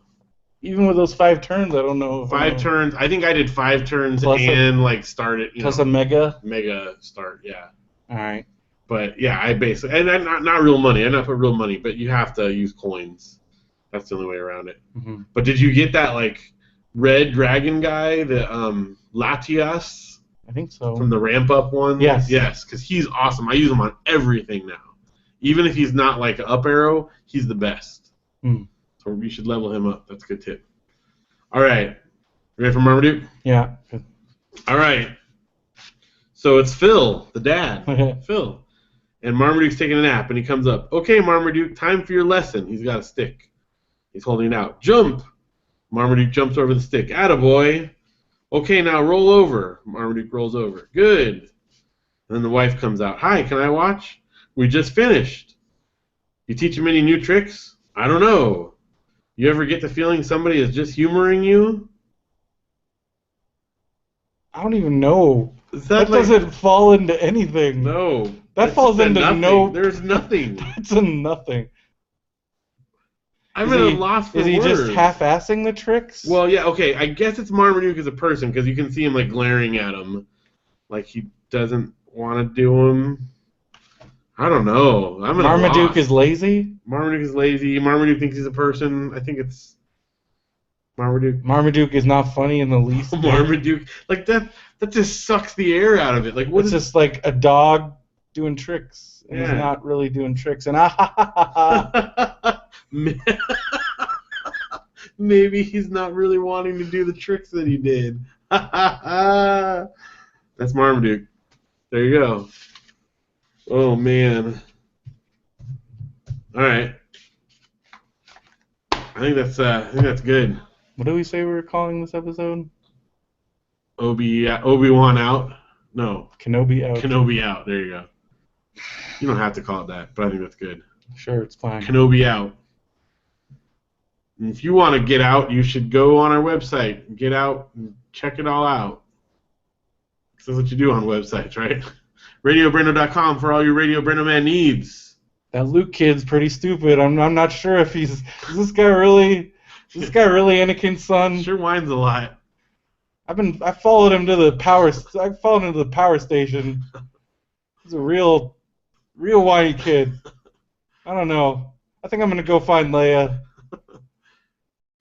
Speaker 1: Even with those 5 turns, I don't know.
Speaker 2: 5 turns. I think I did 5 turns
Speaker 1: Plus
Speaker 2: and like started.
Speaker 1: Plus a mega.
Speaker 2: Mega start. Yeah.
Speaker 1: All right.
Speaker 2: But yeah, I basically and not real money. I not put real money, but you have to use coins. That's the only way around it.
Speaker 1: Mm-hmm.
Speaker 2: But did you get that like red dragon guy, the Latias?
Speaker 1: I think so.
Speaker 2: From the ramp up one?
Speaker 1: Yes.
Speaker 2: Yes, because he's awesome. I use him on everything now. Even if he's not like up arrow, he's the best.
Speaker 1: Mm.
Speaker 2: So we should level him up. That's a good tip. All right. Ready for Marmaduke?
Speaker 1: Yeah.
Speaker 2: All right. So it's Phil, the dad. Phil. And Marmaduke's taking a nap, and he comes up. Okay, Marmaduke, time for your lesson. He's got a stick. He's holding it out. Jump! Marmaduke jumps over the stick. Attaboy! Okay, now roll over. Marmaduke rolls over. Good. And then the wife comes out. Hi, can I watch? We just finished. You teach him any new tricks? I don't know. You ever get the feeling somebody is just humoring you?
Speaker 1: I don't even know.
Speaker 2: That
Speaker 1: doesn't fall into anything.
Speaker 2: No.
Speaker 1: That falls into
Speaker 2: nothing.
Speaker 1: no.
Speaker 2: There's nothing.
Speaker 1: That's a nothing.
Speaker 2: I'm at a loss for words.
Speaker 1: Is he just half-assing the tricks?
Speaker 2: Well, yeah, okay. I guess it's Marmaduke as a person because you can see him like glaring at him, like he doesn't want to do them. I don't know.
Speaker 1: Marmaduke is lazy.
Speaker 2: Marmaduke is lazy. Marmaduke thinks he's a person. I think it's Marmaduke.
Speaker 1: Marmaduke is not funny in the least.
Speaker 2: Marmaduke, like that just sucks the air out of it. Like what?
Speaker 1: It's just like a dog doing tricks, and he's not really doing tricks. And
Speaker 2: maybe he's not really wanting to do the tricks that he did. That's Marmaduke. There you go. Oh man. All right. I think that's good.
Speaker 1: What do we say we were calling this episode?
Speaker 2: Obi-Wan out. No.
Speaker 1: Kenobi out.
Speaker 2: Kenobi out. There you go. You don't have to call it that, but I think that's good.
Speaker 1: Sure, it's fine.
Speaker 2: Kenobi out. And if you want to get out, you should go on our website, get out, and check it all out. That's what you do on websites, right? RadioBrendo.com for all your Radio BrendoMan needs.
Speaker 1: That Luke kid's pretty stupid. I'm not sure if is this guy really Anakin's son?
Speaker 2: Sure whines a lot.
Speaker 1: I followed him to the power station. He's a real whiny kid. I don't know. I think I'm gonna go find Leia.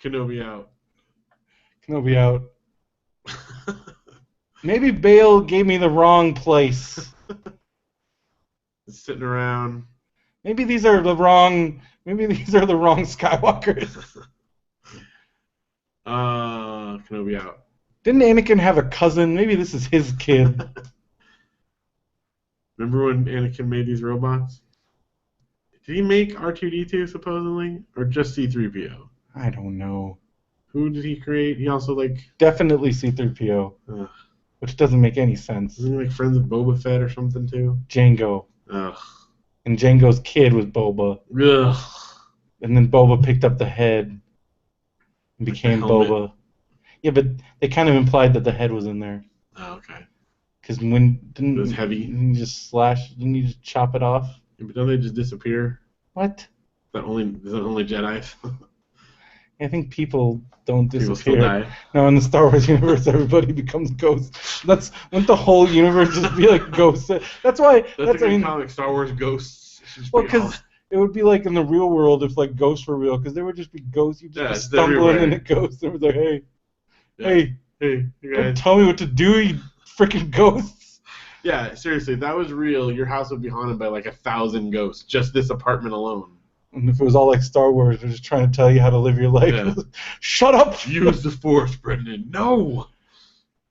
Speaker 2: Kenobi out.
Speaker 1: Kenobi out. Maybe Bale gave me the wrong place.
Speaker 2: Sitting around.
Speaker 1: Maybe these are the wrong Skywalkers.
Speaker 2: Kenobi out.
Speaker 1: Didn't Anakin have a cousin? Maybe this is his kid.
Speaker 2: Remember when Anakin made these robots? Did he make R2-D2 supposedly, or just C-3PO?
Speaker 1: I don't know.
Speaker 2: Who did he create? He also
Speaker 1: definitely C-3PO, which doesn't make any sense.
Speaker 2: Isn't he like friends with Boba Fett or something too?
Speaker 1: Jango.
Speaker 2: Ugh.
Speaker 1: And Jango's kid was Boba.
Speaker 2: Ugh.
Speaker 1: And then Boba picked up the head and became Boba. Yeah, but they kind of implied that the head was in there.
Speaker 2: Oh, okay.
Speaker 1: Because
Speaker 2: it was heavy.
Speaker 1: Didn't you just chop it off?
Speaker 2: Yeah, but don't they just disappear?
Speaker 1: What?
Speaker 2: Is that only Jedi?
Speaker 1: I think people don't disappear.
Speaker 2: People still die.
Speaker 1: No, in the Star Wars universe, everybody becomes ghosts. Wouldn't the whole universe just be like ghosts? That's why.
Speaker 2: That's a good comic. Star Wars ghosts.
Speaker 1: Well, because it would be like in the real world if like ghosts were real, because there would just be ghosts. You'd just be stumbling and a ghost. It was like, hey,
Speaker 2: you guys.
Speaker 1: Don't tell me what to do, you freaking ghosts.
Speaker 2: Yeah, seriously, if that was real, your house would be haunted by like 1,000 ghosts. Just this apartment alone.
Speaker 1: And if it was all like Star Wars, they're just trying to tell you how to live your life.
Speaker 2: Yeah.
Speaker 1: Shut up!
Speaker 2: Use the Force, Brendan. No!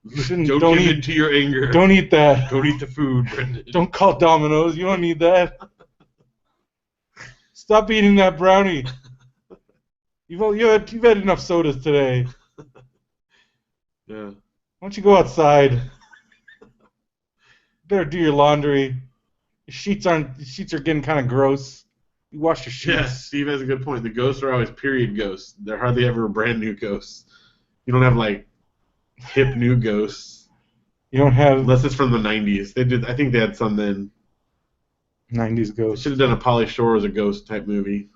Speaker 2: Don't give in to your anger.
Speaker 1: Don't eat that.
Speaker 2: Don't eat the food, Brendan.
Speaker 1: Don't call Domino's. You don't need that. Stop eating that brownie. You've had enough sodas today.
Speaker 2: Yeah.
Speaker 1: Why don't you go outside? Better do your laundry. The sheets are getting kind of gross. You wash your sheets.
Speaker 2: Yeah, Steve has a good point. The ghosts are always period ghosts. They're hardly ever brand new ghosts. You don't have like hip new ghosts.
Speaker 1: You don't have
Speaker 2: unless it's from the 90s. They did. I think they had some then.
Speaker 1: 90s ghosts.
Speaker 2: Should have done a Pauly Shore as a ghost type movie.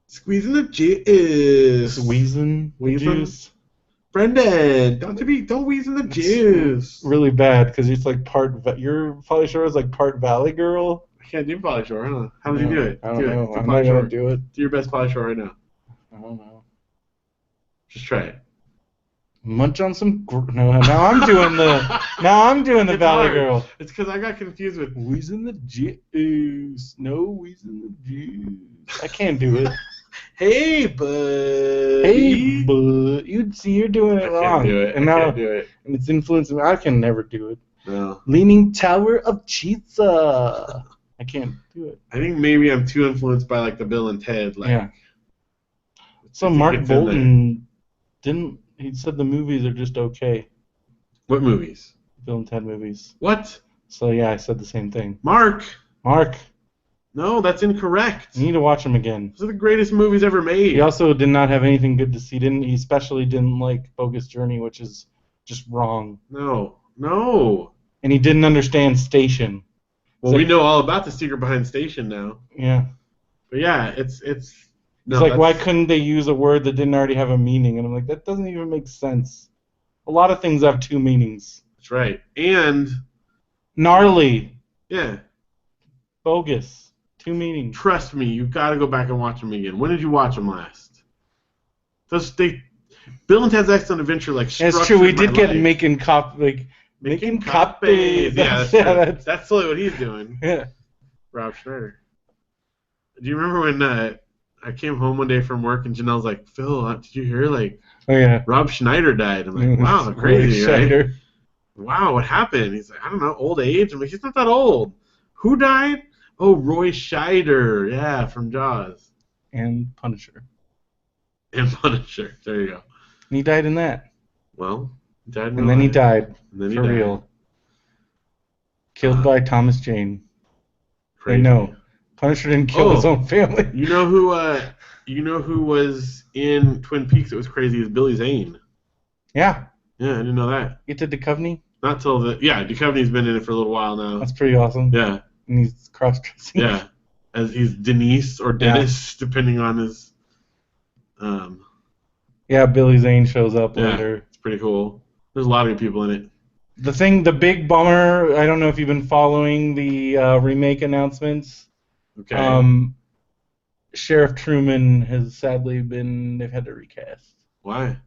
Speaker 2: Squeezing the juice.
Speaker 1: Wheezing the juice.
Speaker 2: Brendan, don't wheeze in the juice.
Speaker 1: Really bad because it's like your Pauly Shore is like part Valley Girl.
Speaker 2: I can't do Pauly Shore, huh? How would you do it?
Speaker 1: I don't know. I'm not gonna do it.
Speaker 2: Do your best Pauly Shore right now.
Speaker 1: I don't know.
Speaker 2: Just try it.
Speaker 1: Munch on some. No, now I'm doing the Valley
Speaker 2: hard.
Speaker 1: Girl.
Speaker 2: It's because I got confused with
Speaker 1: wheezing the juice. No wheezing the juice. I can't do it.
Speaker 2: Hey, bud.
Speaker 1: Hey, bud. You're doing it wrong.
Speaker 2: I can't do it.
Speaker 1: And now,
Speaker 2: can't do it.
Speaker 1: And it's influencing me. I can never do it.
Speaker 2: No.
Speaker 1: Leaning Tower of Pizza. I can't do it.
Speaker 2: I think maybe I'm too influenced by like the Bill and Ted. Like,
Speaker 1: yeah. So Mark Bolton didn't. He said the movies are just okay.
Speaker 2: What movies?
Speaker 1: Bill and Ted movies.
Speaker 2: What?
Speaker 1: So yeah, I said the same thing.
Speaker 2: Mark.
Speaker 1: No,
Speaker 2: that's incorrect.
Speaker 1: You need to watch them again.
Speaker 2: Those are the greatest movies ever made.
Speaker 1: He also did not have anything good to see. He especially didn't like Bogus Journey, which is just wrong.
Speaker 2: No.
Speaker 1: And he didn't understand Station.
Speaker 2: Well, we know all about the secret behind Station now.
Speaker 1: Yeah.
Speaker 2: But yeah, it's.
Speaker 1: No, it's like, why couldn't they use a word that didn't already have a meaning? And I'm like, that doesn't even make sense. A lot of things have two meanings.
Speaker 2: That's right. And
Speaker 1: gnarly.
Speaker 2: Yeah.
Speaker 1: Bogus. Two meanings.
Speaker 2: Trust me, you've got to go back and watch them again. When did you watch them last? Bill and Ted's Excellent Adventure
Speaker 1: That's true. We did get making copies.
Speaker 2: Yeah, that's totally what he's doing.
Speaker 1: Yeah.
Speaker 2: Rob Schneider. Do you remember when I came home one day from work and Janelle's like, Phil, did you hear
Speaker 1: oh yeah,
Speaker 2: Rob Schneider died? I'm like, wow, crazy, right? Wow, what happened? He's like, I don't know, old age. I'm like, he's not that old. Who died? Oh, Roy Scheider, yeah, from Jaws.
Speaker 1: And Punisher.
Speaker 2: There you go.
Speaker 1: And he died in that.
Speaker 2: Well, he died.
Speaker 1: And then he died. For real. Killed by Thomas Jane.
Speaker 2: Crazy.
Speaker 1: No. Punisher didn't kill his own family.
Speaker 2: You know who was in Twin Peaks that was crazy is Billy Zane.
Speaker 1: Yeah.
Speaker 2: Yeah, I didn't know that.
Speaker 1: Get to Duchovny?
Speaker 2: Not till Duchovny's been in it for a little while now.
Speaker 1: That's pretty awesome.
Speaker 2: Yeah.
Speaker 1: And he's cross-dressing.
Speaker 2: Yeah. As he's Denise or Dennis, depending on his
Speaker 1: Yeah, Billy Zane shows up later.
Speaker 2: It's pretty cool. There's a lot of good people in it.
Speaker 1: The big bummer, I don't know if you've been following the remake announcements.
Speaker 2: Okay.
Speaker 1: Sheriff Truman has sadly they've had to recast.
Speaker 2: Why?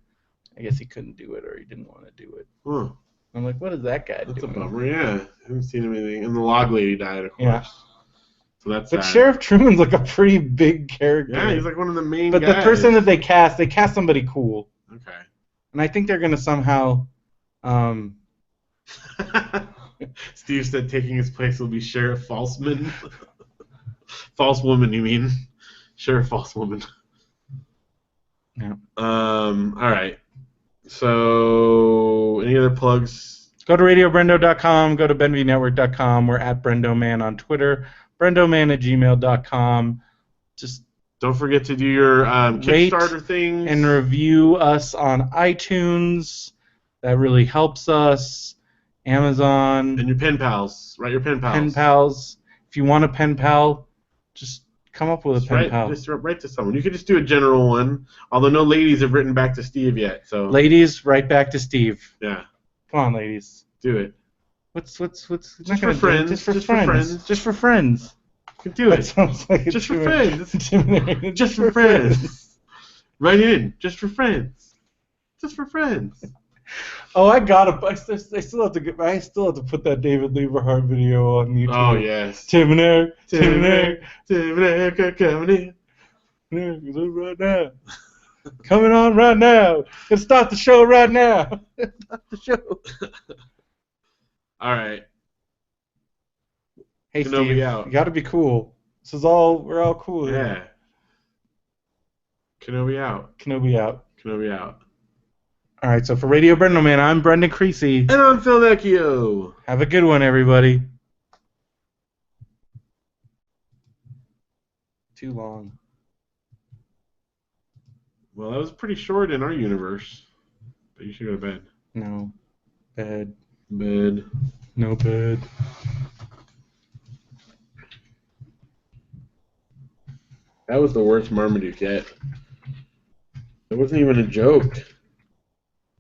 Speaker 1: I guess he couldn't do it or he didn't want to do it.
Speaker 2: Huh.
Speaker 1: I'm like, what is that guy doing?
Speaker 2: That's a bummer, yeah. I haven't seen him anything. And the log lady died, of course.
Speaker 1: Yeah.
Speaker 2: So that's
Speaker 1: But
Speaker 2: sad.
Speaker 1: Sheriff Truman's like a pretty big character.
Speaker 2: Yeah, he's like one of the main
Speaker 1: guys. But the person that they cast somebody cool.
Speaker 2: Okay.
Speaker 1: And I think they're going to somehow...
Speaker 2: Steve said taking his place will be Sheriff Falseman. False woman, you mean? Sheriff False Woman.
Speaker 1: Yeah.
Speaker 2: All right. So, any other plugs?
Speaker 1: Go to radiobrendo.com. Go to benvnetwork.com. We're at BrendoMan on Twitter. BrendoMan@gmail.com. Just
Speaker 2: don't forget to do your Kickstarter things.
Speaker 1: And review us on iTunes. That really helps us. Amazon.
Speaker 2: And your pen pals. Write your pen pals.
Speaker 1: Pen pals. If you want a pen pal, just come up with a pen pal.
Speaker 2: Just write to someone. You could just do a general one, although no ladies have written back to Steve yet. So
Speaker 1: ladies, write back to Steve.
Speaker 2: Yeah.
Speaker 1: Come on, ladies.
Speaker 2: Do it.
Speaker 1: What's
Speaker 2: just for friends.
Speaker 1: Just for friends. Just for friends.
Speaker 2: You can do it.
Speaker 1: That sounds like
Speaker 2: just for friends. Just for friends. Write it in. Just for friends. Just for friends.
Speaker 1: Oh, I still have to put that David Lieberhart video on YouTube.
Speaker 2: Oh yes.
Speaker 1: Tim and Eric,
Speaker 2: coming in.
Speaker 1: right now. Coming on right now. Let's start the show right now. Start the show.
Speaker 2: All right.
Speaker 1: Hey,
Speaker 2: Kenobi
Speaker 1: Steve,
Speaker 2: out.
Speaker 1: you got to be cool. We're all cool here.
Speaker 2: Yeah. Kenobi out.
Speaker 1: Kenobi out.
Speaker 2: Kenobi out.
Speaker 1: All right, so for Radio BrendoMan, I'm Brendan Creasy.
Speaker 2: And I'm Phil Vecchio.
Speaker 1: Have a good one, everybody. Too long.
Speaker 2: Well, that was pretty short in our universe. But you should go to bed.
Speaker 1: No. Bed.
Speaker 2: Bed.
Speaker 1: No bed.
Speaker 2: That was the worst Marmaduke yet. It wasn't even a joke.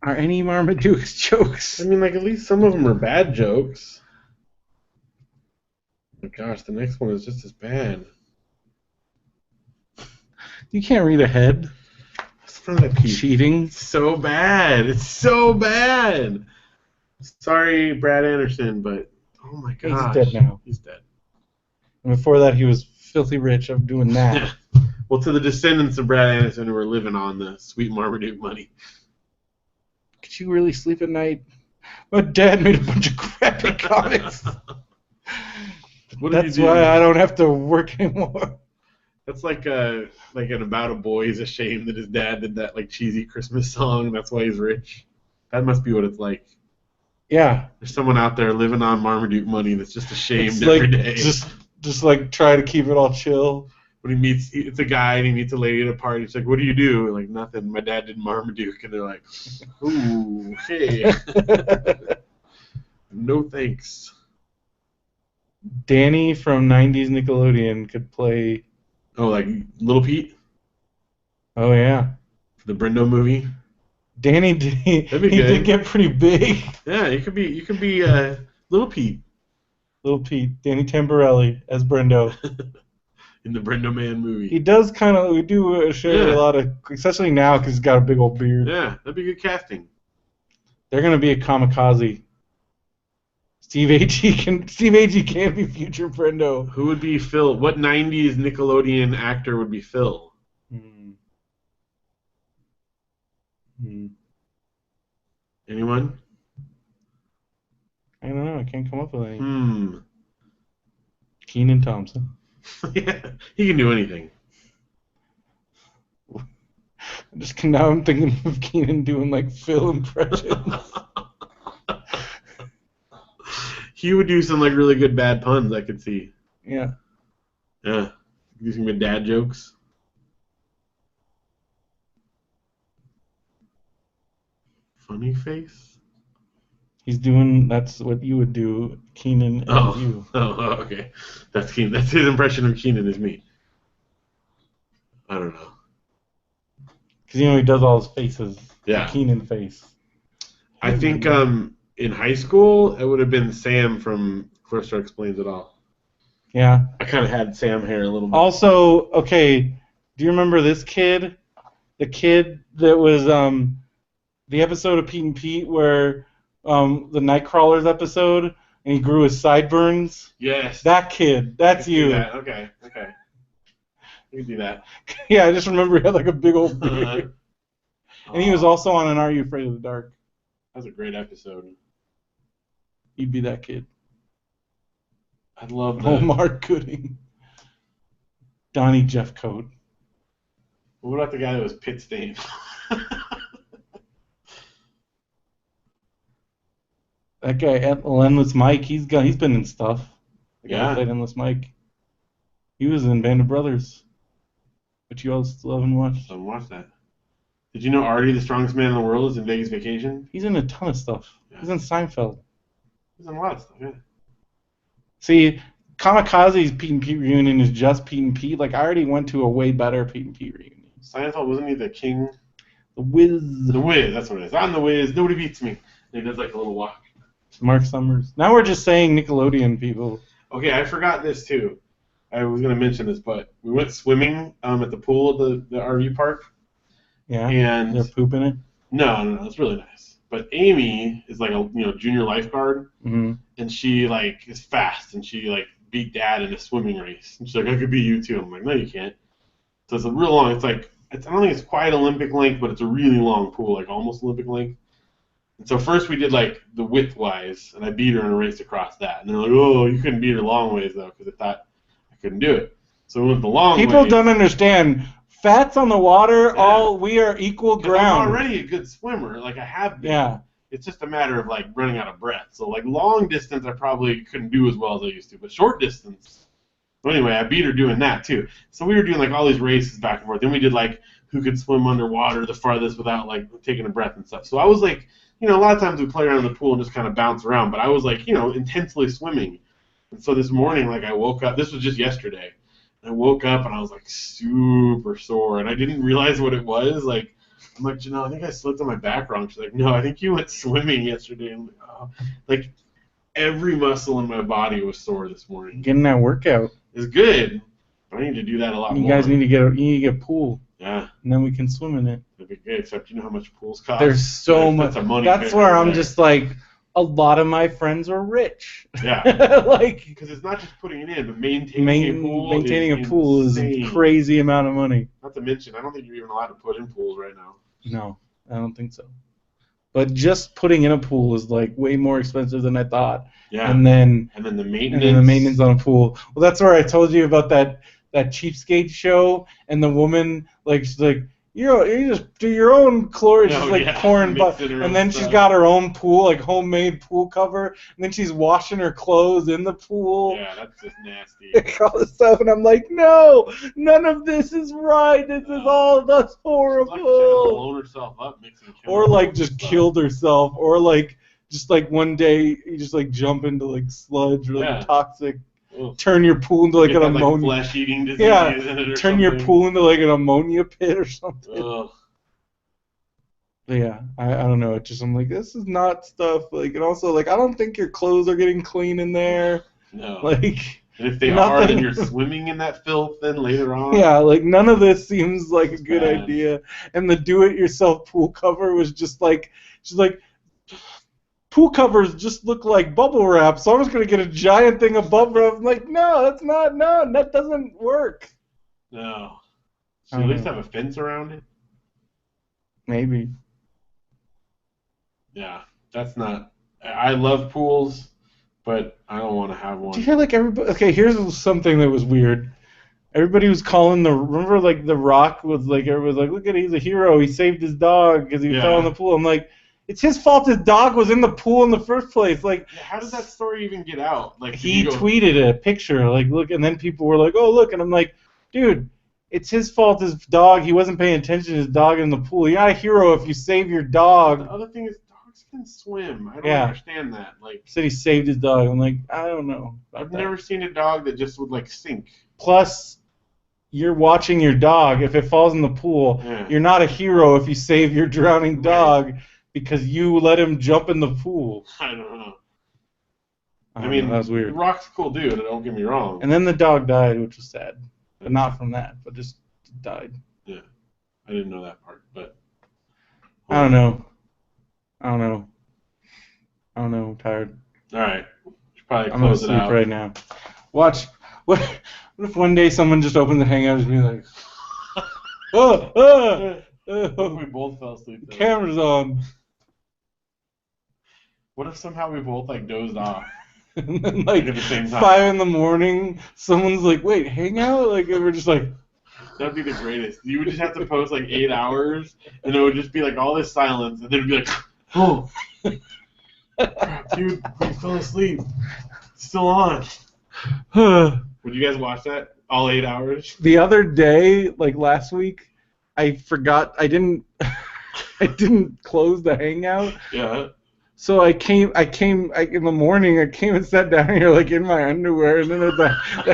Speaker 1: Are any Marmaduke's jokes?
Speaker 2: I mean, like, at least some of them are bad jokes. Oh my gosh, the next one is just as bad.
Speaker 1: You can't read ahead.
Speaker 2: What's the front of that piece?
Speaker 1: Cheating.
Speaker 2: It's so bad. It's so bad. Sorry, Brad Anderson, but oh my gosh.
Speaker 1: He's dead now.
Speaker 2: He's dead.
Speaker 1: And before that, he was filthy rich of doing that.
Speaker 2: Well, to the descendants of Brad Anderson who were living on the sweet Marmaduke money.
Speaker 1: Could you really sleep at night? My dad made a bunch of crappy comics. That's why I don't have to work anymore.
Speaker 2: That's like an About a Boy. He's ashamed that his dad did that like cheesy Christmas song. That's why he's rich. That must be what it's like.
Speaker 1: Yeah.
Speaker 2: There's someone out there living on Marmaduke money that's just ashamed
Speaker 1: like,
Speaker 2: every day.
Speaker 1: Just like try to keep it all chill.
Speaker 2: When it's a guy and he meets a lady at a party. He's like, "What do you do?" Like, "Nothing. My dad did Marmaduke." And they're like, "Ooh, hey, no thanks."
Speaker 1: Danny from '90s Nickelodeon could play.
Speaker 2: Oh, like Little Pete?
Speaker 1: Oh yeah.
Speaker 2: The Brendo movie.
Speaker 1: Danny did get pretty big.
Speaker 2: Yeah, you could be Little Pete.
Speaker 1: Little Pete, Danny Tamborelli as Brendo.
Speaker 2: In the BrendoMan movie.
Speaker 1: He does we do share a lot of, especially now because he's got a big old beard.
Speaker 2: Yeah, that'd be good casting.
Speaker 1: They're going to be a kamikaze. Steve Agee can't be future Brendo.
Speaker 2: Who would be Phil? What 90s Nickelodeon actor would be Phil? Anyone?
Speaker 1: I don't know. I can't come up with any. Kenan Thompson.
Speaker 2: Yeah, he can do anything.
Speaker 1: Now I'm thinking of Kenan doing like Phil impressions.
Speaker 2: He would do some like really good bad puns. I could see.
Speaker 1: Yeah.
Speaker 2: Yeah. Do some good dad jokes. Funny face.
Speaker 1: He's doing. That's what you would do, Kenan, and you.
Speaker 2: Oh, okay. That's Kenan. That's his impression of Kenan is me. I don't know.
Speaker 1: Because he does all his faces.
Speaker 2: Yeah.
Speaker 1: The Kenan face.
Speaker 2: I think in high school it would have been Sam from Clarissa Explains It All.
Speaker 1: Yeah.
Speaker 2: I kind of had Sam hair a little bit.
Speaker 1: Also, okay, do you remember this kid? The kid that was the episode of Pete and Pete where the Nightcrawlers episode and he grew his sideburns?
Speaker 2: Yes.
Speaker 1: That kid. That's you.
Speaker 2: That. Okay. You can do that.
Speaker 1: Yeah, I just remember he had like a big old beard. And he was also on an Are You Afraid of the Dark?
Speaker 2: That was a great episode.
Speaker 1: You'd be that kid.
Speaker 2: I'd love that.
Speaker 1: Omar Gooding. Donnie Jeffcoat.
Speaker 2: What about the guy that was Pit Stain?
Speaker 1: That guy, Endless Mike, he's been in stuff. The guy who played Endless Mike. He was in Band of Brothers. But you all still haven't watched.
Speaker 2: I haven't watched that. Did you know Artie, the strongest man in the world, is in Vegas Vacation?
Speaker 1: He's in a ton of stuff. Yeah. He's in Seinfeld.
Speaker 2: He's in a lot of stuff, yeah.
Speaker 1: See, Kamikaze's Pete and Pete reunion is just Pete and Pete. Like, I already went to a way better Pete and Pete reunion.
Speaker 2: Seinfeld, wasn't he the king?
Speaker 1: The Wiz.
Speaker 2: The Wiz, that's what it is. I'm the Wiz. Nobody beats me. And he does like a little walk.
Speaker 1: Mark Summers. Now we're just saying Nickelodeon people.
Speaker 2: Okay, I forgot this too. I was going to mention this, but we went swimming at the pool of the RV park.
Speaker 1: Yeah.
Speaker 2: And
Speaker 1: they're pooping it?
Speaker 2: No, it's really nice. But Amy is like a junior lifeguard,
Speaker 1: Mm-hmm.
Speaker 2: and she like is fast, and she like beat Dad in a swimming race. And she's like, I could beat you too. I'm like, no, you can't. So it's a real long. It's like I don't think it's quite Olympic length, but it's a really long pool, like almost Olympic length. And so first we did like the width wise, and I beat her in a race across that. And they're like, oh, you couldn't beat her long ways though, because they thought I couldn't do it. So we went the long way.
Speaker 1: People don't understand. Fats on the water,
Speaker 2: Yeah.
Speaker 1: we are equal
Speaker 2: 'Cause
Speaker 1: ground.
Speaker 2: I'm already a good swimmer, like I have been.
Speaker 1: Yeah.
Speaker 2: It's just a matter of like running out of breath. So like long distance, I probably couldn't do as well as I used to, but short distance. So anyway, I beat her doing that too. So we were doing like all these races back and forth. Then we did like who could swim underwater the farthest without like taking a breath and stuff. So I was like, a lot of times we play around in the pool and just kind of bounce around, but I was like, intensely swimming. And so this morning, like I woke up. This was just yesterday. I woke up and I was like super sore, and I didn't realize what it was. Like, I'm like, Janelle, I think I slipped on my back wrong. She's like, no, I think you went swimming yesterday. I'm like, oh. Like every muscle in my body was sore this morning.
Speaker 1: Getting that workout.
Speaker 2: It's good, but I need to do that a lot more.
Speaker 1: You guys need to get a pool.
Speaker 2: Yeah.
Speaker 1: And then we can swim in it.
Speaker 2: That'd be good, except you know how much pools cost?
Speaker 1: There's so much. That's where I'm just like, a lot of my friends are rich.
Speaker 2: Yeah.
Speaker 1: Like,
Speaker 2: because it's not just putting it in, but maintaining
Speaker 1: a pool is a crazy amount of money.
Speaker 2: Not to mention, I don't think you're even allowed to put in pools right now.
Speaker 1: No, I don't think so. But just putting in a pool is like way more expensive than I thought.
Speaker 2: Yeah.
Speaker 1: And then
Speaker 2: the maintenance.
Speaker 1: And then the maintenance on a pool. Well, that's where I told you about that cheapskate show, and the woman, like, she's like, you just do your own chlorine. She's like pouring, and then she's got her own pool, like homemade pool cover, and then she's washing her clothes in the pool.
Speaker 2: Yeah, that's just nasty.
Speaker 1: All this stuff, and I'm like, no, none of this is right. This is all that's horrible.
Speaker 2: Like she had blown herself up, mixing
Speaker 1: or like just killed herself, or like just like one day you just like jump into like sludge or like toxic. Turn your pool into like an ammonia.
Speaker 2: Like flesh-eating disease in it or
Speaker 1: turn your pool into like an ammonia pit or something.
Speaker 2: Ugh.
Speaker 1: But yeah, I don't know. It just, I'm like, this is not stuff like, and also like I don't think your clothes are getting clean in there.
Speaker 2: No.
Speaker 1: Like.
Speaker 2: And if they are, then you're swimming in that filth then later on.
Speaker 1: Yeah, like none of this seems like a good idea. And the do-it-yourself pool cover was just like, she's like, pool covers just look like bubble wrap, so I'm just going to get a giant thing of bubble wrap. I'm like, no, that doesn't work.
Speaker 2: No. Should at least have a fence around it?
Speaker 1: Maybe.
Speaker 2: Yeah, that's not... I love pools, but I don't want to have one.
Speaker 1: Do you hear like everybody... Okay, here's something that was weird. Everybody was calling remember like The Rock was like, everybody was like, look at he's a hero, he saved his dog because he fell in the pool. I'm like, it's his fault his dog was in the pool in the first place. Like,
Speaker 2: how did that story even get out? Like,
Speaker 1: he tweeted a picture, like, look, and then people were like, oh, look, and I'm like, dude, it's his fault his dog, he wasn't paying attention to his dog in the pool. You're not a hero if you save your dog.
Speaker 2: The other thing is dogs can swim. I don't understand that. Like,
Speaker 1: he said he saved his dog. I'm like, I don't know.
Speaker 2: I've never seen a dog that just would, like, sink.
Speaker 1: Plus, you're watching your dog. If it falls in the pool, you're not a hero if you save your drowning dog. Because you let him jump in the pool.
Speaker 2: I don't know. I mean,
Speaker 1: that was weird.
Speaker 2: The Rock's a cool dude, don't get me wrong.
Speaker 1: And then the dog died, which was sad. But not from that, but just died.
Speaker 2: Yeah. I didn't know that part, but...
Speaker 1: I don't know. I'm tired.
Speaker 2: All right. Should probably
Speaker 1: I'm going to
Speaker 2: close it
Speaker 1: sleep
Speaker 2: out.
Speaker 1: right now. Watch. What if one day someone just opens the Hangout and be like,
Speaker 2: we both fell asleep.
Speaker 1: The camera's on.
Speaker 2: What if somehow we both like dozed off?
Speaker 1: And then like
Speaker 2: at the same time?
Speaker 1: 5 in the morning, someone's like, wait, Hangout? Like, and we're just like...
Speaker 2: That'd be the greatest. You would just have to post like 8 hours, and it would just be like all this silence, and then it'd be like, oh, crap, dude, we fell asleep. It's still on. Would you guys watch that? All 8 hours?
Speaker 1: The other day, like last week, I forgot, I didn't close the Hangout.
Speaker 2: Yeah.
Speaker 1: So I came in the morning. I came and sat down here like in my underwear, and then the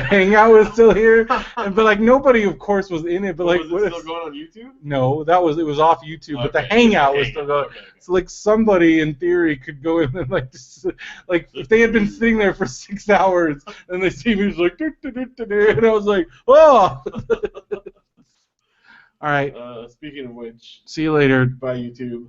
Speaker 1: Hangout was still here, but like nobody, of course, was in it. But like,
Speaker 2: was it still going on YouTube?
Speaker 1: No, it was off YouTube, but the Hangout was still going. Okay. So like somebody in theory could go in and like just, like if they had been sitting there for 6 hours and they see me just like and I was like, oh. All right.
Speaker 2: Speaking of which,
Speaker 1: see you later.
Speaker 2: Bye, YouTube.